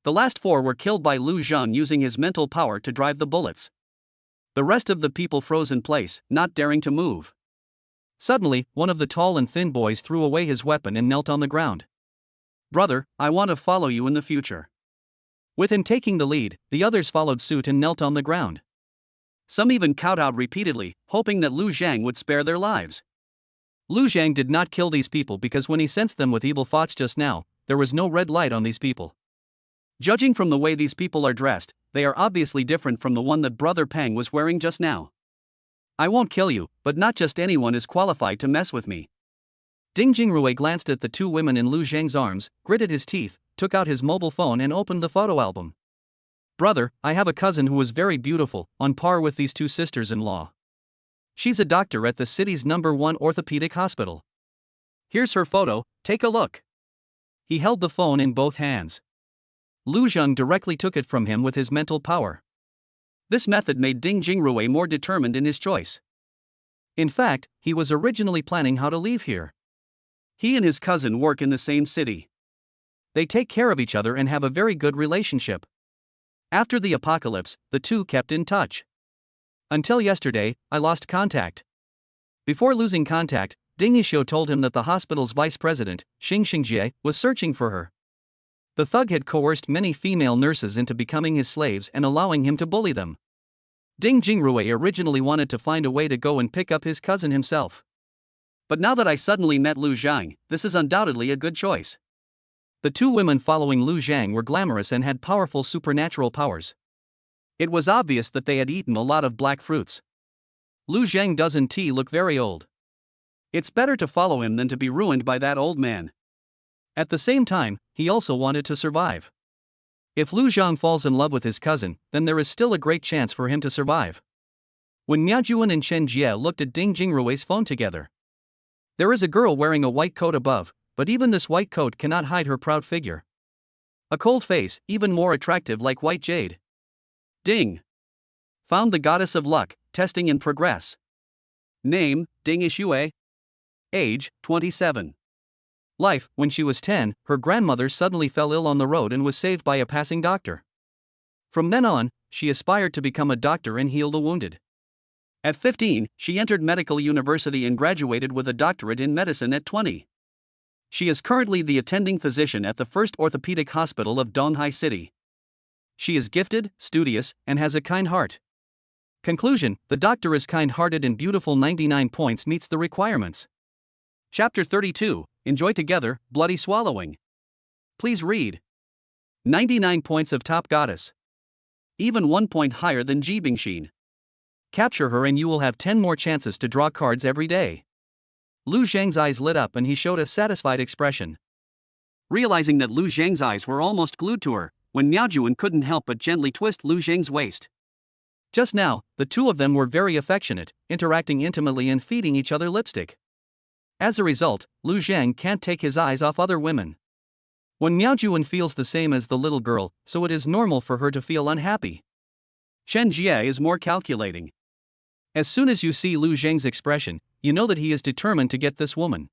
The last four were killed by Lu Zhang using his mental power to drive the bullets. The rest of the people froze in place, not daring to move. Suddenly, one of the tall and thin boys threw away his weapon and knelt on the ground. "Brother, I want to follow you in the future." With him taking the lead, the others followed suit and knelt on the ground. Some even kowtowed repeatedly, hoping that Lu Zhang would spare their lives. Lu Zhang did not kill these people because when he sensed them with evil thoughts just now, there was no red light on these people. Judging from the way these people are dressed, they are obviously different from the one that Brother Peng was wearing just now. "I won't kill you, but not just anyone is qualified to mess with me. Ding Jingrui glanced at the two women in Lu Zhang's arms, gritted his teeth, took out his mobile phone and opened the photo album. Brother, I have a cousin who is very beautiful, on par with these two sisters-in-law. She's a doctor at the city's #1 orthopedic hospital. Here's her photo, take a look. He held the phone in both hands. Lu Zhang directly took it from him with his mental power. This method made Ding Jingrui more determined in his choice. In fact, he was originally planning how to leave here. He and his cousin work in the same city. They take care of each other and have a very good relationship. After the apocalypse, the two kept in touch. Until yesterday, I lost contact. Before losing contact, Ding Yishio told him that the hospital's vice president, Xing Xingjie, was searching for her. The thug had coerced many female nurses into becoming his slaves and allowing him to bully them. Ding Jingrui originally wanted to find a way to go and pick up his cousin himself. But now that I suddenly met Lu Zhang, this is undoubtedly a good choice. The two women following Lu Zhang were glamorous and had powerful supernatural powers. It was obvious that they had eaten a lot of black fruits. Lu Zhang doesn't look very old. It's better to follow him than to be ruined by that old man. At the same time, he also wanted to survive. If Lu Zhang falls in love with his cousin, then there is still a great chance for him to survive. When Miaojuan and Chen Jie looked at Ding Jingrui's phone together. There is a girl wearing a white coat above, but even this white coat cannot hide her proud figure. A cold face, even more attractive like white jade. Ding. Found the goddess of luck, testing in progress. Name, Ding Yishue. Age, 27. Life, when she was 10, her grandmother suddenly fell ill on the road and was saved by a passing doctor. From then on, she aspired to become a doctor and heal the wounded. At 15, she entered medical university and graduated with a doctorate in medicine at 20. She is currently the attending physician at the first orthopedic hospital of Donghai City. She is gifted, studious, and has a kind heart. Conclusion: the doctor is kind-hearted and beautiful. 99 points meets the requirements. Chapter 32, Enjoy Together, Bloody Swallowing. Please read. 99 points of top goddess. Even 1 point higher than Ji Bingxin. Capture her and you will have 10 more chances to draw cards every day. Lu Zhang's eyes lit up and he showed a satisfied expression. Realizing that Lu Zhang's eyes were almost glued to her, when Miaojuan couldn't help but gently twist Lu Zhang's waist. Just now, the two of them were very affectionate, interacting intimately and feeding each other lipstick. As a result, Lu Zhang can't take his eyes off other women. When Miaojuan feels the same as the little girl, so it is normal for her to feel unhappy. Chen Jie is more calculating. As soon as you see Lu Zhang's expression, you know that he is determined to get this woman.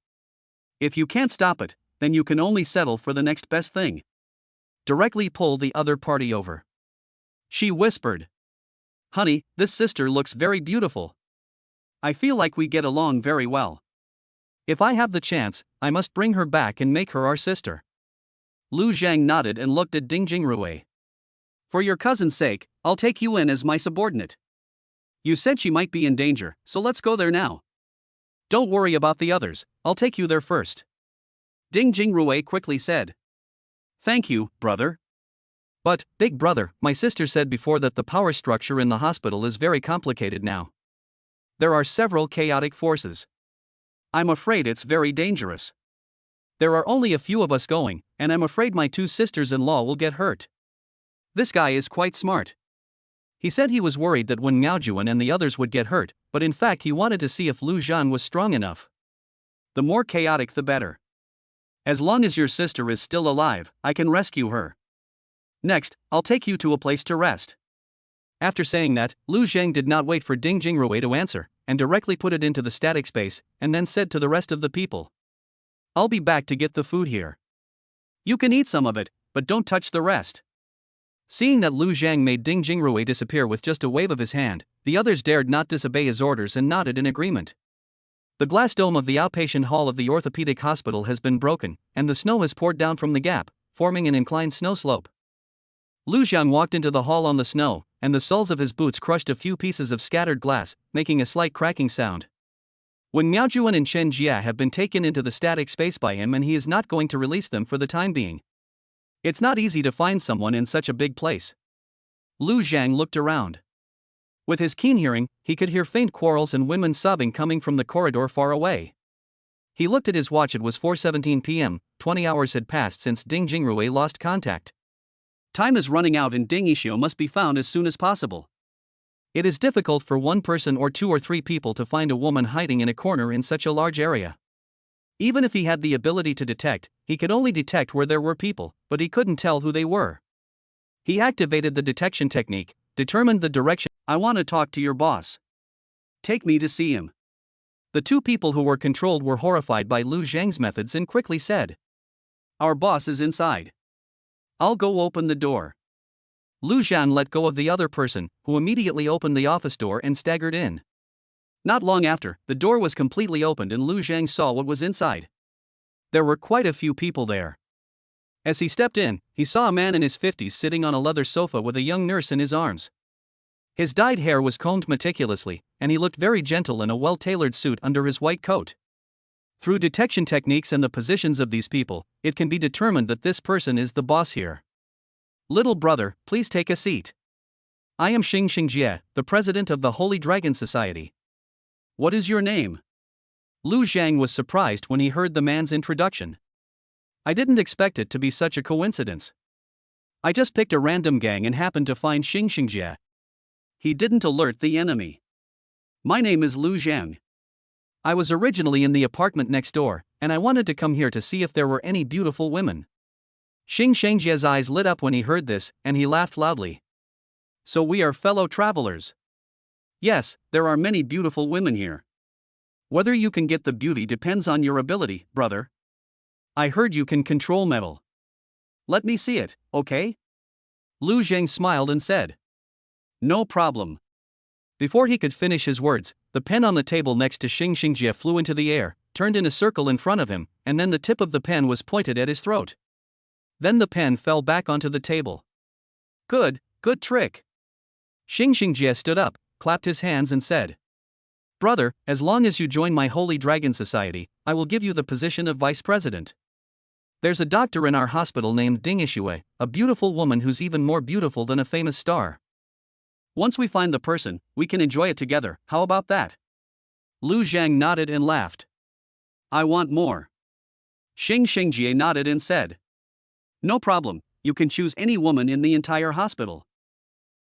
If you can't stop it, then you can only settle for the next best thing. Directly pull the other party over. She whispered. Honey, this sister looks very beautiful. I feel like we get along very well. If I have the chance, I must bring her back and make her our sister. Lu Zhang nodded and looked at Ding Jingrui. For your cousin's sake, I'll take you in as my subordinate. You said she might be in danger, so let's go there now. Don't worry about the others, I'll take you there first. Ding Jingrui quickly said. Thank you, brother. But, big brother, my sister said before that the power structure in the hospital is very complicated now. There are several chaotic forces. I'm afraid it's very dangerous. There are only a few of us going, and I'm afraid my two sisters-in-law will get hurt. This guy is quite smart. He said he was worried that when Miaojuan and the others would get hurt, but in fact he wanted to see if Lu Zhang was strong enough. The more chaotic the better. As long as your sister is still alive, I can rescue her. Next, I'll take you to a place to rest. After saying that, Lu Zhang did not wait for Ding Jingrui to answer, and directly put it into the static space, and then said to the rest of the people. I'll be back to get the food here. You can eat some of it, but don't touch the rest. Seeing that Lu Zhang made Ding Jingrui disappear with just a wave of his hand, the others dared not disobey his orders and nodded in agreement. The glass dome of the outpatient hall of the orthopedic hospital has been broken, and the snow has poured down from the gap, forming an inclined snow slope. Lu Zhang walked into the hall on the snow, and the soles of his boots crushed a few pieces of scattered glass, making a slight cracking sound. When Miaojuan and Chen Jie have been taken into the static space by him and he is not going to release them for the time being. It's not easy to find someone in such a big place. Lu Zhang looked around. With his keen hearing, he could hear faint quarrels and women sobbing coming from the corridor far away. He looked at his watch. It was 4:17 p.m., 20 hours had passed since Ding Jingrui lost contact. Time is running out and Ding Ishio must be found as soon as possible. It is difficult for one person or two or three people to find a woman hiding in a corner in such a large area. Even if he had the ability to detect, he could only detect where there were people, but he couldn't tell who they were. He activated the detection technique, determined the direction. I want to talk to your boss. Take me to see him. The two people who were controlled were horrified by Lu Zhang's methods and quickly said, "Our boss is inside. I'll go open the door." Lu Zhang let go of the other person, who immediately opened the office door and staggered in. Not long after, the door was completely opened and Lu Zhang saw what was inside. There were quite a few people there. As he stepped in, he saw a man in his 50s sitting on a leather sofa with a young nurse in his arms. His dyed hair was combed meticulously, and he looked very gentle in a well-tailored suit under his white coat. Through detection techniques and the positions of these people, it can be determined that this person is the boss here. "Little brother, please take a seat. I am Xing Xingjie, the president of the Holy Dragon Society. What is your name?" Lu Zhang was surprised when he heard the man's introduction. "I didn't expect it to be such a coincidence. I just picked a random gang and happened to find Xing Xingjie." He didn't alert the enemy. "My name is Lu Zhang. I was originally in the apartment next door, and I wanted to come here to see if there were any beautiful women." Xing Xingjie's eyes lit up when he heard this, and he laughed loudly. "So we are fellow travelers." "Yes, there are many beautiful women here. Whether you can get the beauty depends on your ability, brother. I heard you can control metal. Let me see it, okay?" Lu Zhang smiled and said, "No problem." Before he could finish his words, the pen on the table next to Xing Xingjie flew into the air, turned in a circle in front of him, and then the tip of the pen was pointed at his throat. Then the pen fell back onto the table. Good trick." Xing Xingjie stood up, clapped his hands and said, "Brother, as long as you join my Holy Dragon Society, I will give you the position of vice president. There's a doctor in our hospital named Ding Ishue, a beautiful woman who's even more beautiful than a famous star. Once we find the person, we can enjoy it together, how about that?" Lu Zhang nodded and laughed. "I want more." Xing Xingjie nodded and said, "No problem, you can choose any woman in the entire hospital.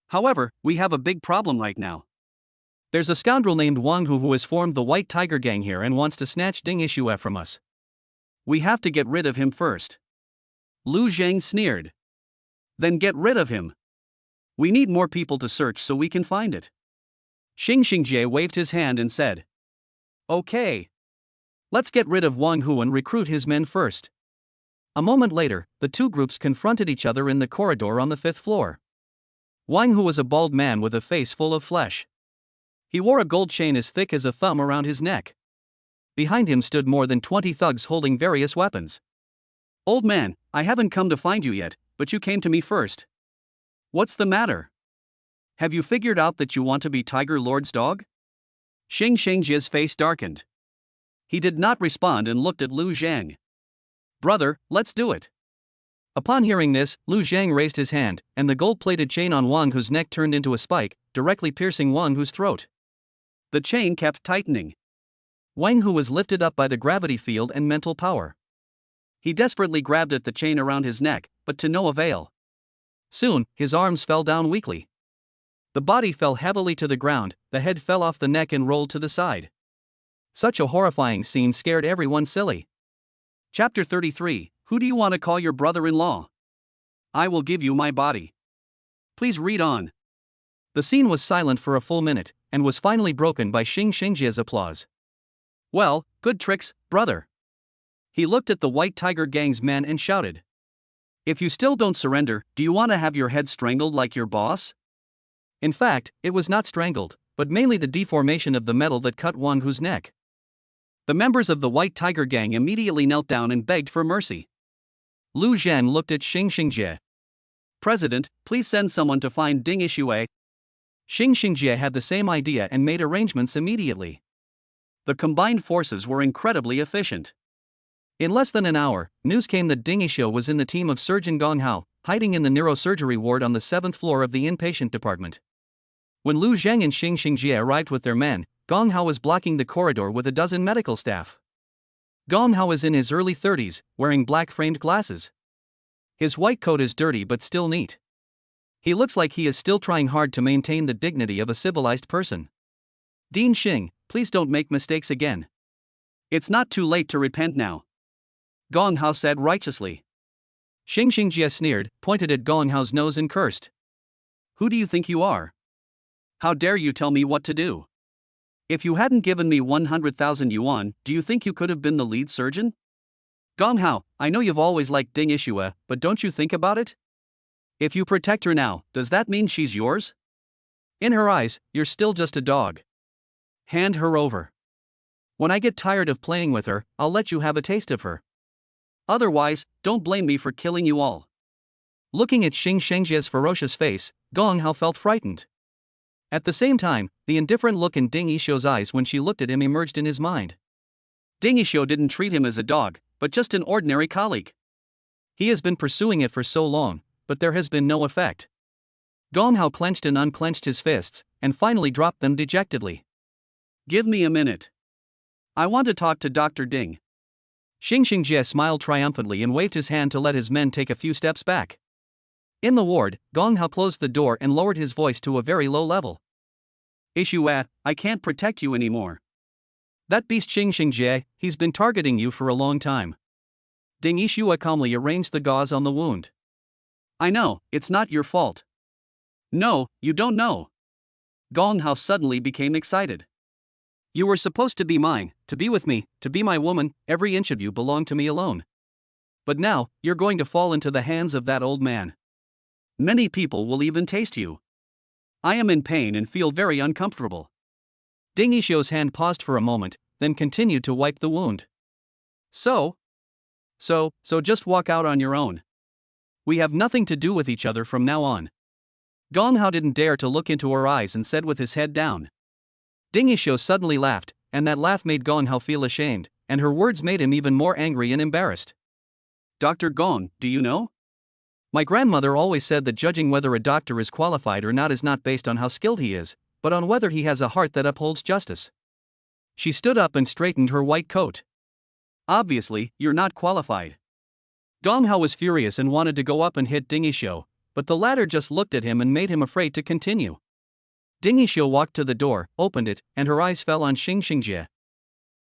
However, we have a big problem right now. There's a scoundrel named Wang Hu who has formed the White Tiger Gang here and wants to snatch Ding Ishue from us. We have to get rid of him first." Lu Zhang sneered. "Then get rid of him. We need more people to search so we can find it." Xing Xingjie waved his hand and said, "Okay. Let's get rid of Wang Hu and recruit his men first." A moment later, the two groups confronted each other in the corridor on the 5th floor. Wang Hu was a bald man with a face full of flesh. He wore a gold chain as thick as a thumb around his neck. Behind him stood more than 20 thugs holding various weapons. "Old man, I haven't come to find you yet, but you came to me first. What's the matter? Have you figured out that you want to be Tiger Lord's dog?" Xing Xingjie's face darkened. He did not respond and looked at Lu Zhang. "Brother, let's do it." Upon hearing this, Lu Zhang raised his hand, and the gold-plated chain on Wang Hu's neck turned into a spike, directly piercing Wang Hu's throat. The chain kept tightening. Wang Hu was lifted up by the gravity field and mental power. He desperately grabbed at the chain around his neck, but to no avail. Soon, his arms fell down weakly. The body fell heavily to the ground, the head fell off the neck and rolled to the side. Such a horrifying scene scared everyone silly. Chapter 33, Who do you want to call your brother-in-law? I will give you my body. Please read on. The scene was silent for a full minute, and was finally broken by Xing Xingjie's applause. "Well, good tricks, brother." He looked at the White Tiger Gang's men and shouted, "If you still don't surrender, do you want to have your head strangled like your boss?" In fact, it was not strangled, but mainly the deformation of the metal that cut Wang Hu's neck. The members of the White Tiger Gang immediately knelt down and begged for mercy. Lu Zhang looked at Xing Xingjie. "President, please send someone to find Ding Ishue." Xing Xingjie had the same idea and made arrangements immediately. The combined forces were incredibly efficient. In less than an hour, news came that Ding Ishio was in the team of Surgeon Gong Hao, hiding in the neurosurgery ward on the 7th floor of the inpatient department. When Lu Zhang and Xing Xingjie arrived with their men, Gong Hao was blocking the corridor with a dozen medical staff. Gong Hao is in his early 30s, wearing black framed glasses. His white coat is dirty but still neat. He looks like he is still trying hard to maintain the dignity of a civilized person. Dean Xing, please don't make mistakes again. It's not too late to repent now, Gong Hao said righteously. Xing Xingjie sneered, pointed at Gong Hao's nose and cursed. Who do you think you are? How dare you tell me what to do? If you hadn't given me 100,000 yuan, do you think you could have been the lead surgeon? Gong Hao, I know you've always liked Ding Yixue, but don't you think about it? If you protect her now, does that mean she's yours? In her eyes, you're still just a dog. Hand her over. When I get tired of playing with her, I'll let you have a taste of her. Otherwise, don't blame me for killing you all. Looking at Xing Xingjie's ferocious face, Gong Hao felt frightened. At the same time, the indifferent look in Ding Yixue's eyes when she looked at him emerged in his mind. Ding Yixue didn't treat him as a dog, but just an ordinary colleague. He has been pursuing it for so long, but there has been no effect. Gong Hao clenched and unclenched his fists, and finally dropped them dejectedly. Give me a minute. I want to talk to Dr. Ding. Xing Xingjie smiled triumphantly and waved his hand to let his men take a few steps back. In the ward, Gong Hao closed the door and lowered his voice to a very low level. Yixue, I can't protect you anymore. That beast Xing Xingjie, he's been targeting you for a long time. Ding Yixue calmly arranged the gauze on the wound. I know, it's not your fault. No, you don't know. Gong Hao suddenly became excited. You were supposed to be mine, to be with me, to be my woman, every inch of you belonged to me alone. But now, you're going to fall into the hands of that old man. Many people will even taste you. I am in pain and feel very uncomfortable. Ding Yixue's hand paused for a moment, then continued to wipe the wound. So just walk out on your own. We have nothing to do with each other from now on. Gong Hao didn't dare to look into her eyes and said with his head down. Ding Yixue suddenly laughed, and that laugh made Gong Hao feel ashamed, and her words made him even more angry and embarrassed. Dr. Gong, do you know? My grandmother always said that judging whether a doctor is qualified or not is not based on how skilled he is, but on whether he has a heart that upholds justice. She stood up and straightened her white coat. Obviously, you're not qualified. Gong Hao was furious and wanted to go up and hit Ding Yixue, but the latter just looked at him and made him afraid to continue. Ding Yixue walked to the door, opened it, and her eyes fell on Xing Xingjie.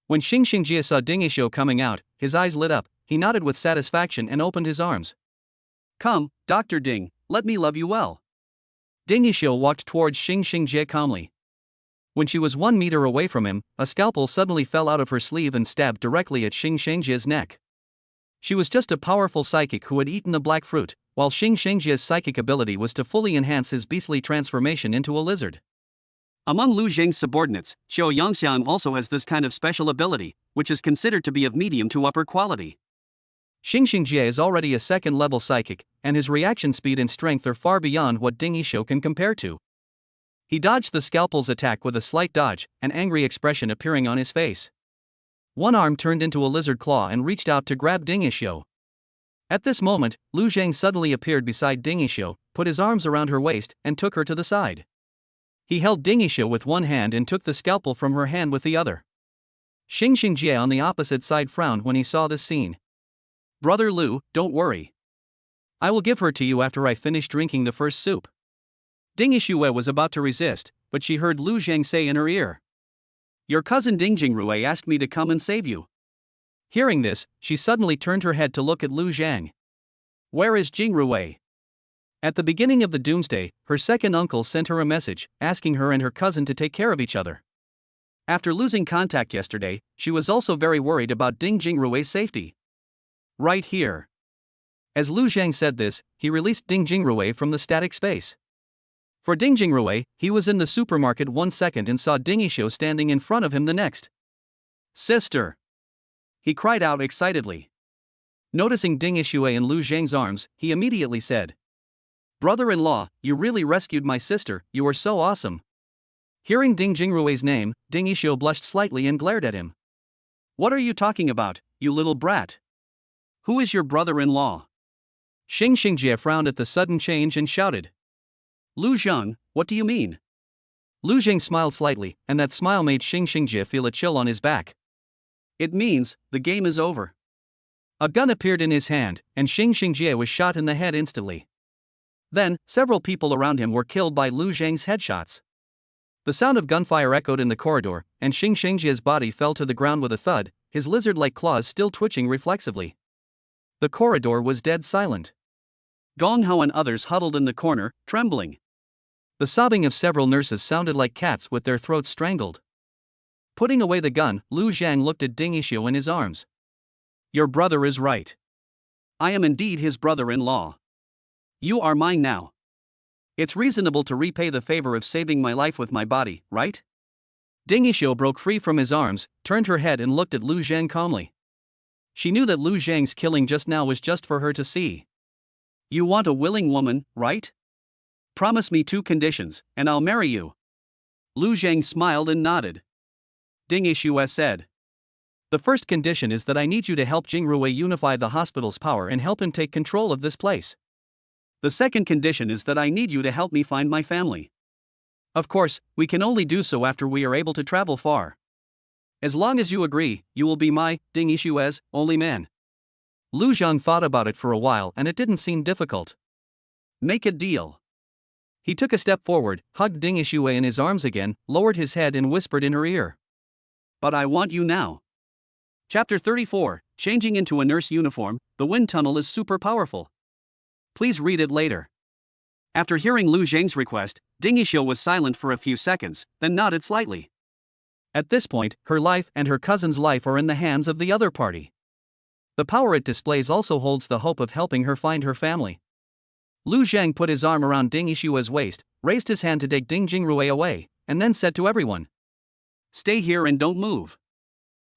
When Xing Xingjie saw Ding Yixue coming out, his eyes lit up, he nodded with satisfaction and opened his arms. Come, Dr. Ding, let me love you well. Ding Yixue walked towards Xing Xingjie calmly. When she was 1 meter away from him, a scalpel suddenly fell out of her sleeve and stabbed directly at Xing Xingjie's neck. She was just a powerful psychic who had eaten the black fruit, while Xing Xingjie's psychic ability was to fully enhance his beastly transformation into a lizard. Among Lu Zheng's subordinates, Xiao Yangxiang also has this kind of special ability, which is considered to be of medium to upper quality. Xing Xingjie is already a second-level psychic, and his reaction speed and strength are far beyond what Ding Yixue can compare to. He dodged the scalpel's attack with a slight dodge, an angry expression appearing on his face. One arm turned into a lizard claw and reached out to grab Ding Yixue. At this moment, Lu Zheng suddenly appeared beside Ding Yixue, put his arms around her waist, and took her to the side. He held Ding Yixue with one hand and took the scalpel from her hand with the other. Xing Xingjie on the opposite side frowned when he saw this scene. Brother Lu, don't worry. I will give her to you after I finish drinking the first soup. Ding Yixue was about to resist, but she heard Lu Zheng say in her ear. Your cousin Ding Jingrui asked me to come and save you. Hearing this, she suddenly turned her head to look at Lu Zhang. Where is Jingrui? At the beginning of the doomsday, her second uncle sent her a message, asking her and her cousin to take care of each other. After losing contact yesterday, she was also very worried about Ding Jingrui's safety. Right here. As Lu Zhang said this, he released Ding Jingrui from the static space. For Ding Jingrui, he was in the supermarket 1 second and saw Ding Yixue standing in front of him the next. Sister! He cried out excitedly. Noticing Ding Yixue in Lu Zhang's arms, he immediately said, Brother-in-law, you really rescued my sister, you are so awesome. Hearing Ding Jingrui's name, Ding Yixue blushed slightly and glared at him. What are you talking about, you little brat? Who is your brother-in-law? Xing Xingjie frowned at the sudden change and shouted. Lu Zheng, what do you mean? Lu Zheng smiled slightly, and that smile made Xing Xingjie feel a chill on his back. It means, the game is over. A gun appeared in his hand, and Xing Xingjie was shot in the head instantly. Then, several people around him were killed by Lu Zhang's headshots. The sound of gunfire echoed in the corridor, and Xing Xingjie's body fell to the ground with a thud, his lizard-like claws still twitching reflexively. The corridor was dead silent. Gong Hao and others huddled in the corner, trembling. The sobbing of several nurses sounded like cats with their throats strangled. Putting away the gun, Lu Zhang looked at Ding Yixuo in his arms. Your brother is right. I am indeed his brother-in-law. You are mine now. It's reasonable to repay the favor of saving my life with my body, right? Ding Yixuo broke free from his arms, turned her head and looked at Lu Zhang calmly. She knew that Lu Zhang's killing just now was just for her to see. You want a willing woman, right? Promise me 2 conditions, and I'll marry you. Lu Zhang smiled and nodded. Ding Yixuo said. The first condition is that I need you to help Jing Ruwei unify the hospital's power and help him take control of this place. The second condition is that I need you to help me find my family. Of course, we can only do so after we are able to travel far. As long as you agree, you will be my, Ding Yixuo's, only man. Lu Zhang thought about it for a while and it didn't seem difficult. Make a deal. He took a step forward, hugged Ding Yixuo in his arms again, lowered his head and whispered in her ear. But I want you now. Chapter 34, Changing into a Nurse Uniform, the wind tunnel is super powerful. Please read it later. After hearing Lu Zhang's request, Ding Yixuo was silent for a few seconds, then nodded slightly. At this point, her life and her cousin's life are in the hands of the other party. The power it displays also holds the hope of helping her find her family. Lu Zhang put his arm around Ding Yixuo's waist, raised his hand to take Ding Jingrui away, and then said to everyone, Stay here and don't move.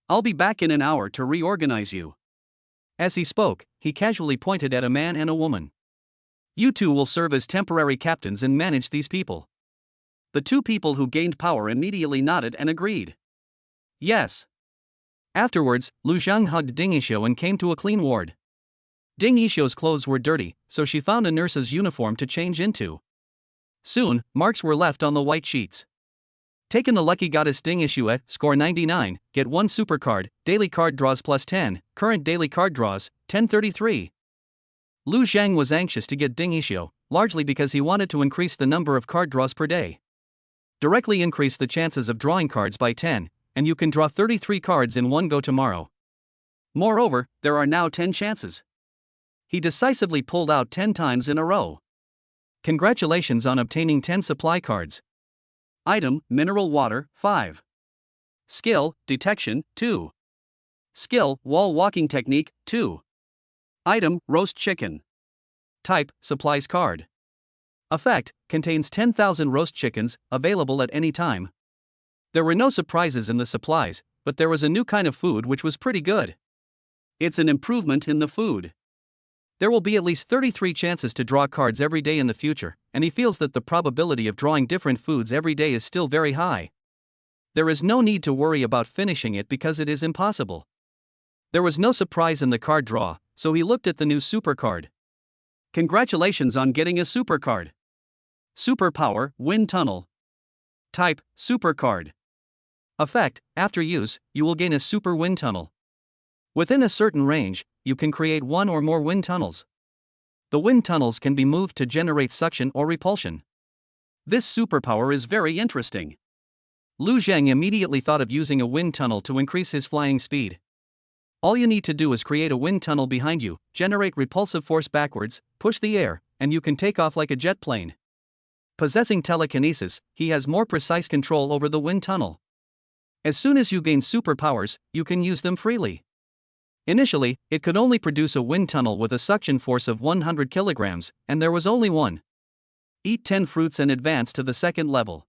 I'll be back in an hour to reorganize you. As he spoke, he casually pointed at a man and a woman. You two will serve as temporary captains and manage these people. The 2 people who gained power immediately nodded and agreed. Yes. Afterwards, Lu Zhang hugged Ding Yixuo and came to a clean ward. Ding Yixuo's clothes were dirty, so she found a nurse's uniform to change into. Soon, marks were left on the white sheets. Taken the lucky goddess Ding Yixuo, score 99, get 1 super card, daily card draws plus 10, current daily card draws, 1033. Lu Zhang was anxious to get Ding Yixuo, largely because he wanted to increase the number of card draws per day. Directly increase the chances of drawing cards by 10, and you can draw 33 cards in one go tomorrow. Moreover, there are now 10 chances. He decisively pulled out 10 times in a row. Congratulations on obtaining 10 supply cards. Item, mineral water, 5. Skill, detection, 2. Skill, wall walking technique, 2. Item, roast chicken. Type, supplies card. Effect, contains 10,000 roast chickens, available at any time. There were no surprises in the supplies, but there was a new kind of food which was pretty good. It's an improvement in the food. There will be at least 33 chances to draw cards every day in the future, and he feels that the probability of drawing different foods every day is still very high. There is no need to worry about finishing it because it is impossible. There was no surprise in the card draw, so he looked at the new super card. Congratulations on getting a super card. Superpower, Wind Tunnel. Type, super card. Effect, after use, you will gain a super wind tunnel. Within a certain range, you can create 1 or more wind tunnels. The wind tunnels can be moved to generate suction or repulsion. This superpower is very interesting. Lu Zhang immediately thought of using a wind tunnel to increase his flying speed. All you need to do is create a wind tunnel behind you, generate repulsive force backwards, push the air, and you can take off like a jet plane. Possessing telekinesis, he has more precise control over the wind tunnel. As soon as you gain superpowers, you can use them freely. Initially, it could only produce a wind tunnel with a suction force of 100 kilograms, and there was only one. Eat 10 fruits and advance to the second level.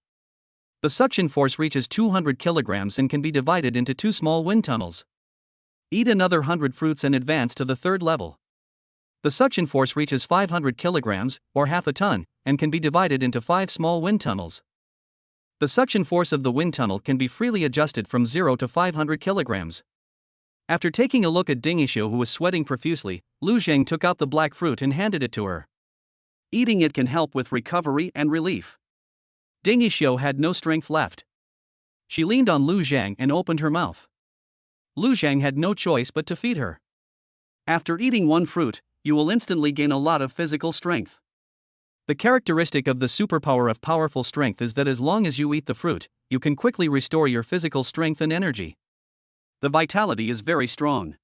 The suction force reaches 200 kilograms and can be divided into 2 small wind tunnels. Eat another 100 fruits and advance to the third level. The suction force reaches 500 kilograms, or half a ton, and can be divided into 5 small wind tunnels. The suction force of the wind tunnel can be freely adjusted from 0 to 500 kilograms. After taking a look at Ding Yixuo, who was sweating profusely, Lu Zhang took out the black fruit and handed it to her. Eating it can help with recovery and relief. Ding Yixuo had no strength left. She leaned on Lu Zhang and opened her mouth. Lu Zhang had no choice but to feed her. After eating one fruit, you will instantly gain a lot of physical strength. The characteristic of the superpower of powerful strength is that as long as you eat the fruit, you can quickly restore your physical strength and energy. The vitality is very strong.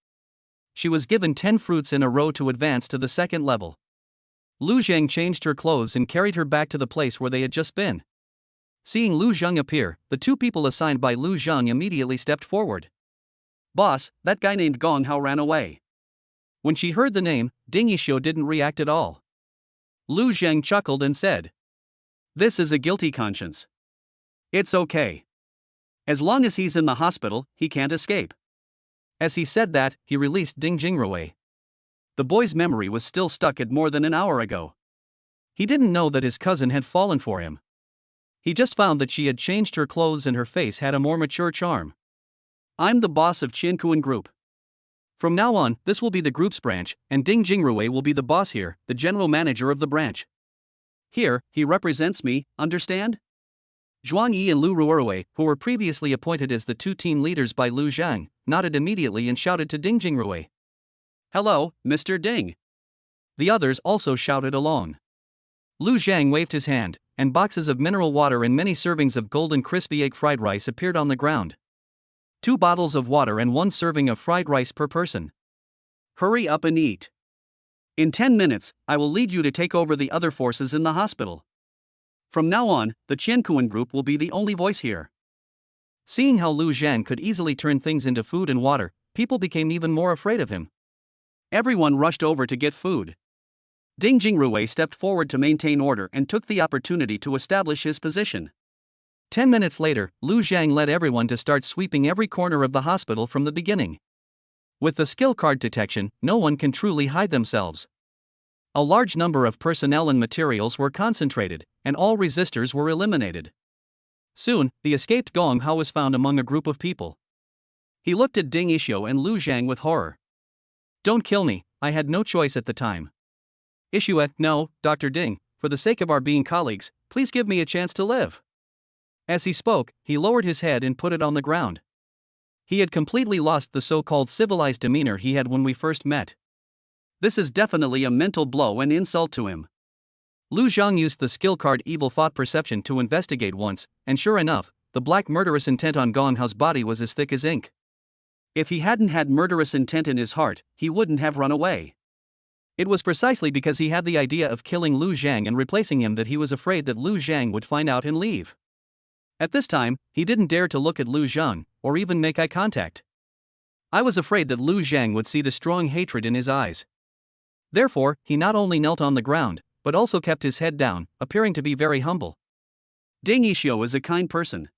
She was given 10 fruits in a row to advance to the second level. Lu Zhang changed her clothes and carried her back to the place where they had just been. Seeing Lu Zhang appear, the two people assigned by Lu Zhang immediately stepped forward. "Boss, that guy named Gong Hao ran away." When she heard the name, Ding Yishuo didn't react at all. Lu Zhang chuckled and said, "This is a guilty conscience. It's okay. As long as he's in the hospital, he can't escape." As he said that, he released Ding Jingrui. The boy's memory was still stuck at more than an hour ago. He didn't know that his cousin had fallen for him. He just found that she had changed her clothes and her face had a more mature charm. "I'm the boss of Qiankuan Group. From now on, this will be the group's branch, and Ding Jingrui will be the boss here, the general manager of the branch. Here, he represents me, understand?" Zhuang Yi and Lu Ruerui, who were previously appointed as the two team leaders by Lu Zhang, nodded immediately and shouted to Ding Jingrui, "Hello, Mr. Ding." The others also shouted along. Lu Zhang waved his hand, and boxes of mineral water and many servings of golden crispy egg fried rice appeared on the ground. 2 bottles of water and 1 serving of fried rice per person. "Hurry up and eat. In 10 minutes, I will lead you to take over the other forces in the hospital. From now on, the Qiankuan Group will be the only voice here." Seeing how Lu Zhang could easily turn things into food and water, people became even more afraid of him. Everyone rushed over to get food. Ding Jingrui stepped forward to maintain order and took the opportunity to establish his position. 10 minutes later, Lu Zhang led everyone to start sweeping every corner of the hospital from the beginning. With the skill card detection, no one can truly hide themselves. A large number of personnel and materials were concentrated, and all resistors were eliminated. Soon, the escaped Gong Hao was found among a group of people. He looked at Ding Yishuo and Lu Zhang with horror. "Don't kill me, I had no choice at the time." "Yishuo, no, Dr. Ding, for the sake of our being colleagues, please give me a chance to live." As he spoke, he lowered his head and put it on the ground. He had completely lost the so-called civilized demeanor he had when we first met. This is definitely a mental blow and insult to him. Lu Zhang used the skill card Evil Thought Perception to investigate once, and sure enough, the black murderous intent on Gong Hao's body was as thick as ink. If he hadn't had murderous intent in his heart, he wouldn't have run away. It was precisely because he had the idea of killing Lu Zhang and replacing him that he was afraid that Lu Zhang would find out and leave. At this time, he didn't dare to look at Lu Zhang, or even make eye contact. I was afraid that Lu Zhang would see the strong hatred in his eyes. Therefore, he not only knelt on the ground, but also kept his head down, appearing to be very humble. Ding Yishuo is a kind person.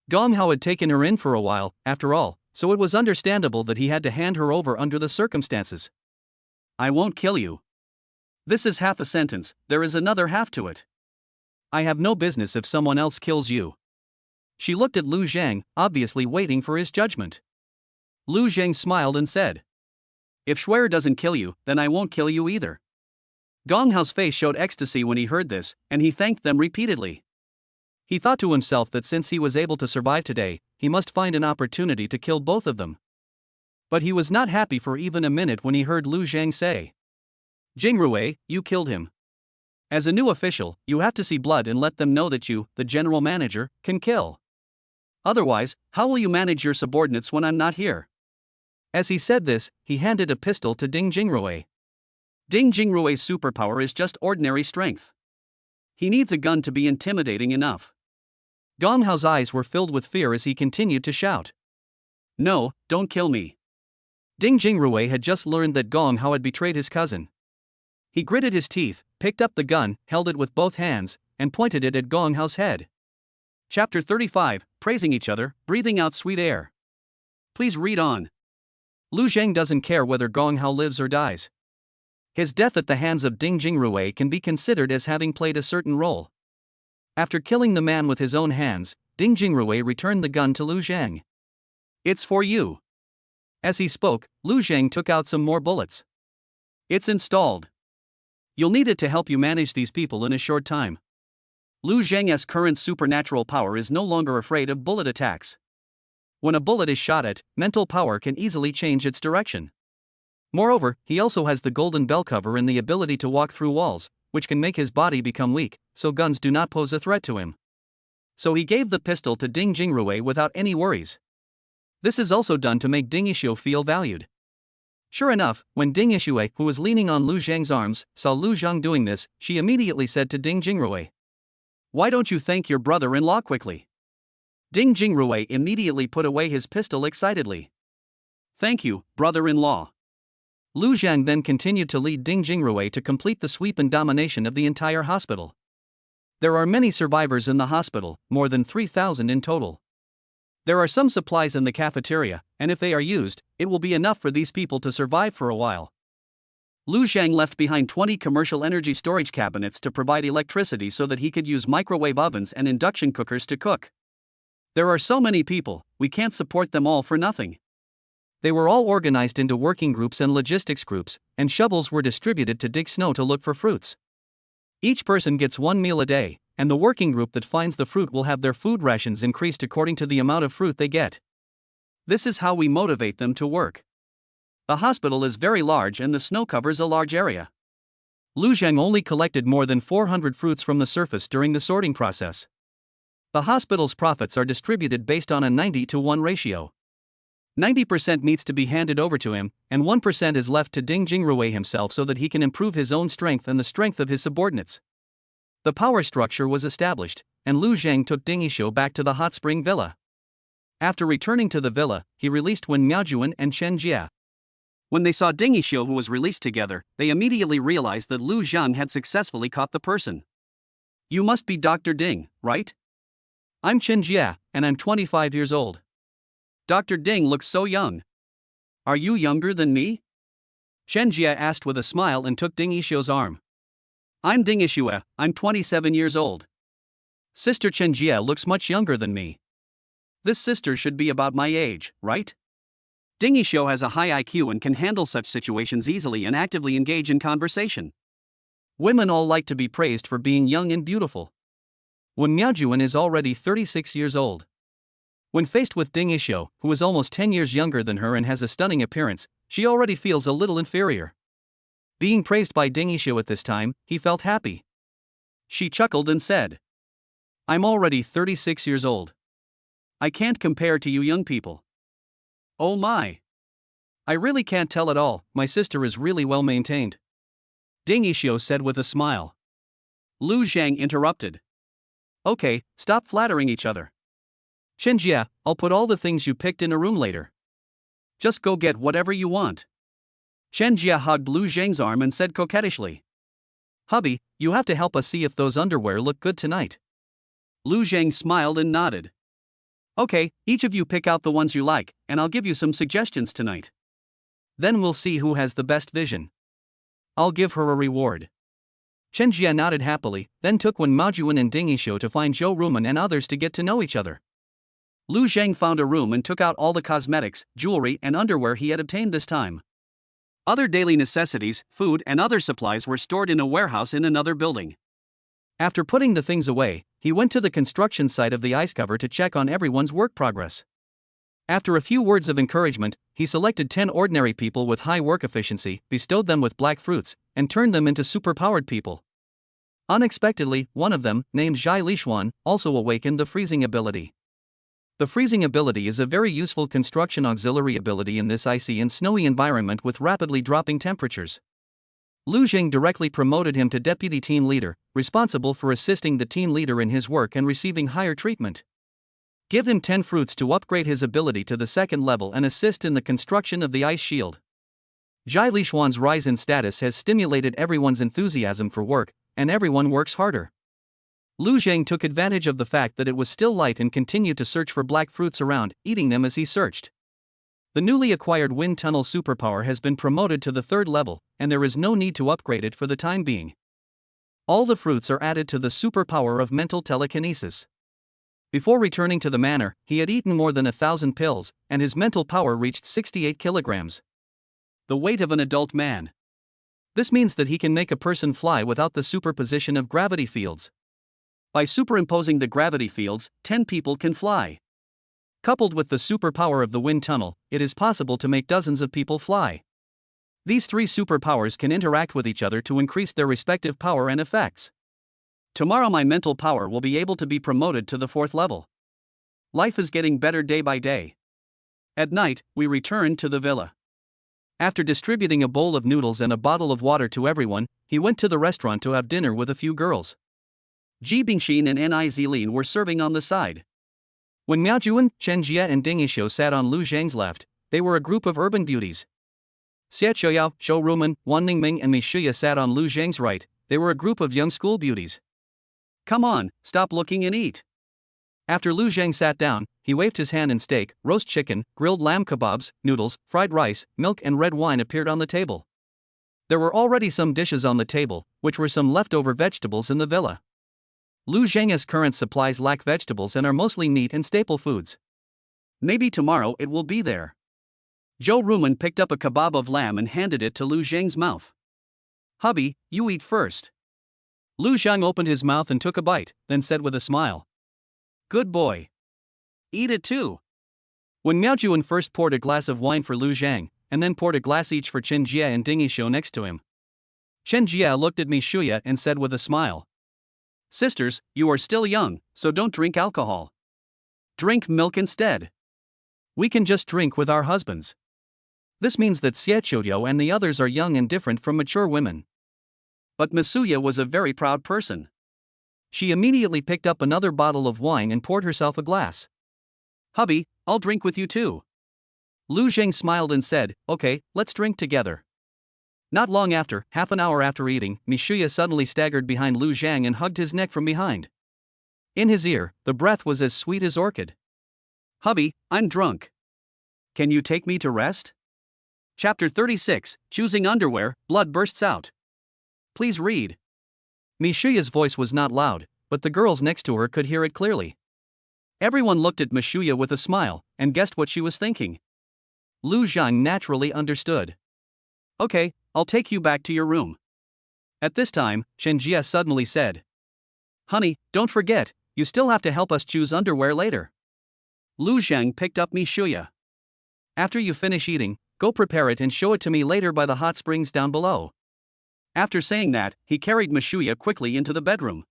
Gong Hao had taken her in for a while, after all, so it was understandable that he had to hand her over under the circumstances. "I won't kill you. This is half a sentence, there is another half to it. I have no business if someone else kills you." She looked at Lu Zhang, obviously waiting for his judgment. Lu Zhang smiled and said, "If Shuer doesn't kill you, then I won't kill you either." Gong Hao's face showed ecstasy when he heard this, and he thanked them repeatedly. He thought to himself that since he was able to survive today, he must find an opportunity to kill both of them. But he was not happy for even a minute when he heard Lu Zhang say, "Jingrui, you killed him. As a new official, you have to see blood and let them know that you, the general manager, can kill. Otherwise, how will you manage your subordinates when I'm not here?" As he said this, he handed a pistol to Ding Jingrui. Ding Jingrui's superpower is just ordinary strength. He needs a gun to be intimidating enough. Gong Hao's eyes were filled with fear as he continued to shout, "No, don't kill me." Ding Jingrui had just learned that Gong Hao had betrayed his cousin. He gritted his teeth, picked up the gun, held it with both hands, and pointed it at Gong Hao's head. Chapter 35, Praising Each Other, Breathing Out Sweet Air. Please read on. Lu Zhang doesn't care whether Gong Hao lives or dies. His death at the hands of Ding Jingrui can be considered as having played a certain role. After killing the man with his own hands, Ding Jingrui returned the gun to Lu Zhang. "It's for you." As he spoke, Lu Zhang took out some more bullets. "It's installed. You'll need it to help you manage these people in a short time." Lu Zhang's current supernatural power is no longer afraid of bullet attacks. When a bullet is shot at, mental power can easily change its direction. Moreover, he also has the golden bell cover and the ability to walk through walls, which can make his body become weak, so guns do not pose a threat to him. So he gave the pistol to Ding Jingrui without any worries. This is also done to make Ding Yixuo feel valued. Sure enough, when Ding Yixuo, who was leaning on Lu Zhang's arms, saw Lu Zhang doing this, she immediately said to Ding Jingrui, "Why don't you thank your brother-in-law quickly?" Ding Jingrui immediately put away his pistol excitedly. "Thank you, brother-in-law." Lu Zhang then continued to lead Ding Jingrui to complete the sweep and domination of the entire hospital. There are many survivors in the hospital, more than 3,000 in total. There are some supplies in the cafeteria, and if they are used, it will be enough for these people to survive for a while. Lu Zhang left behind 20 commercial energy storage cabinets to provide electricity so that he could use microwave ovens and induction cookers to cook. There are so many people, we can't support them all for nothing. They were all organized into working groups and logistics groups, and shovels were distributed to dig snow to look for fruits. Each person gets one meal a day, and the working group that finds the fruit will have their food rations increased according to the amount of fruit they get. This is how we motivate them to work. The hospital is very large and the snow covers a large area. Lu Zhang only collected more than 400 fruits from the surface during the sorting process. The hospital's profits are distributed based on a 90-to-1 ratio. 90% needs to be handed over to him, and 1% is left to Ding Jingrui himself so that he can improve his own strength and the strength of his subordinates. The power structure was established, and Lu Zhang took Ding Yixuo back to the hot spring villa. After returning to the villa, he released Wen Miaojuan and Chen Jia. When they saw Ding Yixuo who was released together, they immediately realized that Lu Zhang had successfully caught the person. "You must be Dr. Ding, right? I'm Chen Jia, and I'm 25 years old. Dr. Ding looks so young. Are you younger than me?" Chen Jia asked with a smile and took Ding Yixuo's arm. "I'm Ding Yixuo, I'm 27 years old. Sister Chen Jia looks much younger than me. This sister should be about my age, right?" Ding Yixuo has a high IQ and can handle such situations easily and actively engage in conversation. Women all like to be praised for being young and beautiful. Wen Miaojuan is already 36 years old. When faced with Ding Yixuo, who is almost 10 years younger than her and has a stunning appearance, she already feels a little inferior. Being praised by Ding Yixuo at this time, he felt happy. She chuckled and said, "I'm already 36 years old. I can't compare to you young people. Oh my. I really can't tell at all, my sister is really well maintained," Ding Yixuo said with a smile. Lu Zhang interrupted. "Okay, stop flattering each other. Chen Jia, I'll put all the things you picked in a room later. Just go get whatever you want." Chen Jia hugged Lu Zhang's arm and said coquettishly, "Hubby, you have to help us see if those underwear look good tonight." Lu Zhang smiled and nodded. "Okay, each of you pick out the ones you like, and I'll give you some suggestions tonight. Then we'll see who has the best vision. I'll give her a reward." Chen Jia nodded happily, then took Wen Miaojuan and Ding Yixuo to find Zhou Rumen and others to get to know each other. Lu Zhang found a room and took out all the cosmetics, jewelry, and underwear he had obtained this time. Other daily necessities, food, and other supplies were stored in a warehouse in another building. After putting the things away, he went to the construction site of the ice cover to check on everyone's work progress. After a few words of encouragement, he selected 10 ordinary people with high work efficiency, bestowed them with black fruits, and turned them into superpowered people. Unexpectedly, one of them, named Zhai Lishuan, also awakened the freezing ability. The freezing ability is a very useful construction auxiliary ability in this icy and snowy environment with rapidly dropping temperatures. Lu Zhang directly promoted him to deputy team leader, responsible for assisting the team leader in his work and receiving higher treatment. Give him 10 fruits to upgrade his ability to the second level and assist in the construction of the ice shield. Zhai Lishuan's rise in status has stimulated everyone's enthusiasm for work, and everyone works harder. Lu Zhang took advantage of the fact that it was still light and continued to search for black fruits around, eating them as he searched. The newly acquired wind tunnel superpower has been promoted to the 3rd level, and there is no need to upgrade it for the time being. All the fruits are added to the superpower of mental telekinesis. Before returning to the manor, he had eaten more than 1,000 pills, and his mental power reached 68 kilograms. The weight of an adult man. This means that he can make a person fly without the superposition of gravity fields. By superimposing the gravity fields, 10 people can fly. Coupled with the superpower of the wind tunnel, it is possible to make dozens of people fly. These three superpowers can interact with each other to increase their respective power and effects. Tomorrow my mental power will be able to be promoted to the 4th level. Life is getting better day by day. At night, we returned to the villa. After distributing a bowl of noodles and a bottle of water to everyone, he went to the restaurant to have dinner with a few girls. Ji Bingxin and Ni Zilin were serving on the side. When Miao Juan, Chen Jie and Ding Yixu sat on Lu Zhang's left, they were a group of urban beauties. Xie Qiuyao, Zhou Rumen, Wan Ningming and Mi Shuya sat on Lu Zhang's right, they were a group of young school beauties. Come on, stop looking and eat. After Lu Zhang sat down, he waved his hand and steak, roast chicken, grilled lamb kebabs, noodles, fried rice, milk and red wine appeared on the table. There were already some dishes on the table, which were some leftover vegetables in the villa. Lu Zhang's current supplies lack vegetables and are mostly meat and staple foods. Maybe tomorrow it will be there. Zhou Rumen picked up a kebab of lamb and handed it to Lu Zhang's mouth. Hubby, you eat first. Lu Zhang opened his mouth and took a bite, then said with a smile. Good boy. Eat it too. When Miao Juan first poured a glass of wine for Lu Zhang, and then poured a glass each for Chen Jie and Ding Yixu next to him. Chen Jie looked at Mi Shuya and said with a smile. Sisters, you are still young, so don't drink alcohol. Drink milk instead. We can just drink with our husbands. This means that Xie Qiuyao and the others are young and different from mature women. But Misuya was a very proud person. She immediately picked up another bottle of wine and poured herself a glass. Hubby, I'll drink with you too. Lu Zhang smiled and said, okay, let's drink together. Not long after, half an hour after eating, Mi Shuya suddenly staggered behind Lu Zhang and hugged his neck from behind. In his ear, the breath was as sweet as orchid. Hubby, I'm drunk. Can you take me to rest? Chapter 36, Choosing Underwear, Blood Bursts Out. Please read. Mi Shuya's voice was not loud, but the girls next to her could hear it clearly. Everyone looked at Mi Shuya with a smile, and guessed what she was thinking. Lu Zhang naturally understood. Okay, I'll take you back to your room. At this time, Chen Jie suddenly said. Honey, don't forget, you still have to help us choose underwear later. Lu Zhang picked up Mi Shuya. After you finish eating, go prepare it and show it to me later by the hot springs down below. After saying that, he carried Mi Shuya quickly into the bedroom.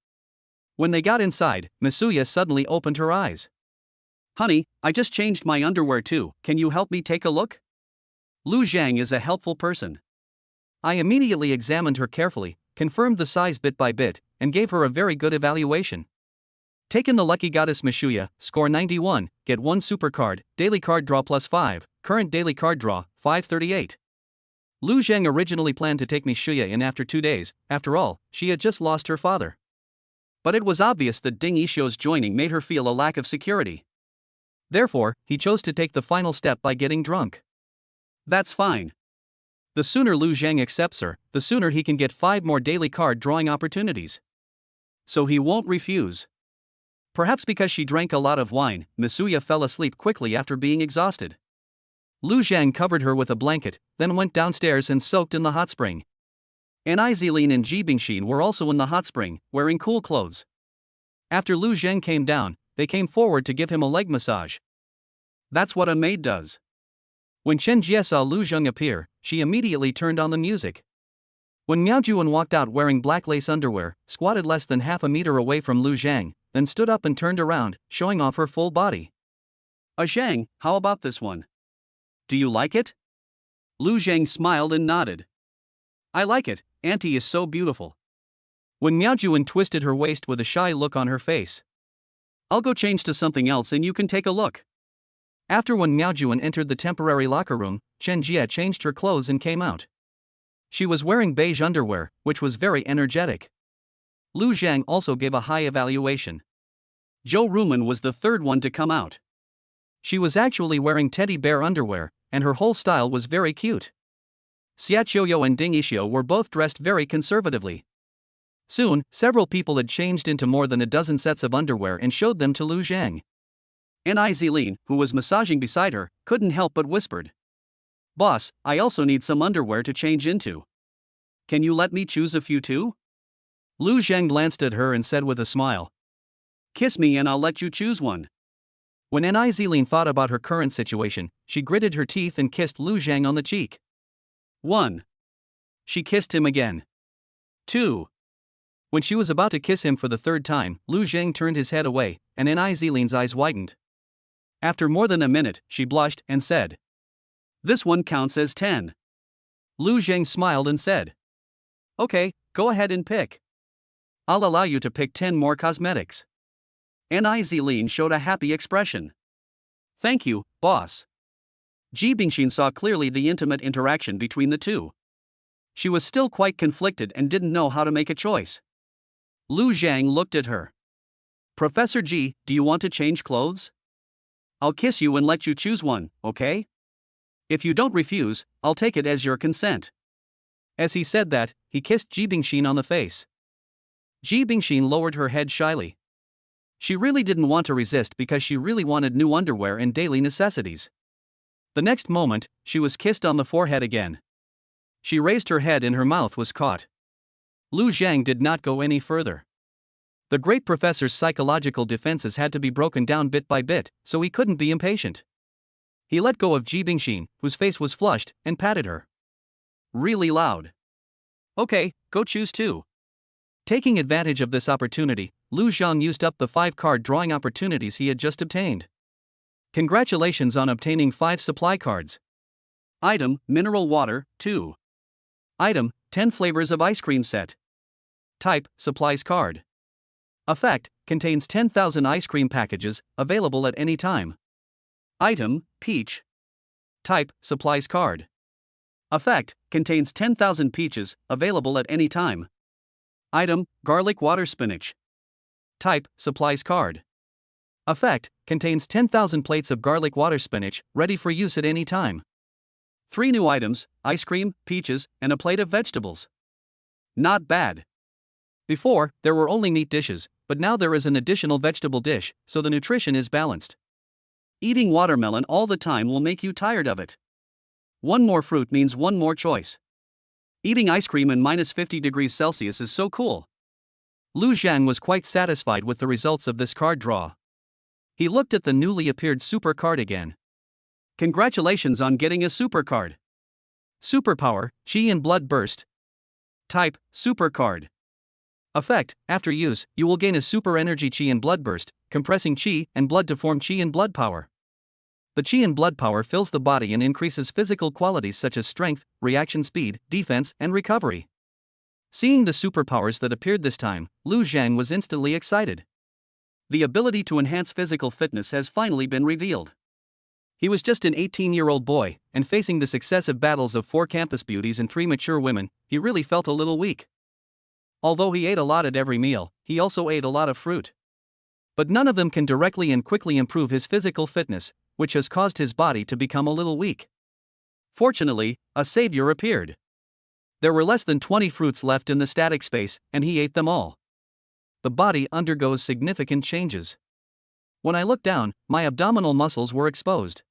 When they got inside, Mi Shuya suddenly opened her eyes. Honey, I just changed my underwear too, can you help me take a look? Lu Zhang is a helpful person. I immediately examined her carefully, confirmed the size bit by bit, and gave her a very good evaluation. Taken the lucky goddess Mi Shuya, score 91, get 1 super card, daily card draw +5, current daily card draw, 538. Lu Zhang originally planned to take Mi Shuya in after 2 days, after all, she had just lost her father. But it was obvious that Ding Yixu's joining made her feel a lack of security. Therefore, he chose to take the final step by getting drunk. That's fine. The sooner Lu Zhang accepts her, the sooner he can get 5 more daily card drawing opportunities. So he won't refuse. Perhaps because she drank a lot of wine, Misuya fell asleep quickly after being exhausted. Lu Zhang covered her with a blanket, then went downstairs and soaked in the hot spring. Ni Zilin and Ji Bingxin were also in the hot spring, wearing cool clothes. After Lu Zhang came down, they came forward to give him a leg massage. That's what a maid does. When Chen Jie saw Lu Zhang appear, she immediately turned on the music. When Miao Juan walked out wearing black lace underwear, squatted less than half a meter away from Lu Zhang, then stood up and turned around, showing off her full body. Zhang, how about this one? Do you like it? Lu Zhang smiled and nodded. I like it, Auntie is so beautiful. When Miao Juan twisted her waist with a shy look on her face. I'll go change to something else and you can take a look. After when Miao Juan entered the temporary locker room, Chen Jie changed her clothes and came out. She was wearing beige underwear, which was very energetic. Lu Zhang also gave a high evaluation. Zhou Rumen was the third one to come out. She was actually wearing teddy bear underwear, and her whole style was very cute. Xie Qiuyao and Ding Yixu were both dressed very conservatively. Soon, several people had changed into more than a dozen sets of underwear and showed them to Lu Zhang. Ni Zilin, who was massaging beside her, couldn't help but whispered. Boss, I also need some underwear to change into. Can you let me choose a few too? Lu Zhang glanced at her and said with a smile. Kiss me and I'll let you choose one. When Niziling thought about her current situation, she gritted her teeth and kissed Lu Zhang on the cheek. 1. She kissed him again. 2. When she was about to kiss him for the third time, Lu Zhang turned his head away, and Niziling's eyes widened. After more than a minute, she blushed and said, "This one counts as 10. Lu Zhang smiled and said, "Okay, go ahead and pick. I'll allow you to pick 10 more cosmetics." Niziling showed a happy expression. "Thank you, boss." Ji Bingxin saw clearly the intimate interaction between the two. She was still quite conflicted and didn't know how to make a choice. Lu Zhang looked at her. "Professor Ji, do you want to change clothes? I'll kiss you and let you choose one, okay? If you don't refuse, I'll take it as your consent." As he said that, he kissed Ji Bingxin on the face. Ji Bingxin lowered her head shyly. She really didn't want to resist because she really wanted new underwear and daily necessities. The next moment, she was kissed on the forehead again. She raised her head and her mouth was caught. Lu Zhang did not go any further. The great professor's psychological defenses had to be broken down bit by bit, so he couldn't be impatient. He let go of Ji Bingxin, whose face was flushed, and patted her. Really loud. "Okay, go choose two." Taking advantage of this opportunity, Lu Zhang used up the 5 card drawing opportunities he had just obtained. Congratulations on obtaining 5 supply cards. Item, mineral water, 2. Item, 10 flavors of ice cream set. Type, supplies card. Effect, contains 10,000 ice cream packages, available at any time. Item, peach. Type, supplies card. Effect, contains 10,000 peaches, available at any time. Item, garlic water spinach. Type, supplies card. Effect, contains 10,000 plates of garlic water spinach, ready for use at any time. 3 new items, ice cream, peaches, and a plate of vegetables. Not bad. Before, there were only meat dishes, but now there is an additional vegetable dish, so the nutrition is balanced. Eating watermelon all the time will make you tired of it. One more fruit means one more choice. Eating ice cream in -50 degrees Celsius is so cool. Lu Zhang was quite satisfied with the results of this card draw. He looked at the newly appeared super card again. Congratulations on getting a super card. Superpower, Qi and Blood Burst. Type, super card. Effect, after use, you will gain a super energy Qi and Blood Burst, compressing Qi and blood to form Qi and blood power. The Qi and blood power fills the body and increases physical qualities such as strength, reaction speed, defense, and recovery. Seeing the superpowers that appeared this time, Lu Zhang was instantly excited. The ability to enhance physical fitness has finally been revealed. He was just an 18-year-old boy, and facing the successive battles of 4 campus beauties and 3 mature women, he really felt a little weak. Although he ate a lot at every meal, he also ate a lot of fruit. But none of them can directly and quickly improve his physical fitness, which has caused his body to become a little weak. Fortunately, a savior appeared. There were less than 20 fruits left in the static space, and he ate them all. The body undergoes significant changes. When I looked down, my abdominal muscles were exposed.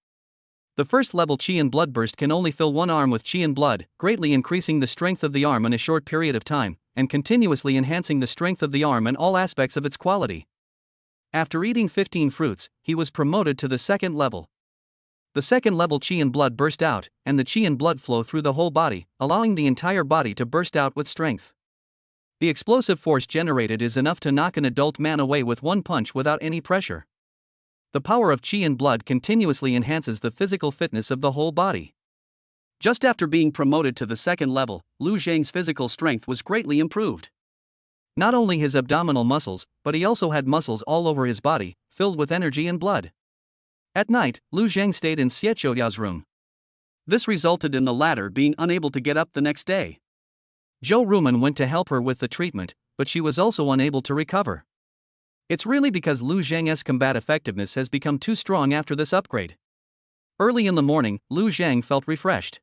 The first level Qi and Blood Burst can only fill one arm with Qi and blood, greatly increasing the strength of the arm in a short period of time, and continuously enhancing the strength of the arm and all aspects of its quality. After eating 15 fruits, he was promoted to the second level. The second level Qi and blood burst out, and the Qi and blood flow through the whole body, allowing the entire body to burst out with strength. The explosive force generated is enough to knock an adult man away with one punch without any pressure. The power of Qi and blood continuously enhances the physical fitness of the whole body. Just after being promoted to the second level, Lu Zhang's physical strength was greatly improved. Not only his abdominal muscles, but he also had muscles all over his body, filled with energy and blood. At night, Lu Zhang stayed in Xie Chouya's room. This resulted in the latter being unable to get up the next day. Zhou Rumen went to help her with the treatment, but she was also unable to recover. It's really because Lu Zhang's combat effectiveness has become too strong after this upgrade. Early in the morning, Lu Zhang felt refreshed.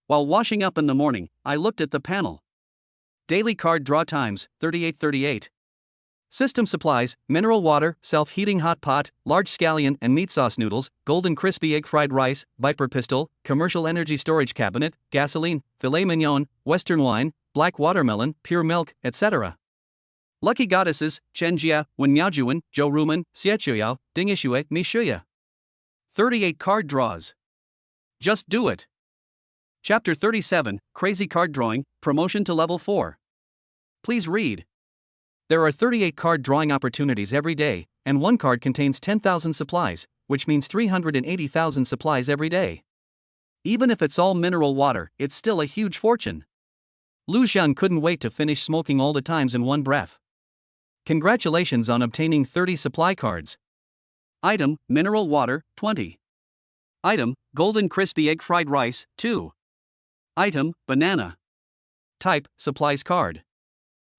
While washing up in the morning, I looked at the panel. Daily card draw times, 38:38. System supplies, mineral water, self-heating hot pot, large scallion and meat sauce noodles, golden crispy egg fried rice, Viper pistol, commercial energy storage cabinet, gasoline, filet mignon, western wine, black watermelon, pure milk, etc. Lucky goddesses, Chenjia, Wenyajuan, Joruman, Xiechuyao, Dingishue, Mishuya. 38 card draws. Just do it. Chapter 37, Crazy Card Drawing, Promotion to Level 4. Please read. There are 38 card drawing opportunities every day, and one card contains 10,000 supplies, which means 380,000 supplies every day. Even if it's all mineral water, it's still a huge fortune. Lu Xiang couldn't wait to finish smoking all the times in one breath. Congratulations on obtaining 30 supply cards. Item, mineral water, 20. Item, golden crispy egg fried rice, 2. Item, banana. Type, supplies card.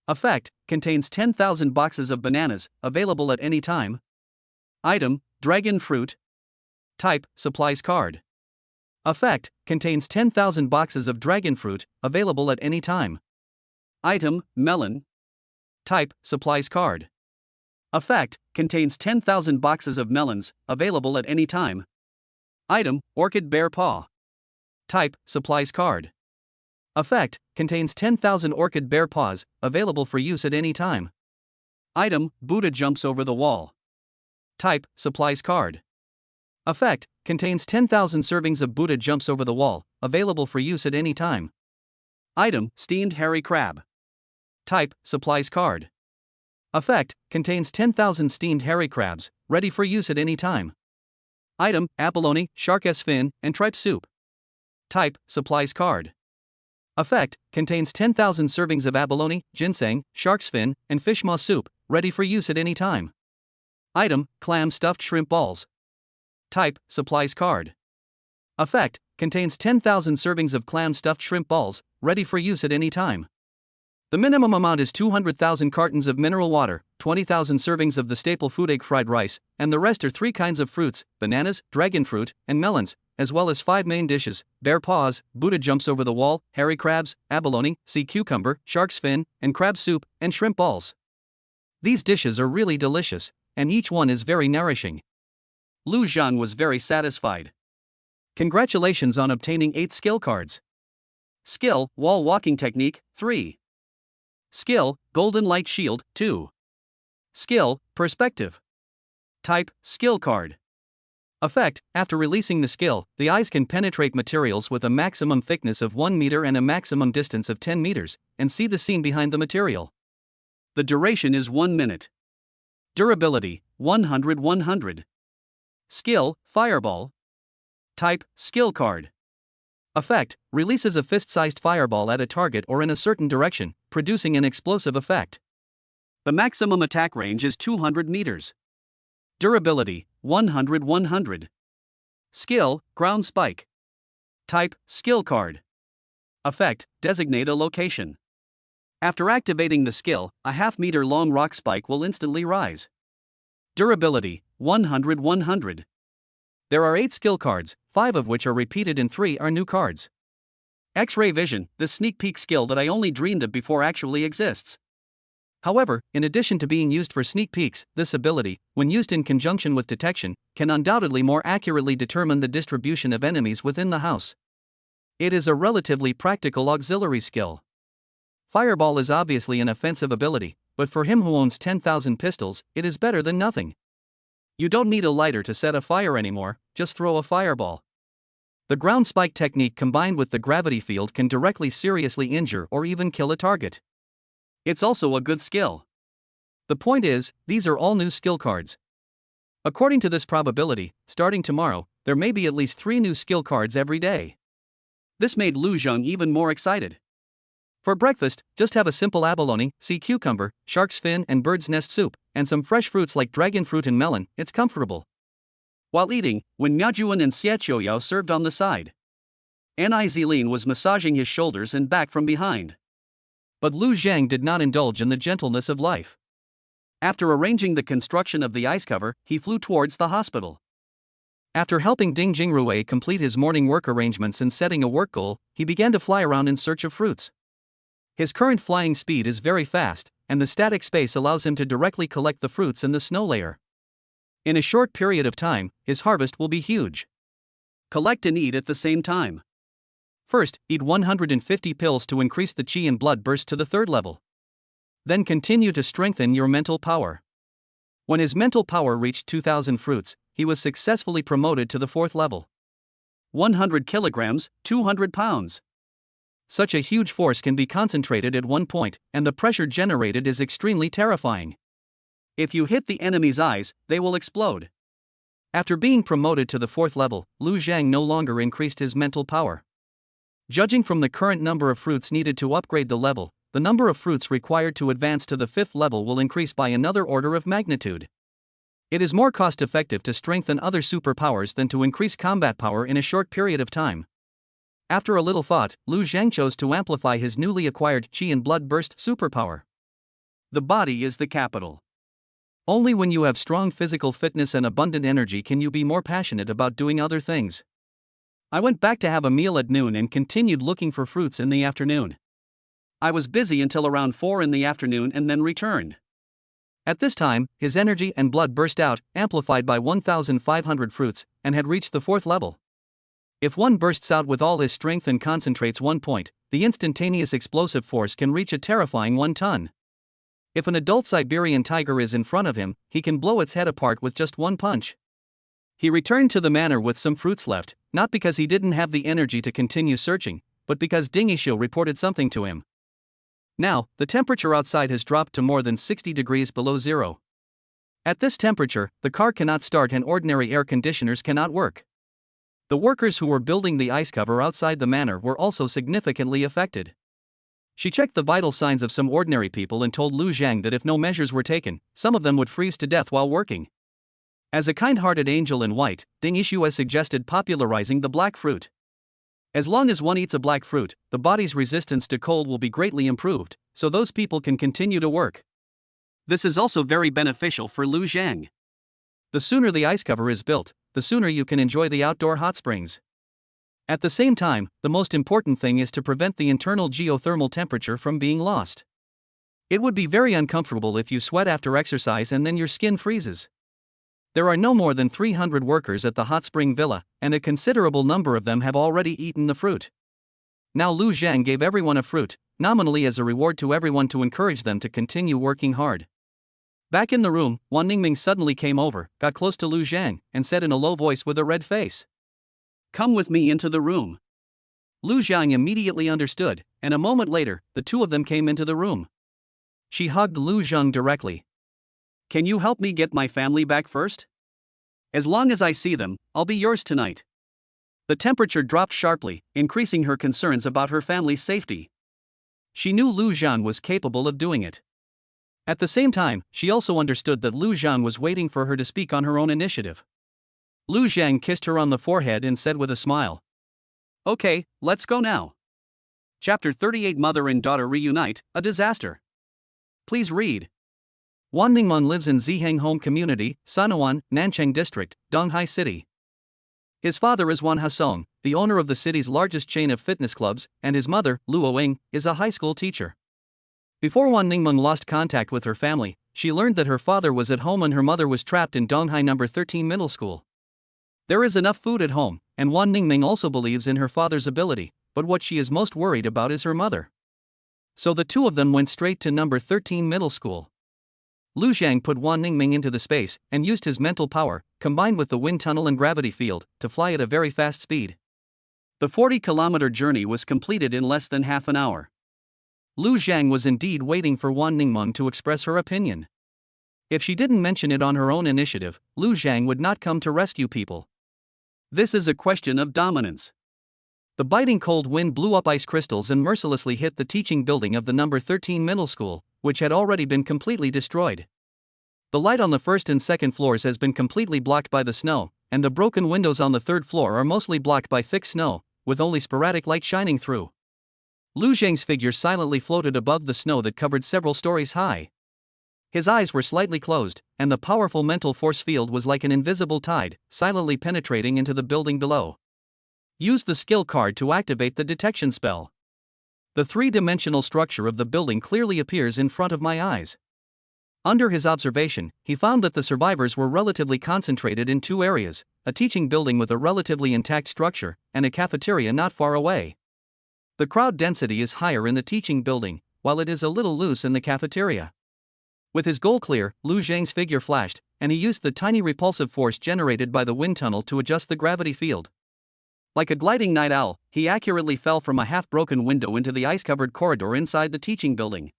Effect, contains 10,000 boxes of bananas, available at any time. Item, dragon fruit. Type, supplies card. Effect, contains 10,000 boxes of dragon fruit, available at any time. Item, melon. Type, supplies card. Effect, contains 10,000 boxes of melons, available at any time. Item, orchid bear paw. Type, supplies card. Effect, contains 10,000 orchid bear paws, available for use at any time. Item, Buddha jumps over the wall. Type, supplies card. Effect, contains 10,000 servings of Buddha jumps over the wall, available for use at any time. Item, steamed hairy crab. Type, supplies card. Effect, contains 10,000 steamed hairy crabs, ready for use at any time. Item, abalone, shark's fin, and tripe soup. Type, supplies card. Effect, contains 10,000 servings of abalone, ginseng, shark's fin, and fish maw soup, ready for use at any time. Item, clam stuffed shrimp balls. Type, supplies card. Effect, contains 10,000 servings of clam stuffed shrimp balls, ready for use at any time. The minimum amount is 200,000 cartons of mineral water, 20,000 servings of the staple food egg fried rice, and the rest are 3 kinds of fruits, bananas, dragon fruit, and melons, as well as 5 main dishes, bear paws, Buddha jumps over the wall, hairy crabs, abalone, sea cucumber, shark's fin, and crab soup, and shrimp balls. These dishes are really delicious, and each one is very nourishing. Lu Xiang was very satisfied. Congratulations on obtaining 8 skill cards. Skill, wall walking technique, 3. Skill, golden light shield, 2. Skill, perspective. Type, skill card. Effect, after releasing the skill, the eyes can penetrate materials with a maximum thickness of 1 meter and a maximum distance of 10 meters, and see the scene behind the material. The duration is 1 minute. Durability, 100/100. Skill, fireball. Type, skill card. Effect, releases a fist-sized fireball at a target or in a certain direction, producing an explosive effect. The maximum attack range is 200 meters. Durability, 100/100. Skill, ground spike. Type, skill card. Effect, designate a location. After activating the skill, a half-meter long rock spike will instantly rise. Durability, 100/100. There are 8 skill cards, 5 of which are repeated and 3 are new cards. X-ray vision, the sneak peek skill that I only dreamed of before actually exists. However, in addition to being used for sneak peeks, this ability, when used in conjunction with detection, can undoubtedly more accurately determine the distribution of enemies within the house. It is a relatively practical auxiliary skill. Fireball is obviously an offensive ability, but for him who owns 10,000 pistols, it is better than nothing. You don't need a lighter to set a fire anymore, just throw a fireball. The ground spike technique combined with the gravity field can directly seriously injure or even kill a target. It's also a good skill. The point is, these are all new skill cards. According to this probability, starting tomorrow, there may be at least 3 new skill cards every day. This made Lu Xiang even more excited. For breakfast, just have a simple abalone, sea cucumber, shark's fin and bird's nest soup, and some fresh fruits like dragon fruit and melon. It's comfortable. While eating, when Nyajuan and Xiechuyao served on the side, Ni Zilin was massaging his shoulders and back from behind. But Lu Xiang did not indulge in the gentleness of life. After arranging the construction of the ice cover, he flew towards the hospital. After helping Ding Jingrui complete his morning work arrangements and setting a work goal, he began to fly around in search of fruits. His current flying speed is very fast, and the static space allows him to directly collect the fruits in the snow layer. In a short period of time, his harvest will be huge. Collect and eat at the same time. First, eat 150 pills to increase the qi and blood burst to the 3rd level. Then continue to strengthen your mental power. When his mental power reached 2,000 fruits, he was successfully promoted to the 4th level. 100 kilograms, 200 pounds. Such a huge force can be concentrated at one point, and the pressure generated is extremely terrifying. If you hit the enemy's eyes, they will explode. After being promoted to the 4th level, Lu Zhang no longer increased his mental power. Judging from the current number of fruits needed to upgrade the level, the number of fruits required to advance to the 5th level will increase by another order of magnitude. It is more cost-effective to strengthen other superpowers than to increase combat power in a short period of time. After a little thought, Lu Zhang chose to amplify his newly acquired Qi and Blood Burst superpower. The body is the capital. Only when you have strong physical fitness and abundant energy can you be more passionate about doing other things. I went back to have a meal at noon and continued looking for fruits in the afternoon. I was busy until around 4 in the afternoon and then returned. At this time, his energy and blood burst out, amplified by 1,500 fruits, and had reached the 4th level. If one bursts out with all his strength and concentrates 1 point, the instantaneous explosive force can reach a terrifying 1 ton. If an adult Siberian tiger is in front of him, he can blow its head apart with just 1 punch. He returned to the manor with some fruits left, not because he didn't have the energy to continue searching, but because Ding Yishu reported something to him. Now, the temperature outside has dropped to more than 60 degrees below zero. At this temperature, the car cannot start and ordinary air conditioners cannot work. The workers who were building the ice cover outside the manor were also significantly affected. She checked the vital signs of some ordinary people and told Lu Zhang that if no measures were taken, some of them would freeze to death while working. As a kind-hearted angel in white, Ding Yishu has suggested popularizing the black fruit. As long as one eats a black fruit, the body's resistance to cold will be greatly improved, so those people can continue to work. This is also very beneficial for Lu Zhang. The sooner the ice cover is built, the sooner you can enjoy the outdoor hot springs. At the same time, the most important thing is to prevent the internal geothermal temperature from being lost. It would be very uncomfortable if you sweat after exercise and then your skin freezes. There are no more than 300 workers at the hot spring villa, and a considerable number of them have already eaten the fruit. Now Lu Zhang gave everyone a fruit, nominally as a reward to everyone to encourage them to continue working hard. Back in the room, Wan Ningming suddenly came over, got close to Lu Zhang, and said in a low voice with a red face, "Come with me into the room." Lu Zhang immediately understood, and a moment later, the two of them came into the room. She hugged Lu Zhang directly. "Can you help me get my family back first? As long as I see them, I'll be yours tonight." The temperature dropped sharply, increasing her concerns about her family's safety. She knew Lu Zhang was capable of doing it. At the same time, she also understood that Lu Zhang was waiting for her to speak on her own initiative. Lu Zhang kissed her on the forehead and said with a smile, "Okay, let's go now." Chapter 38 Mother and Daughter Reunite, a Disaster. Please read. Wan Ningmeng lives in Ziheng Home Community, Sanawon, Nancheng District, Donghai City. His father is Wan Hasong, the owner of the city's largest chain of fitness clubs, and his mother, Lu Oing, is a high school teacher. Before Wan Ningmeng lost contact with her family, she learned that her father was at home and her mother was trapped in Donghai No. 13 Middle School. There is enough food at home, and Wan Ningming also believes in her father's ability, but what she is most worried about is her mother. So the two of them went straight to No. 13 Middle School. Lu Zhang put Wan Ningming into the space and used his mental power, combined with the wind tunnel and gravity field, to fly at a very fast speed. The 40-kilometer journey was completed in less than half an hour. Lu Zhang was indeed waiting for Wan Ningmeng to express her opinion. If she didn't mention it on her own initiative, Lu Zhang would not come to rescue people. This is a question of dominance. The biting cold wind blew up ice crystals and mercilessly hit the teaching building of the No. 13 Middle School, which had already been completely destroyed. The light on the first and second floors has been completely blocked by the snow, and the broken windows on the third floor are mostly blocked by thick snow, with only sporadic light shining through. Lu Zhang's figure silently floated above the snow that covered several stories high. His eyes were slightly closed, and the powerful mental force field was like an invisible tide, silently penetrating into the building below. Use the skill card to activate the detection spell. The three-dimensional structure of the building clearly appears in front of my eyes. Under his observation, he found that the survivors were relatively concentrated in two areas, a teaching building with a relatively intact structure, and a cafeteria not far away. The crowd density is higher in the teaching building, while it is a little loose in the cafeteria. With his goal clear, Lu Zhang's figure flashed, and he used the tiny repulsive force generated by the wind tunnel to adjust the gravity field. Like a gliding night owl, he accurately fell from a half-broken window into the ice-covered corridor inside the teaching building.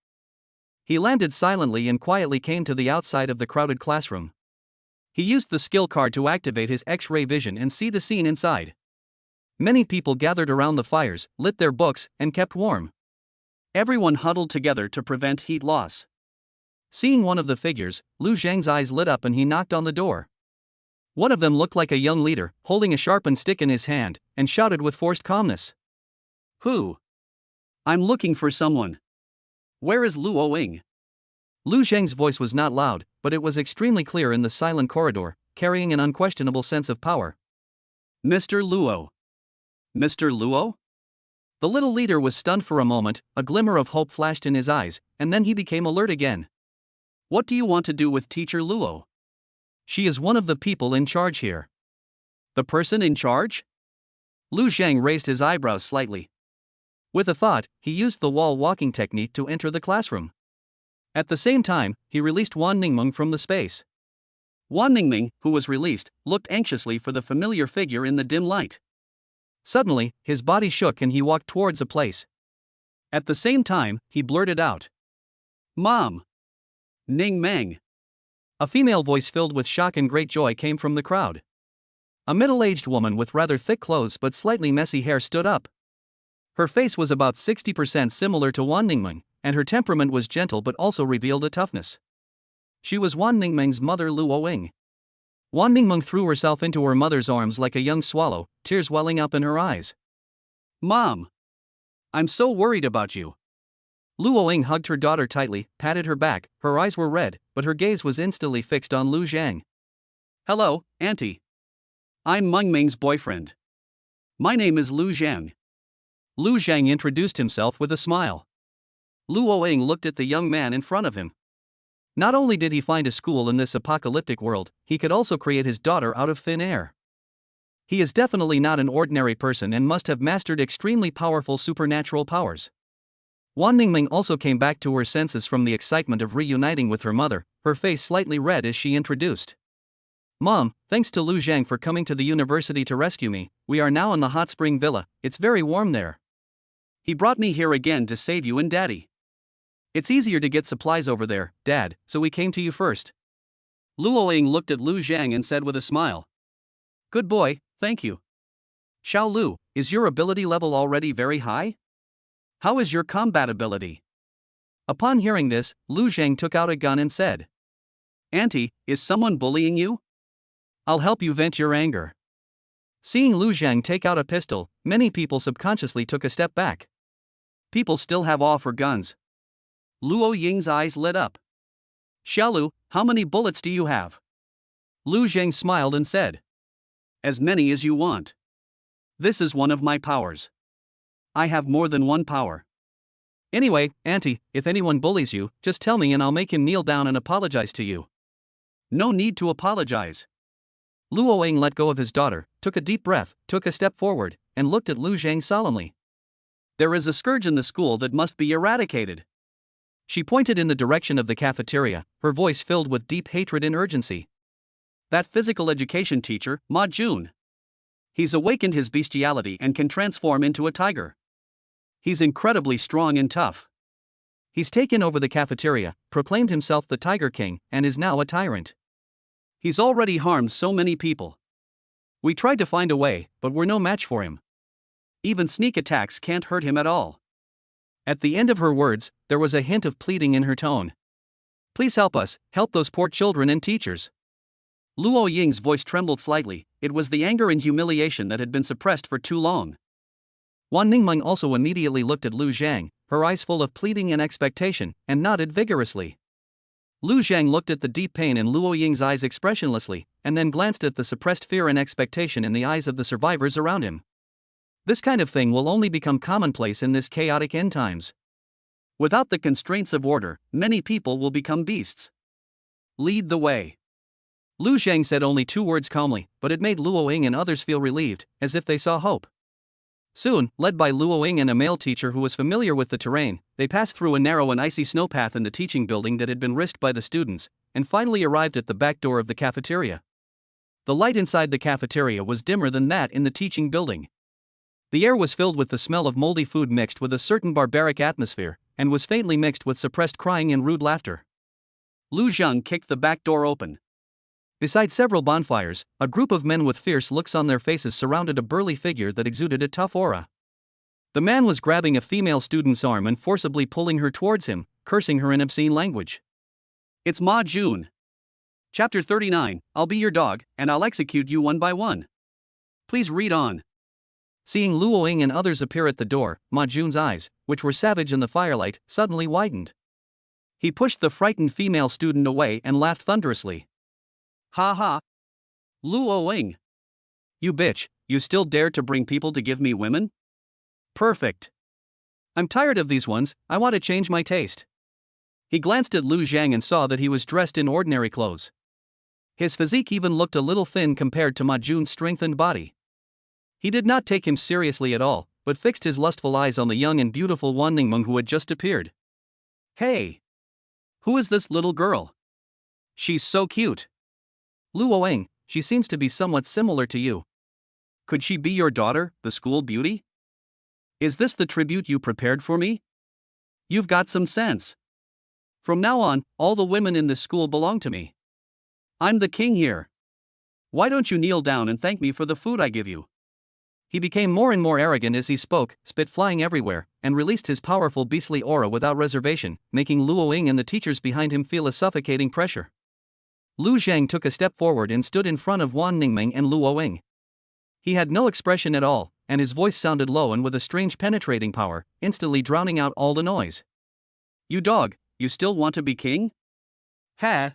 He landed silently and quietly came to the outside of the crowded classroom. He used the skill card to activate his X-ray vision and see the scene inside. Many people gathered around the fires, lit their books, and kept warm. Everyone huddled together to prevent heat loss. Seeing one of the figures, Lu Zhang's eyes lit up and he knocked on the door. One of them looked like a young leader, holding a sharpened stick in his hand, and shouted with forced calmness. "Who? I'm looking for someone. Where is Luo Ying?" Lu Zhang's voice was not loud, but it was extremely clear in the silent corridor, carrying an unquestionable sense of power. "Mr. Luo. Mr. Luo?" The little leader was stunned for a moment, a glimmer of hope flashed in his eyes, and then he became alert again. "What do you want to do with Teacher Luo? She is one of the people in charge here." "The person in charge?" Lu Zhang raised his eyebrows slightly. With a thought, he used the wall walking technique to enter the classroom. At the same time, he released Wan Ningmeng from the space. Wan Ningmeng, who was released, looked anxiously for the familiar figure in the dim light. Suddenly, his body shook and he walked towards a place. At the same time, he blurted out, "Mom! Ningmeng!" A female voice filled with shock and great joy came from the crowd. A middle-aged woman with rather thick clothes but slightly messy hair stood up. Her face was about 60% similar to Wan Ningmeng, and her temperament was gentle but also revealed a toughness. She was Wan Ningmeng's mother, Luo Ying. Wan Ningmeng threw herself into her mother's arms like a young swallow, tears welling up in her eyes. "Mom! I'm so worried about you." Luo Ying hugged her daughter tightly, patted her back, her eyes were red, but her gaze was instantly fixed on Lu Zhang. "Hello, Auntie. I'm Meng Ming's boyfriend. My name is Lu Zhang." Lu Zhang introduced himself with a smile. Luo Ying looked at the young man in front of him. Not only did he find a school in this apocalyptic world, he could also create his daughter out of thin air. He is definitely not an ordinary person and must have mastered extremely powerful supernatural powers. Wan Ningmeng also came back to her senses from the excitement of reuniting with her mother, her face slightly red as she introduced. "Mom, thanks to Lu Zhang for coming to the university to rescue me. We are now in the hot spring villa, it's very warm there. He brought me here again to save you and Daddy. It's easier to get supplies over there, Dad, so we came to you first." Luo Ying looked at Lu Zhang and said with a smile, "Good boy, thank you. Xiao Lu, is your ability level already very high? How is your combat ability?" Upon hearing this, Lu Zhang took out a gun and said, "Auntie, is someone bullying you? I'll help you vent your anger." Seeing Lu Zhang take out a pistol, many people subconsciously took a step back. People still have awe for guns. Luo Ying's eyes lit up. "Xiaolu, how many bullets do you have?" Lu Zhang smiled and said, "As many as you want. This is one of my powers. I have more than one power. Anyway, Auntie, if anyone bullies you, just tell me and I'll make him kneel down and apologize to you." "No need to apologize." Luo Ying let go of his daughter, took a deep breath, took a step forward, and looked at Lu Zhang solemnly. "There is a scourge in the school that must be eradicated." She pointed in the direction of the cafeteria, her voice filled with deep hatred and urgency. "That physical education teacher, Ma Jun. He's awakened his bestiality and can transform into a tiger. He's incredibly strong and tough. He's taken over the cafeteria, proclaimed himself the Tiger King, and is now a tyrant. He's already harmed so many people. We tried to find a way, but we're no match for him. Even sneak attacks can't hurt him at all." At the end of her words, there was a hint of pleading in her tone. "Please help us, help those poor children and teachers." Luo Ying's voice trembled slightly, it was the anger and humiliation that had been suppressed for too long. Wan Ningmeng also immediately looked at Lu Zhang, her eyes full of pleading and expectation, and nodded vigorously. Lu Zhang looked at the deep pain in Luo Ying's eyes expressionlessly, and then glanced at the suppressed fear and expectation in the eyes of the survivors around him. This kind of thing will only become commonplace in this chaotic end times. Without the constraints of order, many people will become beasts. "Lead the way." Lu Zhang said only 2 words calmly, but it made Luo Ying and others feel relieved, as if they saw hope. Soon, led by Luoying and a male teacher who was familiar with the terrain, they passed through a narrow and icy snowpath in the teaching building that had been risked by the students, and finally arrived at the back door of the cafeteria. The light inside the cafeteria was dimmer than that in the teaching building. The air was filled with the smell of moldy food mixed with a certain barbaric atmosphere, and was faintly mixed with suppressed crying and rude laughter. Lu Zhang kicked the back door open. Beside several bonfires, a group of men with fierce looks on their faces surrounded a burly figure that exuded a tough aura. The man was grabbing a female student's arm and forcibly pulling her towards him, cursing her in obscene language. It's Ma Jun. Chapter 39, I'll be your dog, and I'll execute you one by one. Please read on. Seeing Luoying and others appear at the door, Ma Jun's eyes, which were savage in the firelight, suddenly widened. He pushed the frightened female student away and laughed thunderously. Ha ha. Luoying. You bitch, you still dare to bring people to give me women? Perfect. I'm tired of these ones, I want to change my taste. He glanced at Lu Zhang and saw that he was dressed in ordinary clothes. His physique even looked a little thin compared to Ma Jun's strengthened body. He did not take him seriously at all, but fixed his lustful eyes on the young and beautiful Wan Ningmeng who had just appeared. Hey! Who is this little girl? She's so cute. Luoying, she seems to be somewhat similar to you. Could she be your daughter, the school beauty? Is this the tribute you prepared for me? You've got some sense. From now on, all the women in this school belong to me. I'm the king here. Why don't you kneel down and thank me for the food I give you? He became more and more arrogant as he spoke, spit flying everywhere, and released his powerful beastly aura without reservation, making Luoying and the teachers behind him feel a suffocating pressure. Lu Zhang took a step forward and stood in front of Wan Ningmeng and Luoying. He had no expression at all, and his voice sounded low and with a strange penetrating power, instantly drowning out all the noise. You dog, you still want to be king? Ha!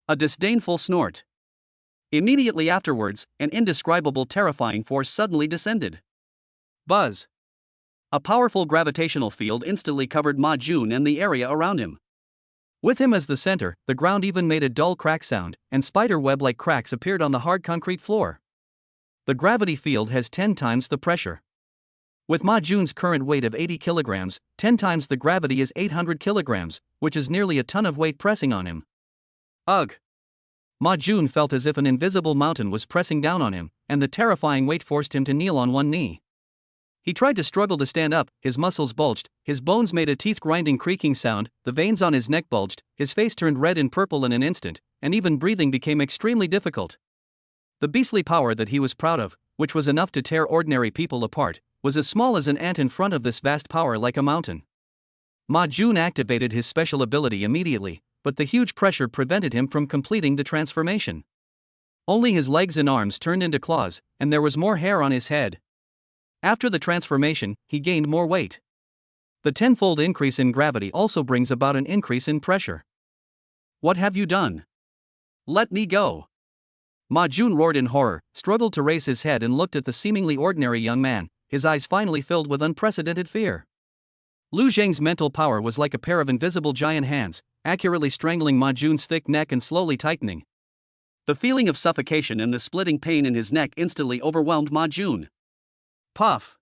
A disdainful snort. Immediately afterwards, an indescribable terrifying force suddenly descended. Buzz. A powerful gravitational field instantly covered Ma Jun and the area around him. With him as the center, the ground even made a dull crack sound, and spider web-like cracks appeared on the hard concrete floor. The gravity field has 10 times the pressure. With Ma Jun's current weight of 80 kilograms, 10 times the gravity is 800 kilograms, which is nearly a ton of weight pressing on him. Ugh! Ma Jun felt as if an invisible mountain was pressing down on him, and the terrifying weight forced him to kneel on one knee. He tried to struggle to stand up, his muscles bulged, his bones made a teeth-grinding creaking sound, the veins on his neck bulged, his face turned red and purple in an instant, and even breathing became extremely difficult. The beastly power that he was proud of, which was enough to tear ordinary people apart, was as small as an ant in front of this vast power like a mountain. Ma Jun activated his special ability immediately, but the huge pressure prevented him from completing the transformation. Only his legs and arms turned into claws, and there was more hair on his head. After the transformation, he gained more weight. The tenfold increase in gravity also brings about an increase in pressure. What have you done? Let me go. Ma Jun roared in horror, struggled to raise his head and looked at the seemingly ordinary young man, his eyes finally filled with unprecedented fear. Lu Zhang's mental power was like a pair of invisible giant hands, accurately strangling Ma Jun's thick neck and slowly tightening. The feeling of suffocation and the splitting pain in his neck instantly overwhelmed Ma Jun. Puff!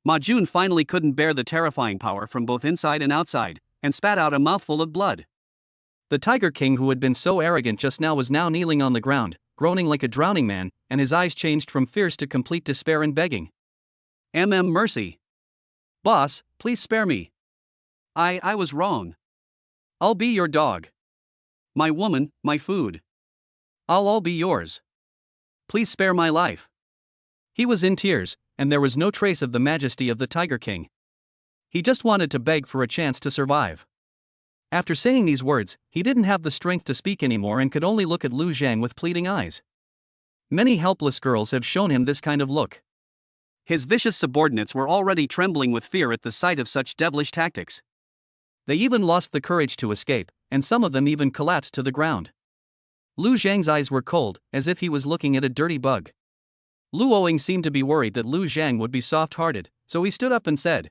Ma Jun finally couldn't bear the terrifying power from both inside and outside, and spat out a mouthful of blood. The Tiger King who had been so arrogant just now was now kneeling on the ground, groaning like a drowning man, and his eyes changed from fierce to complete despair and begging. Mercy. Boss, please spare me. I was wrong. I'll be your dog. My woman, my food. I'll all be yours. Please spare my life. He was in tears, and there was no trace of the majesty of the Tiger King. He just wanted to beg for a chance to survive. After saying these words, he didn't have the strength to speak anymore and could only look at Lu Zhang with pleading eyes. Many helpless girls have shown him this kind of look. His vicious subordinates were already trembling with fear at the sight of such devilish tactics. They even lost the courage to escape, and some of them even collapsed to the ground. Lu Zhang's eyes were cold, as if he was looking at a dirty bug. Luoying seemed to be worried that Lu Zhang would be soft-hearted, so he stood up and said,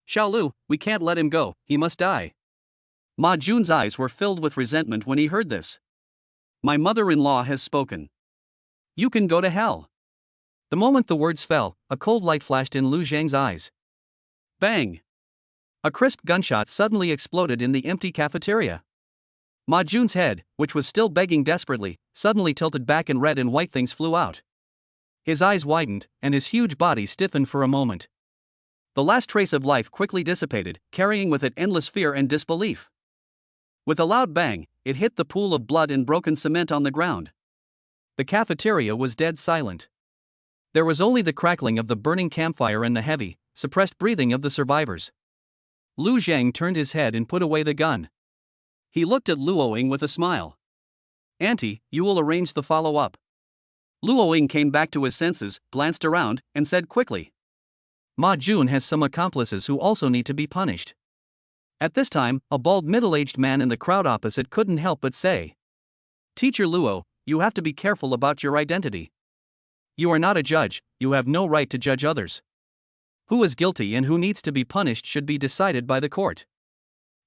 Xiao Lu, we can't let him go, he must die. Ma Jun's eyes were filled with resentment when he heard this. My mother-in-law has spoken. You can go to hell. The moment the words fell, a cold light flashed in Lu Zhang's eyes. Bang! A crisp gunshot suddenly exploded in the empty cafeteria. Ma Jun's head, which was still begging desperately, suddenly tilted back and red and white things flew out. His eyes widened, and his huge body stiffened for a moment. The last trace of life quickly dissipated, carrying with it endless fear and disbelief. With a loud bang, it hit the pool of blood and broken cement on the ground. The cafeteria was dead silent. There was only the crackling of the burning campfire and the heavy, suppressed breathing of the survivors. Lu Zhang turned his head and put away the gun. He looked at Luo Ying with a smile. "Auntie, you will arrange the follow-up." Luo Ying came back to his senses, glanced around, and said quickly, "Ma Jun has some accomplices who also need to be punished." At this time, a bald middle-aged man in the crowd opposite couldn't help but say, "Teacher Luo, you have to be careful about your identity. You are not a judge, you have no right to judge others. Who is guilty and who needs to be punished should be decided by the court."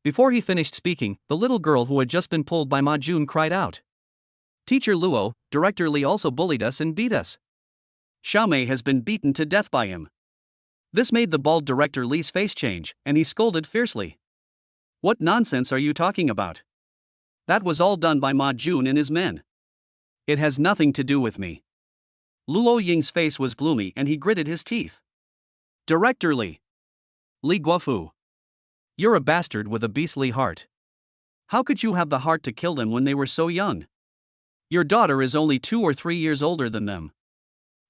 Before he finished speaking, the little girl who had just been pulled by Ma Jun cried out, "Teacher Luo, Director Li also bullied us and beat us. Xiaomei has been beaten to death by him." This made the bald Director Li's face change, and he scolded fiercely. "What nonsense are you talking about? That was all done by Ma Jun and his men. It has nothing to do with me." Luo Ying's face was gloomy and he gritted his teeth. "Director Li Guofu. You're a bastard with a beastly heart. How could you have the heart to kill them when they were so young? Your daughter is only 2 or 3 years older than them.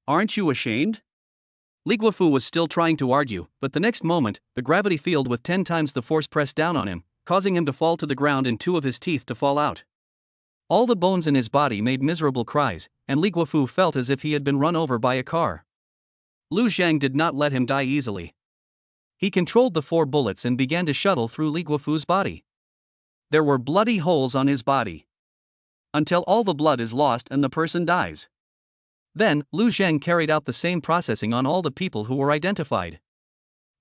Aren't you ashamed?" Li Guofu was still trying to argue, but the next moment, the gravity field with 10 times the force pressed down on him, causing him to fall to the ground and 2 of his teeth to fall out. All the bones in his body made miserable cries, and Li Guofu felt as if he had been run over by a car. Lu Zhang did not let him die easily. He controlled the 4 bullets and began to shuttle through Li Guofu's body. There were bloody holes on his body. Until all the blood is lost and the person dies. Then, Lu Zhang carried out the same processing on all the people who were identified.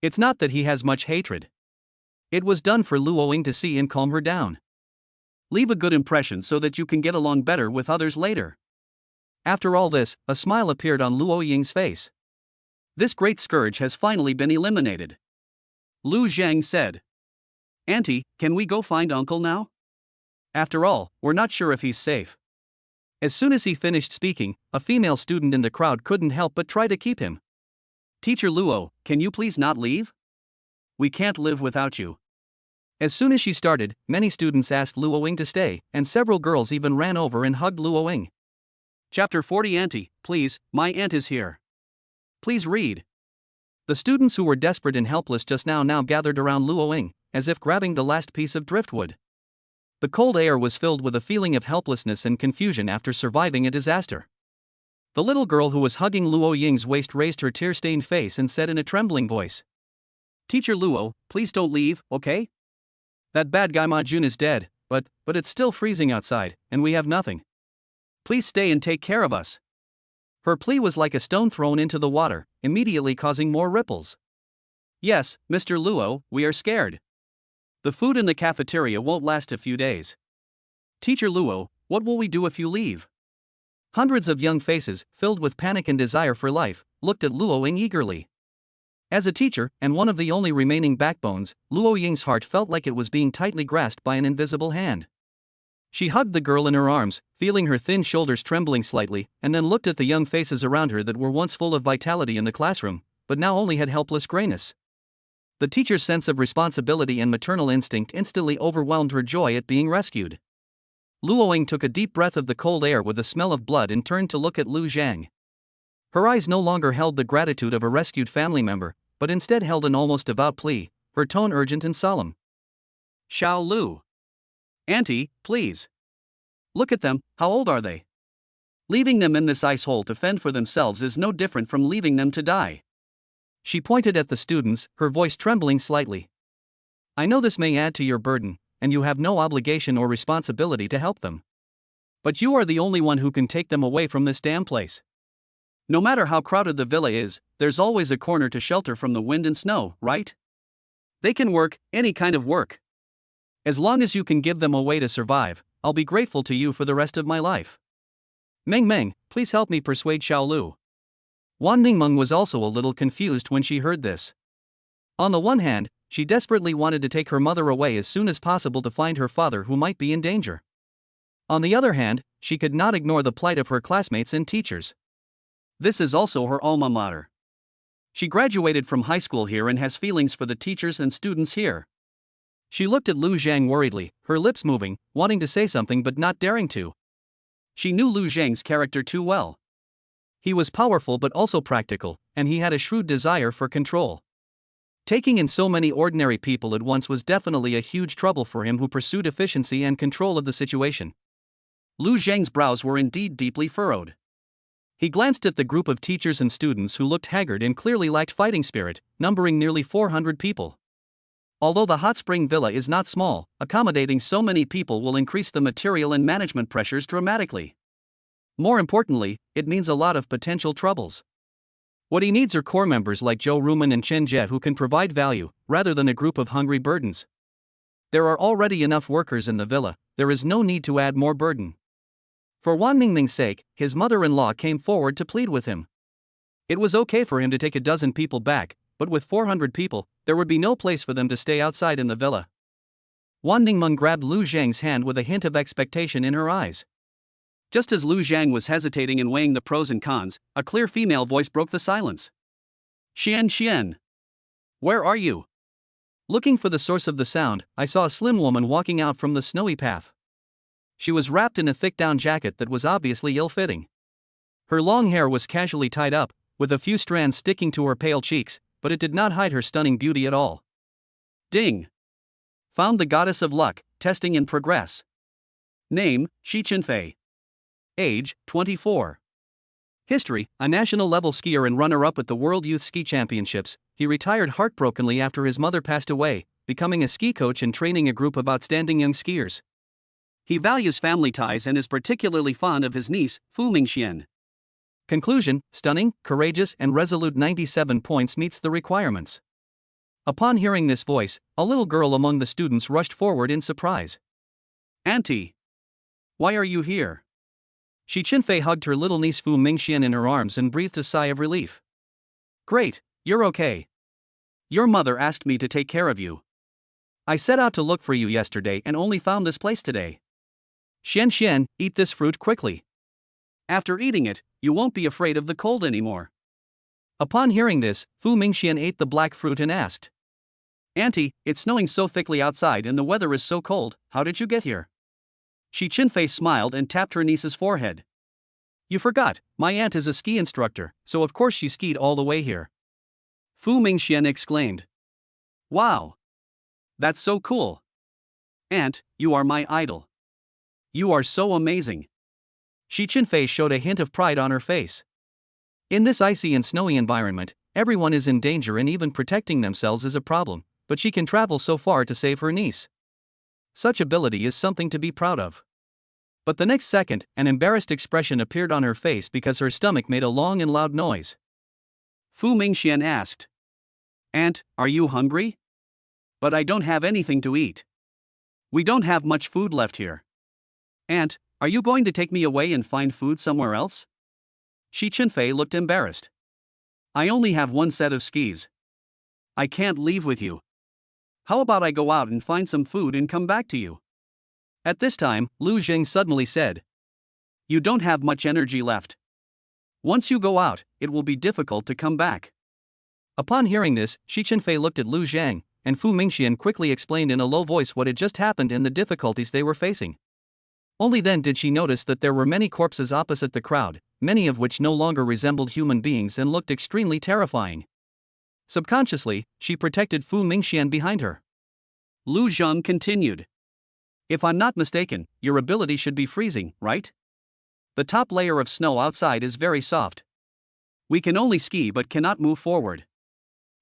It's not that he has much hatred. It was done for Luo Ying to see and calm her down. Leave a good impression so that you can get along better with others later. After all this, a smile appeared on Luo Ying's face. This great scourge has finally been eliminated. Lu Zhang said, "Auntie, can we go find uncle now? After all, we're not sure if he's safe." As soon as he finished speaking, a female student in the crowd couldn't help but try to keep him. "Teacher Luo, can you please not leave? We can't live without you." As soon as she started, many students asked Luo Ying to stay, and several girls even ran over and hugged Luo Ying. Chapter 40. Auntie, please, my aunt is here. Please read. The students who were desperate and helpless just now gathered around Luo Ying, as if grabbing the last piece of driftwood. The cold air was filled with a feeling of helplessness and confusion after surviving a disaster. The little girl who was hugging Luo Ying's waist raised her tear-stained face and said in a trembling voice, "Teacher Luo, please don't leave, okay? That bad guy Ma Jun is dead, but it's still freezing outside, and we have nothing. Please stay and take care of us." Her plea was like a stone thrown into the water, immediately causing more ripples. "Yes, Mr. Luo, we are scared. The food in the cafeteria won't last a few days. Teacher Luo, what will we do if you leave?" Hundreds of young faces, filled with panic and desire for life, looked at Luo Ying eagerly. As a teacher, and one of the only remaining backbones, Luo Ying's heart felt like it was being tightly grasped by an invisible hand. She hugged the girl in her arms, feeling her thin shoulders trembling slightly, and then looked at the young faces around her that were once full of vitality in the classroom, but now only had helpless grayness. The teacher's sense of responsibility and maternal instinct instantly overwhelmed her joy at being rescued. Luo Ying took a deep breath of the cold air with the smell of blood and turned to look at Lu Zhang. Her eyes no longer held the gratitude of a rescued family member, but instead held an almost devout plea, her tone urgent and solemn. "Xiao Lu. Auntie, please. Look at them, how old are they? Leaving them in this ice hole to fend for themselves is no different from leaving them to die." She pointed at the students, her voice trembling slightly. "I know this may add to your burden, and you have no obligation or responsibility to help them. But you are the only one who can take them away from this damn place. No matter how crowded the villa is, there's always a corner to shelter from the wind and snow, right? They can work, any kind of work. As long as you can give them a way to survive, I'll be grateful to you for the rest of my life. Meng Meng, please help me persuade Xiao Lu." Wan Ningmeng was also a little confused when she heard this. On the one hand, she desperately wanted to take her mother away as soon as possible to find her father who might be in danger. On the other hand, she could not ignore the plight of her classmates and teachers. This is also her alma mater. She graduated from high school here and has feelings for the teachers and students here. She looked at Lu Zhang worriedly, her lips moving, wanting to say something but not daring to. She knew Lu Zhang's character too well. He was powerful but also practical, and he had a shrewd desire for control. Taking in so many ordinary people at once was definitely a huge trouble for him who pursued efficiency and control of the situation. Lu Zhang's brows were indeed deeply furrowed. He glanced at the group of teachers and students who looked haggard and clearly lacked fighting spirit, numbering nearly 400 people. Although the hot spring villa is not small, accommodating so many people will increase the material and management pressures dramatically. More importantly, it means a lot of potential troubles. What he needs are core members like Zhou Rumen and Chen Jie who can provide value, rather than a group of hungry burdens. There are already enough workers in the villa, there is no need to add more burden. For Wan Ningming's sake, his mother-in-law came forward to plead with him. It was okay for him to take a dozen people back, but with 400 people, there would be no place for them to stay outside in the villa. Wan Ningmeng grabbed Lu Zhang's hand with a hint of expectation in her eyes. Just as Lu Zhang was hesitating and weighing the pros and cons, a clear female voice broke the silence. Xian. Where are you? Looking for the source of the sound, I saw a slim woman walking out from the snowy path. She was wrapped in a thick down jacket that was obviously ill-fitting. Her long hair was casually tied up, with a few strands sticking to her pale cheeks, but it did not hide her stunning beauty at all. Ding! Found the goddess of luck, testing in progress. Name, Shi Qinfei. Age, 24. History, a national-level skier and runner-up at the World Youth Ski Championships, he retired heartbrokenly after his mother passed away, becoming a ski coach and training a group of outstanding young skiers. He values family ties and is particularly fond of his niece, Fu Mingxian. Conclusion, stunning, courageous and resolute. 97 points meets the requirements. Upon hearing this voice, a little girl among the students rushed forward in surprise. Auntie! Why are you here? Shi Qinfei hugged her little niece Fu Mingxian in her arms and breathed a sigh of relief. Great, you're okay. Your mother asked me to take care of you. I set out to look for you yesterday and only found this place today. Xian, eat this fruit quickly. After eating it, you won't be afraid of the cold anymore. Upon hearing this, Fu Mingxian ate the black fruit and asked. Auntie, it's snowing so thickly outside and the weather is so cold, how did you get here? Shi Qinfei smiled and tapped her niece's forehead. You forgot, my aunt is a ski instructor, so of course she skied all the way here. Fu Mingxian exclaimed. Wow! That's so cool. Aunt, you are my idol. You are so amazing. Shi Qinfei showed a hint of pride on her face. In this icy and snowy environment, everyone is in danger and even protecting themselves is a problem, but she can travel so far to save her niece. Such ability is something to be proud of. But the next second, an embarrassed expression appeared on her face because her stomach made a long and loud noise. Fu Mingxian asked. Aunt, are you hungry? But I don't have anything to eat. We don't have much food left here. Aunt, are you going to take me away and find food somewhere else? Shi Qinfei looked embarrassed. I only have one set of skis. I can't leave with you. How about I go out and find some food and come back to you? At this time, Lu Zhang suddenly said. You don't have much energy left. Once you go out, it will be difficult to come back. Upon hearing this, Shi Qinfei looked at Lu Zhang, and Fu Mingxian quickly explained in a low voice what had just happened and the difficulties they were facing. Only then did she notice that there were many corpses opposite the crowd, many of which no longer resembled human beings and looked extremely terrifying. Subconsciously, she protected Fu Mingxian behind her. Lu Zhang continued. If I'm not mistaken, your ability should be freezing, right? The top layer of snow outside is very soft. We can only ski but cannot move forward.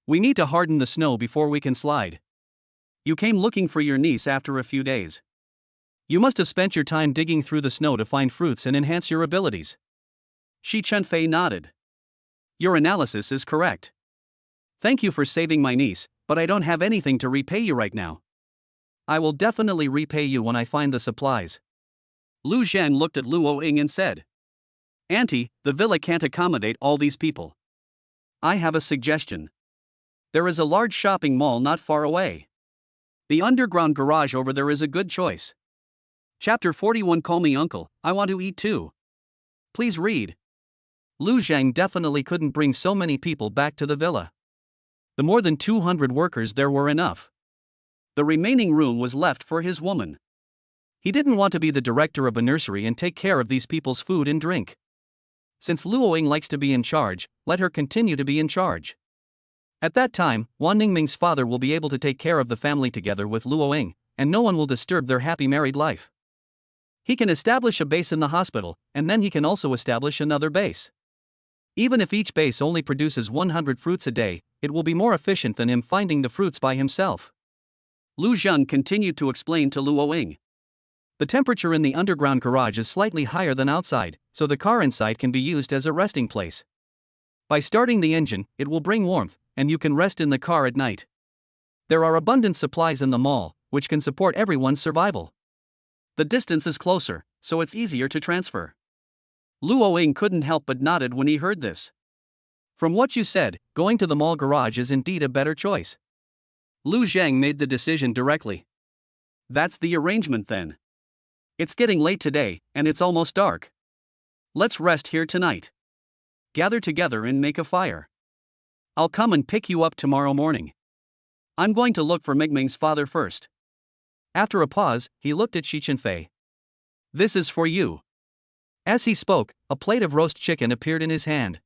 We need to harden the snow before we can slide. You came looking for your niece after a few days. You must have spent your time digging through the snow to find fruits and enhance your abilities. Shi Qinfei nodded. Your analysis is correct. Thank you for saving my niece, but I don't have anything to repay you right now. I will definitely repay you when I find the supplies. Lu Zhang looked at Luo Ying and said. Auntie, the villa can't accommodate all these people. I have a suggestion. There is a large shopping mall not far away. The underground garage over there is a good choice. Chapter 41. Call me uncle, I want to eat too. Please read. Lu Zhang definitely couldn't bring so many people back to the villa. The more than 200 workers there were enough. The remaining room was left for his woman. He didn't want to be the director of a nursery and take care of these people's food and drink. Since Luoying likes to be in charge, let her continue to be in charge. At that time, Wan Ningming's father will be able to take care of the family together with Luoying, and no one will disturb their happy married life. He can establish a base in the hospital, and then he can also establish another base. Even if each base only produces 100 fruits a day, it will be more efficient than him finding the fruits by himself. Lu Zhang continued to explain to Luoying. The temperature in the underground garage is slightly higher than outside, so the car inside can be used as a resting place. By starting the engine, it will bring warmth, and you can rest in the car at night. There are abundant supplies in the mall, which can support everyone's survival. The distance is closer, so it's easier to transfer. Luoying couldn't help but nodded when he heard this. From what you said, going to the mall garage is indeed a better choice. Lu Zhang made the decision directly. That's the arrangement then. It's getting late today, and it's almost dark. Let's rest here tonight. Gather together and make a fire. I'll come and pick you up tomorrow morning. I'm going to look for Mingming's father first. After a pause, he looked at Shi Qinfei. This is for you. As he spoke, a plate of roast chicken appeared in his hand.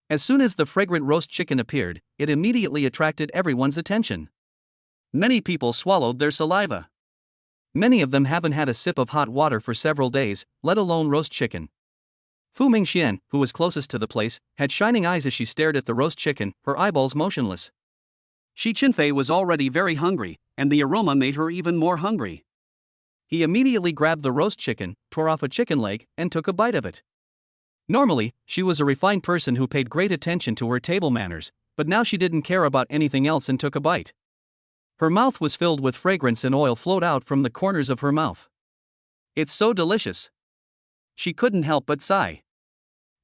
As soon as the fragrant roast chicken appeared, it immediately attracted everyone's attention. Many people swallowed their saliva. Many of them haven't had a sip of hot water for several days, let alone roast chicken. Fu Mingxian, who was closest to the place, had shining eyes as she stared at the roast chicken, her eyeballs motionless. Shi Qinfei was already very hungry, and the aroma made her even more hungry. He immediately grabbed the roast chicken, tore off a chicken leg, and took a bite of it. Normally, she was a refined person who paid great attention to her table manners, but now she didn't care about anything else and took a bite. Her mouth was filled with fragrance and oil flowed out from the corners of her mouth. It's so delicious. She couldn't help but sigh.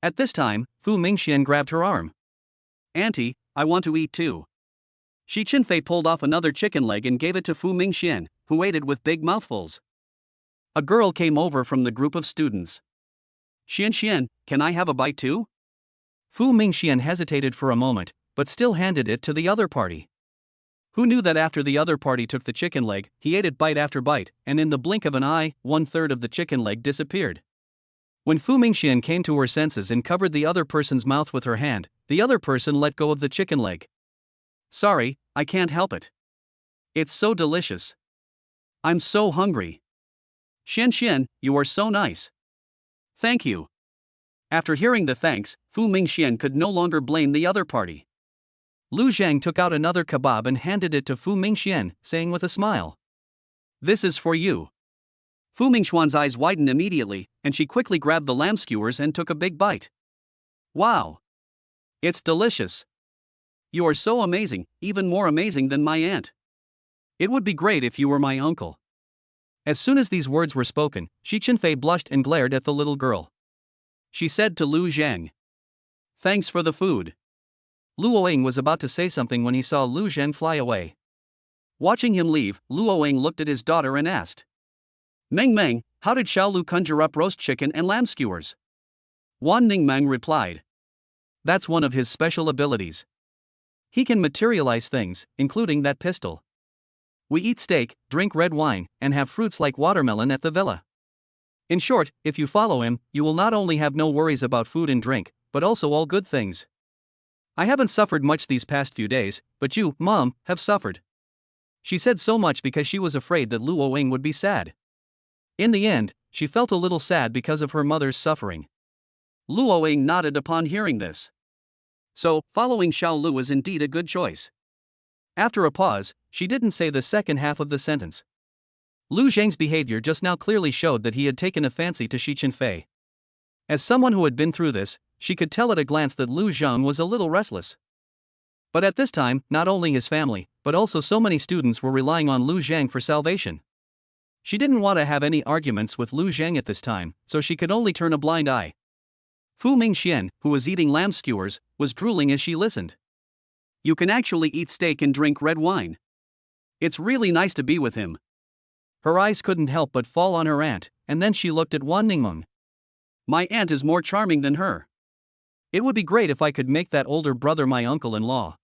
At this time, Fu Mingxian grabbed her arm. Auntie, I want to eat too. Shi Qinfei pulled off another chicken leg and gave it to Fu Mingxian, who ate it with big mouthfuls. A girl came over from the group of students. Xian, can I have a bite too? Fu Mingxian hesitated for a moment, but still handed it to the other party. Who knew that after the other party took the chicken leg, he ate it bite after bite, and in the blink of an eye, 1/3 of the chicken leg disappeared. When Fu Mingxian came to her senses and covered the other person's mouth with her hand, the other person let go of the chicken leg. Sorry, I can't help it. It's so delicious. I'm so hungry. Xian, you are so nice. Thank you. After hearing the thanks, Fu Mingxian could no longer blame the other party. Lu Zhang took out another kebab and handed it to Fu Mingxian, saying with a smile, This is for you. Fu Mingxian's eyes widened immediately, and she quickly grabbed the lamb skewers and took a big bite. Wow! It's delicious. You are so amazing, even more amazing than my aunt. It would be great if you were my uncle. As soon as these words were spoken, Shi Qinfei blushed and glared at the little girl. She said to Lu Zhang, Thanks for the food. Luoying was about to say something when he saw Lu Zhang fly away. Watching him leave, Luoying looked at his daughter and asked, Meng, how did Xiaolu conjure up roast chicken and lamb skewers? Wan Ningmeng replied, That's one of his special abilities. He can materialize things, including that pistol. We eat steak, drink red wine, and have fruits like watermelon at the villa. In short, if you follow him, you will not only have no worries about food and drink, but also all good things. I haven't suffered much these past few days, but you, Mom, have suffered. She said so much because she was afraid that Luoying would be sad. In the end, she felt a little sad because of her mother's suffering. Luoying nodded upon hearing this. So, following Xiaolu is indeed a good choice. After a pause, she didn't say the second half of the sentence. Lu Zhang's behavior just now clearly showed that he had taken a fancy to Shi Qinfei. As someone who had been through this, she could tell at a glance that Lu Zhang was a little restless. But at this time, not only his family, but also so many students were relying on Lu Zhang for salvation. She didn't want to have any arguments with Lu Zhang at this time, so she could only turn a blind eye. Fu Mingxian, who was eating lamb skewers, was drooling as she listened. You can actually eat steak and drink red wine. It's really nice to be with him. Her eyes couldn't help but fall on her aunt, and then she looked at Wan Ningmeng. My aunt is more charming than her. It would be great if I could make that older brother my uncle-in-law.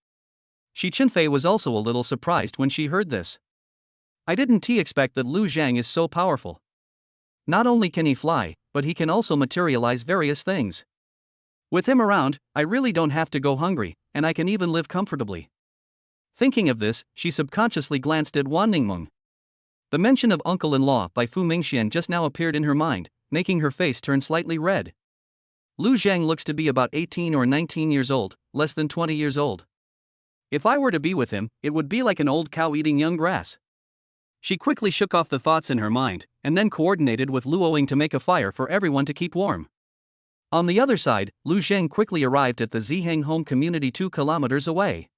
Shi Qinfei was also a little surprised when she heard this. I didn't expect that Lu Zhang is so powerful. Not only can he fly, but he can also materialize various things. With him around, I really don't have to go hungry, and I can even live comfortably. Thinking of this, she subconsciously glanced at Wan Ningmeng. The mention of uncle-in-law by Fu Mingxian just now appeared in her mind, making her face turn slightly red. Lu Zhang looks to be about 18 or 19 years old, less than 20 years old. If I were to be with him, it would be like an old cow eating young grass. She quickly shook off the thoughts in her mind, and then coordinated with Lu Oing to make a fire for everyone to keep warm. On the other side, Lu Zhang quickly arrived at the Ziheng home community 2 kilometers away.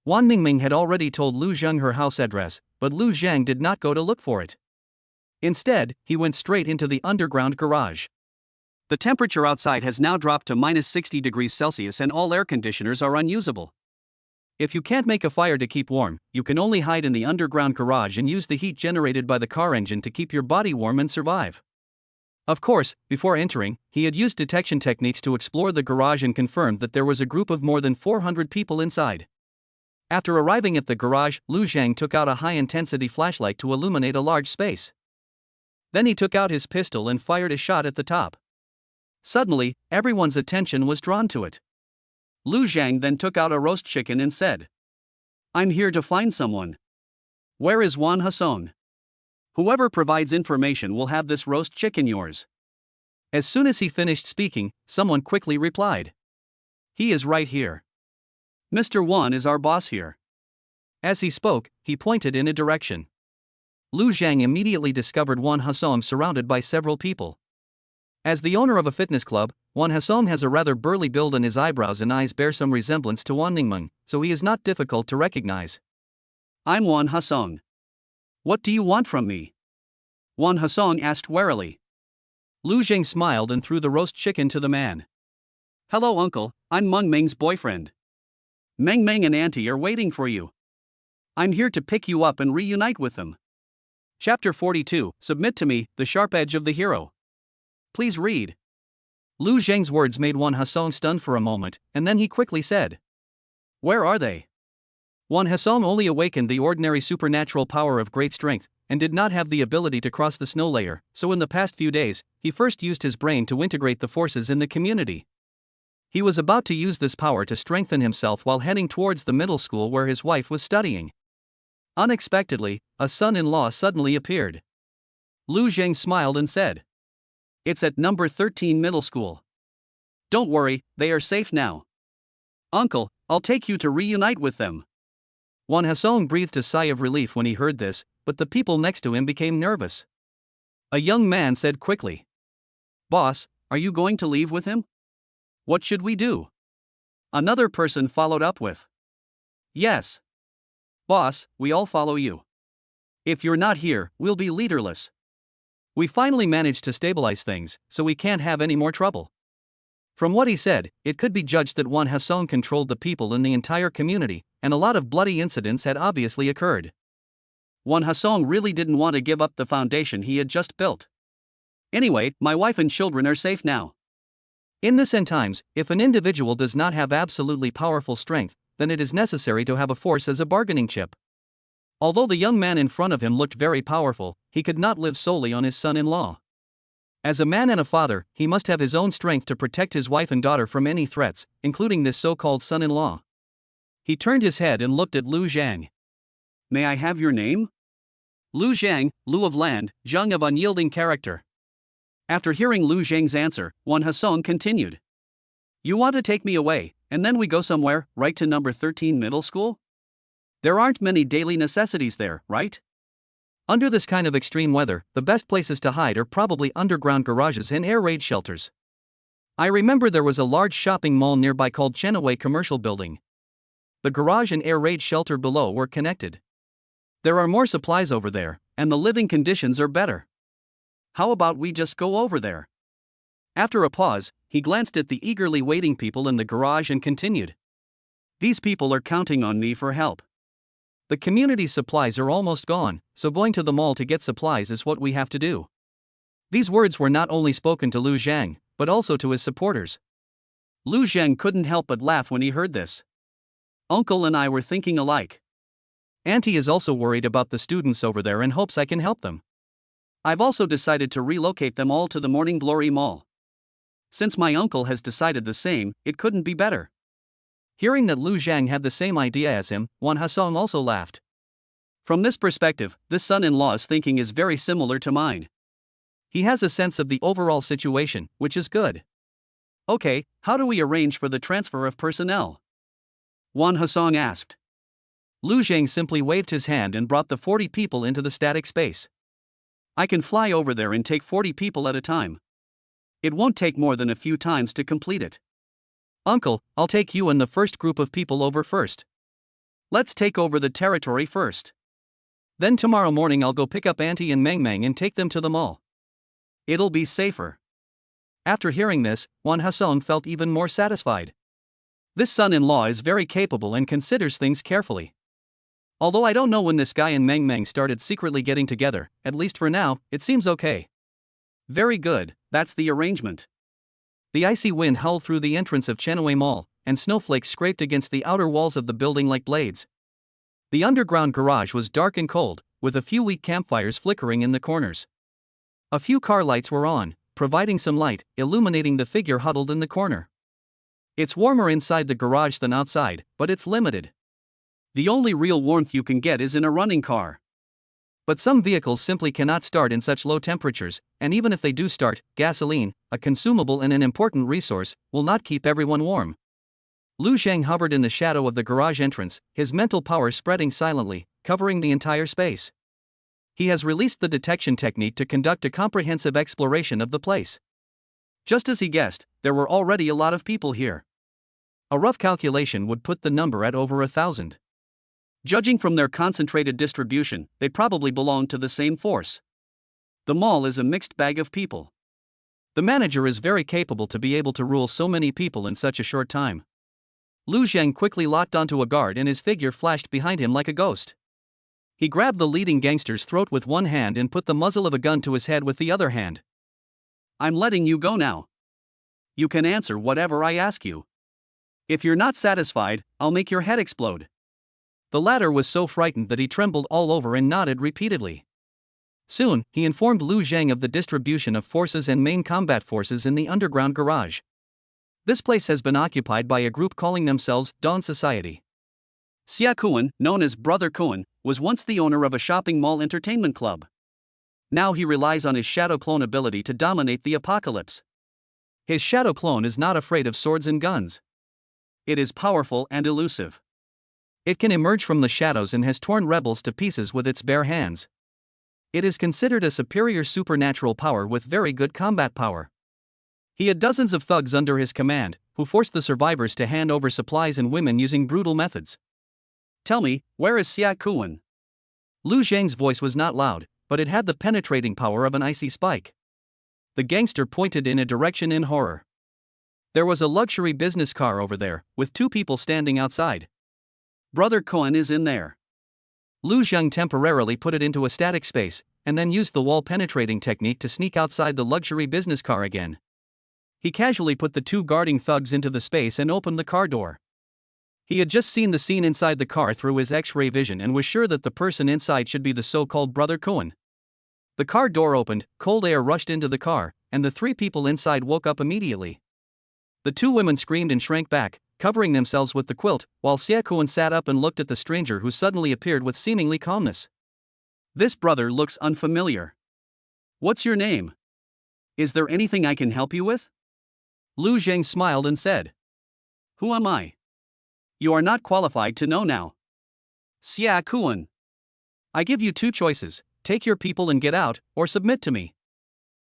Wan Ningming had already told Lu Zhang her house address, but Lu Zhang did not go to look for it. Instead, he went straight into the underground garage. The temperature outside has now dropped to minus 60 degrees Celsius and all air conditioners are unusable. If you can't make a fire to keep warm, you can only hide in the underground garage and use the heat generated by the car engine to keep your body warm and survive. Of course, before entering, he had used detection techniques to explore the garage and confirmed that there was a group of more than 400 people inside. After arriving at the garage, Lu Zhang took out a high-intensity flashlight to illuminate a large space. Then he took out his pistol and fired a shot at the top. Suddenly, everyone's attention was drawn to it. Lu Zhang then took out a roast chicken and said, I'm here to find someone. Where is Wan Hasong? Whoever provides information will have this roast chicken yours. As soon as he finished speaking, someone quickly replied. He is right here. Mr. Wan is our boss here. As he spoke, he pointed in a direction. Lu Zhang immediately discovered Wan Hasong surrounded by several people. As the owner of a fitness club, Wan Hasong has a rather burly build and his eyebrows and eyes bear some resemblance to Wan Ningmeng, so he is not difficult to recognize. I'm Wan Hasong. What do you want from me? Wan Hasong asked warily. Lu Zhang smiled and threw the roast chicken to the man. Hello uncle, I'm Meng Meng's boyfriend. Meng Meng and auntie are waiting for you. I'm here to pick you up and reunite with them. Chapter 42, Submit to Me, The Sharp Edge of the Hero. Please read. Lu Zhang's words made Wan Hasong stunned for a moment, and then he quickly said. Where are they? Wan Hasong only awakened the ordinary supernatural power of great strength, and did not have the ability to cross the snow layer, so in the past few days, he first used his brain to integrate the forces in the community. He was about to use this power to strengthen himself while heading towards the middle school where his wife was studying. Unexpectedly, a son-in-law suddenly appeared. Lu Zhang smiled and said. It's at number 13 middle school. Don't worry, they are safe now. Uncle, I'll take you to reunite with them. Wan Hasong breathed a sigh of relief when he heard this, but the people next to him became nervous. A young man said quickly. Boss, are you going to leave with him? What should we do? Another person followed up with. Yes. Boss, we all follow you. If you're not here, we'll be leaderless. We finally managed to stabilize things, so we can't have any more trouble. From what he said, it could be judged that Wan Hasong controlled the people in the entire community, and a lot of bloody incidents had obviously occurred. Wan Hasong really didn't want to give up the foundation he had just built. Anyway, my wife and children are safe now. In this end times, if an individual does not have absolutely powerful strength, then it is necessary to have a force as a bargaining chip. Although the young man in front of him looked very powerful, he could not live solely on his son-in-law. As a man and a father, he must have his own strength to protect his wife and daughter from any threats, including this so-called son-in-law. He turned his head and looked at Lu Zhang. May I have your name? Lu Zhang, Lu of land, Zhang of unyielding character. After hearing Lu Zhang's answer, Wan Hasong continued. You want to take me away, and then we go somewhere, right to number 13 middle school? There aren't many daily necessities there, right? Under this kind of extreme weather, the best places to hide are probably underground garages and air raid shelters. I remember there was a large shopping mall nearby called Chenaway Commercial Building. The garage and air raid shelter below were connected. There are more supplies over there, and the living conditions are better. How about we just go over there? After a pause, he glanced at the eagerly waiting people in the garage and continued. These people are counting on me for help. The community supplies are almost gone, so going to the mall to get supplies is what we have to do. These words were not only spoken to Lu Zhang, but also to his supporters. Lu Zhang couldn't help but laugh when he heard this. Uncle and I were thinking alike. Auntie is also worried about the students over there and hopes I can help them. I've also decided to relocate them all to the Morning Glory Mall. Since my uncle has decided the same, it couldn't be better. Hearing that Lu Zhang had the same idea as him, Wan Hasong also laughed. From this perspective, this son-in-law's thinking is very similar to mine. He has a sense of the overall situation, which is good. Okay, how do we arrange for the transfer of personnel? Wan Hasong asked. Lu Zhang simply waved his hand and brought the 40 people into the static space. I can fly over there and take 40 people at a time. It won't take more than a few times to complete it. Uncle, I'll take you and the first group of people over first. Let's take over the territory first. Then tomorrow morning I'll go pick up Auntie and Meng Meng and take them to the mall. It'll be safer. After hearing this, Wan Hasong felt even more satisfied. This son-in-law is very capable and considers things carefully. Although I don't know when this guy and Meng Meng started secretly getting together, at least for now, it seems okay. Very good, that's the arrangement. The icy wind howled through the entrance of Chenwei Mall, and snowflakes scraped against the outer walls of the building like blades. The underground garage was dark and cold, with a few weak campfires flickering in the corners. A few car lights were on, providing some light, illuminating the figure huddled in the corner. It's warmer inside the garage than outside, but it's limited. The only real warmth you can get is in a running car. But some vehicles simply cannot start in such low temperatures, and even if they do start, gasoline, a consumable and an important resource, will not keep everyone warm. Lu Zhang hovered in the shadow of the garage entrance, his mental power spreading silently, covering the entire space. He has released the detection technique to conduct a comprehensive exploration of the place. Just as he guessed, there were already a lot of people here. A rough calculation would put the number at over 1,000. Judging from their concentrated distribution, they probably belong to the same force. The mall is a mixed bag of people. The manager is very capable to be able to rule so many people in such a short time. Lu Zhang quickly locked onto a guard and his figure flashed behind him like a ghost. He grabbed the leading gangster's throat with one hand and put the muzzle of a gun to his head with the other hand. I'm letting you go now. You can answer whatever I ask you. If you're not satisfied, I'll make your head explode. The latter was so frightened that he trembled all over and nodded repeatedly. Soon, he informed Lu Zhang of the distribution of forces and main combat forces in the underground garage. This place has been occupied by a group calling themselves Dawn Society. Xia Kuan, known as Brother Kuan, was once the owner of a shopping mall entertainment club. Now he relies on his shadow clone ability to dominate the apocalypse. His shadow clone is not afraid of swords and guns. It is powerful and elusive. It can emerge from the shadows and has torn rebels to pieces with its bare hands. It is considered a superior supernatural power with very good combat power. He had dozens of thugs under his command, who forced the survivors to hand over supplies and women using brutal methods. Tell me, where is Xia Kuan? Lu Zhang's voice was not loud, but it had the penetrating power of an icy spike. The gangster pointed in a direction in horror. There was a luxury business car over there, with 2 people standing outside. Brother Kuan is in there. Lu Zhang temporarily put it into a static space, and then used the wall-penetrating technique to sneak outside the luxury business car again. He casually put the 2 guarding thugs into the space and opened the car door. He had just seen the scene inside the car through his X-ray vision and was sure that the person inside should be the so-called Brother Kuan. The car door opened, cold air rushed into the car, and the 3 people inside woke up immediately. The 2 women screamed and shrank back, covering themselves with the quilt, while Xia Kuan sat up and looked at the stranger who suddenly appeared with seemingly calmness. This brother looks unfamiliar. What's your name? Is there anything I can help you with? Lu Zhang smiled and said. Who am I? You are not qualified to know now. Xia Kuan. I give you 2 choices, take your people and get out, or submit to me.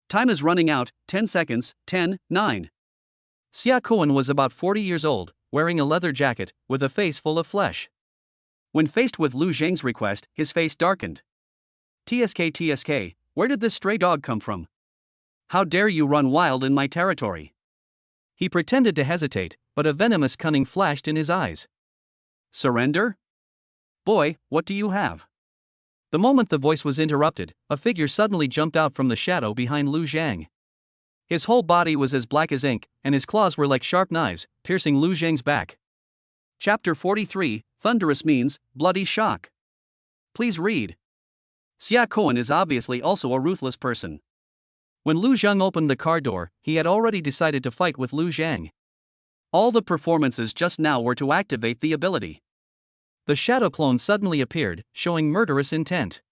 Time is running out, 10 seconds, 10, 9. Xia Kuan was about 40 years old, wearing a leather jacket, with a face full of flesh. When faced with Lu Zhang's request, his face darkened. TSK, where did this stray dog come from? How dare you run wild in my territory? He pretended to hesitate, but a venomous cunning flashed in his eyes. Surrender? Boy, what do you have? The moment the voice was interrupted, a figure suddenly jumped out from the shadow behind Lu Zhang. His whole body was as black as ink, and his claws were like sharp knives, piercing Lu Zhang's back. Chapter 43, Thunderous Means, Bloody Shock. Please read. Xia Koan is obviously also a ruthless person. When Lu Zhang opened the car door, he had already decided to fight with Lu Zhang. All the performances just now were to activate the ability. The shadow clone suddenly appeared, showing murderous intent.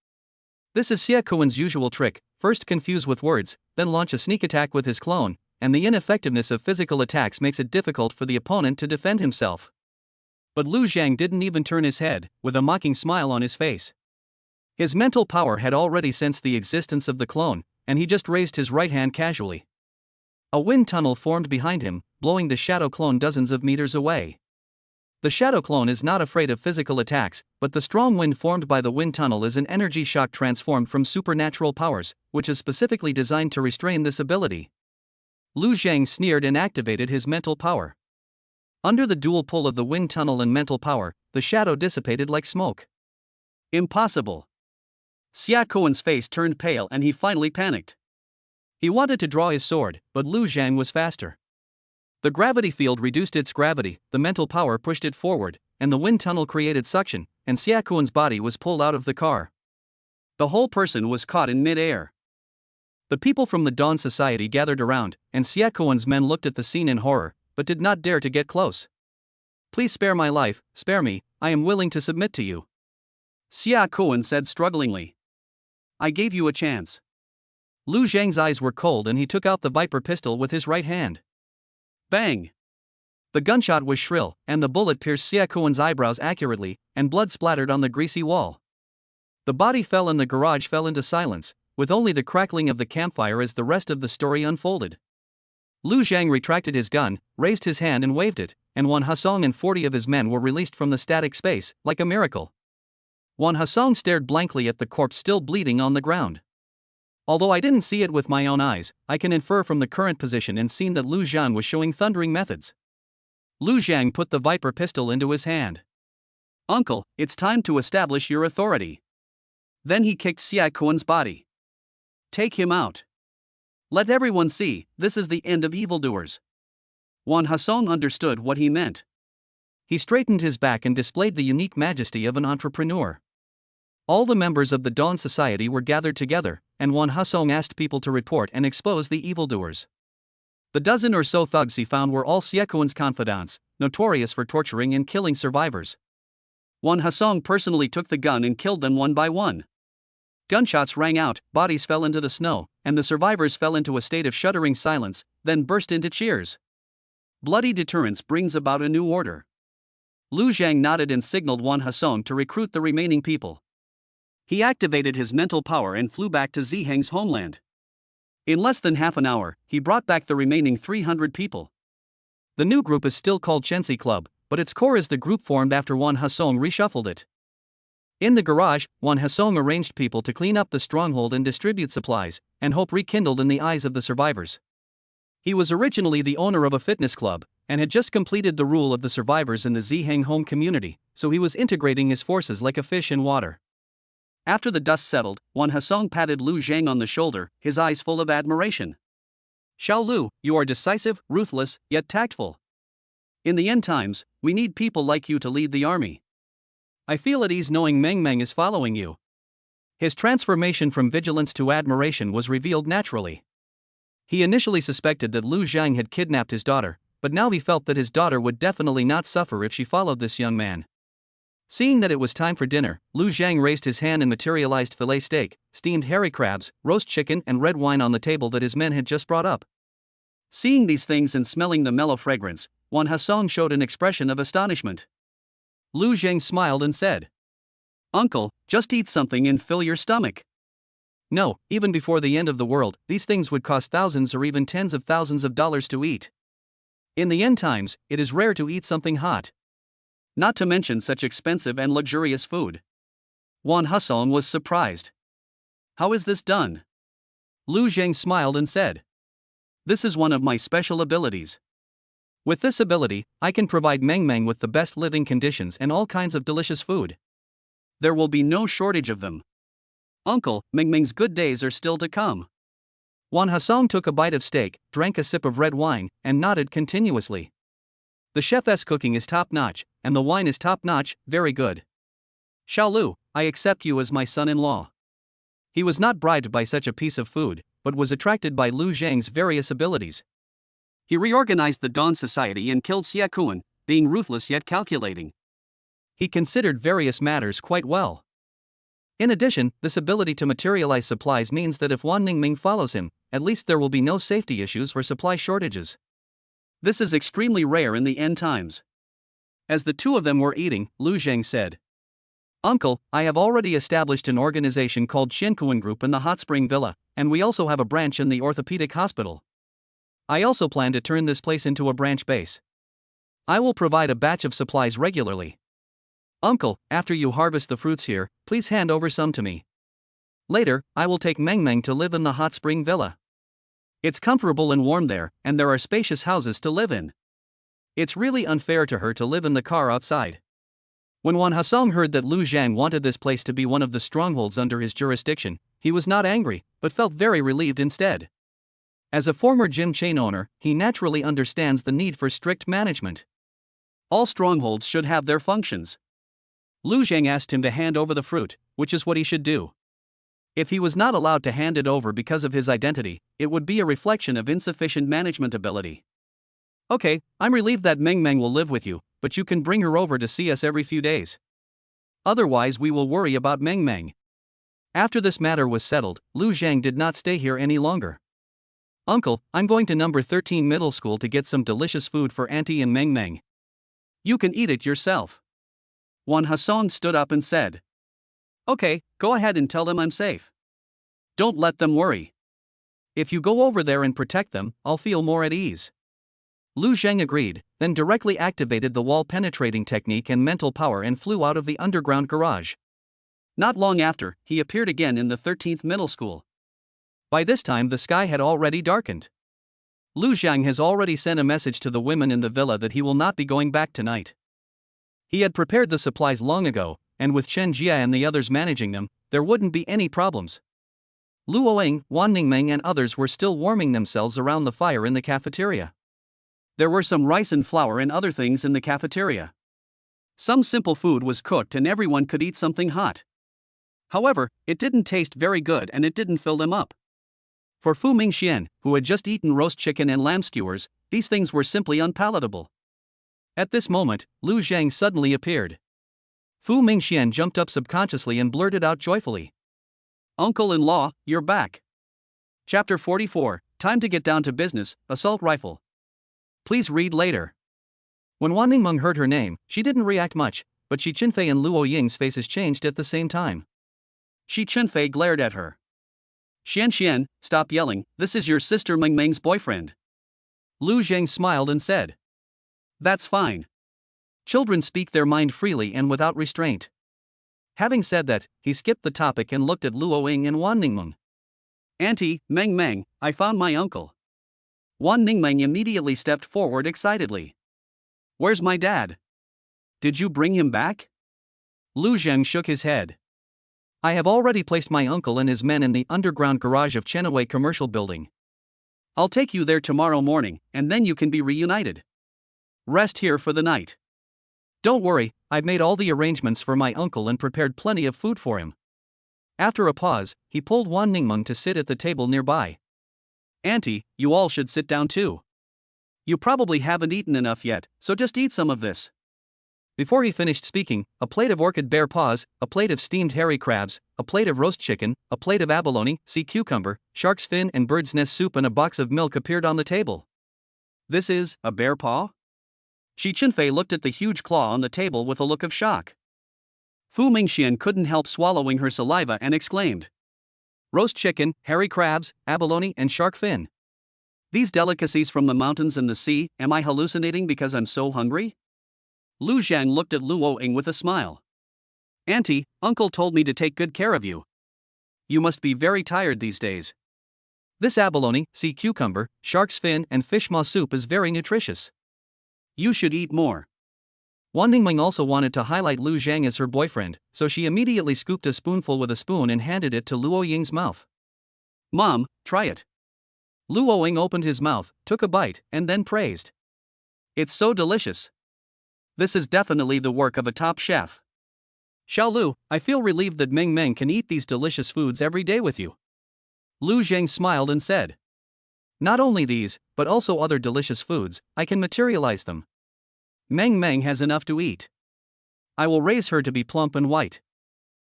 This is Xia Koan's usual trick: first confuse with words, then launch a sneak attack with his clone, and the ineffectiveness of physical attacks makes it difficult for the opponent to defend himself. But Lu Zhang didn't even turn his head, with a mocking smile on his face. His mental power had already sensed the existence of the clone, and he just raised his right hand casually. A wind tunnel formed behind him, blowing the shadow clone dozens of meters away. The shadow clone is not afraid of physical attacks, but the strong wind formed by the wind tunnel is an energy shock transformed from supernatural powers, which is specifically designed to restrain this ability. Lu Zhang sneered and activated his mental power. Under the dual pull of the wind tunnel and mental power, the shadow dissipated like smoke. Impossible. Xia Koan's face turned pale and he finally panicked. He wanted to draw his sword, but Lu Zhang was faster. The gravity field reduced its gravity, the mental power pushed it forward, and the wind tunnel created suction, and Xia Koan's body was pulled out of the car. The whole person was caught in mid-air. The people from the Dawn Society gathered around, and Xia Koan's men looked at the scene in horror, but did not dare to get close. Please spare my life, spare me, I am willing to submit to you. Xia Koan said strugglingly. I gave you a chance. Lu Zhang's eyes were cold and he took out the Viper pistol with his right hand. Bang! The gunshot was shrill, and the bullet pierced Xia Koan's eyebrows accurately, and blood splattered on the greasy wall. The body fell and the garage fell into silence, with only the crackling of the campfire as the rest of the story unfolded. Lu Zhang retracted his gun, raised his hand and waved it, and Wan Hasong and 40 of his men were released from the static space, like a miracle. Wan Hasong stared blankly at the corpse still bleeding on the ground. Although I didn't see it with my own eyes, I can infer from the current position and scene that Lu Zhang was showing thundering methods. Lu Zhang put the Viper pistol into his hand. Uncle, it's time to establish your authority. Then he kicked Xia Koan's body. Take him out. Let everyone see, this is the end of evildoers. Wan Hasong understood what he meant. He straightened his back and displayed the unique majesty of an entrepreneur. All the members of the Dawn Society were gathered together, and Wan Hasong asked people to report and expose the evildoers. The dozen or so thugs he found were all Xia Koan's confidants, notorious for torturing and killing survivors. Wan Hasong personally took the gun and killed them one by one. Gunshots rang out, bodies fell into the snow, and the survivors fell into a state of shuddering silence, then burst into cheers. Bloody deterrence brings about a new order. Lu Zhang nodded and signaled Wan Hasong to recruit the remaining people. He activated his mental power and flew back to Ziheng's homeland. In less than half an hour, he brought back the remaining 300 people. The new group is still called Chensi Club, but its core is the group formed after Wan Hasong reshuffled it. In the garage, Wan Hasong arranged people to clean up the stronghold and distribute supplies, and hope rekindled in the eyes of the survivors. He was originally the owner of a fitness club, and had just completed the rule of the survivors in the Ziheng home community, so he was integrating his forces like a fish in water. After the dust settled, Wan Hasong patted Lu Zhang on the shoulder, his eyes full of admiration. Xiao Lu, you are decisive, ruthless, yet tactful. In the end times, we need people like you to lead the army. I feel at ease knowing Meng Meng is following you. His transformation from vigilance to admiration was revealed naturally. He initially suspected that Lu Zhang had kidnapped his daughter, but now he felt that his daughter would definitely not suffer if she followed this young man. Seeing that it was time for dinner, Lu Zhang raised his hand and materialized filet steak, steamed hairy crabs, roast chicken and red wine on the table that his men had just brought up. Seeing these things and smelling the mellow fragrance, Wan Hasong showed an expression of astonishment. Lu Zhang smiled and said, Uncle, just eat something and fill your stomach. No, even before the end of the world, these things would cost thousands or even tens of thousands of dollars to eat. In the end times, it is rare to eat something hot. Not to mention such expensive and luxurious food. Wan Hasong was surprised. How is this done? Lu Zhang smiled and said, "This is one of my special abilities. With this ability, I can provide Meng Meng with the best living conditions and all kinds of delicious food. There will be no shortage of them. Uncle, Meng Meng's good days are still to come." Wan Hasong took a bite of steak, drank a sip of red wine, and nodded continuously. "The chef's cooking is top-notch, and the wine is top-notch, very good. Xiaolu, I accept you as my son-in-law." He was not bribed by such a piece of food, but was attracted by Lu Zhang's various abilities. He reorganized the Dawn Society and killed Xie Kuan, being ruthless yet calculating. He considered various matters quite well. In addition, this ability to materialize supplies means that if Wan Ningming follows him, at least there will be no safety issues or supply shortages. This is extremely rare in the end times. As the two of them were eating, Lu Zhang said, "Uncle, I have already established an organization called Qiankuan Group in the Hot Spring Villa, and we also have a branch in the orthopedic hospital. I also plan to turn this place into a branch base. I will provide a batch of supplies regularly. Uncle, after you harvest the fruits here, please hand over some to me. Later, I will take Meng Meng to live in the Hot Spring Villa. It's comfortable and warm there, and there are spacious houses to live in. It's really unfair to her to live in the car outside." When Wan Hasong heard that Lu Zhang wanted this place to be one of the strongholds under his jurisdiction, he was not angry, but felt very relieved instead. As a former gym chain owner, he naturally understands the need for strict management. All strongholds should have their functions. Lu Zhang asked him to hand over the fruit, which is what he should do. If he was not allowed to hand it over because of his identity, it would be a reflection of insufficient management ability. "Okay, I'm relieved that Meng Meng will live with you, but you can bring her over to see us every few days. Otherwise we will worry about Meng Meng." After this matter was settled, Lu Zhang did not stay here any longer. "Uncle, I'm going to number 13 middle school to get some delicious food for Auntie and Meng Meng. You can eat it yourself." Wan Hasong stood up and said, "Okay, go ahead and tell them I'm safe. Don't let them worry. If you go over there and protect them, I'll feel more at ease." Lu Zhang agreed, then directly activated the wall-penetrating technique and mental power and flew out of the underground garage. Not long after, he appeared again in the 13th middle school. By this time the sky had already darkened. Lu Zhang has already sent a message to the women in the villa that he will not be going back tonight. He had prepared the supplies long ago, and with Chen Jia and the others managing them, there wouldn't be any problems. Lu Oing, Wan Ningmeng and others were still warming themselves around the fire in the cafeteria. There were some rice and flour and other things in the cafeteria. Some simple food was cooked and everyone could eat something hot. However, it didn't taste very good and it didn't fill them up. For Fu Mingxian, who had just eaten roast chicken and lamb skewers, these things were simply unpalatable. At this moment, Lu Zhang suddenly appeared. Fu Mingxian jumped up subconsciously and blurted out joyfully, "Uncle-in-law, you're back." Chapter 44, Time to Get Down to Business, Assault Rifle. Please read later. When Wan Ningmeng heard her name, she didn't react much, but Shi Qinfei and Luo Ying's faces changed at the same time. Shi Qinfei glared at her. "Xian, stop yelling, this is your sister Meng Meng's boyfriend." Lu Zhang smiled and said, "That's fine. Children speak their mind freely and without restraint." Having said that, he skipped the topic and looked at Luo Ying and Wan Ningmeng. "Auntie, Meng Meng, I found my uncle." Wan Ningmeng immediately stepped forward excitedly. "Where's my dad? Did you bring him back?" Lu Zhang shook his head. "I have already placed my uncle and his men in the underground garage of Chenaway Commercial Building. I'll take you there tomorrow morning, and then you can be reunited. Rest here for the night. Don't worry, I've made all the arrangements for my uncle and prepared plenty of food for him." After a pause, he pulled Wan Ningmeng to sit at the table nearby. "Auntie, you all should sit down too. You probably haven't eaten enough yet, so just eat some of this." Before he finished speaking, a plate of orchid bear paws, a plate of steamed hairy crabs, a plate of roast chicken, a plate of abalone, sea cucumber, shark's fin and bird's nest soup and a box of milk appeared on the table. "This is a bear paw?" Shi Qinfei looked at the huge claw on the table with a look of shock. Fu Mingxian couldn't help swallowing her saliva and exclaimed, "Roast chicken, hairy crabs, abalone and shark fin. These delicacies from the mountains and the sea, am I hallucinating because I'm so hungry?" Lu Zhang looked at Luo Ying with a smile. "Auntie, uncle told me to take good care of you. You must be very tired these days." This abalone, sea cucumber, shark's fin, and fish maw soup is very nutritious. You should eat more. Wan Ningming also wanted to highlight Lu Zhang as her boyfriend, so she immediately scooped a spoonful with a spoon and handed it to Luo Ying's mouth. Mom, try it. Luo Ying opened his mouth, took a bite, and then praised. It's so delicious. This is definitely the work of a top chef. Xiaolu, I feel relieved that Meng Meng can eat these delicious foods every day with you. Lu Zhang smiled and said. Not only these, but also other delicious foods, I can materialize them. Meng Meng has enough to eat. I will raise her to be plump and white.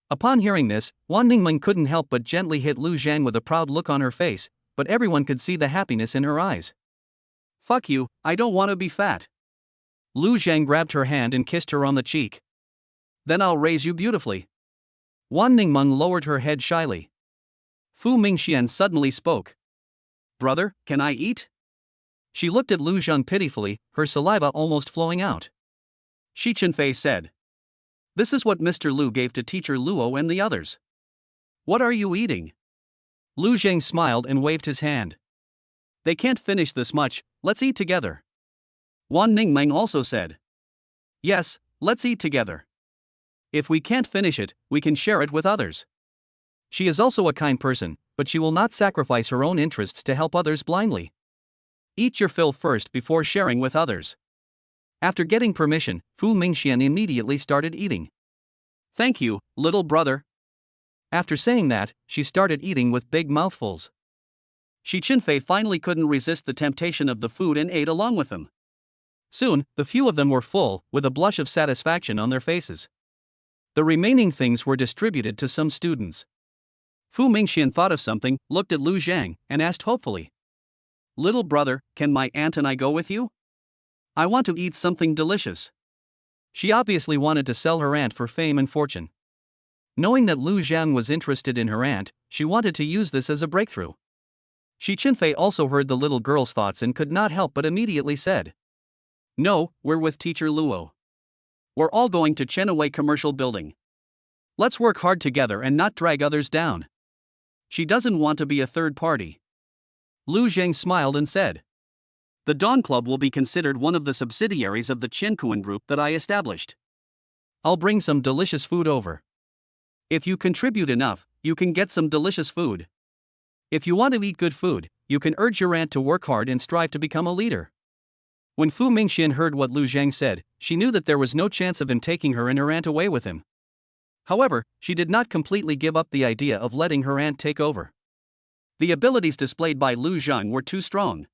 Upon hearing this, Wan Ningming couldn't help but gently hit Lu Zhang with a proud look on her face, but everyone could see the happiness in her eyes. Fuck you, I don't want to be fat. Lu Zhang grabbed her hand and kissed her on the cheek. Then I'll raise you beautifully. Wan Ningmeng lowered her head shyly. Fu Mingxian suddenly spoke. Brother, can I eat? She looked at Lu Zhang pitifully, her saliva almost flowing out. Shi Chenfei said. This is what Mr. Lu gave to teacher Luo and the others. What are you eating? Lu Zhang smiled and waved his hand. They can't finish this much, let's eat together. Wan Ningmeng also said. Yes, let's eat together. If we can't finish it, we can share it with others. She is also a kind person, but she will not sacrifice her own interests to help others blindly. Eat your fill first before sharing with others. After getting permission, Fu Mingxian immediately started eating. Thank you, little brother. After saying that, she started eating with big mouthfuls. Shi Chenfei finally couldn't resist the temptation of the food and ate along with them. Soon, the few of them were full, with a blush of satisfaction on their faces. The remaining things were distributed to some students. Fu Mingxian thought of something, looked at Lu Zhang, and asked hopefully. Little brother, can my aunt and I go with you? I want to eat something delicious. She obviously wanted to sell her aunt for fame and fortune. Knowing that Lu Zhang was interested in her aunt, she wanted to use this as a breakthrough. Shi Chenfei also heard the little girl's thoughts and could not help but immediately said. No, we're with teacher Luo. We're all going to Chenaway Commercial Building. Let's work hard together and not drag others down. She doesn't want to be a third party. Lu Zhang smiled and said. The Dawn Club will be considered one of the subsidiaries of the Qiankuan group that I established. I'll bring some delicious food over. If you contribute enough, you can get some delicious food. If you want to eat good food, you can urge your aunt to work hard and strive to become a leader. When Fu Mingxian heard what Lu Zhang said, she knew that there was no chance of him taking her and her aunt away with him. However, she did not completely give up the idea of letting her aunt take over. The abilities displayed by Lu Zhang were too strong.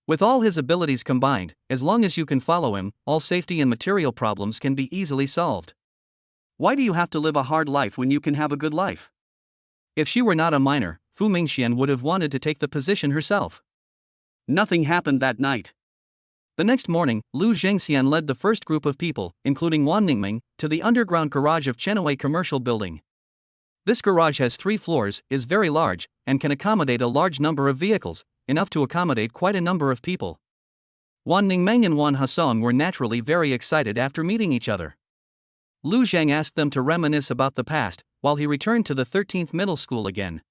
With all his abilities combined, as long as you can follow him, all safety and material problems can be easily solved. Why do you have to live a hard life when you can have a good life? If she were not a minor, Fu Mingxian would have wanted to take the position herself. Nothing happened that night. The next morning, Lu Zhengxian led the first group of people, including Wan Ningming, to the underground garage of Chenaway Commercial Building. This garage has 3 floors, is very large, and can accommodate a large number of vehicles, enough to accommodate quite a number of people. Wan Ningmeng and Wan Hasong were naturally very excited after meeting each other. Lu Zhang asked them to reminisce about the past, while he returned to the 13th middle school again.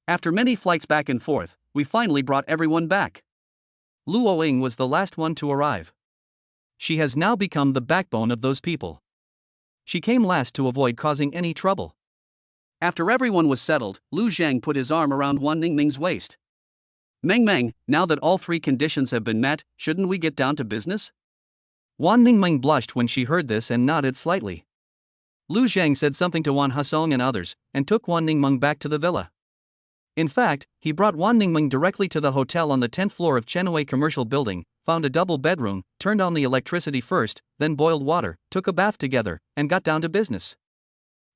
After many flights back and forth, we finally brought everyone back. Luo Ying was the last one to arrive. She has now become the backbone of those people. She came last to avoid causing any trouble. After everyone was settled, Lu Zhang put his arm around Wan Ningming's waist. Meng Meng, now that all 3 conditions have been met, shouldn't we get down to business? Wan Ningming blushed when she heard this and nodded slightly. Lu Zhang said something to Wan Hasong and others, and took Wan Ningmeng back to the villa. In fact, he brought Wan Ningmeng directly to the hotel on the 10th floor of Chenaway Commercial Building, found a double bedroom, turned on the electricity first, then boiled water, took a bath together, and got down to business.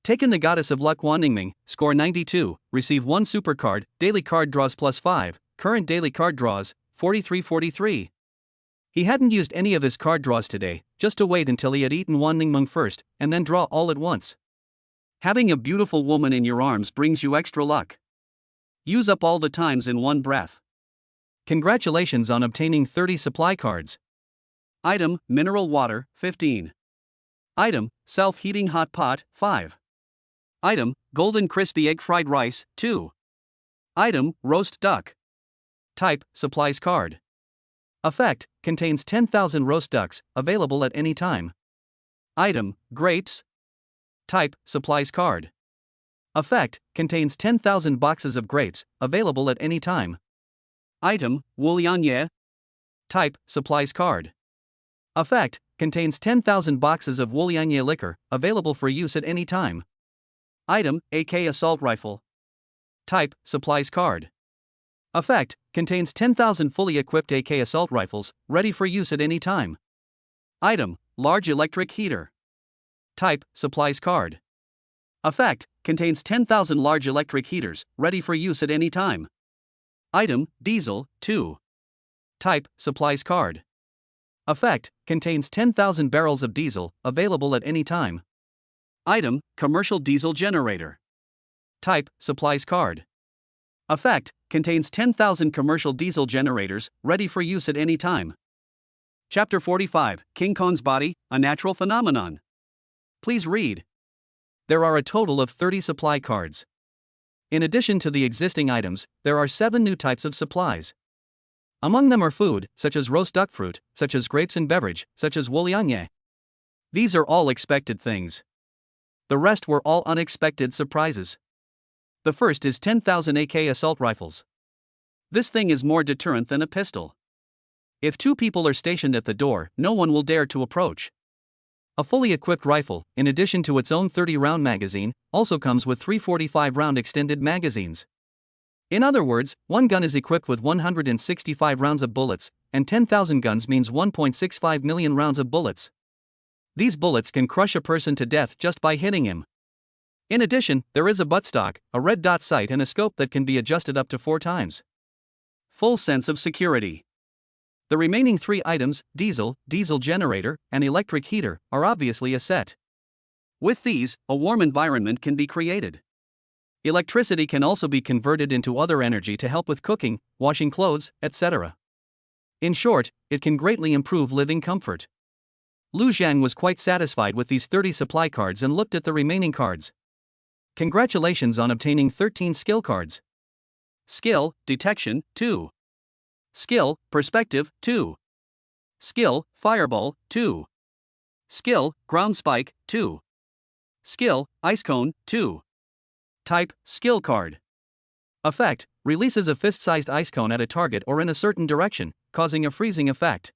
Taken the Goddess of Luck Wan Ningming, score 92, receive 1 super card, daily card draws +5, current daily card draws, 43. He hadn't used any of his card draws today, just to wait until he had eaten Wan Ningmeng first, and then draw all at once. Having a beautiful woman in your arms brings you extra luck. Use up all the times in one breath. Congratulations on obtaining 30 supply cards. Item, mineral water, 15. Item, self-heating hot pot, 5. Item, golden crispy egg fried rice, 2. Item, roast duck. Type, supplies card. Effect, contains 10,000 roast ducks, available at any time. Item, grapes. Type, supplies card. Effect, contains 10,000 boxes of grapes, available at any time. Item, woolyanye. Type, supplies card. Effect, contains 10,000 boxes of woolyanye liquor, available for use at any time. Item, AK assault rifle. Type, supplies card. Effect, contains 10,000 fully equipped AK assault rifles, ready for use at any time. Item, large electric heater. Type, supplies card. Effect, contains 10,000 large electric heaters, ready for use at any time. Item, diesel, 2. Type, supplies card. Effect, contains 10,000 barrels of diesel, available at any time. Item, commercial diesel generator. Type, supplies card. Effect, contains 10,000 commercial diesel generators, ready for use at any time. Chapter 45, King Kong's Body, a Natural Phenomenon. Please read. There are a total of 30 supply cards. In addition to the existing items, there are 7 new types of supplies. Among them are food, such as roast duck, fruit, such as grapes, and beverage, such as woolyanye. These are all expected things. The rest were all unexpected surprises. The first is 10,000 AK assault rifles. This thing is more deterrent than a pistol. If 2 people are stationed at the door, no one will dare to approach. A fully equipped rifle, in addition to its own 30-round magazine, also comes with 3 45-round extended magazines. In other words, one gun is equipped with 165 rounds of bullets, and 10,000 guns means 1.65 million rounds of bullets. These bullets can crush a person to death just by hitting him. In addition, there is a buttstock, a red dot sight, and a scope that can be adjusted up to 4 times. Full sense of security. The remaining 3 items, diesel generator, and electric heater, are obviously a set. With these, a warm environment can be created. Electricity can also be converted into other energy to help with cooking, washing clothes, etc. In short, it can greatly improve living comfort. Lu Zhang was quite satisfied with these 30 supply cards and looked at the remaining cards. Congratulations on obtaining 13 skill cards. Skill, detection, 2. Skill, perspective, 2. Skill, fireball, 2. Skill, ground spike, 2. Skill, ice cone, 2. Type, skill card. Effect, releases a fist-sized ice cone at a target or in a certain direction, causing a freezing effect.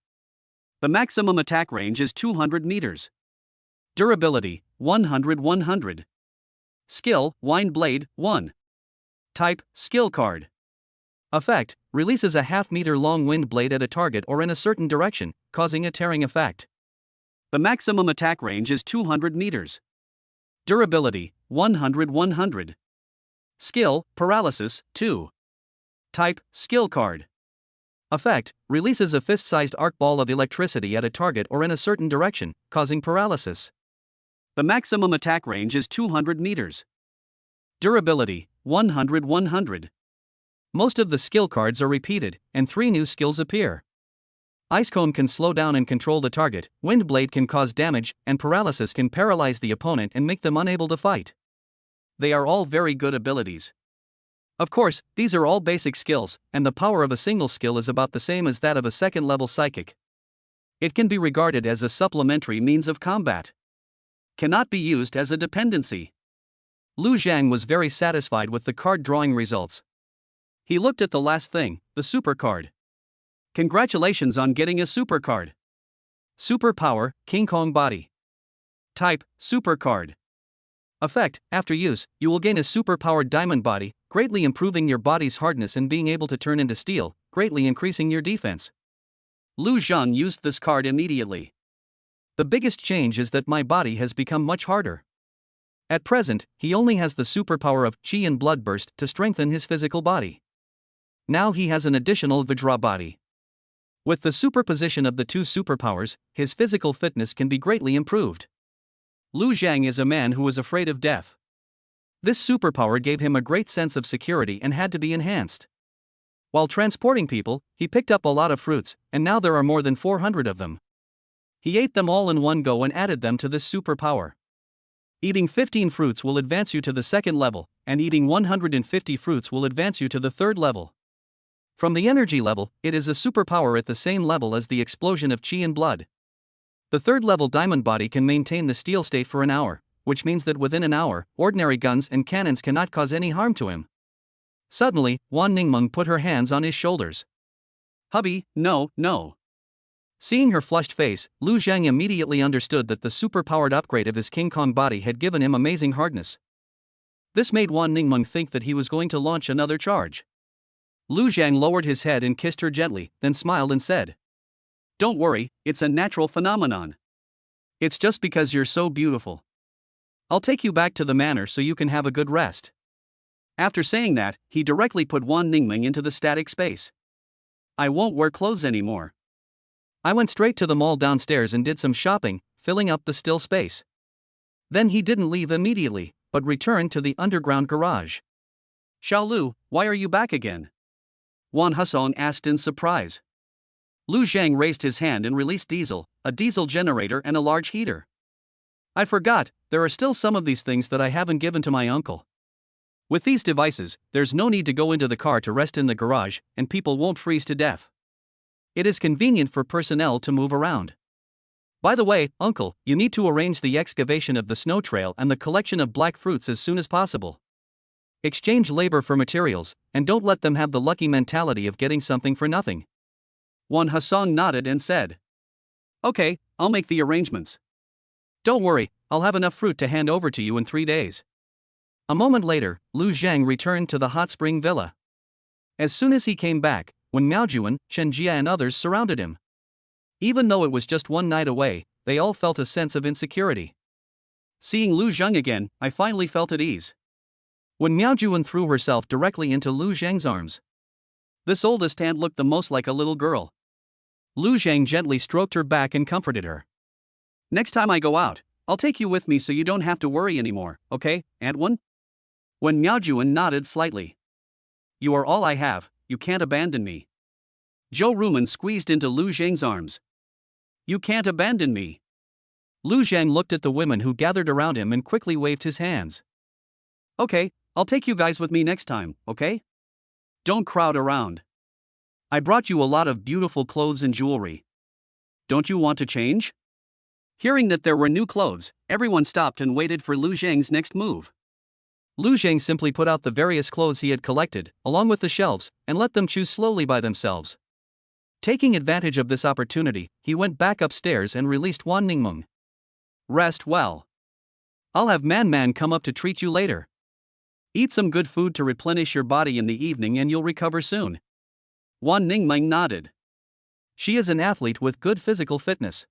The maximum attack range is 200 meters. Durability, 100-100. Skill, wind blade, 1. Type, skill card. Effect, releases a half-meter long wind blade at a target or in a certain direction, causing a tearing effect. The maximum attack range is 200 meters. Durability, 100-100. Skill, paralysis, 2. Type, skill card. Effect, releases a fist-sized arc ball of electricity at a target or in a certain direction, causing paralysis. The maximum attack range is 200 meters. Durability, 100-100. Most of the skill cards are repeated, and 3 new skills appear. Ice cone can slow down and control the target, wind blade can cause damage, and paralysis can paralyze the opponent and make them unable to fight. They are all very good abilities. Of course, these are all basic skills, and the power of a single skill is about the same as that of a second-level psychic. It can be regarded as a supplementary means of combat. Cannot be used as a dependency. Lu Zhang was very satisfied with the card drawing results. He looked at the last thing, the super card. Congratulations on getting a super card. Super power, King Kong body. Type, super card. Effect, after use, you will gain a super-powered diamond body, greatly improving your body's hardness and being able to turn into steel, greatly increasing your defense. Lu Zhang used this card immediately. The biggest change is that my body has become much harder. At present, he only has the superpower of Qi and Blood Burst to strengthen his physical body. Now he has an additional Vajra body. With the superposition of the 2 superpowers, his physical fitness can be greatly improved. Lu Zhang is a man who is afraid of death. This superpower gave him a great sense of security and had to be enhanced. While transporting people, he picked up a lot of fruits, and now there are more than 400 of them. He ate them all in one go and added them to this superpower. Eating 15 fruits will advance you to the second level, and eating 150 fruits will advance you to the third level. From the energy level, it is a superpower at the same level as the explosion of chi and blood. The third level diamond body can maintain the steel state for an hour, which means that within an hour, ordinary guns and cannons cannot cause any harm to him. Suddenly, Wan Ningmeng put her hands on his shoulders. "Hubby, no, no." Seeing her flushed face, Lu Zhang immediately understood that the super-powered upgrade of his King Kong body had given him amazing hardness. This made Wan Ningmeng think that he was going to launch another charge. Lu Zhang lowered his head and kissed her gently, then smiled and said, "Don't worry, it's a natural phenomenon. It's just because you're so beautiful. I'll take you back to the manor so you can have a good rest." After saying that, he directly put Wan Ningmeng into the static space. "I won't wear clothes anymore. I went straight to the mall downstairs and did some shopping, filling up the still space." Then he didn't leave immediately, but returned to the underground garage. "Xiaolu, why are you back again?" Wan Husong asked in surprise. Lu Zhang raised his hand and released diesel, a diesel generator and a large heater. "I forgot, there are still some of these things that I haven't given to my uncle. With these devices, there's no need to go into the car to rest in the garage, and people won't freeze to death. It is convenient for personnel to move around. By the way, uncle, you need to arrange the excavation of the snow trail and the collection of black fruits as soon as possible. Exchange labor for materials, and don't let them have the lucky mentality of getting something for nothing." Wan Husong nodded and said, "Okay, I'll make the arrangements. Don't worry, I'll have enough fruit to hand over to you in 3 days." A moment later, Lu Zhang returned to the hot spring villa. As soon as he came back, Wen Miaojuan, Chen Jia and others surrounded him. Even though it was just one night away, they all felt a sense of insecurity. Seeing Lu Zhang again, I finally felt at ease. Wen Miaojuan threw herself directly into Lu Zhang's arms. This oldest aunt looked the most like a little girl. Lu Zhang gently stroked her back and comforted her. "Next time I go out, I'll take you with me so you don't have to worry anymore, okay, Aunt Wen?" When Miaojuan nodded slightly. "You are all I have, you can't abandon me." Zhou Rumen squeezed into Lu Zhang's arms. "You can't abandon me." Lu Zhang looked at the women who gathered around him and quickly waved his hands. "Okay, I'll take you guys with me next time, okay? Don't crowd around. I brought you a lot of beautiful clothes and jewelry. Don't you want to change?" Hearing that there were new clothes, everyone stopped and waited for Lu Zhang's next move. Lu Zhang simply put out the various clothes he had collected, along with the shelves, and let them choose slowly by themselves. Taking advantage of this opportunity, he went back upstairs and released Wan Ningmeng. "Rest well. I'll have Man come up to treat you later. Eat some good food to replenish your body in the evening and you'll recover soon." Wan Ningmeng nodded. She is an athlete with good physical fitness.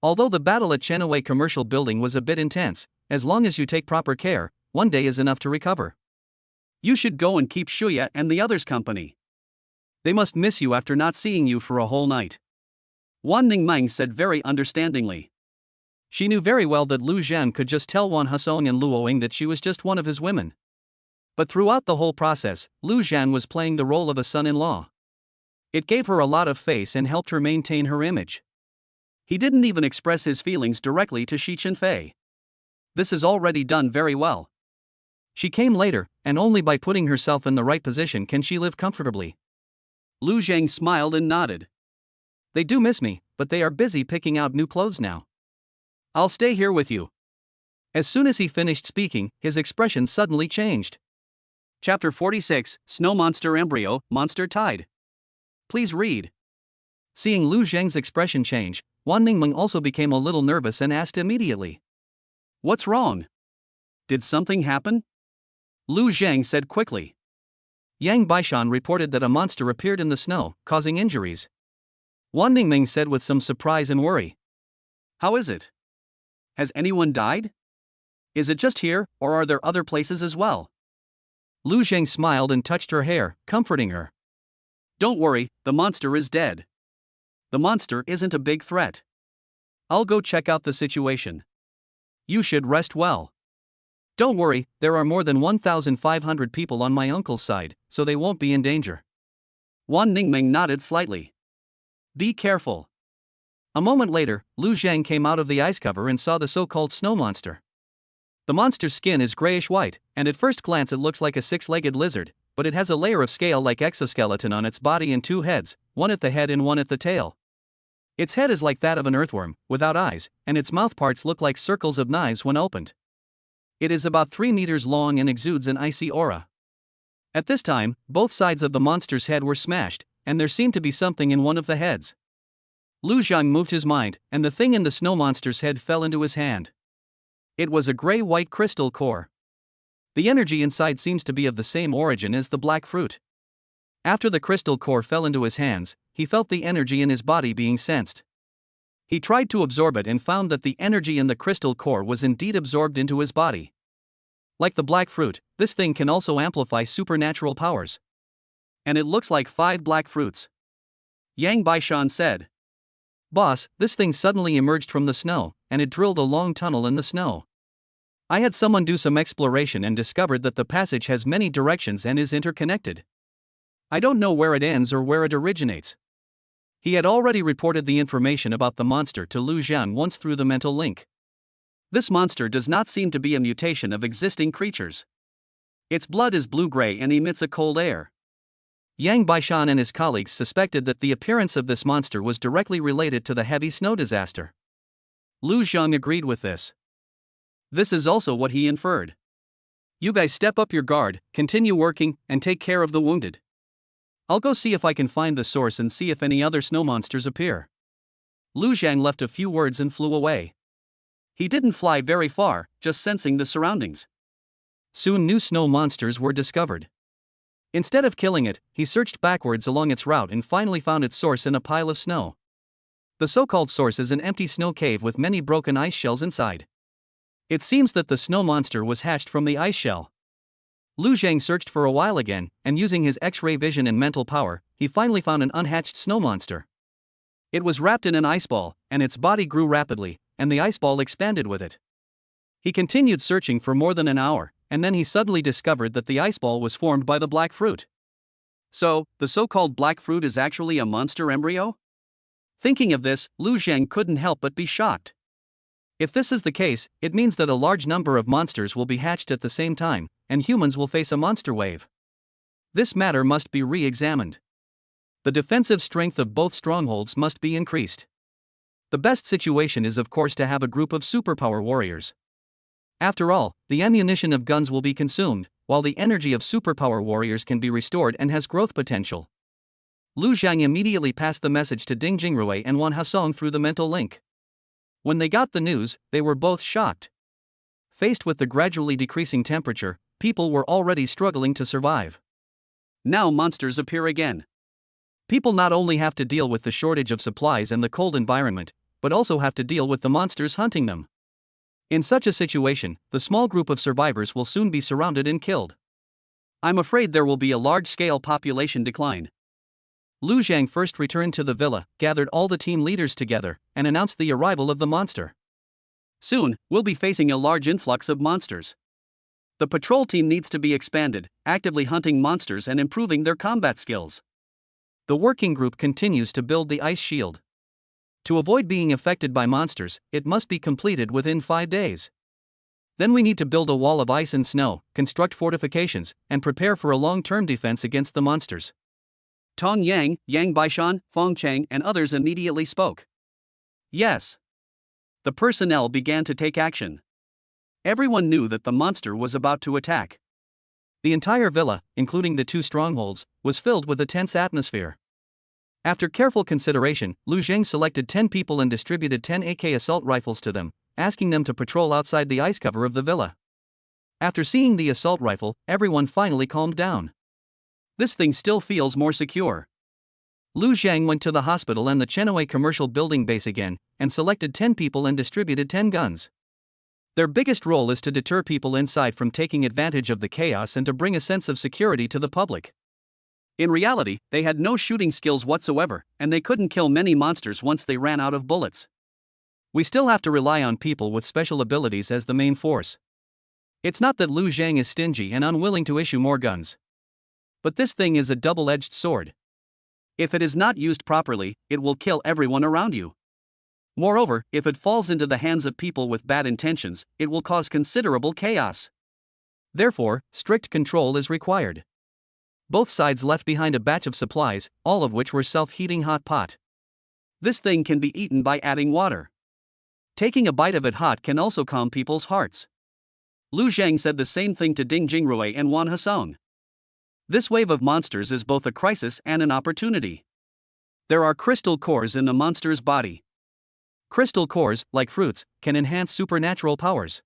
Although the battle at Chenaway Commercial Building was a bit intense, as long as you take proper care, 1 day is enough to recover. You should go and keep Shuya and the others company. They must miss you after not seeing you for a whole night. Wan Ningmeng said very understandingly. She knew very well that Lu Zhan could just tell Wan Husong and Lu Oing that she was just one of his women. But throughout the whole process, Lu Zhan was playing the role of a son-in-law. It gave her a lot of face and helped her maintain her image. He didn't even express his feelings directly to Shi Chenfei. This is already done very well. She came later, and only by putting herself in the right position can she live comfortably. Lu Zhang smiled and nodded. They do miss me, but they are busy picking out new clothes now. I'll stay here with you. As soon as he finished speaking, his expression suddenly changed. Chapter 46, Snow Monster Embryo, Monster Tide. Please read. Seeing Lu Zhang's expression change, Wan Ningmeng also became a little nervous and asked immediately. What's wrong? Did something happen? Lu Zhang said quickly. Yang Baishan reported that a monster appeared in the snow, causing injuries. Wan Ningmeng said with some surprise and worry. How is it? Has anyone died? Is it just here, or are there other places as well? Lu Zhang smiled and touched her hair, comforting her. Don't worry, the monster is dead. The monster isn't a big threat. I'll go check out the situation. You should rest well. Don't worry, there are more than 1,500 people on my uncle's side, so they won't be in danger. Wan Ningmeng nodded slightly. Be careful. A moment later, Lu Zhang came out of the ice cover and saw the so-called snow monster. The monster's skin is grayish-white, and at first glance it looks like a six-legged lizard, but it has a layer of scale-like exoskeleton on its body and two heads, one at the head and one at the tail. Its head is like that of an earthworm, without eyes, and its mouth parts look like circles of knives when opened. It is about 3 meters long and exudes an icy aura. At this time, both sides of the monster's head were smashed, and there seemed to be something in one of the heads. Lu Zhang moved his mind, and the thing in the snow monster's head fell into his hand. It was a gray-white crystal core. The energy inside seems to be of the same origin as the black fruit. After the crystal core fell into his hands, he felt the energy in his body being sensed. He tried to absorb it and found that the energy in the crystal core was indeed absorbed into his body. Like the black fruit, this thing can also amplify supernatural powers. And it looks like 5 black fruits. Yang Baishan said. Boss, this thing suddenly emerged from the snow, and it drilled a long tunnel in the snow. I had someone do some exploration and discovered that the passage has many directions and is interconnected. I don't know where it ends or where it originates. He had already reported the information about the monster to Lu Zhang once through the mental link. This monster does not seem to be a mutation of existing creatures. Its blood is blue-gray and emits a cold air. Yang Baishan and his colleagues suspected that the appearance of this monster was directly related to the heavy snow disaster. Lu Zhang agreed with this. This is also what he inferred. You guys step up your guard, continue working, and take care of the wounded. I'll go see if I can find the source and see if any other snow monsters appear. Lu Zhang left a few words and flew away. He didn't fly very far, just sensing the surroundings. Soon new snow monsters were discovered. Instead of killing it, he searched backwards along its route and finally found its source in a pile of snow. The so-called source is an empty snow cave with many broken ice shells inside. It seems that the snow monster was hatched from the ice shell. Lu Zhang searched for a while again, and using his X-ray vision and mental power, he finally found an unhatched snow monster. It was wrapped in an ice ball, and its body grew rapidly, and the ice ball expanded with it. He continued searching for more than an hour, and then he suddenly discovered that the ice ball was formed by the black fruit. So, the so-called black fruit is actually a monster embryo? Thinking of this, Lu Zhang couldn't help but be shocked. If this is the case, it means that a large number of monsters will be hatched at the same time, and humans will face a monster wave. This matter must be re-examined. The defensive strength of both strongholds must be increased. The best situation is of course to have a group of superpower warriors. After all, the ammunition of guns will be consumed, while the energy of superpower warriors can be restored and has growth potential. Lu Zhang immediately passed the message to Ding Jingrui and Wan Hasong through the mental link. When they got the news, they were both shocked. Faced with the gradually decreasing temperature, people were already struggling to survive. Now monsters appear again. People not only have to deal with the shortage of supplies and the cold environment, but also have to deal with the monsters hunting them. In such a situation, the small group of survivors will soon be surrounded and killed. I'm afraid there will be a large-scale population decline. Lu Zhang first returned to the villa, gathered all the team leaders together, and announced the arrival of the monster. Soon, we'll be facing a large influx of monsters. The patrol team needs to be expanded, actively hunting monsters and improving their combat skills. The working group continues to build the ice shield. To avoid being affected by monsters, it must be completed within 5 days. Then we need to build a wall of ice and snow, construct fortifications, and prepare for a long-term defense against the monsters. Tong Yang, Yang Baishan, Feng Chang, and others immediately spoke. Yes. The personnel began to take action. Everyone knew that the monster was about to attack. The entire villa, including the 2 strongholds, was filled with a tense atmosphere. After careful consideration, Lu Zhang selected 10 people and distributed 10 AK assault rifles to them, asking them to patrol outside the ice cover of the villa. After seeing the assault rifle, everyone finally calmed down. This thing still feels more secure. Lu Zhang went to the hospital and the Chenaway commercial building base again, and selected 10 people and distributed 10 guns. Their biggest role is to deter people inside from taking advantage of the chaos and to bring a sense of security to the public. In reality, they had no shooting skills whatsoever, and they couldn't kill many monsters once they ran out of bullets. We still have to rely on people with special abilities as the main force. It's not that Lu Zhang is stingy and unwilling to issue more guns. But this thing is a double-edged sword. If it is not used properly, it will kill everyone around you. Moreover, if it falls into the hands of people with bad intentions, it will cause considerable chaos. Therefore, strict control is required. Both sides left behind a batch of supplies, all of which were self-heating hot pot. This thing can be eaten by adding water. Taking a bite of it hot can also calm people's hearts. Lu Zhang said the same thing to Ding Jingrui and Wan Hasong. This wave of monsters is both a crisis and an opportunity. There are crystal cores in the monster's body. Crystal cores, like fruits, can enhance supernatural powers.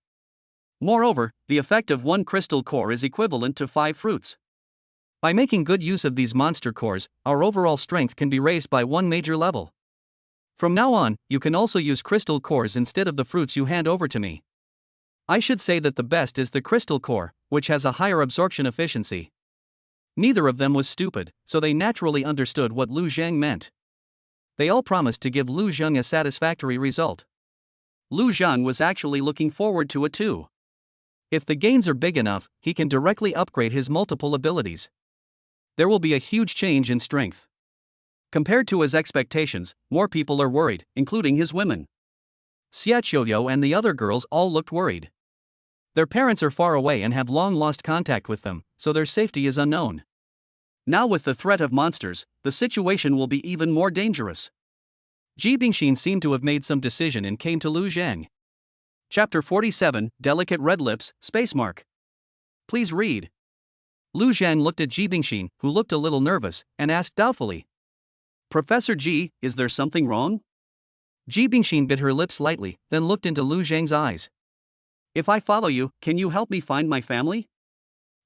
Moreover, the effect of one crystal core is equivalent to 5 fruits. By making good use of these monster cores, our overall strength can be raised by one major level. From now on, you can also use crystal cores instead of the fruits you hand over to me. I should say that the best is the crystal core, which has a higher absorption efficiency. Neither of them was stupid, so they naturally understood what Lu Zhang meant. They all promised to give Lu Zhang a satisfactory result. Lu Zhang was actually looking forward to it too. If the gains are big enough, he can directly upgrade his multiple abilities. There will be a huge change in strength. Compared to his expectations, more people are worried, including his women. Xiaoqiu and the other girls all looked worried. Their parents are far away and have long lost contact with them, so their safety is unknown. Now with the threat of monsters, the situation will be even more dangerous. Ji Bingxin seemed to have made some decision and came to Lu Zhang. Chapter 47, Delicate Red Lips, Space Mark. Please read. Lu Zhang looked at Ji Bingxin, who looked a little nervous, and asked doubtfully. Professor Ji, is there something wrong? Ji Bingxin bit her lips lightly, then looked into Lu Zhang's eyes. If I follow you, can you help me find my family?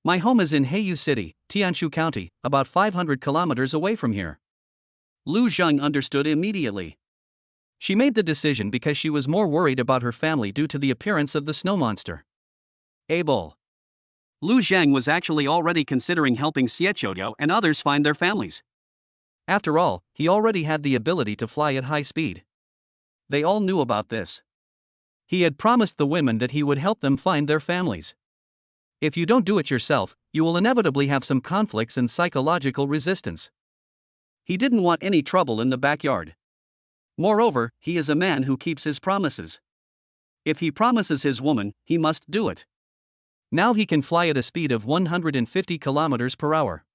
My home is in Heiyu City, Tianshu County, about 500 kilometers away from here. Lu Zhang understood immediately. She made the decision because she was more worried about her family due to the appearance of the snow monster. Able. Lu Zhang was actually already considering helping Xiaoqiu and others find their families. After all, he already had the ability to fly at high speed. They all knew about this. He had promised the women that he would help them find their families. If you don't do it yourself, you will inevitably have some conflicts and psychological resistance. He didn't want any trouble in the backyard. Moreover, he is a man who keeps his promises. If he promises his woman, he must do it. Now he can fly at a speed of 150 kilometers per hour.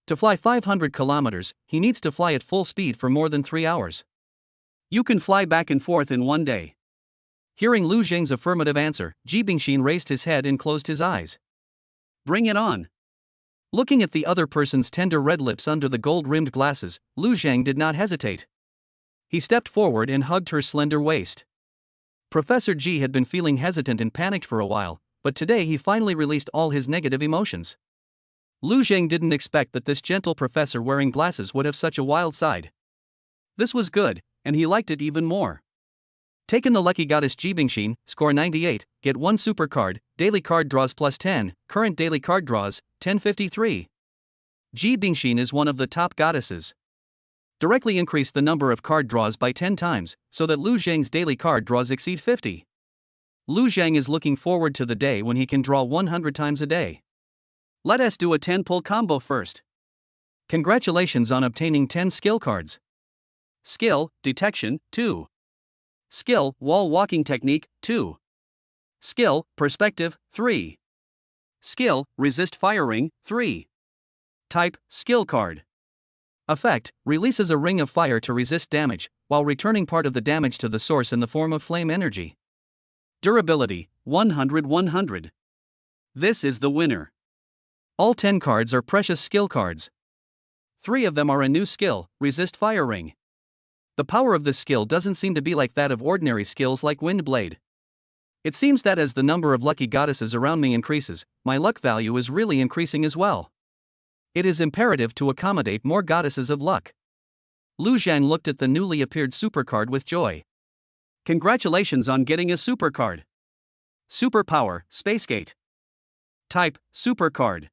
To fly 500 kilometers, he needs to fly at full speed for more than 3 hours. You can fly back and forth in one day. Hearing Lu Zhang's affirmative answer, Ji Bingxin raised his head and closed his eyes. Bring it on. Looking at the other person's tender red lips under the gold-rimmed glasses, Lu Zhang did not hesitate. He stepped forward and hugged her slender waist. Professor Ji had been feeling hesitant and panicked for a while, but today he finally released all his negative emotions. Lu Zhang didn't expect that this gentle professor wearing glasses would have such a wild side. This was good, and he liked it even more. Taken the lucky goddess Ji Bingxin, score 98, get 1 super card, daily card draws plus 10, current daily card draws, 1053. Ji Bingxin is one of the top goddesses. Directly increase the number of card draws by 10 times, so that Lu Zhang's daily card draws exceed 50. Lu Zhang is looking forward to the day when he can draw 100 times a day. Let us do a 10-pull combo first. Congratulations on obtaining 10 skill cards. Skill, Detection, 2. Skill, Wall Walking Technique, 2. Skill, Perspective, 3. Skill, Resist Firing, 3. Type, Skill Card. Effect, releases a ring of fire to resist damage, while returning part of the damage to the source in the form of flame energy. Durability, 100-100. This is the winner. All 10 cards are precious skill cards. 3 of them are a new skill, Resist Fire Ring. The power of this skill doesn't seem to be like that of ordinary skills like Wind Blade. It seems that as the number of lucky goddesses around me increases, my luck value is really increasing as well. It is imperative to accommodate more goddesses of luck. Lu Zhang looked at the newly appeared supercard with joy. Congratulations on getting a supercard. Superpower, Spacegate. Type, Supercard.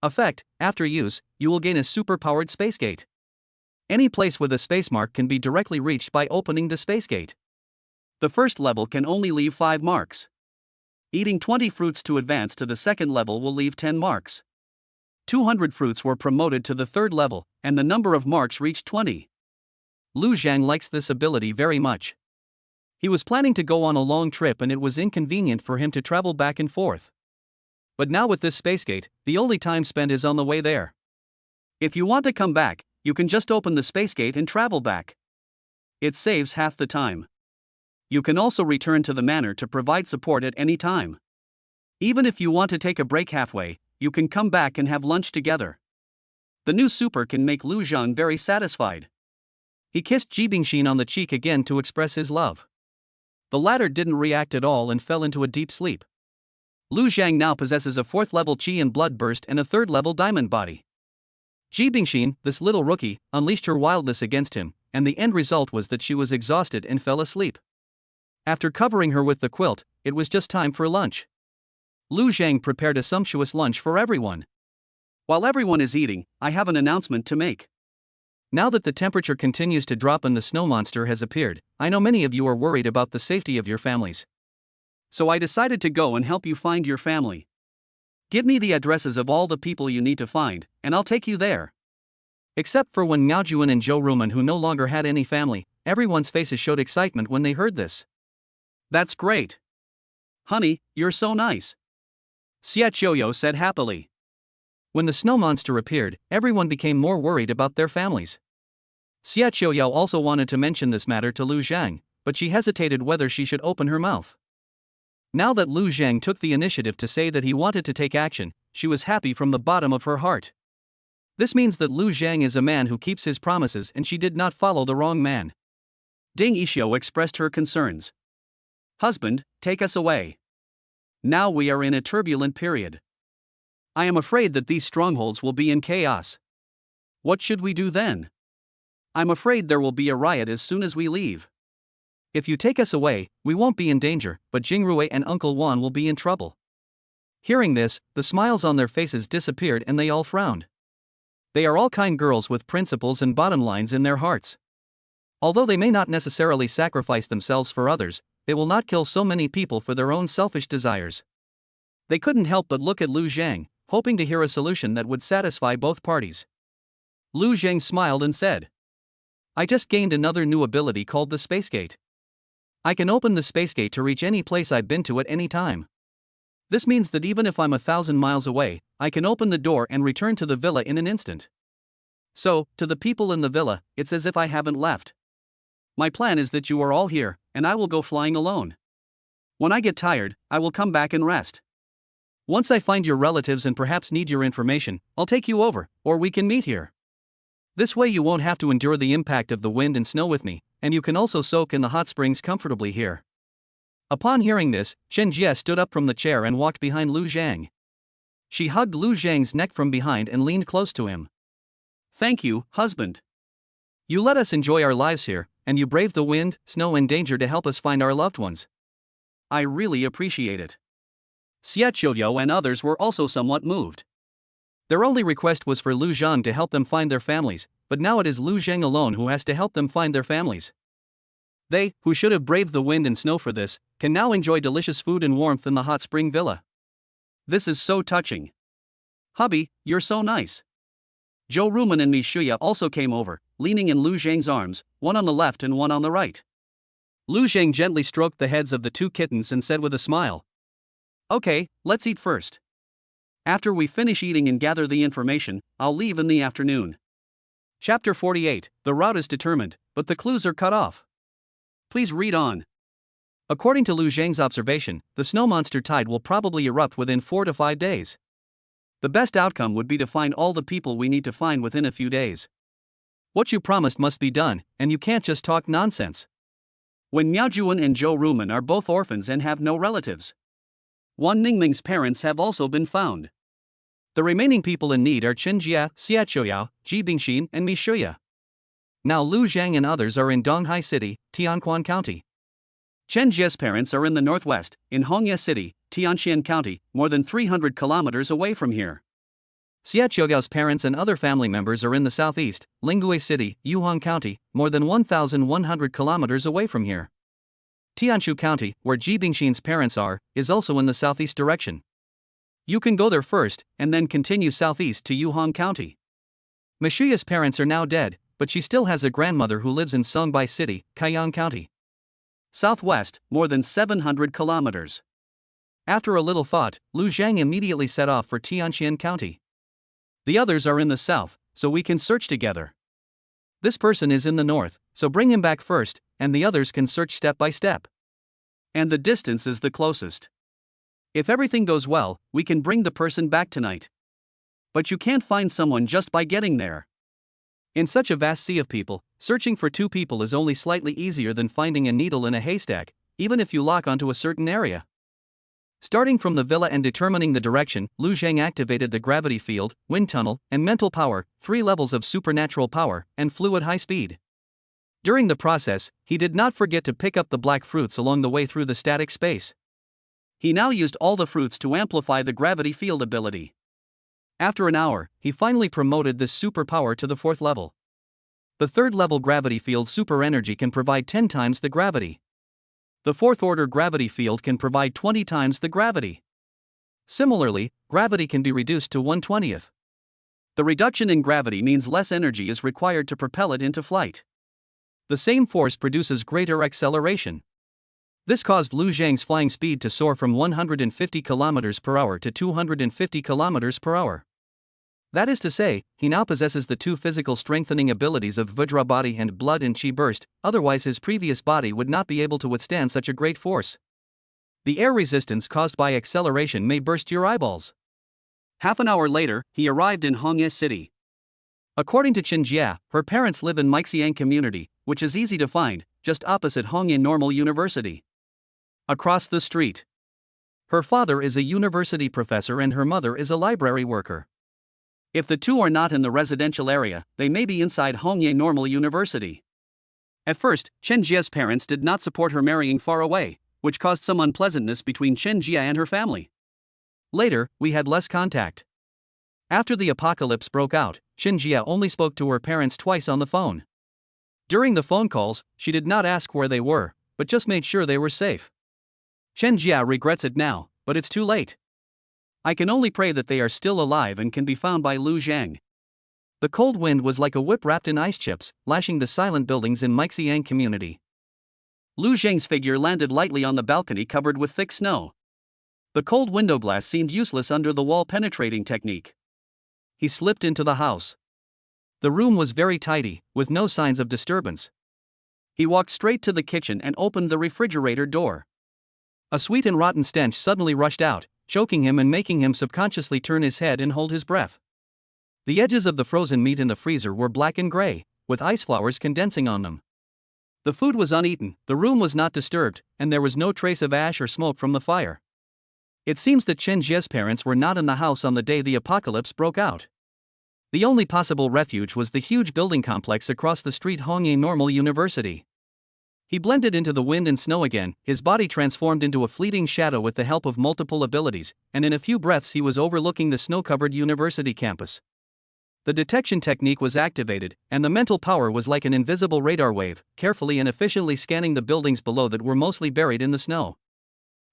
Effect, after use, you will gain a superpowered Spacegate. Any place with a space mark can be directly reached by opening the Spacegate. The first level can only leave 5 marks. Eating 20 fruits to advance to the second level will leave 10 marks. 200 fruits were promoted to the third level, and the number of marks reached 20. Lu Zhang likes this ability very much. He was planning to go on a long trip and it was inconvenient for him to travel back and forth. But now with this space gate, the only time spent is on the way there. If you want to come back, you can just open the space gate and travel back. It saves half the time. You can also return to the manor to provide support at any time. Even if you want to take a break halfway, you can come back and have lunch together. The new super can make Lu Zhang very satisfied. He kissed Ji Bingxin on the cheek again to express his love. The latter didn't react at all and fell into a deep sleep. Lu Zhang now possesses a 4th level Qi and Blood Burst and a 3rd level Diamond Body. Ji Bingxin, this little rookie, unleashed her wildness against him, and the end result was that she was exhausted and fell asleep. After covering her with the quilt, it was just time for lunch. Lu Zhang prepared a sumptuous lunch for everyone. While everyone is eating, I have an announcement to make. Now that the temperature continues to drop and the snow monster has appeared, I know many of you are worried about the safety of your families. So I decided to go and help you find your family. Give me the addresses of all the people you need to find, and I'll take you there. Except for when Miao Juan and Zhou Ruman, who no longer had any family, everyone's faces showed excitement when they heard this. That's great. Honey, you're so nice. Xia Qiuyo said happily. When the snow monster appeared, everyone became more worried about their families. Xia Qiuyo also wanted to mention this matter to Lu Zhang, but she hesitated whether she should open her mouth. Now that Lu Zhang took the initiative to say that he wanted to take action, she was happy from the bottom of her heart. This means that Lu Zhang is a man who keeps his promises and she did not follow the wrong man. Ding Yixio expressed her concerns. Husband, take us away. Now we are in a turbulent period. I am afraid that these strongholds will be in chaos. What should we do then? I'm afraid there will be a riot as soon as we leave. If you take us away, we won't be in danger, but Jingrui and Uncle Wan will be in trouble. Hearing this, the smiles on their faces disappeared and they all frowned. They are all kind girls with principles and bottom lines in their hearts. Although they may not necessarily sacrifice themselves for others, they will not kill so many people for their own selfish desires. They couldn't help but look at Lu Zhang, hoping to hear a solution that would satisfy both parties. Lu Zhang smiled and said, I just gained another new ability called the Space Gate. I can open the Space Gate to reach any place I've been to at any time. This means that even if I'm 1,000 miles away, I can open the door and return to the villa in an instant. So, to the people in the villa, it's as if I haven't left. My plan is that you are all here, and I will go flying alone. When I get tired, I will come back and rest. Once I find your relatives and perhaps need your information, I'll take you over, or we can meet here. This way you won't have to endure the impact of the wind and snow with me, and you can also soak in the hot springs comfortably here. Upon hearing this, Chen Jie stood up from the chair and walked behind Lu Zhang. She hugged Lu Zhang's neck from behind and leaned close to him. Thank you, husband. You let us enjoy our lives here, and you braved the wind, snow and danger to help us find our loved ones. I really appreciate it. Xia Qiuyo and others were also somewhat moved. Their only request was for Lu Zhang to help them find their families, but now it is Lu Zhang alone who has to help them find their families. They, who should have braved the wind and snow for this, can now enjoy delicious food and warmth in the hot spring villa. This is so touching. Hubby, you're so nice. Zhou Ruman and Mishuya also came over, leaning in Lu Zhang's arms, one on the left and one on the right. Lu Zhang gently stroked the heads of the two kittens and said with a smile, Okay, let's eat first. After we finish eating and gather the information, I'll leave in the afternoon. Chapter 48, The route is determined, but the clues are cut off. Please read on. According to Lu Zhang's observation, the snow monster tide will probably erupt within 4 to 5 days. The best outcome would be to find all the people we need to find within a few days. What you promised must be done, and you can't just talk nonsense. When Miao Juan and Zhou Ruman are both orphans and have no relatives. Wan Ningming's parents have also been found. The remaining people in need are Chen Jie, Xia Qiuyo, Ji Bingxin, and Mi Shuya. Now Lu Zhang and others are in Donghai City, Tianquan County. Chen Jie's parents are in the northwest, in Hongye City, Tianxian County, more than 300 kilometers away from here. Xia Qiuyo's parents and other family members are in the southeast, Lingui City, Yuhong County, more than 1,100 kilometers away from here. Tianshu County, where Ji Bingxin's parents are, is also in the southeast direction. You can go there first, and then continue southeast to Yuhong County. Mishuya's parents are now dead, but she still has a grandmother who lives in Songbai City, Kaiyang County. Southwest, more than 700 kilometers. After a little thought, Lu Zhang immediately set off for Tianqian County. The others are in the south, so we can search together. This person is in the north, so bring him back first, and the others can search step by step. And the distance is the closest. If everything goes well, we can bring the person back tonight. But you can't find someone just by getting there. In such a vast sea of people, searching for two people is only slightly easier than finding a needle in a haystack, even if you lock onto a certain area. Starting from the villa and determining the direction, Lu Zhang activated the gravity field, wind tunnel, and mental power, 3 levels of supernatural power, and flew at high speed. During the process, he did not forget to pick up the black fruits along the way through the static space. He now used all the fruits to amplify the gravity field ability. After an hour, he finally promoted this superpower to the 4th level. The 3rd level gravity field super energy can provide 10 times the gravity. The 4th order gravity field can provide 20 times the gravity. Similarly, gravity can be reduced to 1/20th. The reduction in gravity means less energy is required to propel it into flight. The same force produces greater acceleration. This caused Lu Zhang's flying speed to soar from 150 km per hour to 250 km per hour. That is to say, he now possesses the 2 physical strengthening abilities of Vajra body and blood and chi burst, otherwise his previous body would not be able to withstand such a great force. The air resistance caused by acceleration may burst your eyeballs. Half an hour later, he arrived in Hongye City. According to Chen Jia, her parents live in Meixiang community, which is easy to find, just opposite Hongye Normal University. Across the street. Her father is a university professor and her mother is a library worker. If the two are not in the residential area, they may be inside Hongye Normal University. At first, Chen Jia's parents did not support her marrying far away, which caused some unpleasantness between Chen Jia and her family. Later, we had less contact. After the apocalypse broke out, Chen Jia only spoke to her parents twice on the phone. During the phone calls, she did not ask where they were, but just made sure they were safe. Chen Jia regrets it now, but it's too late. I can only pray that they are still alive and can be found by Lu Zhang. The cold wind was like a whip wrapped in ice chips, lashing the silent buildings in Meixiang community. Lu Zhang's figure landed lightly on the balcony covered with thick snow. The cold window glass seemed useless under the wall penetrating technique. He slipped into the house. The room was very tidy, with no signs of disturbance. He walked straight to the kitchen and opened the refrigerator door. A sweet and rotten stench suddenly rushed out, choking him and making him subconsciously turn his head and hold his breath. The edges of the frozen meat in the freezer were black and gray, with ice flowers condensing on them. The food was uneaten, the room was not disturbed, and there was no trace of ash or smoke from the fire. It seems that Chen Jie's parents were not in the house on the day the apocalypse broke out. The only possible refuge was the huge building complex across the street, Hongye Normal University. He blended into the wind and snow again, his body transformed into a fleeting shadow with the help of multiple abilities, and in a few breaths he was overlooking the snow-covered university campus. The detection technique was activated, and the mental power was like an invisible radar wave, carefully and efficiently scanning the buildings below that were mostly buried in the snow.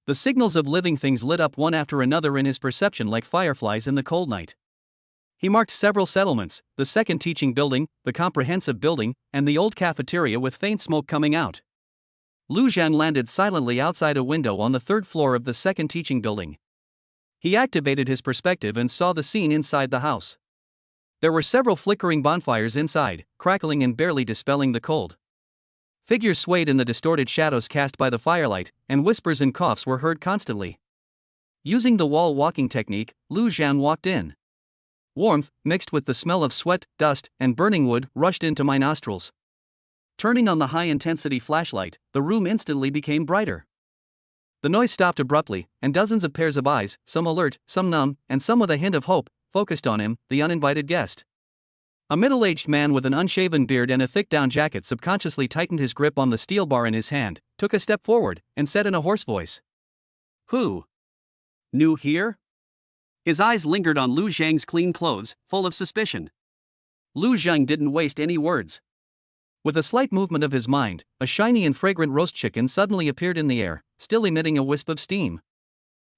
The signals of living things lit up one after another in his perception like fireflies in the cold night. He marked several settlements, the second teaching building, the comprehensive building, and the old cafeteria with faint smoke coming out. Lu Zhang landed silently outside a window on the 3rd floor of the second teaching building. He activated his perspective and saw the scene inside the house. There were several flickering bonfires inside, crackling and barely dispelling the cold. Figures swayed in the distorted shadows cast by the firelight, and whispers and coughs were heard constantly. Using the wall walking technique, Lu Zhang walked in. Warmth, mixed with the smell of sweat, dust, and burning wood, rushed into my nostrils. Turning on the high-intensity flashlight, the room instantly became brighter. The noise stopped abruptly, and dozens of pairs of eyes, some alert, some numb, and some with a hint of hope, focused on him, the uninvited guest. A middle-aged man with an unshaven beard and a thick down jacket subconsciously tightened his grip on the steel bar in his hand, took a step forward, and said in a hoarse voice, "Who? New here?" His eyes lingered on Lu Zhang's clean clothes, full of suspicion. Lu Zhang didn't waste any words. With a slight movement of his mind, a shiny and fragrant roast chicken suddenly appeared in the air, still emitting a wisp of steam.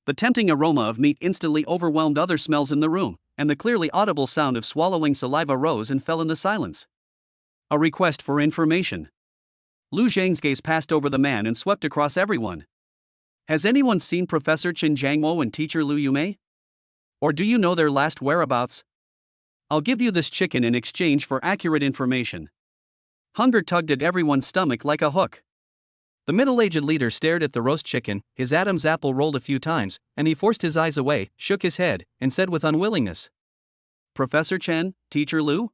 The tempting aroma of meat instantly overwhelmed other smells in the room, and the clearly audible sound of swallowing saliva rose and fell in the silence. A request for information. Lu Zhang's gaze passed over the man and swept across everyone. Has anyone seen Professor Chen Jiangmo and teacher Lu Yumei? Or do you know their last whereabouts? I'll give you this chicken in exchange for accurate information. Hunger tugged at everyone's stomach like a hook. The middle-aged leader stared at the roast chicken, his Adam's apple rolled a few times, and he forced his eyes away, shook his head, and said with unwillingness, Professor Chen, Teacher Lu?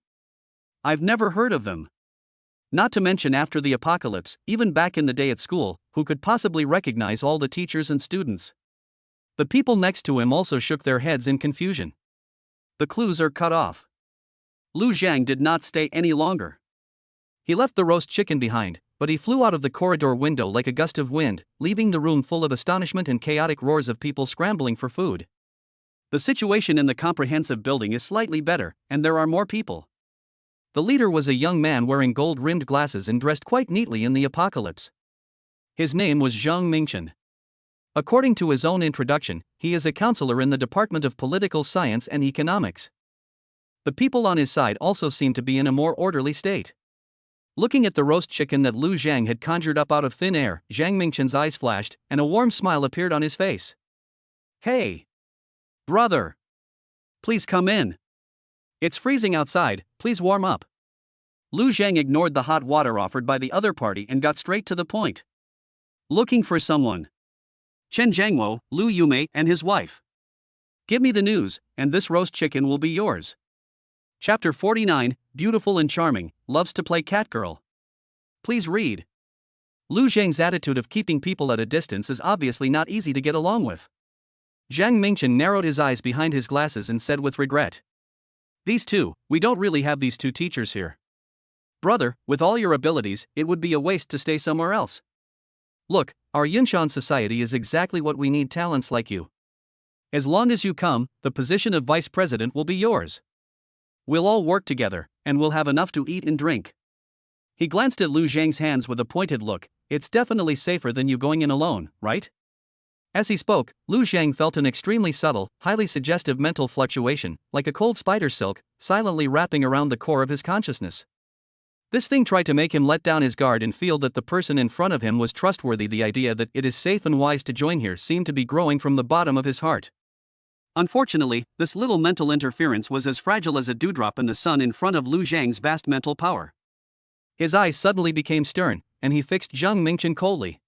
I've never heard of them. Not to mention after the apocalypse, even back in the day at school, who could possibly recognize all the teachers and students? The people next to him also shook their heads in confusion. The clues are cut off. Lu Zhang did not stay any longer. He left the roast chicken behind, but he flew out of the corridor window like a gust of wind, leaving the room full of astonishment and chaotic roars of people scrambling for food. The situation in the comprehensive building is slightly better, and there are more people. The leader was a young man wearing gold-rimmed glasses and dressed quite neatly in the apocalypse. His name was Zhang Mingchen. According to his own introduction, he is a counselor in the Department of Political Science and Economics. The people on his side also seemed to be in a more orderly state. Looking at the roast chicken that Lu Zhang had conjured up out of thin air, Zhang Mingchen's eyes flashed, and a warm smile appeared on his face. Hey! Brother! Please come in. It's freezing outside, please warm up. Lu Zhang ignored the hot water offered by the other party and got straight to the point. Looking for someone. Chen Jiangmo, Lu Yumei, and his wife. Give me the news, and this roast chicken will be yours. Chapter 49, Beautiful and Charming, Loves to Play Catgirl. Please read. Lu Zhang's attitude of keeping people at a distance is obviously not easy to get along with. Zhang Mingchen narrowed his eyes behind his glasses and said with regret. These two, we don't really have these two teachers here. Brother, with all your abilities, it would be a waste to stay somewhere else. Look, our Yunshan society is exactly what we need, talents like you. As long as you come, the position of vice president will be yours. We'll all work together, and we'll have enough to eat and drink. He glanced at Lu Zhang's hands with a pointed look. It's definitely safer than you going in alone, right? As he spoke, Lu Zhang felt an extremely subtle, highly suggestive mental fluctuation, like a cold spider silk, silently wrapping around the core of his consciousness. This thing tried to make him let down his guard and feel that the person in front of him was trustworthy. The idea that it is safe and wise to join here seemed to be growing from the bottom of his heart. Unfortunately, this little mental interference was as fragile as a dewdrop in the sun in front of Lu Zhang's vast mental power. His eyes suddenly became stern, and he fixed Zhang Mingchen coldly.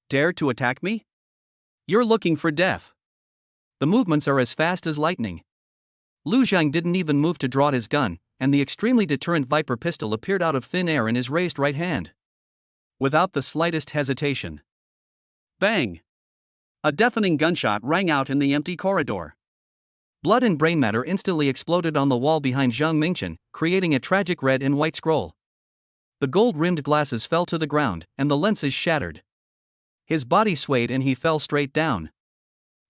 Dare to attack me? You're looking for death. The movements are as fast as lightning. Lu Zhang didn't even move to draw his gun, and the extremely deterrent Viper pistol appeared out of thin air in his raised right hand. Without the slightest hesitation. Bang! A deafening gunshot rang out in the empty corridor. Blood and brain matter instantly exploded on the wall behind Zhang Mingchen, creating a tragic red and white scroll. The gold-rimmed glasses fell to the ground, and the lenses shattered. His body swayed and he fell straight down.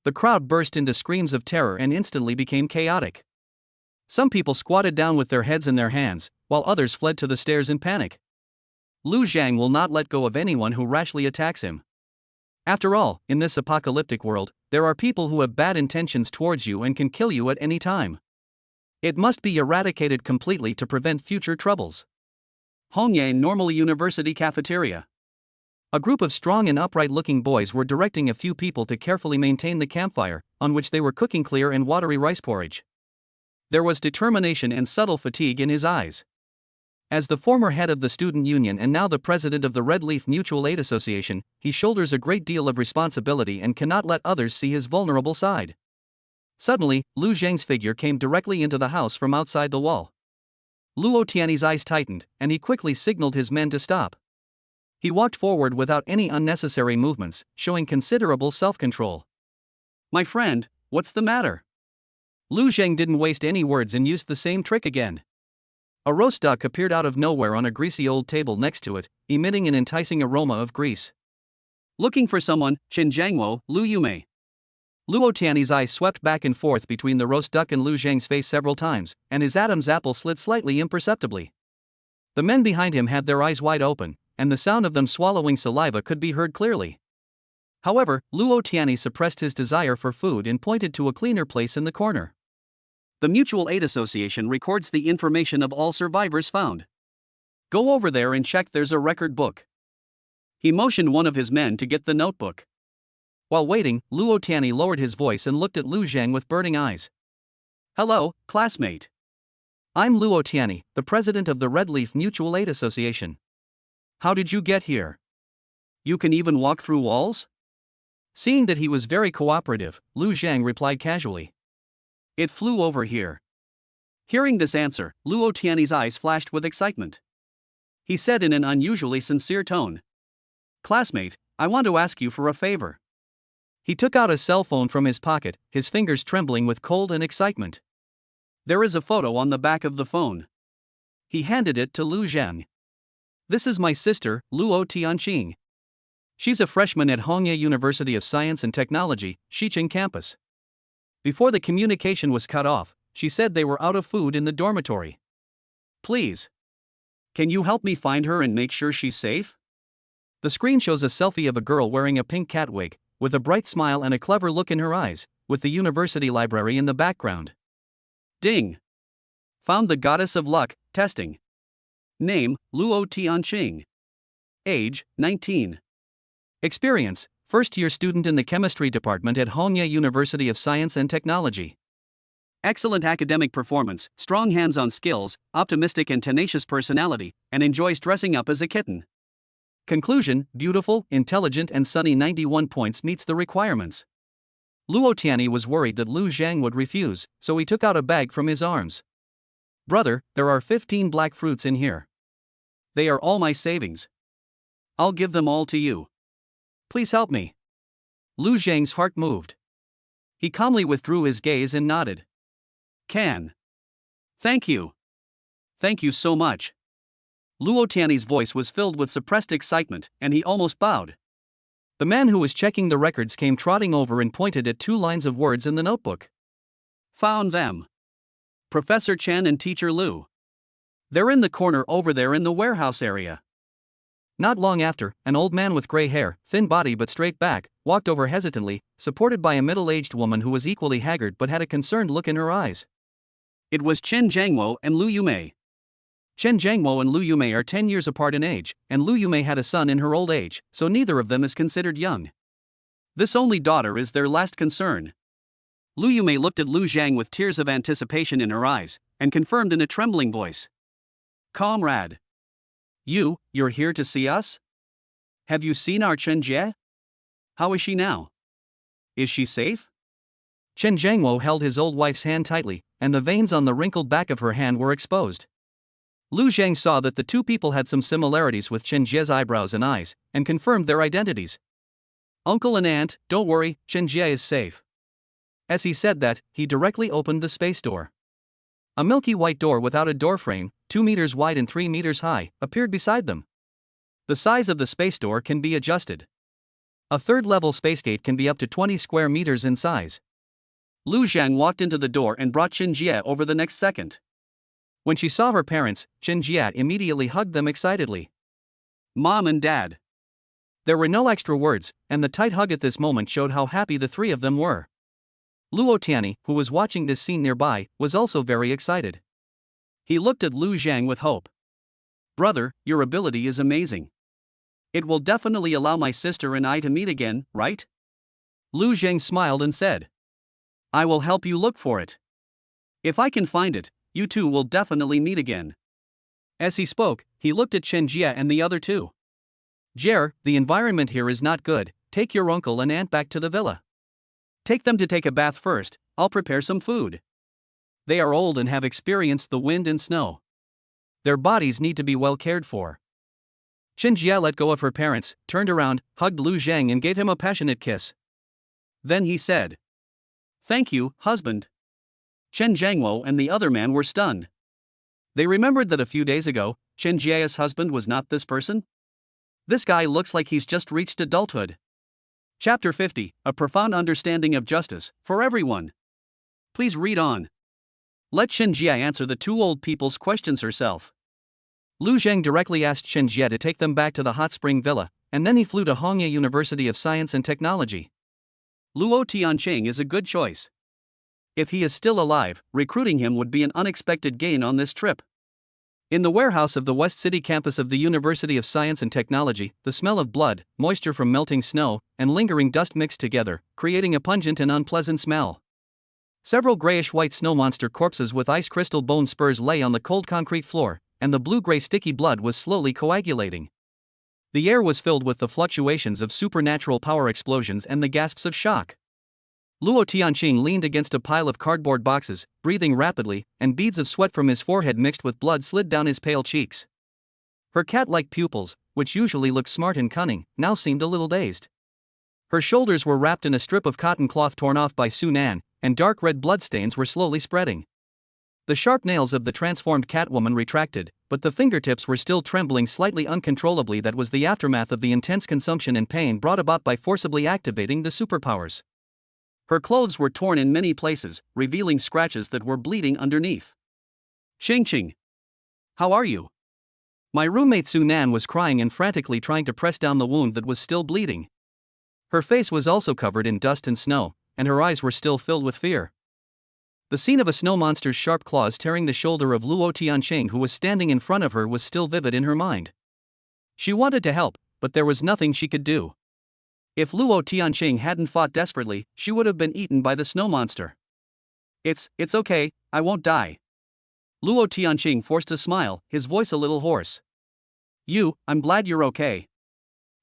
The crowd burst into screams of terror and instantly became chaotic. Some people squatted down with their heads in their hands, while others fled to the stairs in panic. Lu Zhang will not let go of anyone who rashly attacks him. After all, in this apocalyptic world, there are people who have bad intentions towards you and can kill you at any time. It must be eradicated completely to prevent future troubles. Hongyan Normal University Cafeteria. A group of strong and upright-looking boys were directing a few people to carefully maintain the campfire, on which they were cooking clear and watery rice porridge. There was determination and subtle fatigue in his eyes. As the former head of the student union and now the president of the Red Leaf Mutual Aid Association, he shoulders a great deal of responsibility and cannot let others see his vulnerable side. Suddenly, Lu Zhang's figure came directly into the house from outside the wall. Luo Tianyi's eyes tightened, and he quickly signaled his men to stop. He walked forward without any unnecessary movements, showing considerable self-control. My friend, what's the matter? Lu Zhang didn't waste any words and used the same trick again. A roast duck appeared out of nowhere on a greasy old table next to it, emitting an enticing aroma of grease. Looking for someone, Chen Jiangmo, Lu Yumei. Luo Tianyi's eyes swept back and forth between the roast duck and Lu Zhang's face several times, and his Adam's apple slid slightly imperceptibly. The men behind him had their eyes wide open, and the sound of them swallowing saliva could be heard clearly. However, Luo Tianyi suppressed his desire for food and pointed to a cleaner place in the corner. The Mutual Aid Association records the information of all survivors found. Go over there and check there's a record book. He motioned one of his men to get the notebook. While waiting, Luo Tianyi lowered his voice and looked at Lu Zhang with burning eyes. Hello, classmate. I'm Luo Tianyi, the president of the Red Leaf Mutual Aid Association. How did you get here? You can even walk through walls? Seeing that he was very cooperative, Lu Zhang replied casually. It flew over here. Hearing this answer, Luo Tianyi's eyes flashed with excitement. He said in an unusually sincere tone. Classmate, I want to ask you for a favor. He took out a cell phone from his pocket, his fingers trembling with cold and excitement. There is a photo on the back of the phone. He handed it to Lu Zhang. This is my sister, Luo Tianqing. She's a freshman at Hongye University of Science and Technology, Xiqing campus. Before the communication was cut off, she said they were out of food in the dormitory. Please. Can you help me find her and make sure she's safe? The screen shows a selfie of a girl wearing a pink cat wig, with a bright smile and a clever look in her eyes, with the university library in the background. Ding! Found the goddess of luck, testing. Name, Luo Tianqing. Age, 19. Experience, first-year student in the chemistry department at Hongye University of Science and Technology. Excellent academic performance, strong hands-on skills, optimistic and tenacious personality, and enjoys dressing up as a kitten. Conclusion, beautiful, intelligent and sunny 91 points meets the requirements. Luo Tianyi was worried that Lu Zhang would refuse, so he took out a bag from his arms. Brother, there are 15 black fruits in here. They are all my savings. I'll give them all to you. Please help me. Lu Zhang's heart moved. He calmly withdrew his gaze and nodded. Can. Thank you. Thank you so much. Luo Tianyi's voice was filled with suppressed excitement, and he almost bowed. The man who was checking the records came trotting over and pointed at 2 lines of words in the notebook. Found them. Professor Chen and Teacher Lu. They're in the corner over there in the warehouse area. Not long after, an old man with gray hair, thin body but straight back, walked over hesitantly, supported by a middle-aged woman who was equally haggard but had a concerned look in her eyes. It was Chen Jiangwo and Lu Yumei. Chen Jiangwo and Lu Yumei are 10 years apart in age, and Lu Yumei had a son in her old age, so neither of them is considered young. This only daughter is their last concern. Lu Yumei looked at Lu Zhang with tears of anticipation in her eyes, and confirmed in a trembling voice. Comrade. You're here to see us? Have you seen our Chen Jie? How is she now? Is she safe? Chen Jiangwo held his old wife's hand tightly, and the veins on the wrinkled back of her hand were exposed. Lu Zhang saw that the two people had some similarities with Chen Jie's eyebrows and eyes, and confirmed their identities. Uncle and aunt, don't worry, Chen Jie is safe. As he said that, he directly opened the space door. A milky white door without a doorframe, 2 meters wide and 3 meters high, appeared beside them. The size of the space door can be adjusted. A third-level space gate can be up to 20 square meters in size. Lu Zhang walked into the door and brought Chen Jie over the next second. When she saw her parents, Chen Jie immediately hugged them excitedly. Mom and Dad. There were no extra words, and the tight hug at this moment showed how happy the 3 of them were. Luo Tianyi, who was watching this scene nearby, was also very excited. He looked at Lu Zhang with hope. Brother, your ability is amazing. It will definitely allow my sister and I to meet again, right? Lu Zhang smiled and said. I will help you look for it. If I can find it, you two will definitely meet again. As he spoke, he looked at Chen Jie and the other 2. Jer, the environment here is not good, take your uncle and aunt back to the villa. Take them to take a bath first, I'll prepare some food. They are old and have experienced the wind and snow. Their bodies need to be well cared for. Chen Jie let go of her parents, turned around, hugged Lu Zhang and gave him a passionate kiss. Then he said. Thank you, husband. Chen Jiangwo and the other man were stunned. They remembered that a few days ago, Chen Jie's husband was not this person. This guy looks like he's just reached adulthood. Chapter 50, A Profound Understanding of Justice, for Everyone. Please read on. Let Chen Jie answer the 2 old people's questions herself. Lu Zhang directly asked Chen Jie to take them back to the hot spring villa, and then he flew to Hongye University of Science and Technology. Luo Tianqing is a good choice. If he is still alive, recruiting him would be an unexpected gain on this trip. In the warehouse of the West City campus of the University of Science and Technology, the smell of blood, moisture from melting snow, and lingering dust mixed together, creating a pungent and unpleasant smell. Several grayish-white snow monster corpses with ice crystal bone spurs lay on the cold concrete floor, and the blue-gray sticky blood was slowly coagulating. The air was filled with the fluctuations of supernatural power explosions and the gasps of shock. Luo Tianqing leaned against a pile of cardboard boxes, breathing rapidly, and beads of sweat from his forehead mixed with blood slid down his pale cheeks. Her cat-like pupils, which usually looked smart and cunning, now seemed a little dazed. Her shoulders were wrapped in a strip of cotton cloth torn off by Su Nan, and dark red bloodstains were slowly spreading. The sharp nails of the transformed Catwoman retracted, but the fingertips were still trembling slightly uncontrollably. That was the aftermath of the intense consumption and pain brought about by forcibly activating the superpowers. Her clothes were torn in many places, revealing scratches that were bleeding underneath. Xingqing. How are you? My roommate Su Nan was crying and frantically trying to press down the wound that was still bleeding. Her face was also covered in dust and snow, and her eyes were still filled with fear. The scene of a snow monster's sharp claws tearing the shoulder of Luo Tianqing, who was standing in front of her, was still vivid in her mind. She wanted to help, but there was nothing she could do. If Luo Tianqing hadn't fought desperately, she would have been eaten by the snow monster. It's okay, I won't die. Luo Tianqing forced a smile, his voice a little hoarse. I'm glad you're okay.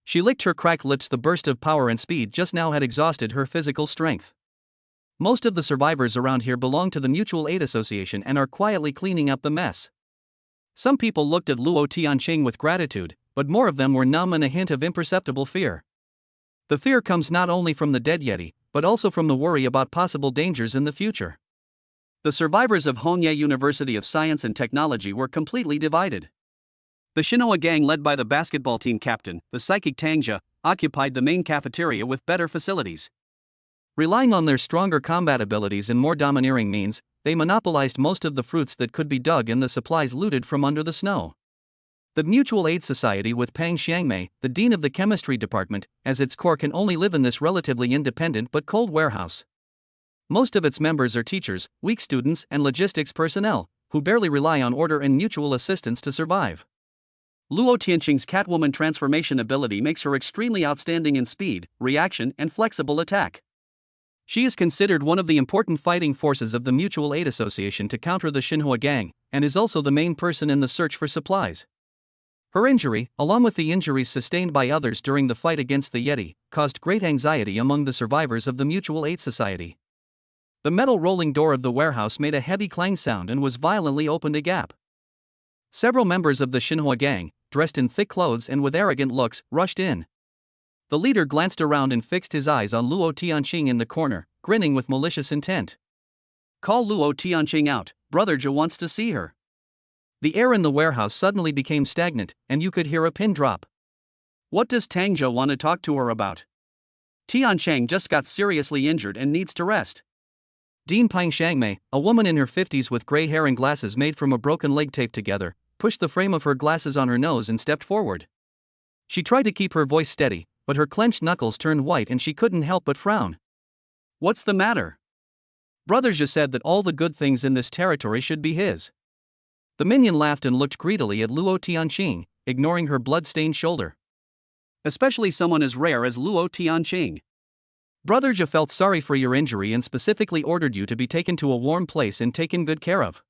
She licked her cracked lips. The burst of power and speed just now had exhausted her physical strength. Most of the survivors around here belong to the Mutual Aid Association and are quietly cleaning up the mess. Some people looked at Luo Tianqing with gratitude, but more of them were numb and a hint of imperceptible fear. The fear comes not only from the dead Yeti, but also from the worry about possible dangers in the future. The survivors of Hongye University of Science and Technology were completely divided. The Xinhua gang, led by the basketball team captain, the psychic Tang Jia, occupied the main cafeteria with better facilities. Relying on their stronger combat abilities and more domineering means, they monopolized most of the fruits that could be dug and the supplies looted from under the snow. The Mutual Aid Society, with Pang Xiangmei, the dean of the chemistry department, as its core, can only live in this relatively independent but cold warehouse. Most of its members are teachers, weak students, and logistics personnel, who barely rely on order and mutual assistance to survive. Luo Tianqing's Catwoman transformation ability makes her extremely outstanding in speed, reaction, and flexible attack. She is considered one of the important fighting forces of the Mutual Aid Association to counter the Xinhua gang, and is also the main person in the search for supplies. Her injury, along with the injuries sustained by others during the fight against the Yeti, caused great anxiety among the survivors of the Mutual Aid Society. The metal rolling door of the warehouse made a heavy clang sound and was violently opened a gap. Several members of the Xinhua gang, dressed in thick clothes and with arrogant looks, rushed in. The leader glanced around and fixed his eyes on Luo Tianqing in the corner, grinning with malicious intent. Call Luo Tianqing out, Brother Jia wants to see her. The air in the warehouse suddenly became stagnant, and you could hear a pin drop. What does Tang Jia want to talk to her about? Tianqing just got seriously injured and needs to rest. Dean Pang Xiangmei, a woman in her 50s with gray hair and glasses made from a broken leg taped together, pushed the frame of her glasses on her nose and stepped forward. She tried to keep her voice steady, but her clenched knuckles turned white and she couldn't help but frown. What's the matter? Brother Jia said that all the good things in this territory should be his. The minion laughed and looked greedily at Luo Tianqing, ignoring her blood-stained shoulder. Especially someone as rare as Luo Tianqing. Brother Jia felt sorry for your injury and specifically ordered you to be taken to a warm place and taken good care of.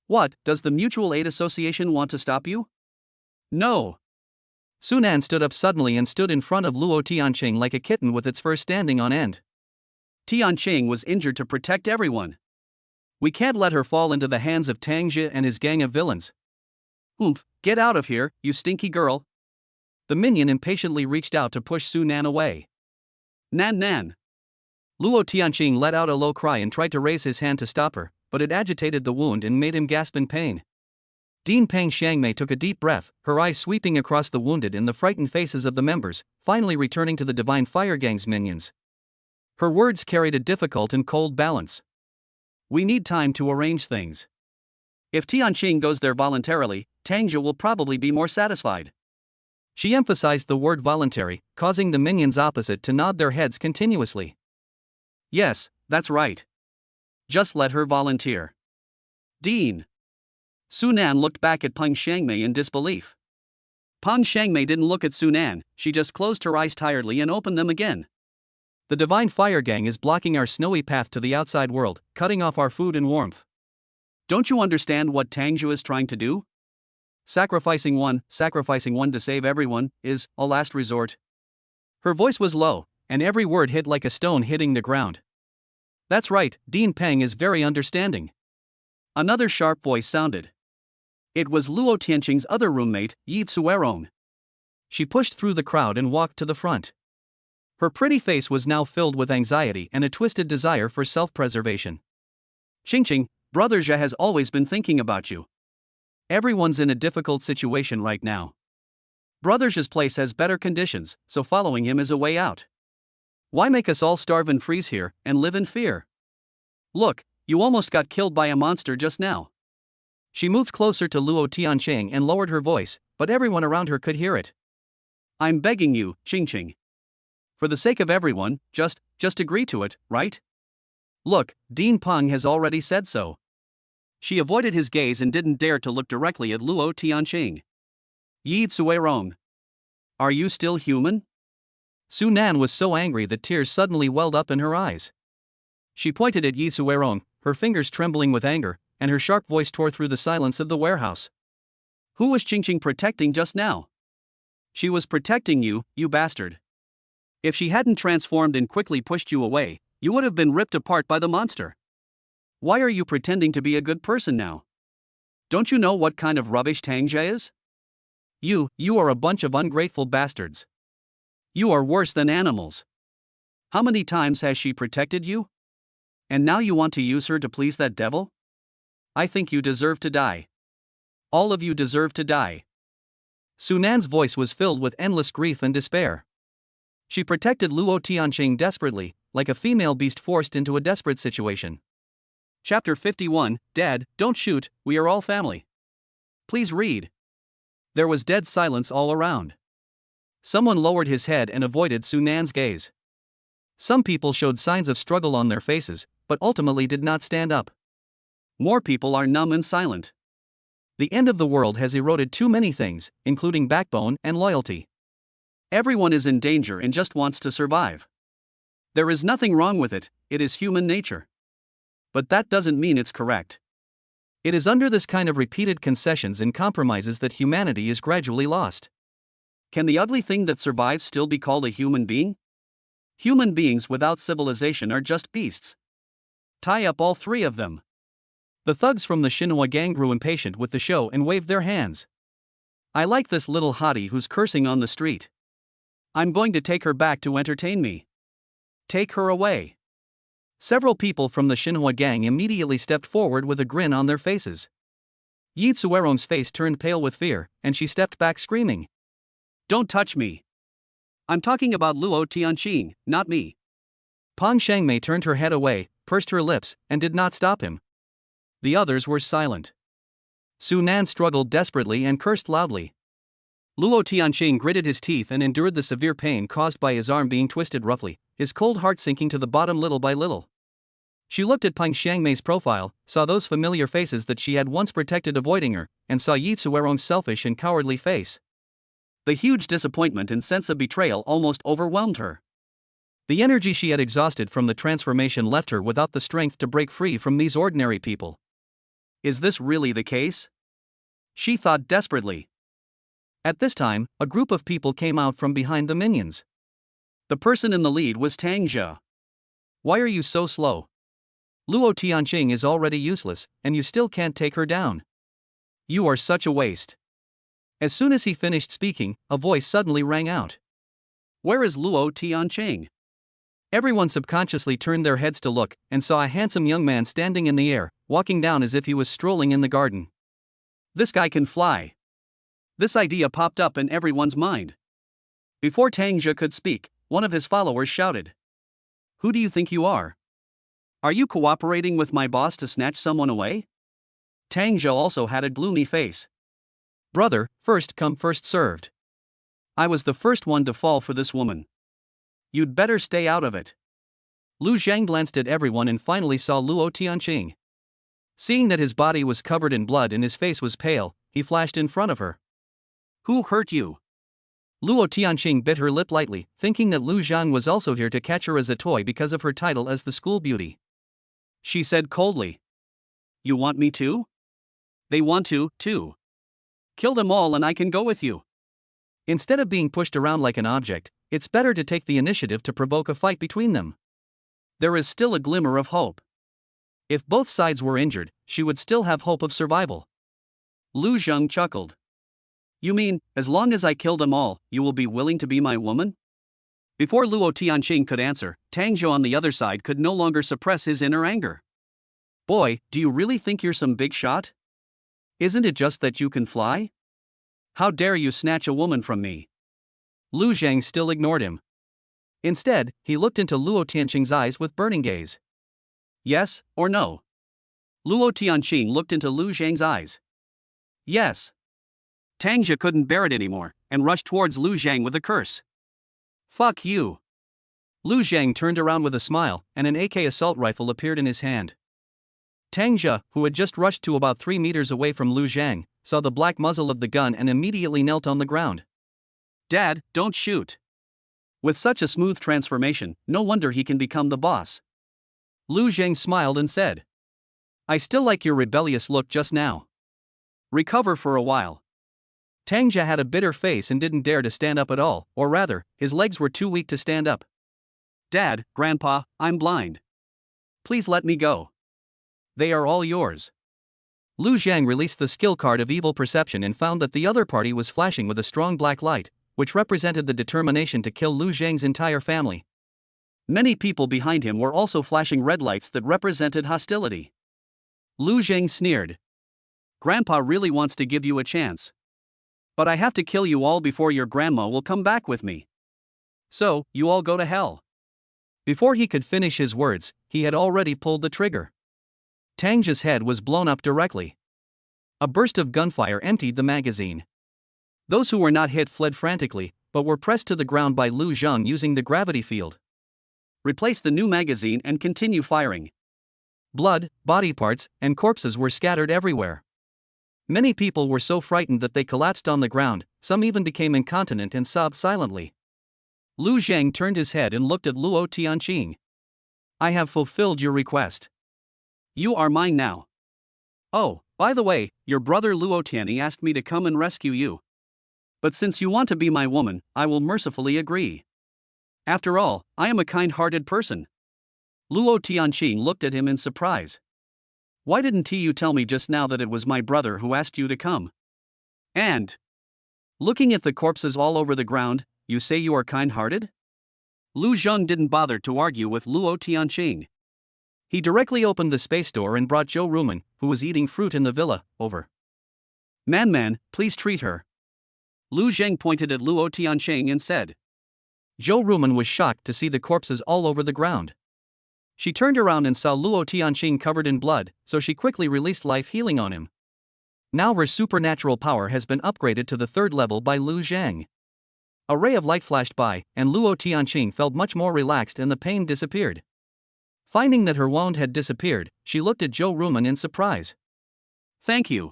What, does the Mutual Aid Association want to stop you? No. Su Nan stood up suddenly and stood in front of Luo Tianqing like a kitten with its fur standing on end. Tianqing was injured to protect everyone. We can't let her fall into the hands of Tang Jia and his gang of villains. Get out of here, you stinky girl. The minion impatiently reached out to push Su Nan away. Nan. Luo Tianqing let out a low cry and tried to raise his hand to stop her, but it agitated the wound and made him gasp in pain. Dean Pang Xiangmei took a deep breath, her eyes sweeping across the wounded and the frightened faces of the members, finally returning to the Divine Fire Gang's minions. Her words carried a difficult and cold balance. We need time to arrange things. If Tianqing goes there voluntarily, Tang Jia will probably be more satisfied. She emphasized the word voluntary, causing the minions opposite to nod their heads continuously. Yes, that's right. Just let her volunteer. Dean. Su Nan looked back at Peng Xiangmei in disbelief. Peng Xiangmei didn't look at Su Nan, she just closed her eyes tiredly and opened them again. The Divine Fire Gang is blocking our snowy path to the outside world, cutting off our food and warmth. Don't you understand what Tangzhou is trying to do? Sacrificing one to save everyone, is a last resort. Her voice was low, and every word hit like a stone hitting the ground. That's right, Dean Peng is very understanding. Another sharp voice sounded. It was Luo Tianqing's other roommate, Yi Tsuerong. She pushed through the crowd and walked to the front. Her pretty face was now filled with anxiety and a twisted desire for self-preservation. Qingqing, Brother Zhe has always been thinking about you. Everyone's in a difficult situation right now. Brother Zhe's place has better conditions, so following him is a way out. Why make us all starve and freeze here, and live in fear? Look, you almost got killed by a monster just now. She moved closer to Luo Tianqing and lowered her voice, but everyone around her could hear it. I'm begging you, Qingqing. For the sake of everyone, just agree to it, right? Look, Dean Peng has already said so. She avoided his gaze and didn't dare to look directly at Luo Tianqing. Yi Tsuerong. Are you still human? Su Nan was so angry that tears suddenly welled up in her eyes. She pointed at Yi Tsuerong, her fingers trembling with anger, and her sharp voice tore through the silence of the warehouse. Who was Qingqing protecting just now? She was protecting you, you bastard. If she hadn't transformed and quickly pushed you away, you would have been ripped apart by the monster. Why are you pretending to be a good person now? Don't you know what kind of rubbish Tangzhe is? You are a bunch of ungrateful bastards. You are worse than animals. How many times has she protected you? And now you want to use her to please that devil? I think you deserve to die. All of you deserve to die. Su Nan's voice was filled with endless grief and despair. She protected Luo Tianqing desperately, like a female beast forced into a desperate situation. Chapter 51, Dad, don't shoot, we are all family. Please read. There was dead silence all around. Someone lowered his head and avoided Su Nan's gaze. Some people showed signs of struggle on their faces, but ultimately did not stand up. More people are numb and silent. The end of the world has eroded too many things, including backbone and loyalty. Everyone is in danger and just wants to survive. There is nothing wrong with it, it is human nature. But that doesn't mean it's correct. It is under this kind of repeated concessions and compromises that humanity is gradually lost. Can the ugly thing that survives still be called a human being? Human beings without civilization are just beasts. Tie up all three of them. The thugs from the Xinhua gang grew impatient with the show and waved their hands. I like this little hottie who's cursing on the street. I'm going to take her back to entertain me. Take her away. Several people from the Xinhua gang immediately stepped forward with a grin on their faces. Yi Tsuerong's face turned pale with fear, and she stepped back screaming. Don't touch me. I'm talking about Luo Tianqing, not me. Peng Xiangmei turned her head away, pursed her lips, and did not stop him. The others were silent. Su Nan struggled desperately and cursed loudly. Luo Tianqing gritted his teeth and endured the severe pain caused by his arm being twisted roughly, his cold heart sinking to the bottom little by little. She looked at Peng Xiangmei's profile, saw those familiar faces that she had once protected avoiding her, and saw Yi Tsuerong's selfish and cowardly face. The huge disappointment and sense of betrayal almost overwhelmed her. The energy she had exhausted from the transformation left her without the strength to break free from these ordinary people. Is this really the case? She thought desperately. At this time, a group of people came out from behind the minions. The person in the lead was Tangzhou. Why are you so slow? Luo Tianqing is already useless, and you still can't take her down. You are such a waste. As soon as he finished speaking, a voice suddenly rang out. Where is Luo Tianqing? Everyone subconsciously turned their heads to look, and saw a handsome young man standing in the air, walking down as if he was strolling in the garden. This guy can fly. This idea popped up in everyone's mind. Before Tangzhou could speak, one of his followers shouted. Who do you think you are? Are you cooperating with my boss to snatch someone away? Tangzhou also had a gloomy face. Brother, first come first served. I was the first one to fall for this woman. You'd better stay out of it. Lu Zhang glanced at everyone and finally saw Luo Tianqing. Seeing that his body was covered in blood and his face was pale, he flashed in front of her. Who hurt you? Luo Tianqing bit her lip lightly, thinking that Lu Zhang was also here to catch her as a toy because of her title as the school beauty. She said coldly. You want me to? They want to, too. Kill them all and I can go with you. Instead of being pushed around like an object, it's better to take the initiative to provoke a fight between them. There is still a glimmer of hope. If both sides were injured, she would still have hope of survival. Lu Zhang chuckled. You mean, as long as I kill them all, you will be willing to be my woman? Before Luo Tianqing could answer, Tang Zhou on the other side could no longer suppress his inner anger. Boy, do you really think you're some big shot? Isn't it just that you can fly? How dare you snatch a woman from me? Lu Zhang still ignored him. Instead, he looked into Luo Tianqing's eyes with burning gaze. Yes, or no? Luo Tianqing looked into Lu Zhang's eyes. Yes. Tang Zhou couldn't bear it anymore, and rushed towards Lu Zhang with a curse. Fuck you. Lu Zhang turned around with a smile, and an AK assault rifle appeared in his hand. Tang Zhou, who had just rushed to about 3 meters away from Lu Zhang, saw the black muzzle of the gun and immediately knelt on the ground. Dad, don't shoot. With such a smooth transformation, no wonder he can become the boss. Lu Zhang smiled and said. I still like your rebellious look just now. Recover for a while. Tang Zhou had a bitter face and didn't dare to stand up at all, or rather, his legs were too weak to stand up. Dad, Grandpa, I'm blind. Please let me go. They are all yours. Lu Zhang released the skill card of evil perception and found that the other party was flashing with a strong black light, which represented the determination to kill Lu Zhang's entire family. Many people behind him were also flashing red lights that represented hostility. Lu Zhang sneered. Grandpa really wants to give you a chance. But I have to kill you all before your grandma will come back with me. So, you all go to hell. Before he could finish his words, he had already pulled the trigger. Tang Zhou's head was blown up directly. A burst of gunfire emptied the magazine. Those who were not hit fled frantically, but were pressed to the ground by Lu Zhang using the gravity field. Replace the new magazine and continue firing. Blood, body parts, and corpses were scattered everywhere. Many people were so frightened that they collapsed on the ground, some even became incontinent and sobbed silently. Lu Zhang turned his head and looked at Luo Tianqing. I have fulfilled your request. You are mine now. Oh, by the way, your brother Luo Tianyi asked me to come and rescue you. But since you want to be my woman, I will mercifully agree. After all, I am a kind-hearted person. Luo Tianqing looked at him in surprise. Why didn't you tell me just now that it was my brother who asked you to come? And, looking at the corpses all over the ground, you say you are kind-hearted? Lu Zhang didn't bother to argue with Luo Tianqing. He directly opened the space door and brought Zhou Rumen, who was eating fruit in the villa, over. Man, please treat her. Lu Zhang pointed at Luo Tianqing and said. Zhou Rumen was shocked to see the corpses all over the ground. She turned around and saw Luo Tianqing covered in blood, so she quickly released life healing on him. Now her supernatural power has been upgraded to the 3rd level by Lu Zhang. A ray of light flashed by, and Luo Tianqing felt much more relaxed and the pain disappeared. Finding that her wound had disappeared, she looked at Zhou Rumen in surprise. Thank you.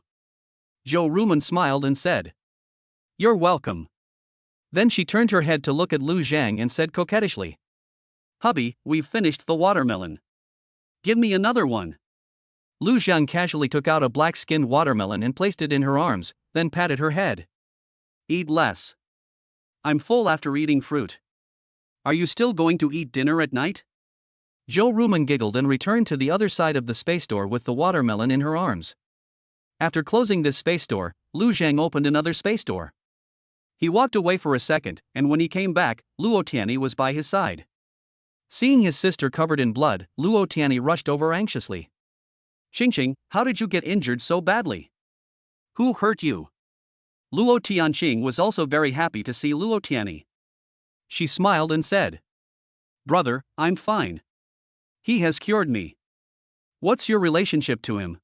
Zhou Rumen smiled and said. You're welcome. Then she turned her head to look at Lu Zhang and said coquettishly. Hubby, we've finished the watermelon. Give me another one. Lu Zhang casually took out a black-skinned watermelon and placed it in her arms, then patted her head. Eat less. I'm full after eating fruit. Are you still going to eat dinner at night? Zhou Rumen giggled and returned to the other side of the space door with the watermelon in her arms. After closing this space door, Lu Zhang opened another space door. He walked away for a second, and when he came back, Luo Tianyi was by his side. Seeing his sister covered in blood, Luo Tianyi rushed over anxiously. Qingqing, how did you get injured so badly? Who hurt you? Luo Tianqing was also very happy to see Luo Tianyi. She smiled and said. Brother, I'm fine. He has cured me. What's your relationship to him?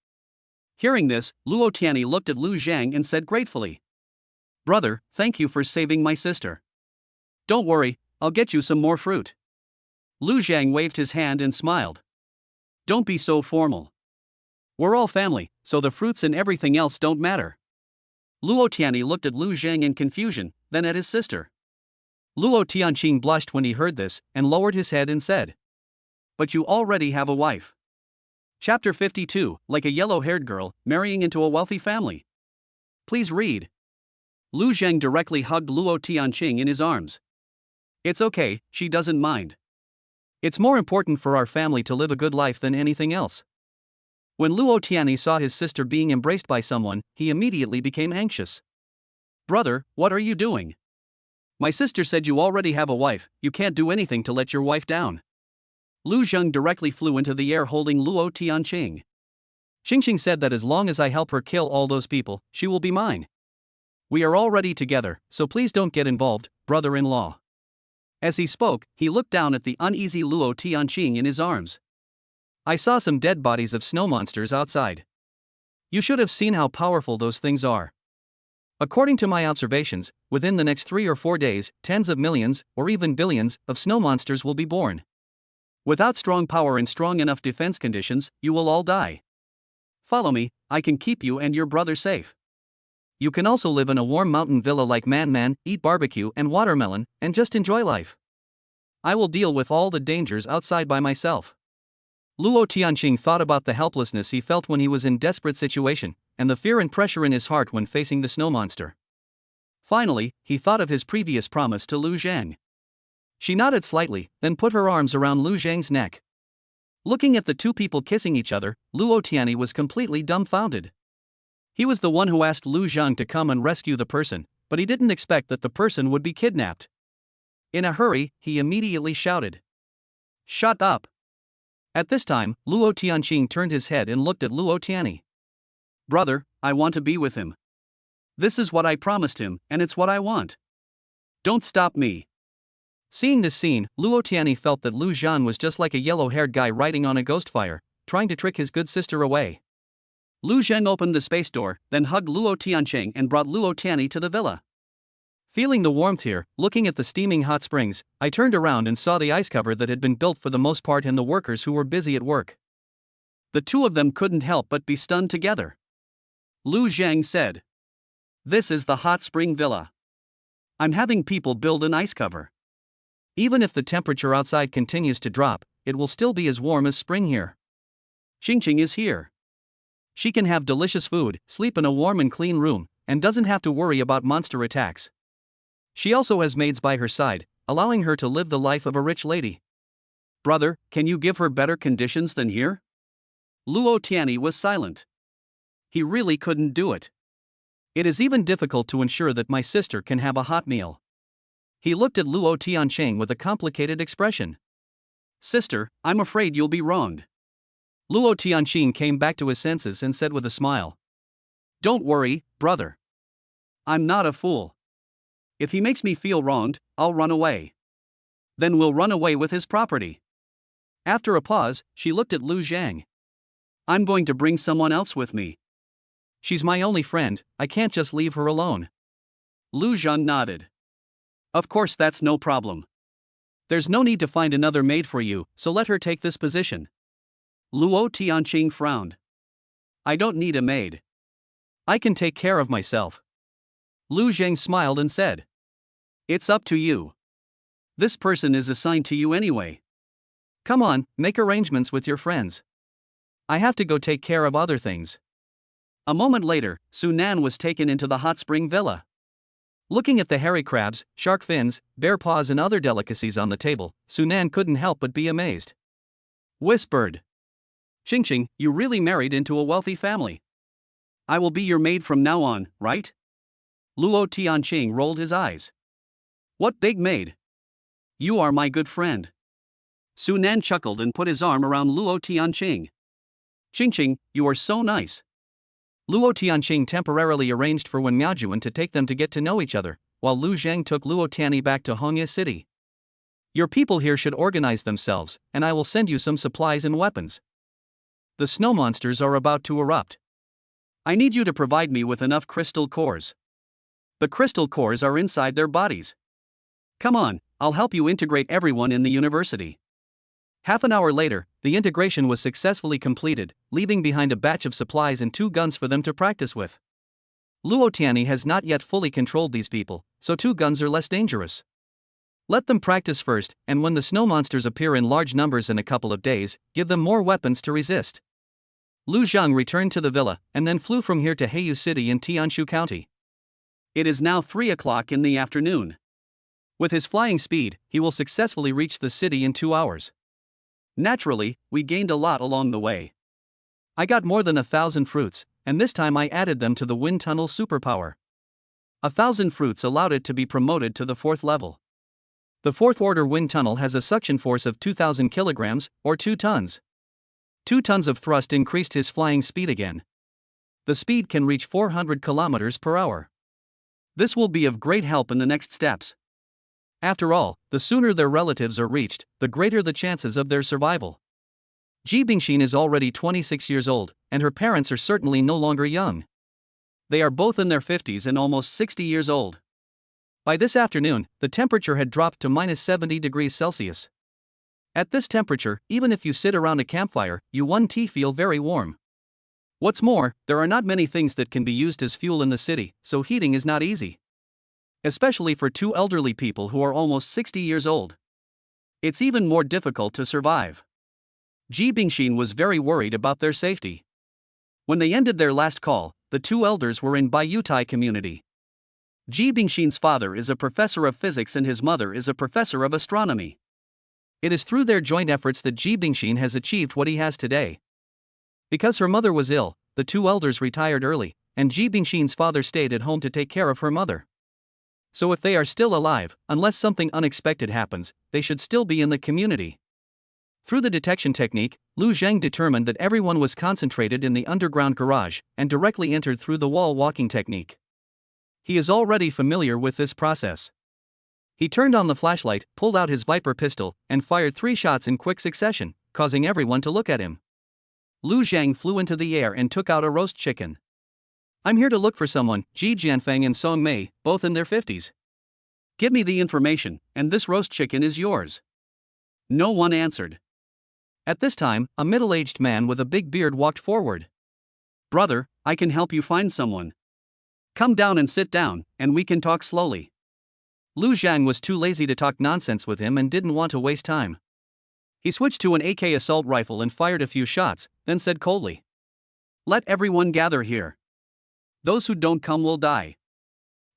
Hearing this, Luo Tianyi looked at Lu Zhang and said gratefully. Brother, thank you for saving my sister. Don't worry, I'll get you some more fruit. Lu Zhang waved his hand and smiled. Don't be so formal. We're all family, so the fruits and everything else don't matter. Luo Tianyi looked at Lu Zhang in confusion, then at his sister. Luo Tianqing blushed when he heard this, and lowered his head and said, "But you already have a wife." Chapter 52, like a yellow-haired girl, marrying into a wealthy family. Please read. Lu Zhang directly hugged Luo Tianqing in his arms. It's okay, she doesn't mind. It's more important for our family to live a good life than anything else. When Luo Tianyi saw his sister being embraced by someone, he immediately became anxious. Brother, what are you doing? My sister said you already have a wife, you can't do anything to let your wife down. Lu Zheng directly flew into the air holding Luo Tianqing. Qingqing said that as long as I help her kill all those people, she will be mine. We are already together, so please don't get involved, brother-in-law. As he spoke, he looked down at the uneasy Luo Tianqing in his arms. I saw some dead bodies of snow monsters outside. You should have seen how powerful those things are. According to my observations, within the next 3 or 4 days, tens of millions, or even billions, of snow monsters will be born. Without strong power and strong enough defense conditions, you will all die. Follow me, I can keep you and your brother safe. You can also live in a warm mountain villa like Man, eat barbecue and watermelon, and just enjoy life. I will deal with all the dangers outside by myself. Luo Tianqing thought about the helplessness he felt when he was in desperate situation, and the fear and pressure in his heart when facing the snow monster. Finally, he thought of his previous promise to Lu Zhang. She nodded slightly, then put her arms around Lu Zhang's neck. Looking at the two people kissing each other, Luo Tianyi was completely dumbfounded. He was the one who asked Lu Zhang to come and rescue the person, but he didn't expect that the person would be kidnapped. In a hurry, he immediately shouted, "Shut up!" At this time, Luo Tianqing turned his head and looked at Luo Tianyi. Brother, I want to be with him. This is what I promised him, and it's what I want. Don't stop me. Seeing this scene, Luo Tianyi felt that Lu Zhan was just like a yellow-haired guy riding on a ghost fire, trying to trick his good sister away. Lu Zheng opened the space door, then hugged Luo Tianqing and brought Luo Tianyi to the villa. Feeling the warmth here, looking at the steaming hot springs, I turned around and saw the ice cover that had been built for the most part and the workers who were busy at work. The two of them couldn't help but be stunned together. Lu Zhang said, "This is the hot spring villa. I'm having people build an ice cover. Even if the temperature outside continues to drop, it will still be as warm as spring here. Qingqing is here. She can have delicious food, sleep in a warm and clean room, and doesn't have to worry about monster attacks. She also has maids by her side, allowing her to live the life of a rich lady. Brother, can you give her better conditions than here?" Luo Tianyi was silent. He really couldn't do it. It is even difficult to ensure that my sister can have a hot meal. He looked at Luo Tianqing with a complicated expression. Sister, I'm afraid you'll be wronged. Luo Tianqing came back to his senses and said with a smile, Don't worry, brother. I'm not a fool. If he makes me feel wronged, I'll run away. Then we'll run away with his property. After a pause, she looked at Lu Zhang. I'm going to bring someone else with me. She's my only friend, I can't just leave her alone. Lu Zhang nodded. Of course, that's no problem. There's no need to find another maid for you, so let her take this position. Luo Tianqing frowned. I don't need a maid. I can take care of myself. Lu Zhang smiled and said, It's up to you. This person is assigned to you anyway. Come on, make arrangements with your friends. I have to go take care of other things. A moment later, Su Nan was taken into the hot spring villa. Looking at the hairy crabs, shark fins, bear paws and other delicacies on the table, Su Nan couldn't help but be amazed. Whispered. Qingqing, you really married into a wealthy family. I will be your maid from now on, right? Luo Tianqing rolled his eyes. What big maid? You are my good friend. Su Nan chuckled and put his arm around Luo Tianqing. Qingqing, you are so nice. Luo Tianqing temporarily arranged for Wen Miaojuan to take them to get to know each other, while Lu Zhang took Luo Tianyi back to Hongye City. Your people here should organize themselves, and I will send you some supplies and weapons. The snow monsters are about to erupt. I need you to provide me with enough crystal cores. The crystal cores are inside their bodies. Come on, I'll help you integrate everyone in the university. Half an hour later, the integration was successfully completed, leaving behind a batch of supplies and 2 guns for them to practice with. Luo Tianyi has not yet fully controlled these people, so 2 guns are less dangerous. Let them practice first, and when the snow monsters appear in large numbers in a couple of days, give them more weapons to resist. Lu Zhang returned to the villa, and then flew from here to Heiyu City in Tianshu County. It is now 3 o'clock in the afternoon. With his flying speed, he will successfully reach the city in 2 hours. Naturally, we gained a lot along the way. I got more than 1,000 fruits, and this time I added them to the wind tunnel superpower. 1,000 fruits allowed it to be promoted to the 4th level. The 4th order wind tunnel has a suction force of 2,000 kilograms, or 2 tons. 2 tons of thrust increased his flying speed again. The speed can reach 400 kilometers per hour. This will be of great help in the next steps. After all, the sooner their relatives are reached, the greater the chances of their survival. Ji Bingxin is already 26 years old, and her parents are certainly no longer young. They are both in their 50s and almost 60 years old. By this afternoon, the temperature had dropped to -70 degrees Celsius. At this temperature, even if you sit around a campfire, you won't feel very warm. What's more, there are not many things that can be used as fuel in the city, so heating is not easy. Especially for 2 elderly people who are almost 60 years old. It's even more difficult to survive. Ji Bingxin was very worried about their safety. When they ended their last call, the 2 elders were in Baiyutai community. Ji Bingxin's father is a professor of physics and his mother is a professor of astronomy. It is through their joint efforts that Ji Bingxin has achieved what he has today. Because her mother was ill, the 2 elders retired early, and Ji Bingxin's father stayed at home to take care of her mother. So if they are still alive, unless something unexpected happens, they should still be in the community. Through the detection technique, Lu Zhang determined that everyone was concentrated in the underground garage, and directly entered through the wall walking technique. He is already familiar with this process. He turned on the flashlight, pulled out his Viper pistol, and fired 3 shots in quick succession, causing everyone to look at him. Lu Zhang flew into the air and took out a roast chicken. I'm here to look for someone, Ji Jianfeng and Song Mei, both in their 50s. Give me the information, and this roast chicken is yours. No one answered. At this time, a middle-aged man with a big beard walked forward. Brother, I can help you find someone. Come down and sit down, and we can talk slowly. Lu Zhang was too lazy to talk nonsense with him and didn't want to waste time. He switched to an AK assault rifle and fired a few shots, then said coldly. Let everyone gather here. Those who don't come will die.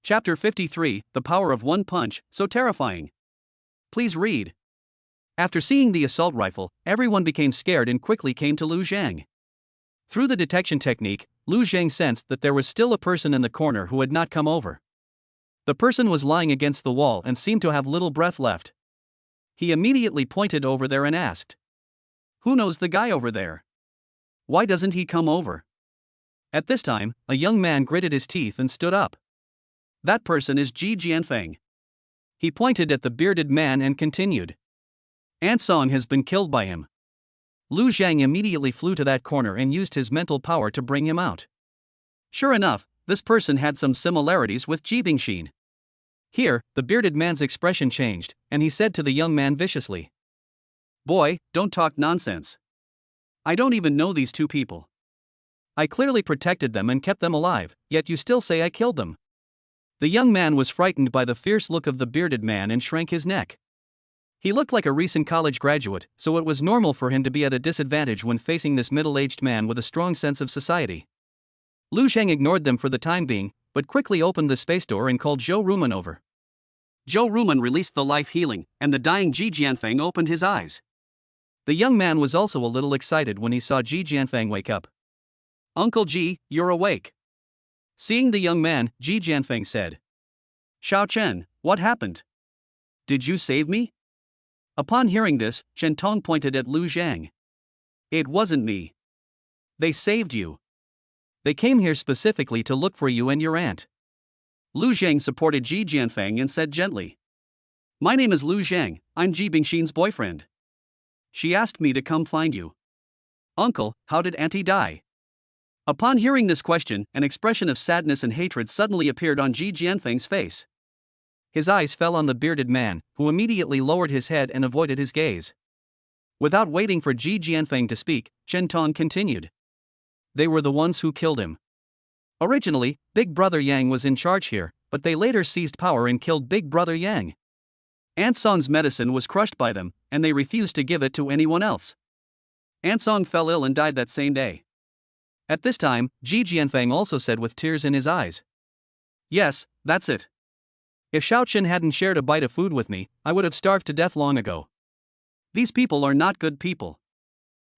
Chapter 53, The Power of One Punch, So Terrifying. Please read. After seeing the assault rifle, everyone became scared and quickly came to Lu Zhang. Through the detection technique, Lu Zhang sensed that there was still a person in the corner who had not come over. The person was lying against the wall and seemed to have little breath left. He immediately pointed over there and asked. Who knows the guy over there? Why doesn't he come over? At this time, a young man gritted his teeth and stood up. That person is Ji Jianfeng. He pointed at the bearded man and continued. Ansong has been killed by him. Lu Zhang immediately flew to that corner and used his mental power to bring him out. Sure enough, this person had some similarities with Ji Bingxin. Here, the bearded man's expression changed, and he said to the young man viciously. Boy, don't talk nonsense. I don't even know these 2 people. I clearly protected them and kept them alive, yet you still say I killed them. The young man was frightened by the fierce look of the bearded man and shrank his neck. He looked like a recent college graduate, so it was normal for him to be at a disadvantage when facing this middle-aged man with a strong sense of society. Lu Zhang ignored them for the time being, but quickly opened the space door and called Zhou Ruman over. Zhou Ruman released the life healing, and the dying Ji Jianfeng opened his eyes. The young man was also a little excited when he saw Ji Jianfeng wake up. Uncle Ji, you're awake. Seeing the young man, Ji Jianfeng said. Xiao Chen, what happened? Did you save me? Upon hearing this, Chen Tong pointed at Lu Zhang. It wasn't me. They saved you. They came here specifically to look for you and your aunt. Lu Zhang supported Ji Jianfeng and said gently. My name is Lu Zhang, I'm Ji Bingxin's boyfriend. She asked me to come find you. Uncle, how did Auntie die? Upon hearing this question, an expression of sadness and hatred suddenly appeared on Ji Jianfeng's face. His eyes fell on the bearded man, who immediately lowered his head and avoided his gaze. Without waiting for Ji Jianfeng to speak, Chen Tong continued. They were the ones who killed him. Originally, Big Brother Yang was in charge here, but they later seized power and killed Big Brother Yang. Ansong's medicine was crushed by them, and they refused to give it to anyone else. Ansong fell ill and died that same day. At this time, Ji Jianfeng also said with tears in his eyes. Yes, that's it. If Xiaoqin hadn't shared a bite of food with me, I would have starved to death long ago. These people are not good people.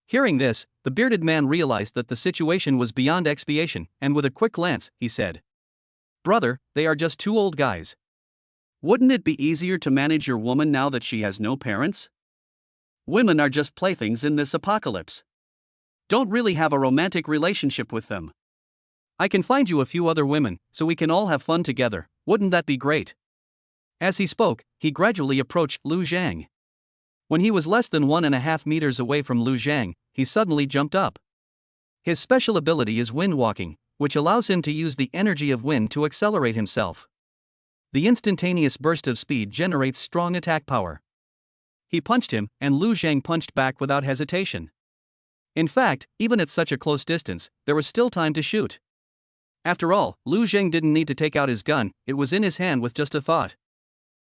Hearing this, the bearded man realized that the situation was beyond expiation, and with a quick glance, he said, Brother, they are just two old guys. Wouldn't it be easier to manage your woman now that she has no parents? Women are just playthings in this apocalypse. Don't really have a romantic relationship with them. I can find you a few other women, so we can all have fun together. Wouldn't that be great? As he spoke, he gradually approached Lu Zhang. When he was less than 1.5 meters away from Lu Zhang, he suddenly jumped up. His special ability is wind walking, which allows him to use the energy of wind to accelerate himself. The instantaneous burst of speed generates strong attack power. He punched him, and Lu Zhang punched back without hesitation. In fact, even at such a close distance, there was still time to shoot. After all, Lu Zhang didn't need to take out his gun, it was in his hand with just a thought.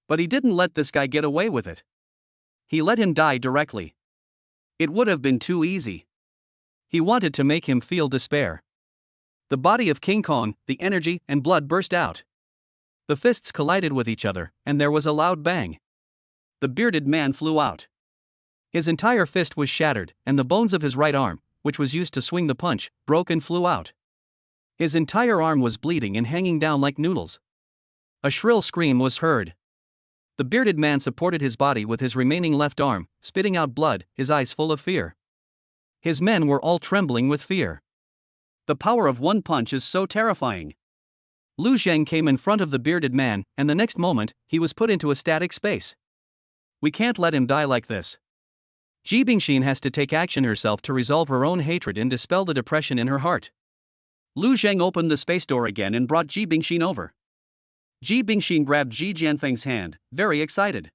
But he didn't let this guy get away with it. He let him die directly. It would have been too easy. He wanted to make him feel despair. The body of King Kong, the energy and blood burst out. The fists collided with each other, and there was a loud bang. The bearded man flew out. His entire fist was shattered, and the bones of his right arm, which was used to swing the punch, broke and flew out. His entire arm was bleeding and hanging down like noodles. A shrill scream was heard. The bearded man supported his body with his remaining left arm, spitting out blood, his eyes full of fear. His men were all trembling with fear. The power of one punch is so terrifying. Lu Zhang came in front of the bearded man, and the next moment, he was put into a static space. We can't let him die like this. Ji Bingxin has to take action herself to resolve her own hatred and dispel the depression in her heart. Lu Zhang opened the space door again and brought Ji Bingxin over. Ji Bingxin grabbed Ji Jianfeng's hand, very excited.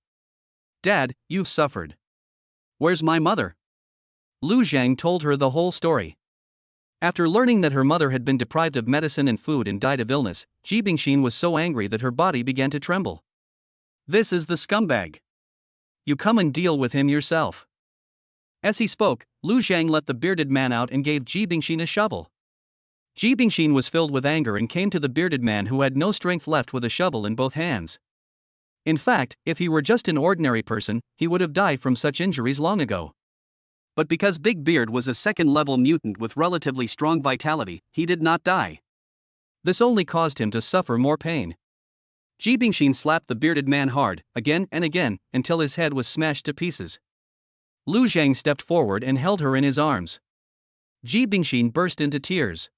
Dad, you've suffered. Where's my mother? Lu Zhang told her the whole story. After learning that her mother had been deprived of medicine and food and died of illness, Ji Bingxin was so angry that her body began to tremble. This is the scumbag. You come and deal with him yourself. As he spoke, Lu Zhang let the bearded man out and gave Ji Bingxin a shovel. Ji Bingxin was filled with anger and came to the bearded man who had no strength left with a shovel in both hands. In fact, if he were just an ordinary person, he would have died from such injuries long ago. But because Big Beard was a second-level mutant with relatively strong vitality, he did not die. This only caused him to suffer more pain. Ji Bingxin slapped the bearded man hard, again and again, until his head was smashed to pieces. Lu Zhang stepped forward and held her in his arms. Ji Bingxin burst into tears.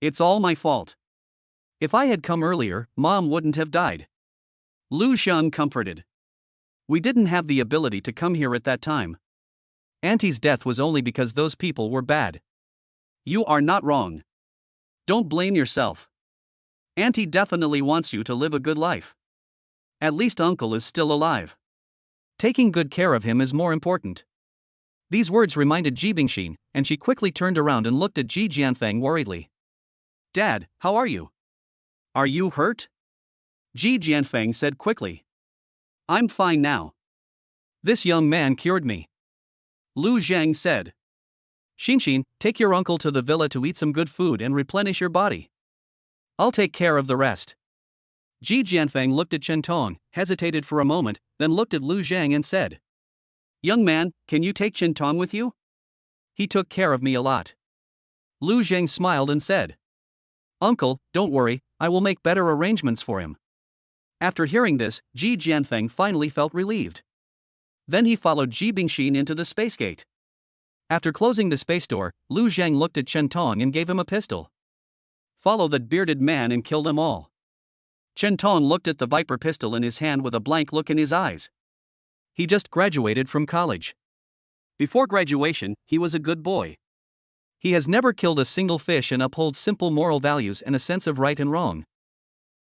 It's all my fault. If I had come earlier, Mom wouldn't have died. Lu Zhang comforted. We didn't have the ability to come here at that time. Auntie's death was only because those people were bad. You are not wrong. Don't blame yourself. Auntie definitely wants you to live a good life. At least Uncle is still alive. Taking good care of him is more important. These words reminded Ji Bingxin, and she quickly turned around and looked at Ji Jianfeng worriedly. Dad, how are you? Are you hurt? Ji Jianfeng said quickly. I'm fine now. This young man cured me. Lu Zhang said. Xinxin, take your uncle to the villa to eat some good food and replenish your body. I'll take care of the rest. Ji Jianfeng looked at Chen Tong, hesitated for a moment, then looked at Lu Zhang and said. Young man, can you take Chen Tong with you? He took care of me a lot. Lu Zhang smiled and said. Uncle, don't worry, I will make better arrangements for him. After hearing this, Ji Jianfeng finally felt relieved. Then he followed Ji Bingxin into the space gate. After closing the space door, Lu Zhang looked at Chen Tong and gave him a pistol. Follow that bearded man and kill them all. Chen Tong looked at the Viper pistol in his hand with a blank look in his eyes. He just graduated from college. Before graduation, he was a good boy. He has never killed a single fish and upholds simple moral values and a sense of right and wrong.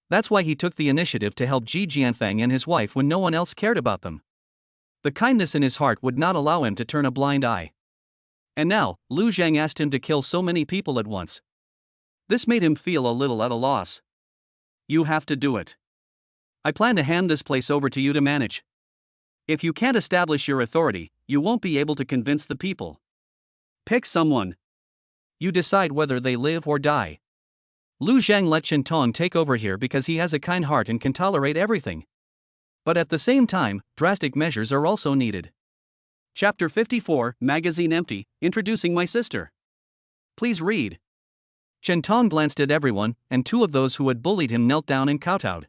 That's why he took the initiative to help Ji Jianfeng and his wife when no one else cared about them. The kindness in his heart would not allow him to turn a blind eye. And now, Lu Zhang asked him to kill so many people at once. This made him feel a little at a loss. You have to do it. I plan to hand this place over to you to manage. If you can't establish your authority, you won't be able to convince the people. Pick someone. You decide whether they live or die. Lu Zhang let Chen Tong take over here because he has a kind heart and can tolerate everything. But at the same time, drastic measures are also needed. Chapter 54, Magazine Empty, Introducing My Sister. Please read. Chen Tong glanced at everyone, and two of those who had bullied him knelt down and kowtowed.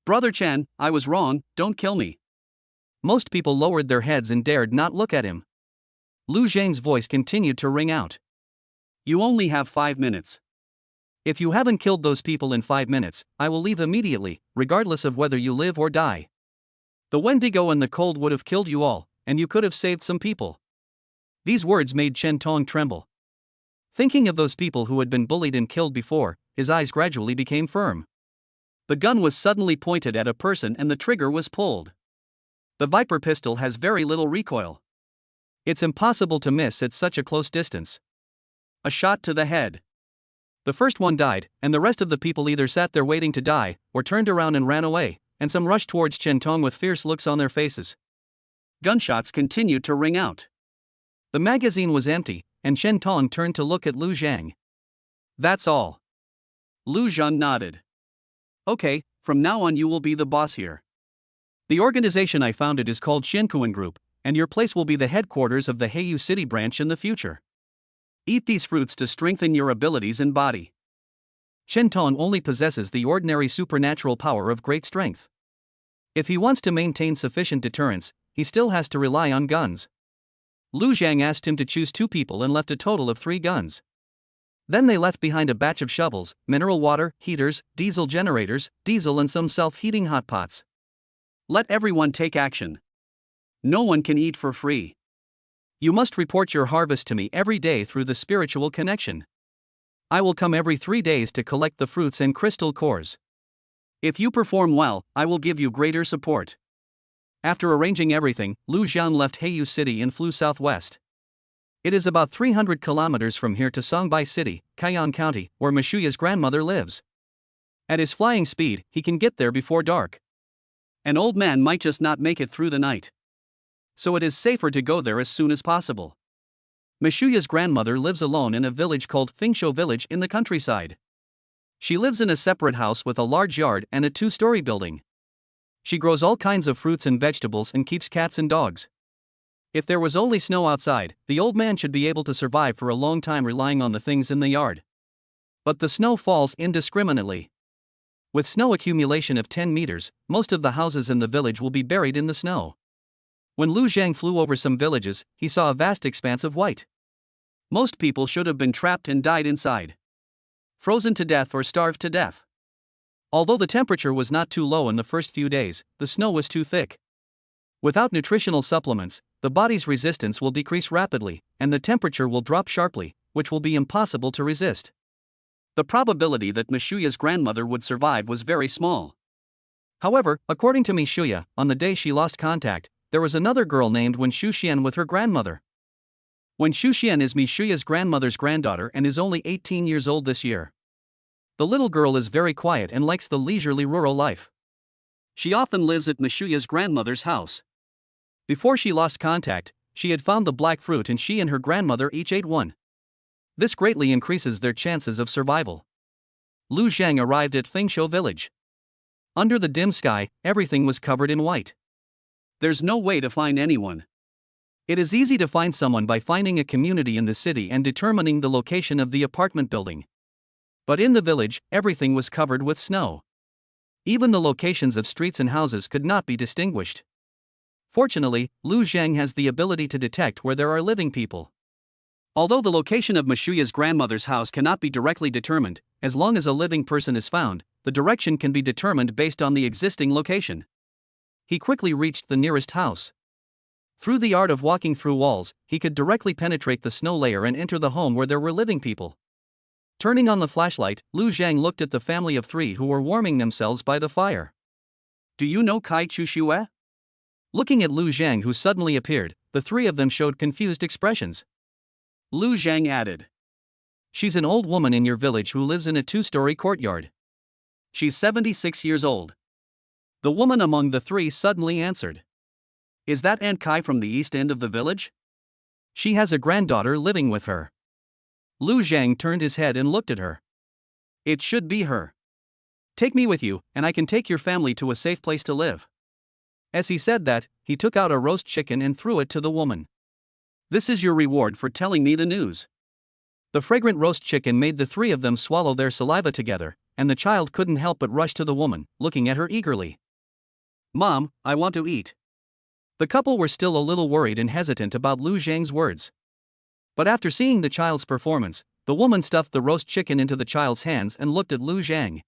Brother Chen, I was wrong, don't kill me. Most people lowered their heads and dared not look at him. Lu Zhang's voice continued to ring out. You only have 5 minutes. If you haven't killed those people in 5 minutes, I will leave immediately, regardless of whether you live or die. The Wendigo and the cold would have killed you all, and you could have saved some people. These words made Chen Tong tremble. Thinking of those people who had been bullied and killed before, his eyes gradually became firm. The gun was suddenly pointed at a person and the trigger was pulled. The Viper pistol has very little recoil. It's impossible to miss at such a close distance. A shot to the head. The first one died, and the rest of the people either sat there waiting to die, or turned around and ran away, and some rushed towards Chen Tong with fierce looks on their faces. Gunshots continued to ring out. The magazine was empty, and Chen Tong turned to look at Lu Zhang. That's all. Lu Zhang nodded. Okay, from now on you will be the boss here. The organization I founded is called Shenkuan Group, and your place will be the headquarters of the Heiyu City branch in the future. Eat these fruits to strengthen your abilities and body. Chen Tong only possesses the ordinary supernatural power of great strength. If he wants to maintain sufficient deterrence, he still has to rely on guns. Lu Zhang asked him to choose 2 people and left a total of 3 guns. Then they left behind a batch of shovels, mineral water, heaters, diesel generators, diesel and some self-heating hot pots. Let everyone take action. No one can eat for free. You must report your harvest to me every day through the spiritual connection. I will come every 3 days to collect the fruits and crystal cores. If you perform well, I will give you greater support. After arranging everything, Lu Zhang left Heiyu City and flew southwest. It is about 300 kilometers from here to Songbai City, Kaiyan County, where Mishuya's grandmother lives. At his flying speed, he can get there before dark. An old man might just not make it through the night. So it is safer to go there as soon as possible. Mishuya's grandmother lives alone in a village called Fingsho Village in the countryside. She lives in a separate house with a large yard and a 2-story building. She grows all kinds of fruits and vegetables and keeps cats and dogs. If there was only snow outside, the old man should be able to survive for a long time relying on the things in the yard. But the snow falls indiscriminately. With snow accumulation of 10 meters, most of the houses in the village will be buried in the snow. When Lu Zhang flew over some villages, he saw a vast expanse of white. Most people should have been trapped and died inside. Frozen to death or starved to death. Although the temperature was not too low in the first few days, the snow was too thick. Without nutritional supplements, the body's resistance will decrease rapidly, and the temperature will drop sharply, which will be impossible to resist. The probability that Mishuya's grandmother would survive was very small. However, according to Mishuya, on the day she lost contact, there was another girl named Wen Shuxian with her grandmother. Wen Shuxian is Mishuya's grandmother's granddaughter and is only 18 years old this year. The little girl is very quiet and likes the leisurely rural life. She often lives at Mishuya's grandmother's house. Before she lost contact, she had found the black fruit and she and her grandmother each ate one. This greatly increases their chances of survival. Lu Zhang arrived at Fingsho village. Under the dim sky, everything was covered in white. There's no way to find anyone. It is easy to find someone by finding a community in the city and determining the location of the apartment building. But in the village, everything was covered with snow. Even the locations of streets and houses could not be distinguished. Fortunately, Lu Zhang has the ability to detect where there are living people. Although the location of Mishuya's grandmother's house cannot be directly determined, as long as a living person is found, the direction can be determined based on the existing location. He quickly reached the nearest house. Through the art of walking through walls, he could directly penetrate the snow layer and enter the home where there were living people. Turning on the flashlight, Lu Zhang looked at the family of 3 who were warming themselves by the fire. Do you know Kai Chuxue? Looking at Lu Zhang, who suddenly appeared, the three of them showed confused expressions. Lu Zhang added, "She's an old woman in your village who lives in a 2-story courtyard. She's 76 years old." The woman among the three suddenly answered, "Is that Aunt Kai from the east end of the village? She has a granddaughter living with her." Lu Zhang turned his head and looked at her. "It should be her. Take me with you, and I can take your family to a safe place to live." As he said that, he took out a roast chicken and threw it to the woman. "This is your reward for telling me the news." The fragrant roast chicken made the three of them swallow their saliva together, and the child couldn't help but rush to the woman, looking at her eagerly. "Mom, I want to eat." The couple were still a little worried and hesitant about Lu Zhang's words. But after seeing the child's performance, the woman stuffed the roast chicken into the child's hands and looked at Lu Zhang.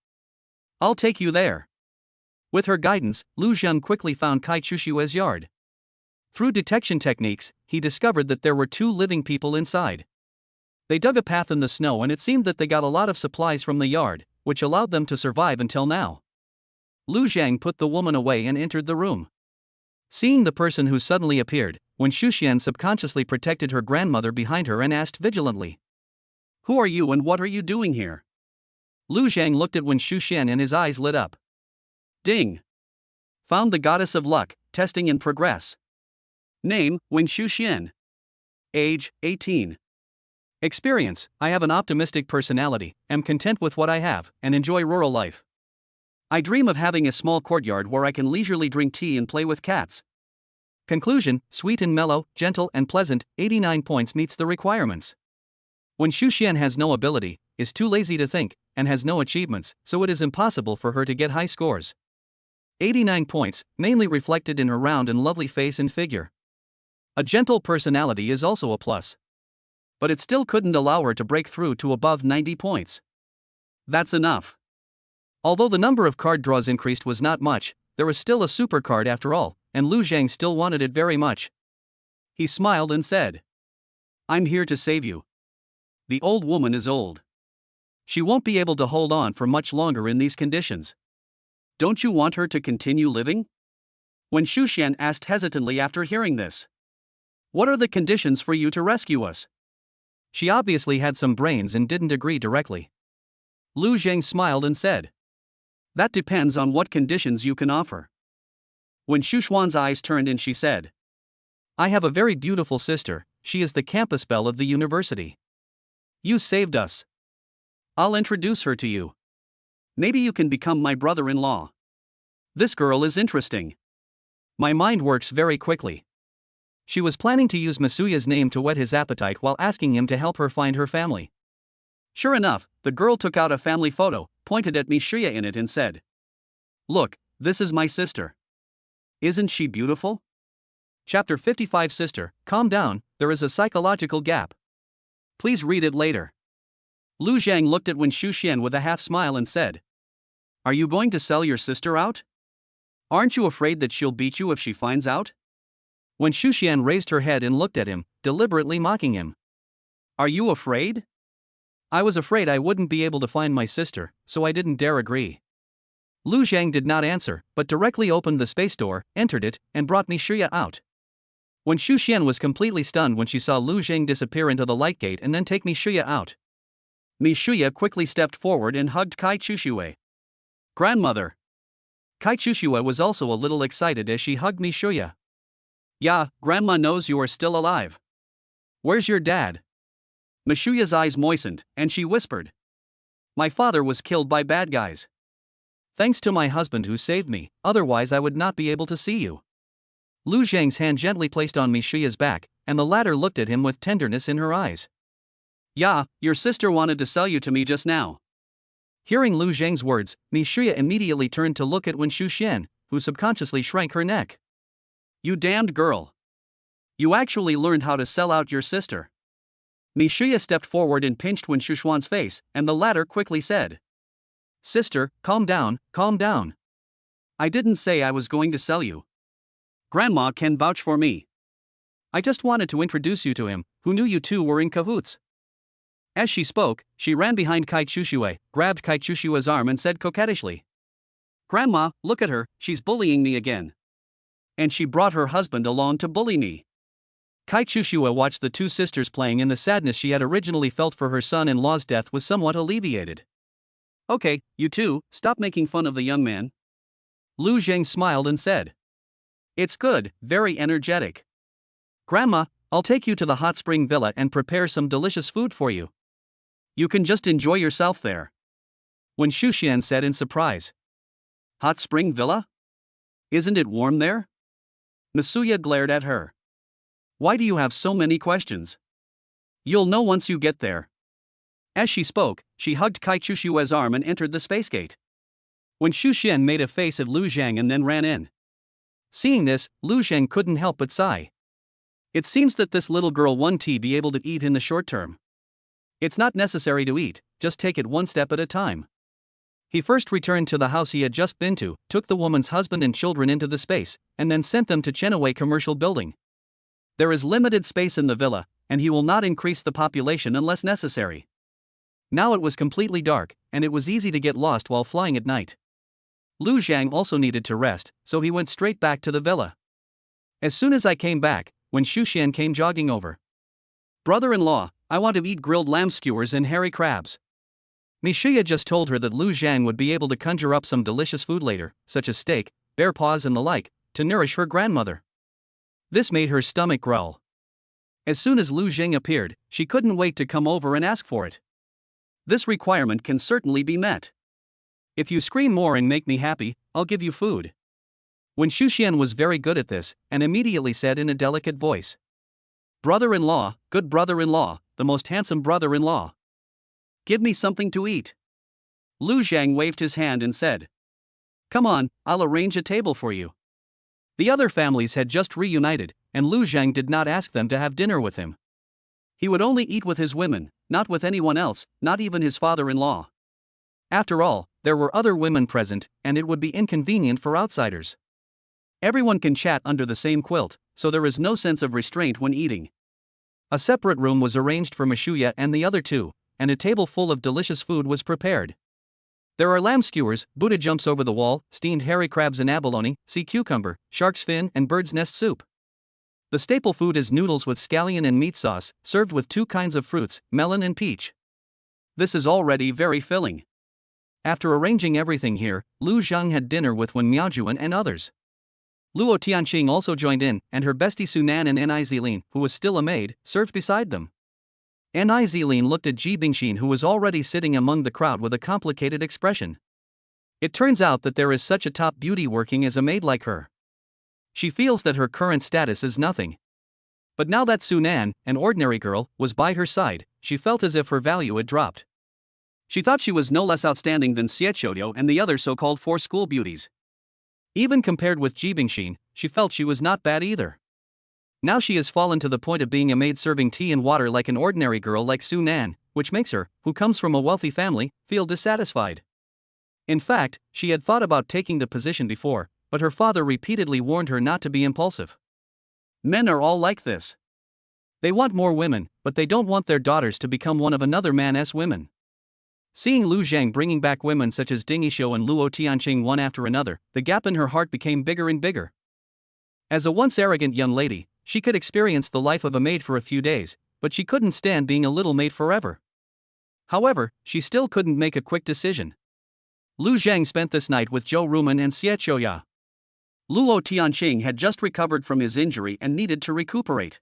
"I'll take you there." With her guidance, Lu Zhang quickly found Kai Chushue's yard. Through detection techniques, he discovered that there were 2 living people inside. They dug a path in the snow, and it seemed that they got a lot of supplies from the yard, which allowed them to survive until now. Lu Zhang put the woman away and entered the room. Seeing the person who suddenly appeared, Wen Shuxian subconsciously protected her grandmother behind her and asked vigilantly, "Who are you and what are you doing here?" Lu Zhang looked at Wen Shuxian and his eyes lit up. Ding! Found the goddess of luck, testing in progress. Name, Wen Shuxian. Age, 18. Experience, I have an optimistic personality, am content with what I have, and enjoy rural life. I dream of having a small courtyard where I can leisurely drink tea and play with cats. Conclusion, sweet and mellow, gentle and pleasant, 89 points meets the requirements. Wen Shuxian has no ability, is too lazy to think, and has no achievements, so it is impossible for her to get high scores. 89 points, mainly reflected in her round and lovely face and figure. A gentle personality is also a plus. But it still couldn't allow her to break through to above 90 points. That's enough. Although the number of card draws increased was not much, there was still a super card after all, and Lu Zhang still wanted it very much. He smiled and said, "I'm here to save you. The old woman is old. She won't be able to hold on for much longer in these conditions. Don't you want her to continue living?" Wen Shuxian asked hesitantly after hearing this. "What are the conditions for you to rescue us?" She obviously had some brains and didn't agree directly. Lu Zhang smiled and said, "That depends on what conditions you can offer." When Shuxuan's eyes turned and she said, "I have a very beautiful sister, she is the campus belle of the university. You saved us. I'll introduce her to you. Maybe you can become my brother-in-law. This girl is interesting." My mind works very quickly. She was planning to use Masuya's name to whet his appetite while asking him to help her find her family. Sure enough, the girl took out a family photo, pointed at Mishuya in it and said, "Look, this is my sister. Isn't she beautiful?" Chapter 55. Sister, calm down, there is a psychological gap. Please read it later. Lu Zhang looked at Wen Shuxian with a half smile and said, "Are you going to sell your sister out? Aren't you afraid that she'll beat you if she finds out?" Wen Shuxian raised her head and looked at him, deliberately mocking him. "Are you afraid?" "I was afraid I wouldn't be able to find my sister, so I didn't dare agree." Lu Zhang did not answer, but directly opened the space door, entered it, and brought Mishuya out. Wen Shuxian was completely stunned when she saw Lu Zhang disappear into the light gate and then take Mishuya out. Mishuya quickly stepped forward and hugged Kai Chushue. "Grandmother." Kai Chushue was also a little excited as she hugged Mishuya. "Yeah, Grandma knows you are still alive. Where's your dad?" Mishuya's eyes moistened, and she whispered, "My father was killed by bad guys. Thanks to my husband who saved me, otherwise I would not be able to see you." Lu Zhang's hand gently placed on Mishuya's back, and the latter looked at him with tenderness in her eyes. "Yeah, your sister wanted to sell you to me just now." Hearing Lu Zhang's words, Mishuya immediately turned to look at Wen Shuxian, who subconsciously shrank her neck. "You damned girl. You actually learned how to sell out your sister." Mishuya stepped forward and pinched Wen Shuxuan's face, and the latter quickly said, "Sister, calm down, calm down. I didn't say I was going to sell you. Grandma can vouch for me. I just wanted to introduce you to him, who knew you two were in cahoots." As she spoke, she ran behind Kai Chushue, grabbed Kai Chushue's arm and said coquettishly, "Grandma, look at her, she's bullying me again." And she brought her husband along to bully me. Kai Chushua watched the two sisters playing, and the sadness she had originally felt for her son-in-law's death was somewhat alleviated. Okay, you two, stop making fun of the young man. Lu Zhang smiled and said. It's good, very energetic. Grandma, I'll take you to the hot spring villa and prepare some delicious food for you. You can just enjoy yourself there. When Shuxian said in surprise. Hot spring villa? Isn't it warm there? Masuya glared at her. Why do you have so many questions? You'll know once you get there. As she spoke, she hugged Kai Chushua's arm and entered the space gate. When Shuxian made a face at Lu Zhang and then ran in. Seeing this, Lu Zhang couldn't help but sigh. It seems that this little girl won't be able to eat in the short term. It's not necessary to eat, just take it one step at a time. He first returned to the house he had just been to, took the woman's husband and children into the space, and then sent them to Chenaway Commercial Building. There is limited space in the villa, and he will not increase the population unless necessary. Now it was completely dark, and it was easy to get lost while flying at night. Lu Zhang also needed to rest, so he went straight back to the villa. As soon as I came back, when Shuxian came jogging over. Brother-in-law, I want to eat grilled lamb skewers and hairy crabs. Mishiya just told her that Lu Zhang would be able to conjure up some delicious food later, such as steak, bear paws and the like, to nourish her grandmother. This made her stomach growl. As soon as Lu Zhang appeared, she couldn't wait to come over and ask for it. This requirement can certainly be met. If you scream more and make me happy, I'll give you food. When Shuxian was very good at this, and immediately said in a delicate voice. Brother-in-law, good brother-in-law, the most handsome brother-in-law. Give me something to eat. Lu Zhang waved his hand and said. Come on, I'll arrange a table for you. The other families had just reunited, and Lu Zhang did not ask them to have dinner with him. He would only eat with his women, not with anyone else, not even his father-in-law. After all, there were other women present, and it would be inconvenient for outsiders. Everyone can chat under the same quilt, so there is no sense of restraint when eating. A separate room was arranged for Mishuya and the other two, and a table full of delicious food was prepared. There are lamb skewers, Buddha jumps over the wall, steamed hairy crabs and abalone, sea cucumber, shark's fin and bird's nest soup. The staple food is noodles with scallion and meat sauce, served with two kinds of fruits, melon and peach. This is already very filling. After arranging everything here, Lu Zhang had dinner with Wen Miaojuan and others. Luo Tianqing also joined in, and her bestie Sunan and Ni Zilin, who was still a maid, served beside them. Ni Zilin looked at Ji Bingxin, who was already sitting among the crowd with a complicated expression. It turns out that there is such a top beauty working as a maid like her. She feels that her current status is nothing. But now that Sunan, an ordinary girl, was by her side, she felt as if her value had dropped. She thought she was no less outstanding than Xie Qiudiu and the other so-called four school beauties. Even compared with Ji Bingxin, she felt she was not bad either. Now she has fallen to the point of being a maid serving tea and water like an ordinary girl like Su Nan, which makes her, who comes from a wealthy family, feel dissatisfied. In fact, she had thought about taking the position before, but her father repeatedly warned her not to be impulsive. Men are all like this. They want more women, but they don't want their daughters to become one of another man's women. Seeing Lu Zhang bringing back women such as Ding Yishou and Luo Tianqing one after another, the gap in her heart became bigger and bigger. As a once arrogant young lady, she could experience the life of a maid for a few days, but she couldn't stand being a little maid forever. However, she still couldn't make a quick decision. Lu Zhang spent this night with Zhou Rumen and Xie Qiuya. Luo Tianqing had just recovered from his injury and needed to recuperate.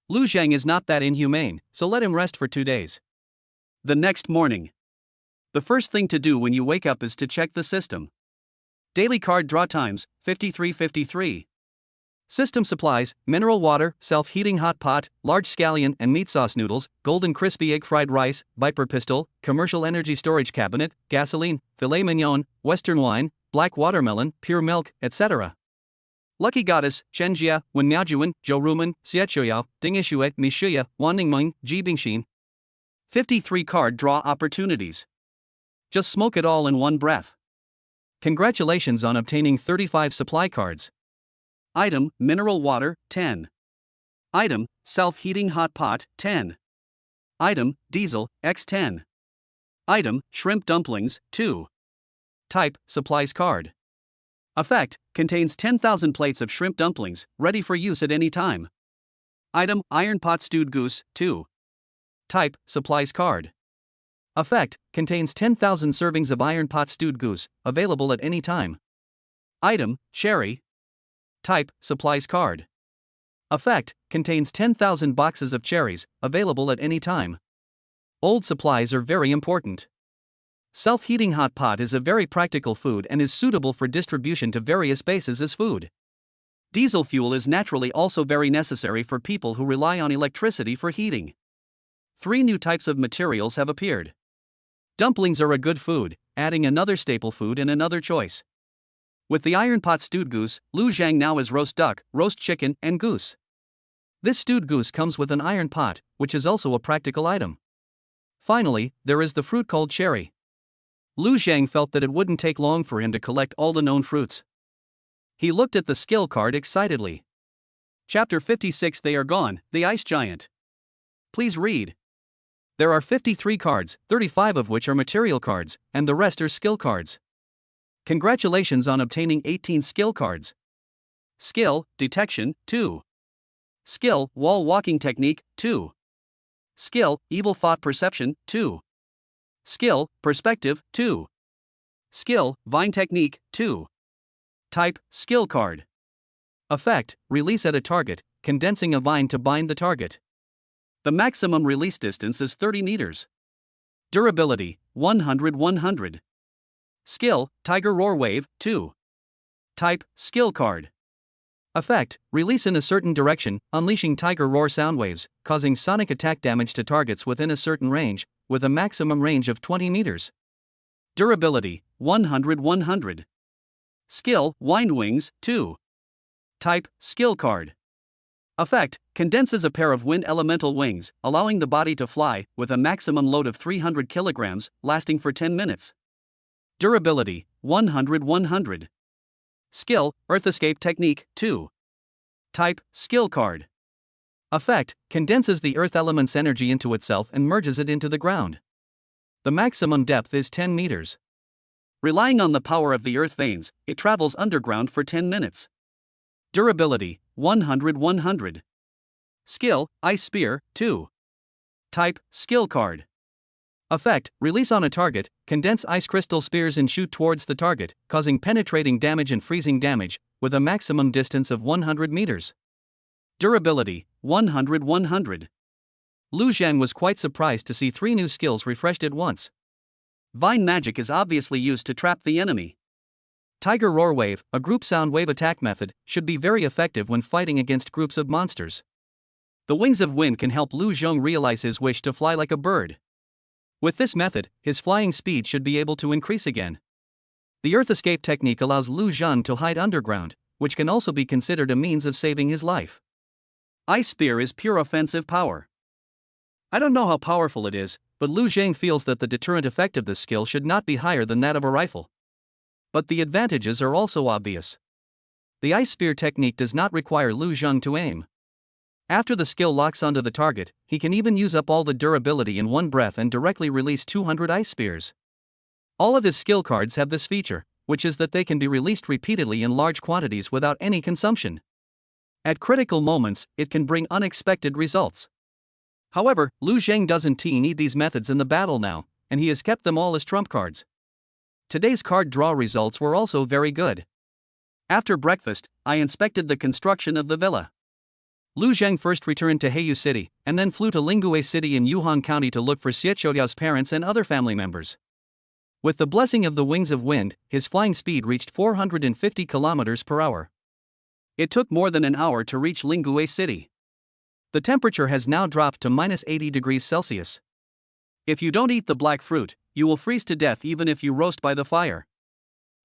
Lu Zhang is not that inhumane, so let him rest for 2 days. The next morning. The first thing to do when you wake up is to check the system. Daily card draw times, 53:53. System supplies, mineral water, self-heating hot pot, large scallion and meat sauce noodles, golden crispy egg fried rice, Viper pistol, commercial energy storage cabinet, gasoline, filet mignon, western wine, black watermelon, pure milk, etc. Lucky Goddess, Chen Jia, Wen Miaojuan, Zhou Rumen, Xie Qiuya, Ding Yishui, Mishuya, Wan Ningmeng, Ji Bingxin. 53 card draw opportunities. Just smoke it all in one breath. Congratulations on obtaining 35 supply cards. Item, mineral water, 10. Item, self-heating hot pot, 10. Item, diesel, x10. Item, shrimp dumplings, 2. Type, supplies card. Effect: contains 10,000 plates of shrimp dumplings, ready for use at any time. Item: iron pot stewed goose, 2. Type: supplies card. Effect: contains 10,000 servings of iron pot stewed goose, available at any time. Item: cherry. Type: supplies card. Effect: contains 10,000 boxes of cherries, available at any time. Old supplies are very important. Self-heating hot pot is a very practical food and is suitable for distribution to various bases as food. Diesel fuel is naturally also very necessary for people who rely on electricity for heating. 3 new types of materials have appeared. Dumplings are a good food, adding another staple food and another choice. With the iron pot stewed goose, Lu Zhang now is roast duck, roast chicken, and goose. This stewed goose comes with an iron pot, which is also a practical item. Finally, there is the fruit called cherry. Lu Zhang felt that it wouldn't take long for him to collect all the known fruits. He looked at the skill card excitedly. Chapter 56. They are gone, the ice giant. Please read. There are 53 cards, 35 of which are material cards, and the rest are skill cards. Congratulations on obtaining 18 skill cards. Skill: detection, 2. Skill: wall walking technique, 2. Skill: evil thought perception, 2. Skill: perspective, 2. Skill: vine technique, 2. Type: skill card. Effect: release at a target, condensing a vine to bind the target. The maximum release distance is 30 meters. Durability: 100-100. Skill: tiger roar wave, 2. Type: skill card. Effect: release in a certain direction, unleashing tiger roar sound waves, causing sonic attack damage to targets within a certain range, with a maximum range of 20 meters. Durability: 100-100. Skill: wind wings, 2. Type: skill card. Effect: condenses a pair of wind elemental wings, allowing the body to fly, with a maximum load of 300 kilograms, lasting for 10 minutes. Durability: 100-100. Skill: earth escape technique, 2. Type: skill card. Effect: condenses the earth element's energy into itself and merges it into the ground. The maximum depth is 10 meters. Relying on the power of the earth veins, it travels underground for 10 minutes. Durability: 100-100. Skill: ice spear, 2. Type: skill card. Effect: release on a target, condense ice crystal spears and shoot towards the target, causing penetrating damage and freezing damage, with a maximum distance of 100 meters. Durability: 100-100. Lu Zhang was quite surprised to see 3 new skills refreshed at once. Vine magic is obviously used to trap the enemy. Tiger roar wave, a group sound wave attack method, should be very effective when fighting against groups of monsters. The wings of wind can help Lu Zhang realize his wish to fly like a bird. With this method, his flying speed should be able to increase again. The earth escape technique allows Lu Zhang to hide underground, which can also be considered a means of saving his life. Ice spear is pure offensive power. I don't know how powerful it is, but Lu Zhang feels that the deterrent effect of this skill should not be higher than that of a rifle. But the advantages are also obvious. The ice spear technique does not require Lu Zhang to aim. After the skill locks onto the target, he can even use up all the durability in one breath and directly release 200 ice spears. All of his skill cards have this feature, which is that they can be released repeatedly in large quantities without any consumption. At critical moments, it can bring unexpected results. However, Lu Zhang doesn't need these methods in the battle now, and he has kept them all as trump cards. Today's card draw results were also very good. After breakfast, I inspected the construction of the villa. Lu Zhang first returned to Heiyu City, and then flew to Lingue City in Yuhan County to look for Xie Qiuyao's parents and other family members. With the blessing of the wings of wind, his flying speed reached 450 kilometers per hour. It took more than an hour to reach Lingue City. The temperature has now dropped to -80 degrees Celsius. If you don't eat the black fruit, you will freeze to death even if you roast by the fire.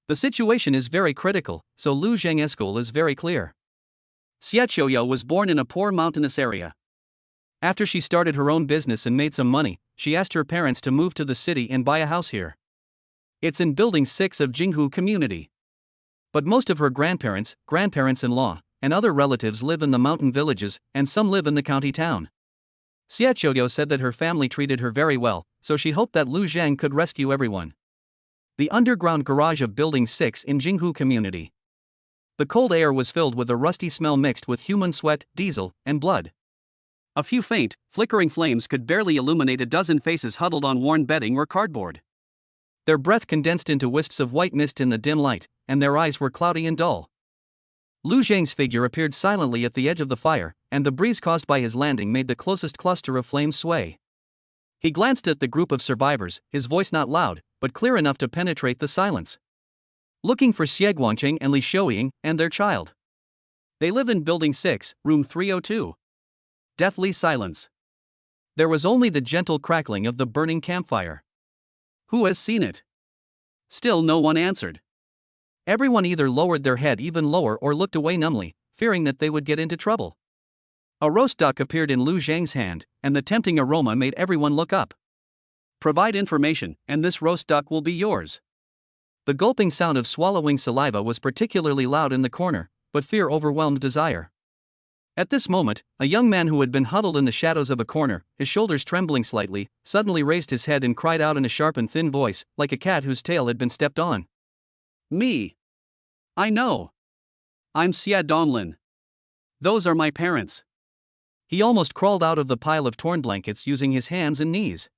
The situation is very critical, so Lu Zhang's goal is very clear. Xie Qiuyao was born in a poor mountainous area. After she started her own business and made some money, she asked her parents to move to the city and buy a house here. It's in Building 6 of Jinghu Community. But most of her grandparents, grandparents-in-law, and other relatives live in the mountain villages, and some live in the county town. Xie Qiuyao said that her family treated her very well, so she hoped that Lu Zhang could rescue everyone. The underground garage of Building 6 in Jinghu Community. The cold air was filled with a rusty smell mixed with human sweat, diesel, and blood. A few faint, flickering flames could barely illuminate a dozen faces huddled on worn bedding or cardboard. Their breath condensed into wisps of white mist in the dim light, and their eyes were cloudy and dull. Lu Zhang's figure appeared silently at the edge of the fire, and the breeze caused by his landing made the closest cluster of flames sway. He glanced at the group of survivors, his voice not loud, but clear enough to penetrate the silence. Looking for Xie Guangqing and Li Xiuying and their child. They live in Building 6, Room 302. Deathly silence. There was only the gentle crackling of the burning campfire. Who has seen it? Still no one answered. Everyone either lowered their head even lower or looked away numbly, fearing that they would get into trouble. A roast duck appeared in Lu Zhang's hand, and the tempting aroma made everyone look up. Provide information, and this roast duck will be yours. The gulping sound of swallowing saliva was particularly loud in the corner, but fear overwhelmed desire. At this moment, a young man who had been huddled in the shadows of a corner, his shoulders trembling slightly, suddenly raised his head and cried out in a sharp and thin voice, like a cat whose tail had been stepped on. Me. I know. I'm Xie Donglin. Those are my parents. He almost crawled out of the pile of torn blankets using his hands and knees.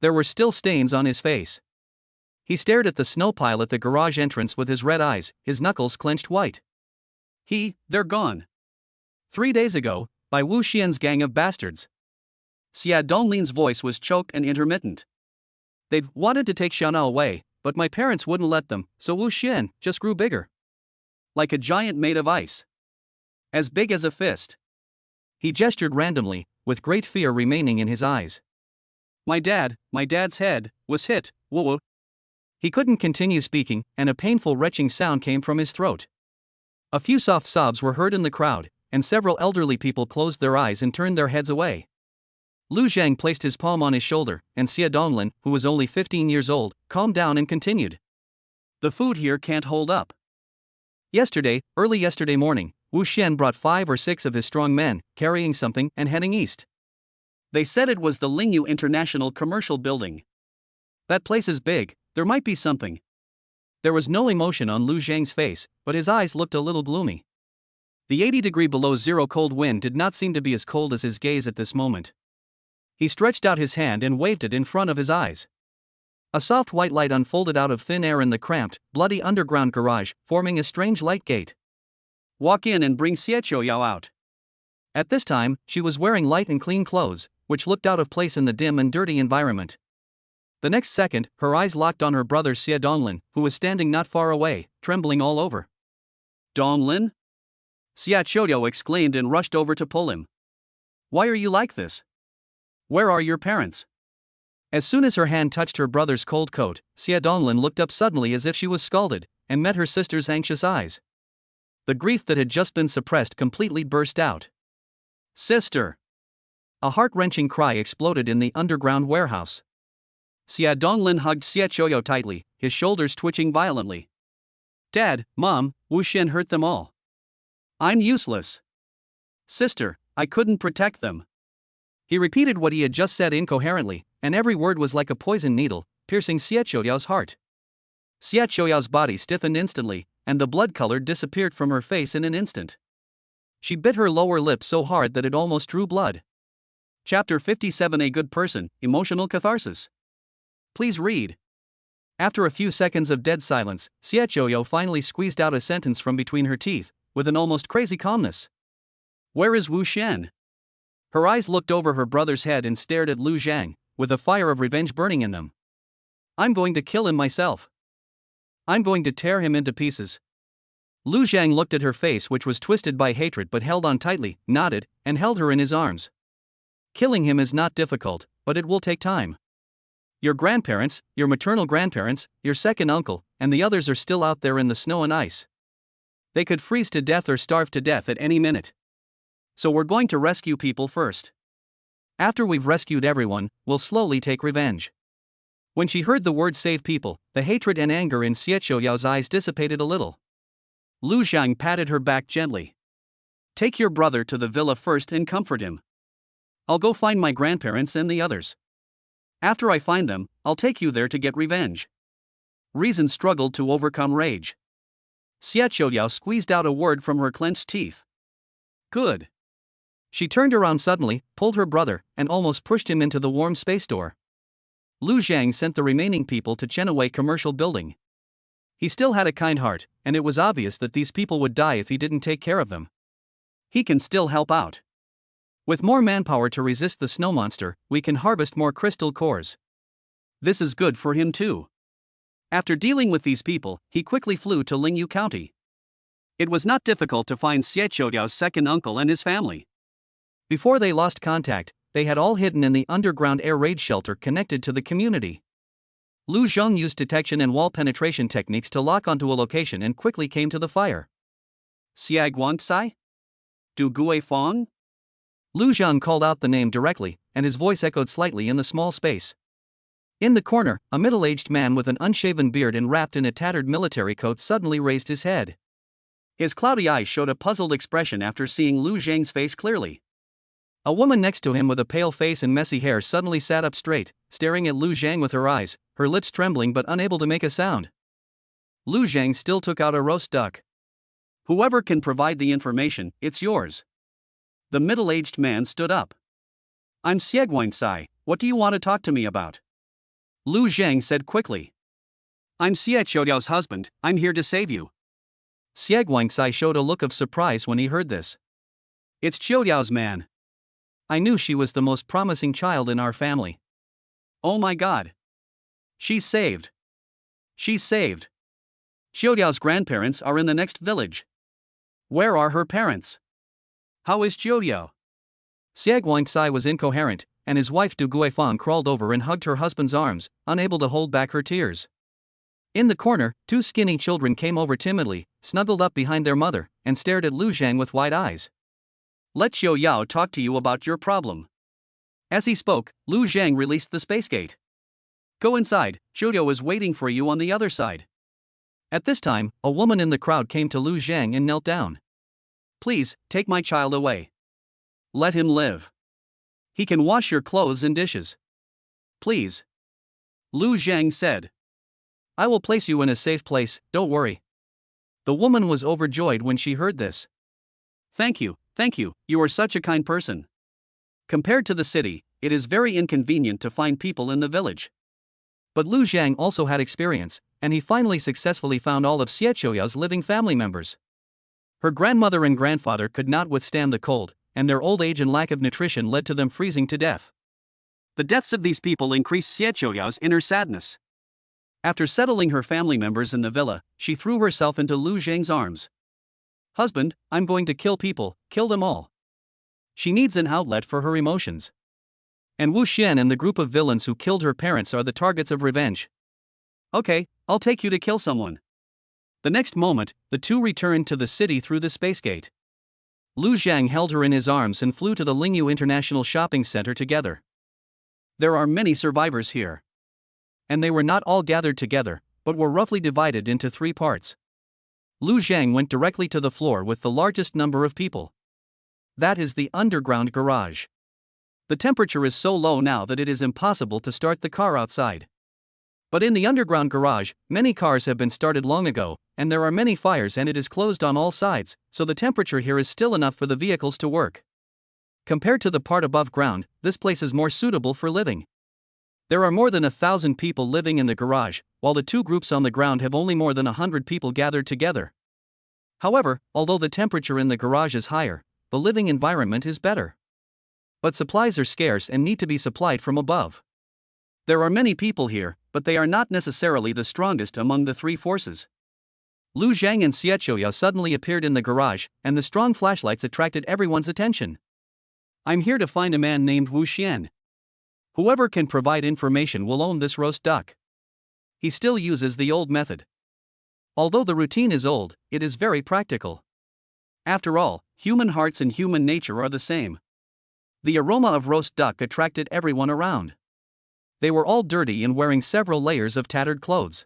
There were still stains on his face. He stared at the snow pile at the garage entrance with his red eyes, his knuckles clenched white. They're gone. 3 days ago, by Wu Xian's gang of bastards. Xie Donglin's voice was choked and intermittent. They've wanted to take Xiana away, but my parents wouldn't let them, so Wu Xian just grew bigger. Like a giant made of ice. As big as a fist. He gestured randomly, with great fear remaining in his eyes. My dad's head, was hit, woo. He couldn't continue speaking, and a painful retching sound came from his throat. A few soft sobs were heard in the crowd, and several elderly people closed their eyes and turned their heads away. Lu Zhang placed his palm on his shoulder, and Xie Donglin, who was only 15 years old, calmed down and continued. The food here can't hold up. Early yesterday morning, Wu Xian brought 5 or 6 of his strong men, carrying something and heading east. They said it was the Lingyu International Commercial Building. That place is big, there might be something. There was no emotion on Lu Zhang's face, but his eyes looked a little gloomy. The 80-degree below zero cold wind did not seem to be as cold as his gaze at this moment. He stretched out his hand and waved it in front of his eyes. A soft white light unfolded out of thin air in the cramped, bloody underground garage, forming a strange light gate. Walk in and bring Xie Qiuyao out. At this time, she was wearing light and clean clothes, which looked out of place in the dim and dirty environment. The next second, her eyes locked on her brother Xie Donglin, who was standing not far away, trembling all over. Donglin? Xie Qiuyao exclaimed and rushed over to pull him. Why are you like this? Where are your parents? As soon as her hand touched her brother's cold coat, Xie Donglin looked up suddenly as if she was scalded, and met her sister's anxious eyes. The grief that had just been suppressed completely burst out. Sister! A heart-wrenching cry exploded in the underground warehouse. Xie Donglin hugged Xie Qiuyao tightly, his shoulders twitching violently. Dad, Mom, Wu Xian hurt them all. I'm useless. Sister, I couldn't protect them. He repeated what he had just said incoherently, and every word was like a poisoned needle, piercing Xie Qiuyao's heart. Xie Qiuyao's body stiffened instantly, and the blood color disappeared from her face in an instant. She bit her lower lip so hard that it almost drew blood. Chapter 57: A Good Person, Emotional Catharsis. Please read. After a few seconds of dead silence, Xie Qiuyao finally squeezed out a sentence from between her teeth, with an almost crazy calmness. Where is Wu Xian? Her eyes looked over her brother's head and stared at Lu Zhang, with a fire of revenge burning in them. I'm going to kill him myself. I'm going to tear him into pieces. Lu Zhang looked at her face, which was twisted by hatred but held on tightly, nodded, and held her in his arms. Killing him is not difficult, but it will take time. Your grandparents, your maternal grandparents, your second uncle, and the others are still out there in the snow and ice. They could freeze to death or starve to death at any minute. So we're going to rescue people first. After we've rescued everyone, we'll slowly take revenge. When she heard the word save people, the hatred and anger in Xie Qiuyao's eyes dissipated a little. Lu Zhang patted her back gently. Take your brother to the villa first and comfort him. I'll go find my grandparents and the others. After I find them, I'll take you there to get revenge. Reason struggled to overcome rage. Xie Qiuyao squeezed out a word from her clenched teeth. Good. She turned around suddenly, pulled her brother, and almost pushed him into the warm space door. Lu Zhang sent the remaining people to Chenaway Commercial Building. He still had a kind heart, and it was obvious that these people would die if he didn't take care of them. He can still help out. With more manpower to resist the snow monster, we can harvest more crystal cores. This is good for him too. After dealing with these people, he quickly flew to Lingyu County. It was not difficult to find Xie Qiuyao's second uncle and his family. Before they lost contact, they had all hidden in the underground air raid shelter connected to the community. Lu Zheng used detection and wall penetration techniques to lock onto a location and quickly came to the fire. Xia Guangcai? Du Gui Fong? Lu Zheng called out the name directly, and his voice echoed slightly in the small space. In the corner, a middle-aged man with an unshaven beard and wrapped in a tattered military coat suddenly raised his head. His cloudy eyes showed a puzzled expression after seeing Lu Zheng's face clearly. A woman next to him with a pale face and messy hair suddenly sat up straight, staring at Lu Zheng with her eyes, her lips trembling but unable to make a sound. Lu Zheng still took out a roast duck. Whoever can provide the information, it's yours. The middle-aged man stood up. I'm Xie Guangcai, what do you want to talk to me about? Lu Zheng said quickly. I'm Xie Qiuyao's husband, I'm here to save you. Xie Guangcai showed a look of surprise when he heard this. It's Qiuyao's man. I knew she was the most promising child in our family. Oh my god. She's saved. She's saved. Qiuyao's grandparents are in the next village. Where are her parents? How is Qiuyao? Xie Guangcai was incoherent, and his wife Du Guifang crawled over and hugged her husband's arms, unable to hold back her tears. In the corner, two skinny children came over timidly, snuggled up behind their mother, and stared at Lu Zheng with wide eyes. Let Qiuyao talk to you about your problem. As he spoke, Lu Zheng released the space gate. Go inside, Qiuyao is waiting for you on the other side. At this time, a woman in the crowd came to Lu Zheng and knelt down. Please, take my child away. Let him live. He can wash your clothes and dishes. Please. Lu Zheng said. I will place you in a safe place, don't worry. The woman was overjoyed when she heard this. Thank you, you are such a kind person. Compared to the city, it is very inconvenient to find people in the village. But Lu Zheng also had experience, and he finally successfully found all of Xie Qiuyao's living family members. Her grandmother and grandfather could not withstand the cold, and their old age and lack of nutrition led to them freezing to death. The deaths of these people increased Xie Qiuyao's inner sadness. After settling her family members in the villa, she threw herself into Lu Zheng's arms. Husband, I'm going to kill people, kill them all. She needs an outlet for her emotions. And Wu Xian and the group of villains who killed her parents are the targets of revenge. Okay, I'll take you to kill someone. The next moment, the two returned to the city through the space gate. Lu Zheng held her in his arms and flew to the Lingyu International Shopping Center together. There are many survivors here. And they were not all gathered together, but were roughly divided into 3 parts. Lu Zheng went directly to the floor with the largest number of people. That is the underground garage. The temperature is so low now that it is impossible to start the car outside. But in the underground garage, many cars have been started long ago, and there are many fires and it is closed on all sides, so the temperature here is still enough for the vehicles to work. Compared to the part above ground, this place is more suitable for living. There are more than 1,000 people living in the garage, while the 2 groups on the ground have only more than 100 people gathered together. However, although the temperature in the garage is higher, the living environment is better. But supplies are scarce and need to be supplied from above. There are many people here, but they are not necessarily the strongest among the 3 forces. Lu Zheng and Xie Qiuyao suddenly appeared in the garage, and the strong flashlights attracted everyone's attention. I'm here to find a man named Wu Xian. Whoever can provide information will own this roast duck. He still uses the old method. Although the routine is old, it is very practical. After all, human hearts and human nature are the same. The aroma of roast duck attracted everyone around. They were all dirty and wearing several layers of tattered clothes.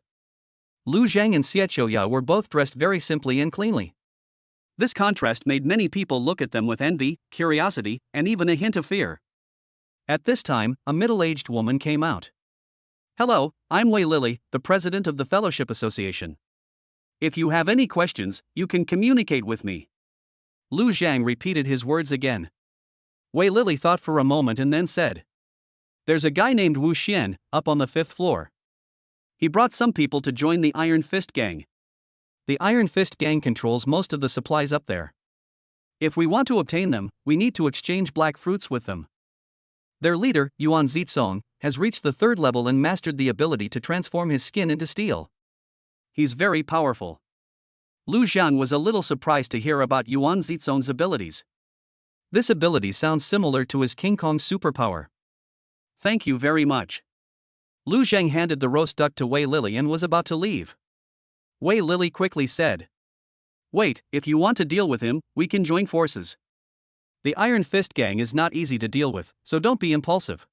Lu Zheng and Xie Qiuyao were both dressed very simply and cleanly. This contrast made many people look at them with envy, curiosity, and even a hint of fear. At this time, a middle-aged woman came out. Hello, I'm Wei Lily, the president of the Fellowship Association. If you have any questions, you can communicate with me. Lu Zhang repeated his words again. Wei Lili thought for a moment and then said, There's a guy named Wu Xian, up on the 5th floor. He brought some people to join the Iron Fist Gang. The Iron Fist Gang controls most of the supplies up there. If we want to obtain them, we need to exchange black fruits with them. Their leader, Yuan Zitsong, has reached the 3rd level and mastered the ability to transform his skin into steel. He's very powerful. Lu Zhang was a little surprised to hear about Yuan Zitsong's abilities. This ability sounds similar to his King Kong superpower. Thank you very much. Lu Zhang handed the roast duck to Wei Lili and was about to leave. Wei Lili quickly said, Wait, if you want to deal with him, we can join forces. The Iron Fist Gang is not easy to deal with, so don't be impulsive.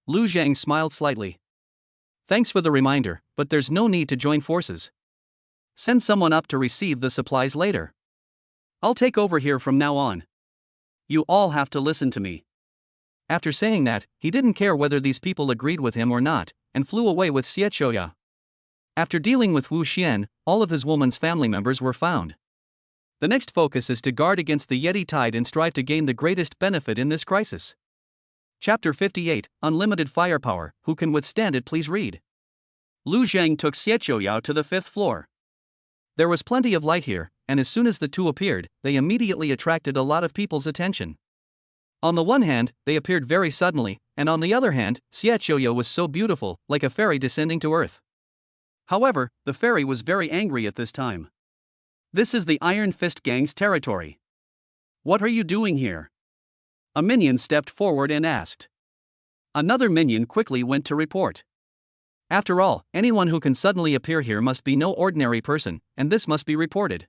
Lu Zhang smiled slightly. Thanks for the reminder, but there's no need to join forces. Send someone up to receive the supplies later. I'll take over here from now on. You all have to listen to me. After saying that, he didn't care whether these people agreed with him or not, and flew away with Xie Qiuya. After dealing with Wu Xian, all of his woman's family members were found. The next focus is to guard against the Yeti tide and strive to gain the greatest benefit in this crisis. Chapter 58, Unlimited Firepower, who can withstand it? Please read. Lu Zhang took Xie Qiuya to the 5th floor. There was plenty of light here, and as soon as the two appeared, they immediately attracted a lot of people's attention. On the one hand, they appeared very suddenly, and on the other hand, Xie Qiuya was so beautiful, like a fairy descending to earth. However, the fairy was very angry at this time. This is the Iron Fist Gang's territory. What are you doing here? A minion stepped forward and asked. Another minion quickly went to report. After all, anyone who can suddenly appear here must be no ordinary person, and this must be reported.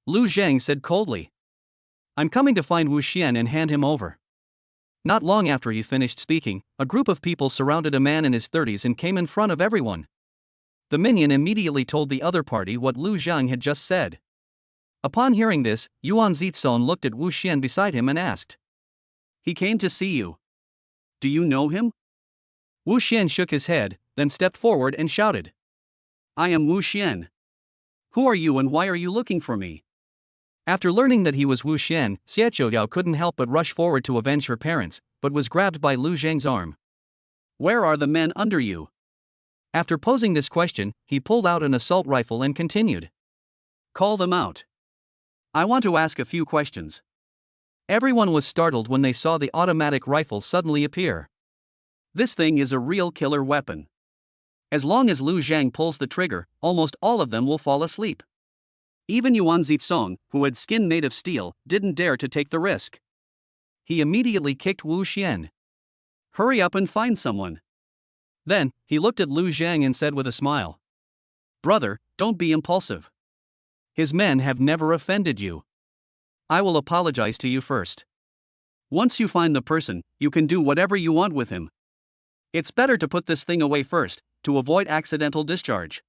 Lu Zhang said coldly. I'm coming to find Wu Xian and hand him over. Not long after he finished speaking, a group of people surrounded a man in his 30s and came in front of everyone. The minion immediately told the other party what Lu Zhang had just said. Upon hearing this, Yuan Zitsong looked at Wu Xian beside him and asked. He came to see you. Do you know him? Wu Xian shook his head, then stepped forward and shouted. I am Wu Xian. Who are you and why are you looking for me? After learning that he was Wu Xian, Xie Qiuya couldn't help but rush forward to avenge her parents, but was grabbed by Lu Zhang's arm. Where are the men under you? After posing this question, he pulled out an assault rifle and continued. Call them out. I want to ask a few questions. Everyone was startled when they saw the automatic rifle suddenly appear. This thing is a real killer weapon. As long as Lu Zhang pulls the trigger, almost all of them will fall asleep. Even Yuan Zitsong, who had skin made of steel, didn't dare to take the risk. He immediately kicked Wu Xian. Hurry up and find someone. Then, he looked at Lu Zhang and said with a smile. Brother, don't be impulsive. His men have never offended you. I will apologize to you first. Once you find the person, you can do whatever you want with him. It's better to put this thing away first, to avoid accidental discharge.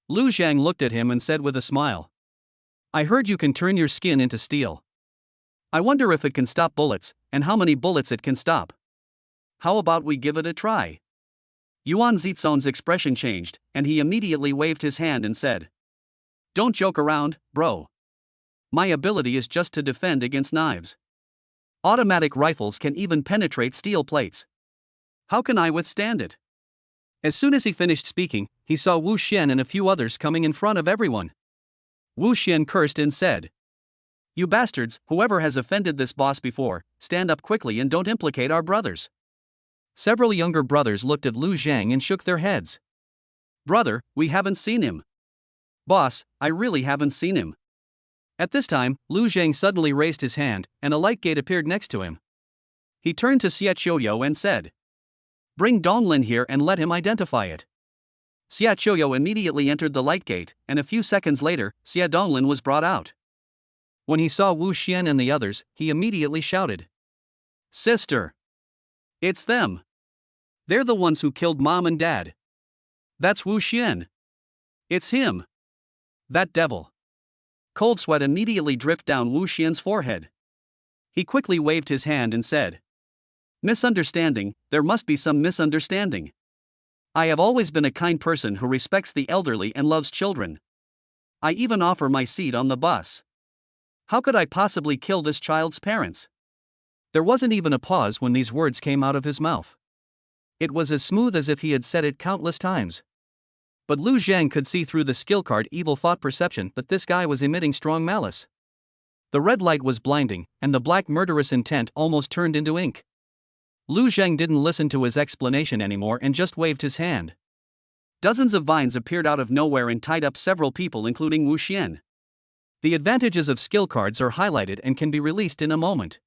Lu Zhang looked at him and said with a smile. I heard you can turn your skin into steel. I wonder if it can stop bullets, and how many bullets it can stop. How about we give it a try? Yuan Zitsong's expression changed, and he immediately waved his hand and said. Don't joke around, bro. My ability is just to defend against knives. Automatic rifles can even penetrate steel plates. How can I withstand it? As soon as he finished speaking, he saw Wu Xian and a few others coming in front of everyone. Wu Xian cursed and said. You bastards, whoever has offended this boss before, stand up quickly and don't implicate our brothers. Several younger brothers looked at Lu Zhang and shook their heads. Brother, we haven't seen him. Boss, I really haven't seen him. At this time, Lu Zhang suddenly raised his hand, and a light gate appeared next to him. He turned to Xie Qiuya and said. Bring Donglin here and let him identify it. Xie Qiuya immediately entered the light gate, and a few seconds later, Xie Donglin was brought out. When he saw Wu Xian and the others, he immediately shouted. Sister! It's them! They're the ones who killed Mom and Dad. That's Wu Xian. It's him. That devil. Cold sweat immediately dripped down Wu Xian's forehead. He quickly waved his hand and said. Misunderstanding, there must be some misunderstanding. I have always been a kind person who respects the elderly and loves children. I even offer my seat on the bus. How could I possibly kill this child's parents? There wasn't even a pause when these words came out of his mouth. It was as smooth as if he had said it countless times. But Lu Zhang could see through the skill card evil thought perception that this guy was emitting strong malice. The red light was blinding, and the black murderous intent almost turned into ink. Lu Zhang didn't listen to his explanation anymore and just waved his hand. Dozens of vines appeared out of nowhere and tied up several people, including Wu Xian. The advantages of skill cards are highlighted and can be released in a moment.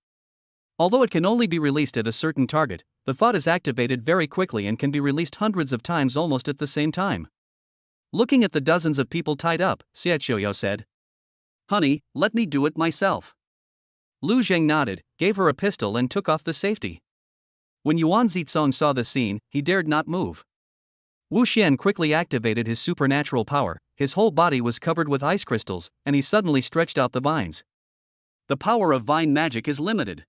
Although it can only be released at a certain target, the thought is activated very quickly and can be released hundreds of times almost at the same time. Looking at the dozens of people tied up, Xiaoqiu said, "Honey, let me do it myself." Lu Zhang nodded, gave her a pistol and took off the safety. When Yuan Zitsong saw the scene, he dared not move. Wu Xian quickly activated his supernatural power, his whole body was covered with ice crystals, and he suddenly stretched out the vines. The power of vine magic is limited.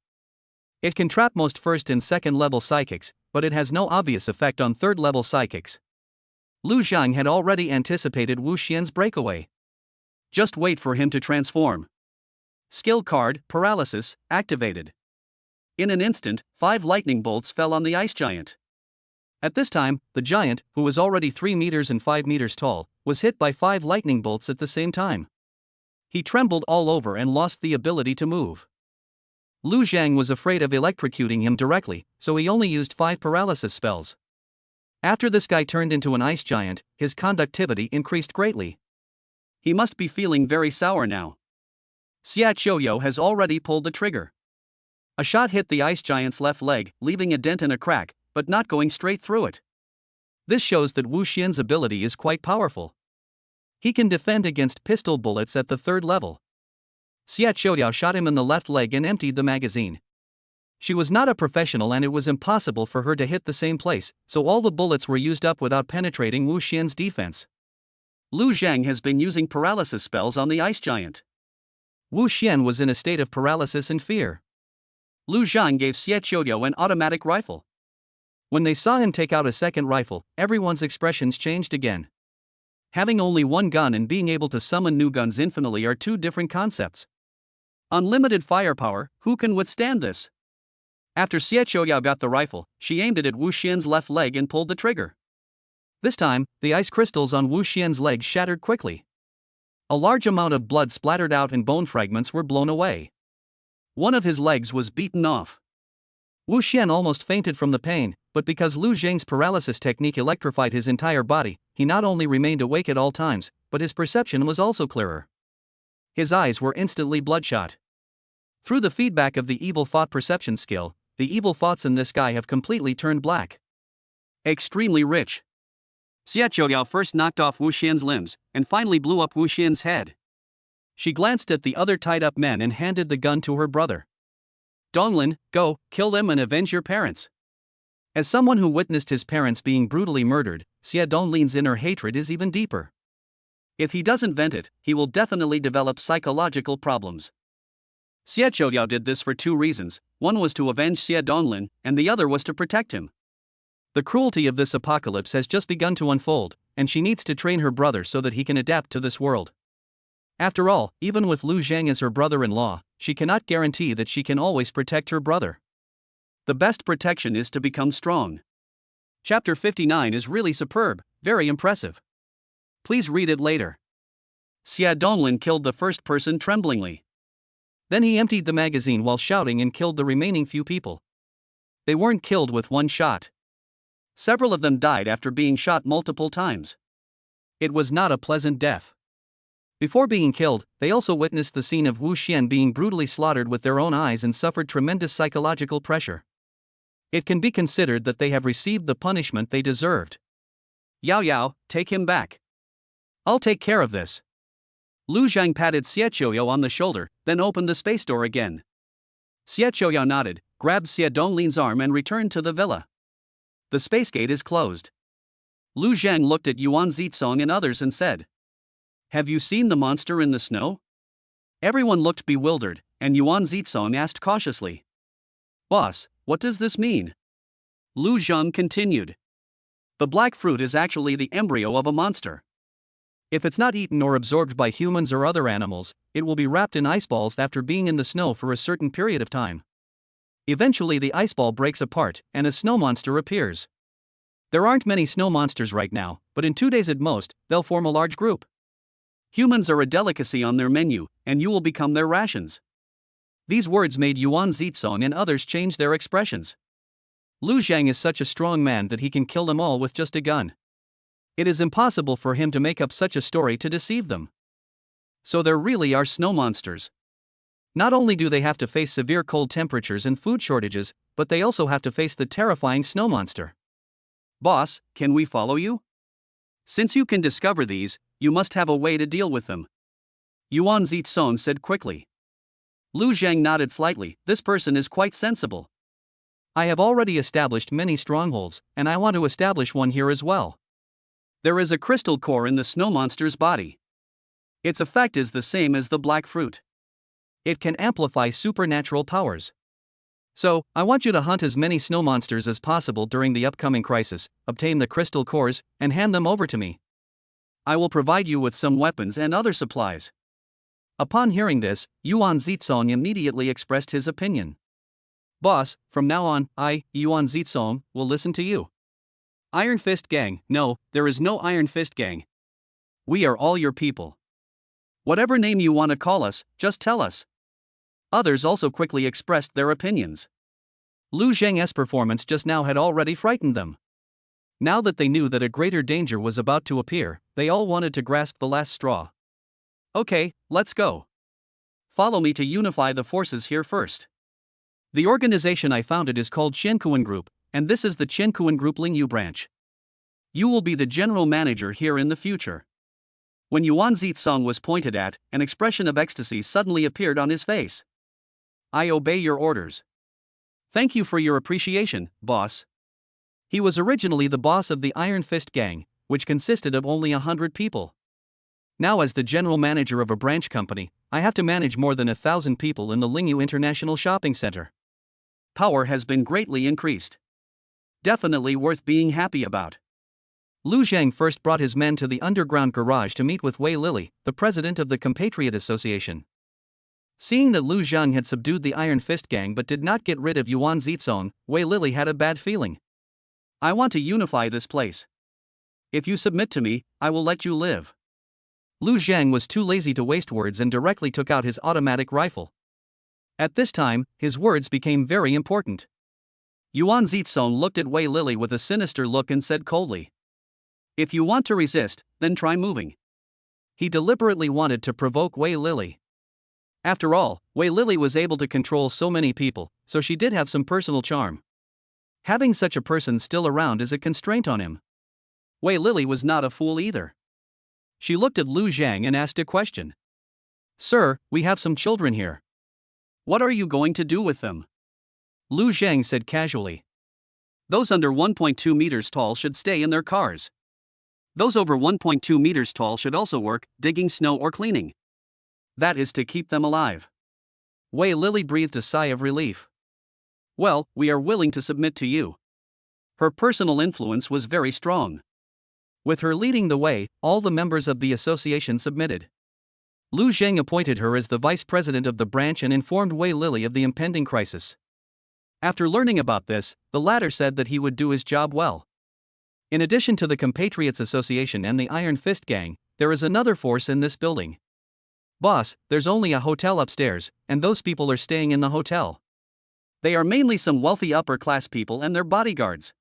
It can trap most first and second level psychics, but it has no obvious effect on third level psychics. Lu Zhang had already anticipated Wu Xian's breakaway. Just wait for him to transform. Skill card, paralysis, activated. In an instant, 5 lightning bolts fell on the ice giant. At this time, the giant, who was already 3 meters and 5 meters tall, was hit by 5 lightning bolts at the same time. He trembled all over and lost the ability to move. Lu Zhang was afraid of electrocuting him directly, so he only used 5 paralysis spells. After this guy turned into an ice giant, his conductivity increased greatly. He must be feeling very sour now. Xiaoqiu has already pulled the trigger. A shot hit the ice giant's left leg, leaving a dent and a crack, but not going straight through it. This shows that Wu Xian's ability is quite powerful. He can defend against pistol bullets at the 3rd level. Xiaoqiu shot him in the left leg and emptied the magazine. She was not a professional and it was impossible for her to hit the same place, so all the bullets were used up without penetrating Wu Xian's defense. Lu Zhang has been using paralysis spells on the ice giant. Wu Xian was in a state of paralysis and fear. Lu Zhang gave Xiaoqiu an automatic rifle. When they saw him take out a second rifle, everyone's expressions changed again. Having only one gun and being able to summon new guns infinitely are two different concepts. Unlimited firepower, who can withstand this? After Xiaoqiu got the rifle, she aimed it at Wu Xian's left leg and pulled the trigger. This time, the ice crystals on Wu Xian's leg shattered quickly. A large amount of blood splattered out and bone fragments were blown away. One of his legs was beaten off. Wu Xian almost fainted from the pain, but because Lu Zhang's paralysis technique electrified his entire body, he not only remained awake at all times, but his perception was also clearer. His eyes were instantly bloodshot. Through the feedback of the evil thought perception skill, the evil thoughts in this guy have completely turned black. Extremely rich. Xiaoqiu first knocked off Wu Xian's limbs, and finally blew up Wu Xian's head. She glanced at the other tied-up men and handed the gun to her brother. "Donglin, go, kill them and avenge your parents." As someone who witnessed his parents being brutally murdered, Xia Donglin's inner hatred is even deeper. If he doesn't vent it, he will definitely develop psychological problems. Xiaoqiu did this for 2 reasons, one was to avenge Xia Donglin, and the other was to protect him. The cruelty of this apocalypse has just begun to unfold, and she needs to train her brother so that he can adapt to this world. After all, even with Lu Zhang as her brother-in-law, she cannot guarantee that she can always protect her brother. The best protection is to become strong. Chapter 59 is really superb, very impressive. Please read it later. Xia Donglin killed the first person tremblingly. Then he emptied the magazine while shouting and killed the remaining few people. They weren't killed with one shot. Several of them died after being shot multiple times. It was not a pleasant death. Before being killed, they also witnessed the scene of Wu Xian being brutally slaughtered with their own eyes and suffered tremendous psychological pressure. It can be considered that they have received the punishment they deserved. Yao Yao, take him back. I'll take care of this. Lu Zhang patted Xiaoqiu on the shoulder, then opened the space door again. Xiaoqiu nodded, grabbed Xia Donglin's arm and returned to the villa. The space gate is closed. Lu Zhang looked at Yuan Zitsong and others and said, "Have you seen the monster in the snow?" Everyone looked bewildered, and Yuan Zitsong asked cautiously, "Boss, what does this mean?" Lu Zhang continued, "The black fruit is actually the embryo of a monster. If it's not eaten or absorbed by humans or other animals, it will be wrapped in ice balls after being in the snow for a certain period of time. Eventually, the ice ball breaks apart and a snow monster appears. There aren't many snow monsters right now, but in 2 days at most, they'll form a large group. Humans are a delicacy on their menu, and you will become their rations. These words made Yuan Zitsong and others change their expressions. Lu Zhang is such a strong man that he can kill them all with just a gun. It is impossible for him to make up such a story to deceive them. So there really are snow monsters. Not only do they have to face severe cold temperatures and food shortages, but they also have to face the terrifying snow monster. Boss, can we follow you? Since you can discover these, you must have a way to deal with them. Yuan Zitsong said quickly. Lu Zhang nodded slightly. This person is quite sensible. I have already established many strongholds, and I want to establish one here as well. There is a crystal core in the snow monster's body. Its effect is the same as the black fruit. It can amplify supernatural powers. So, I want you to hunt as many snow monsters as possible during the upcoming crisis, obtain the crystal cores, and hand them over to me. I will provide you with some weapons and other supplies. Upon hearing this, Yuan Zitsong immediately expressed his opinion. Boss, from now on, I, Yuan Zitsong, will listen to you. Iron Fist Gang. No, there is no Iron Fist Gang. We are all your people. Whatever name you want to call us, just tell us. Others also quickly expressed their opinions. Lu Zhang's performance just now had already frightened them. Now that they knew that a greater danger was about to appear, they all wanted to grasp the last straw. Okay, let's go. Follow me to unify the forces here first. The organization I founded is called Qiankuan Group, and this is the Qiankuan Group Lingyu branch. You will be the general manager here in the future. When Yuan Zitsong was pointed at, an expression of ecstasy suddenly appeared on his face. I obey your orders. Thank you for your appreciation, boss. He was originally the boss of the Iron Fist Gang, which consisted of only 100 people. Now, as the general manager of a branch company, I have to manage more than 1,000 people in the Lingyu International Shopping Center. Power has been greatly increased. Definitely worth being happy about. Lu Zhang first brought his men to the underground garage to meet with Wei Lily, the president of the Compatriot Association. Seeing that Lu Zhang had subdued the Iron Fist Gang but did not get rid of Yuan Zitsong, Wei Lily had a bad feeling. I want to unify this place. If you submit to me, I will let you live. Lu Zhang was too lazy to waste words and directly took out his automatic rifle. At this time, his words became very important. Yuan Zitsong looked at Wei Lily with a sinister look and said coldly, if you want to resist, then try moving. He deliberately wanted to provoke Wei Lily. After all, Wei Lily was able to control so many people, so she did have some personal charm. Having such a person still around is a constraint on him. Wei Lily was not a fool either. She looked at Lu Zhang and asked a question. Sir, we have some children here. What are you going to do with them? Lu Zhang said casually. Those under 1.2 meters tall should stay in their cars. Those over 1.2 meters tall should also work, digging snow or cleaning. That is to keep them alive. Wei Lily breathed a sigh of relief. Well, we are willing to submit to you. Her personal influence was very strong. With her leading the way, all the members of the association submitted. Lu Zhang appointed her as the vice president of the branch and informed Wei Lily of the impending crisis. After learning about this, the latter said that he would do his job well. In addition to the Compatriots Association and the Iron Fist Gang, there is another force in this building. Boss, there's only a hotel upstairs, and those people are staying in the hotel. They are mainly some wealthy upper-class people and their bodyguards.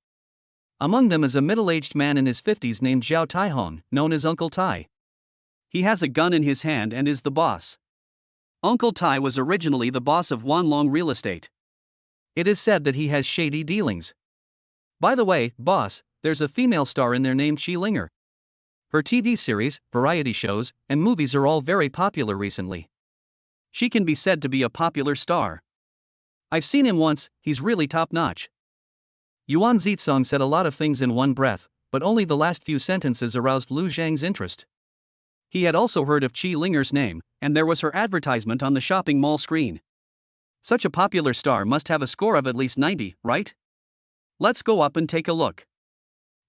Among them is a middle-aged man in his 50s named Zhao Taihong, known as Uncle Tai. He has a gun in his hand and is the boss. Uncle Tai was originally the boss of Wanlong Real Estate. It is said that he has shady dealings. By the way, boss, there's a female star in there named Qi Linger. Her TV series, variety shows, and movies are all very popular recently. She can be said to be a popular star. I've seen him once, he's really top-notch. Yuan Zitsong said a lot of things in one breath, but only the last few sentences aroused Lu Zhang's interest. He had also heard of Qi Linger's name, and there was her advertisement on the shopping mall screen. Such a popular star must have a score of at least 90, right? Let's go up and take a look.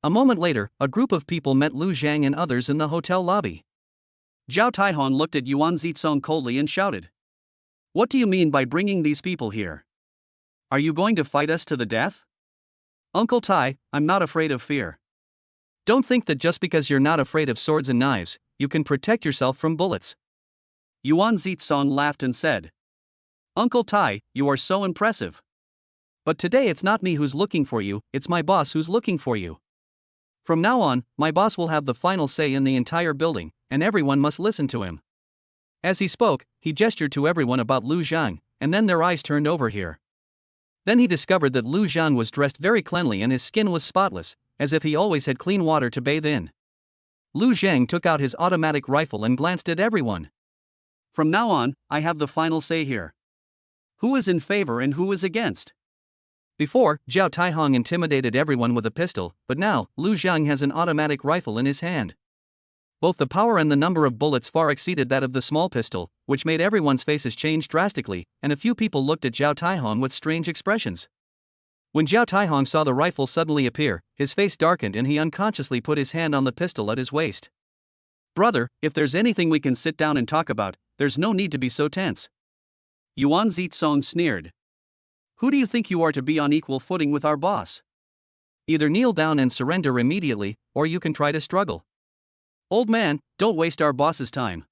A moment later, a group of people met Lu Zhang and others in the hotel lobby. Zhao Taihong looked at Yuan Zitsong coldly and shouted. What do you mean by bringing these people here? Are you going to fight us to the death? Uncle Tai, I'm not afraid of fear. Don't think that just because you're not afraid of swords and knives, you can protect yourself from bullets. Yuan Zitsong laughed and said. Uncle Tai, you are so impressive. But today it's not me who's looking for you, it's my boss who's looking for you. From now on, my boss will have the final say in the entire building, and everyone must listen to him. As he spoke, he gestured to everyone about Lu Zhang, and then their eyes turned over here. Then he discovered that Lu Zhang was dressed very cleanly and his skin was spotless, as if he always had clean water to bathe in. Lu Zhang took out his automatic rifle and glanced at everyone. From now on, I have the final say here. Who is in favor and who is against? Before, Zhao Taihong intimidated everyone with a pistol, but now, Lu Zhang has an automatic rifle in his hand. Both the power and the number of bullets far exceeded that of the small pistol, which made everyone's faces change drastically, and a few people looked at Zhao Taihong with strange expressions. When Zhao Taihong saw the rifle suddenly appear, his face darkened and he unconsciously put his hand on the pistol at his waist. Brother, if there's anything we can sit down and talk about, there's no need to be so tense. Yuan Zitsong sneered. Who do you think you are to be on equal footing with our boss? Either kneel down and surrender immediately, or you can try to struggle. Old man, don't waste our boss's time.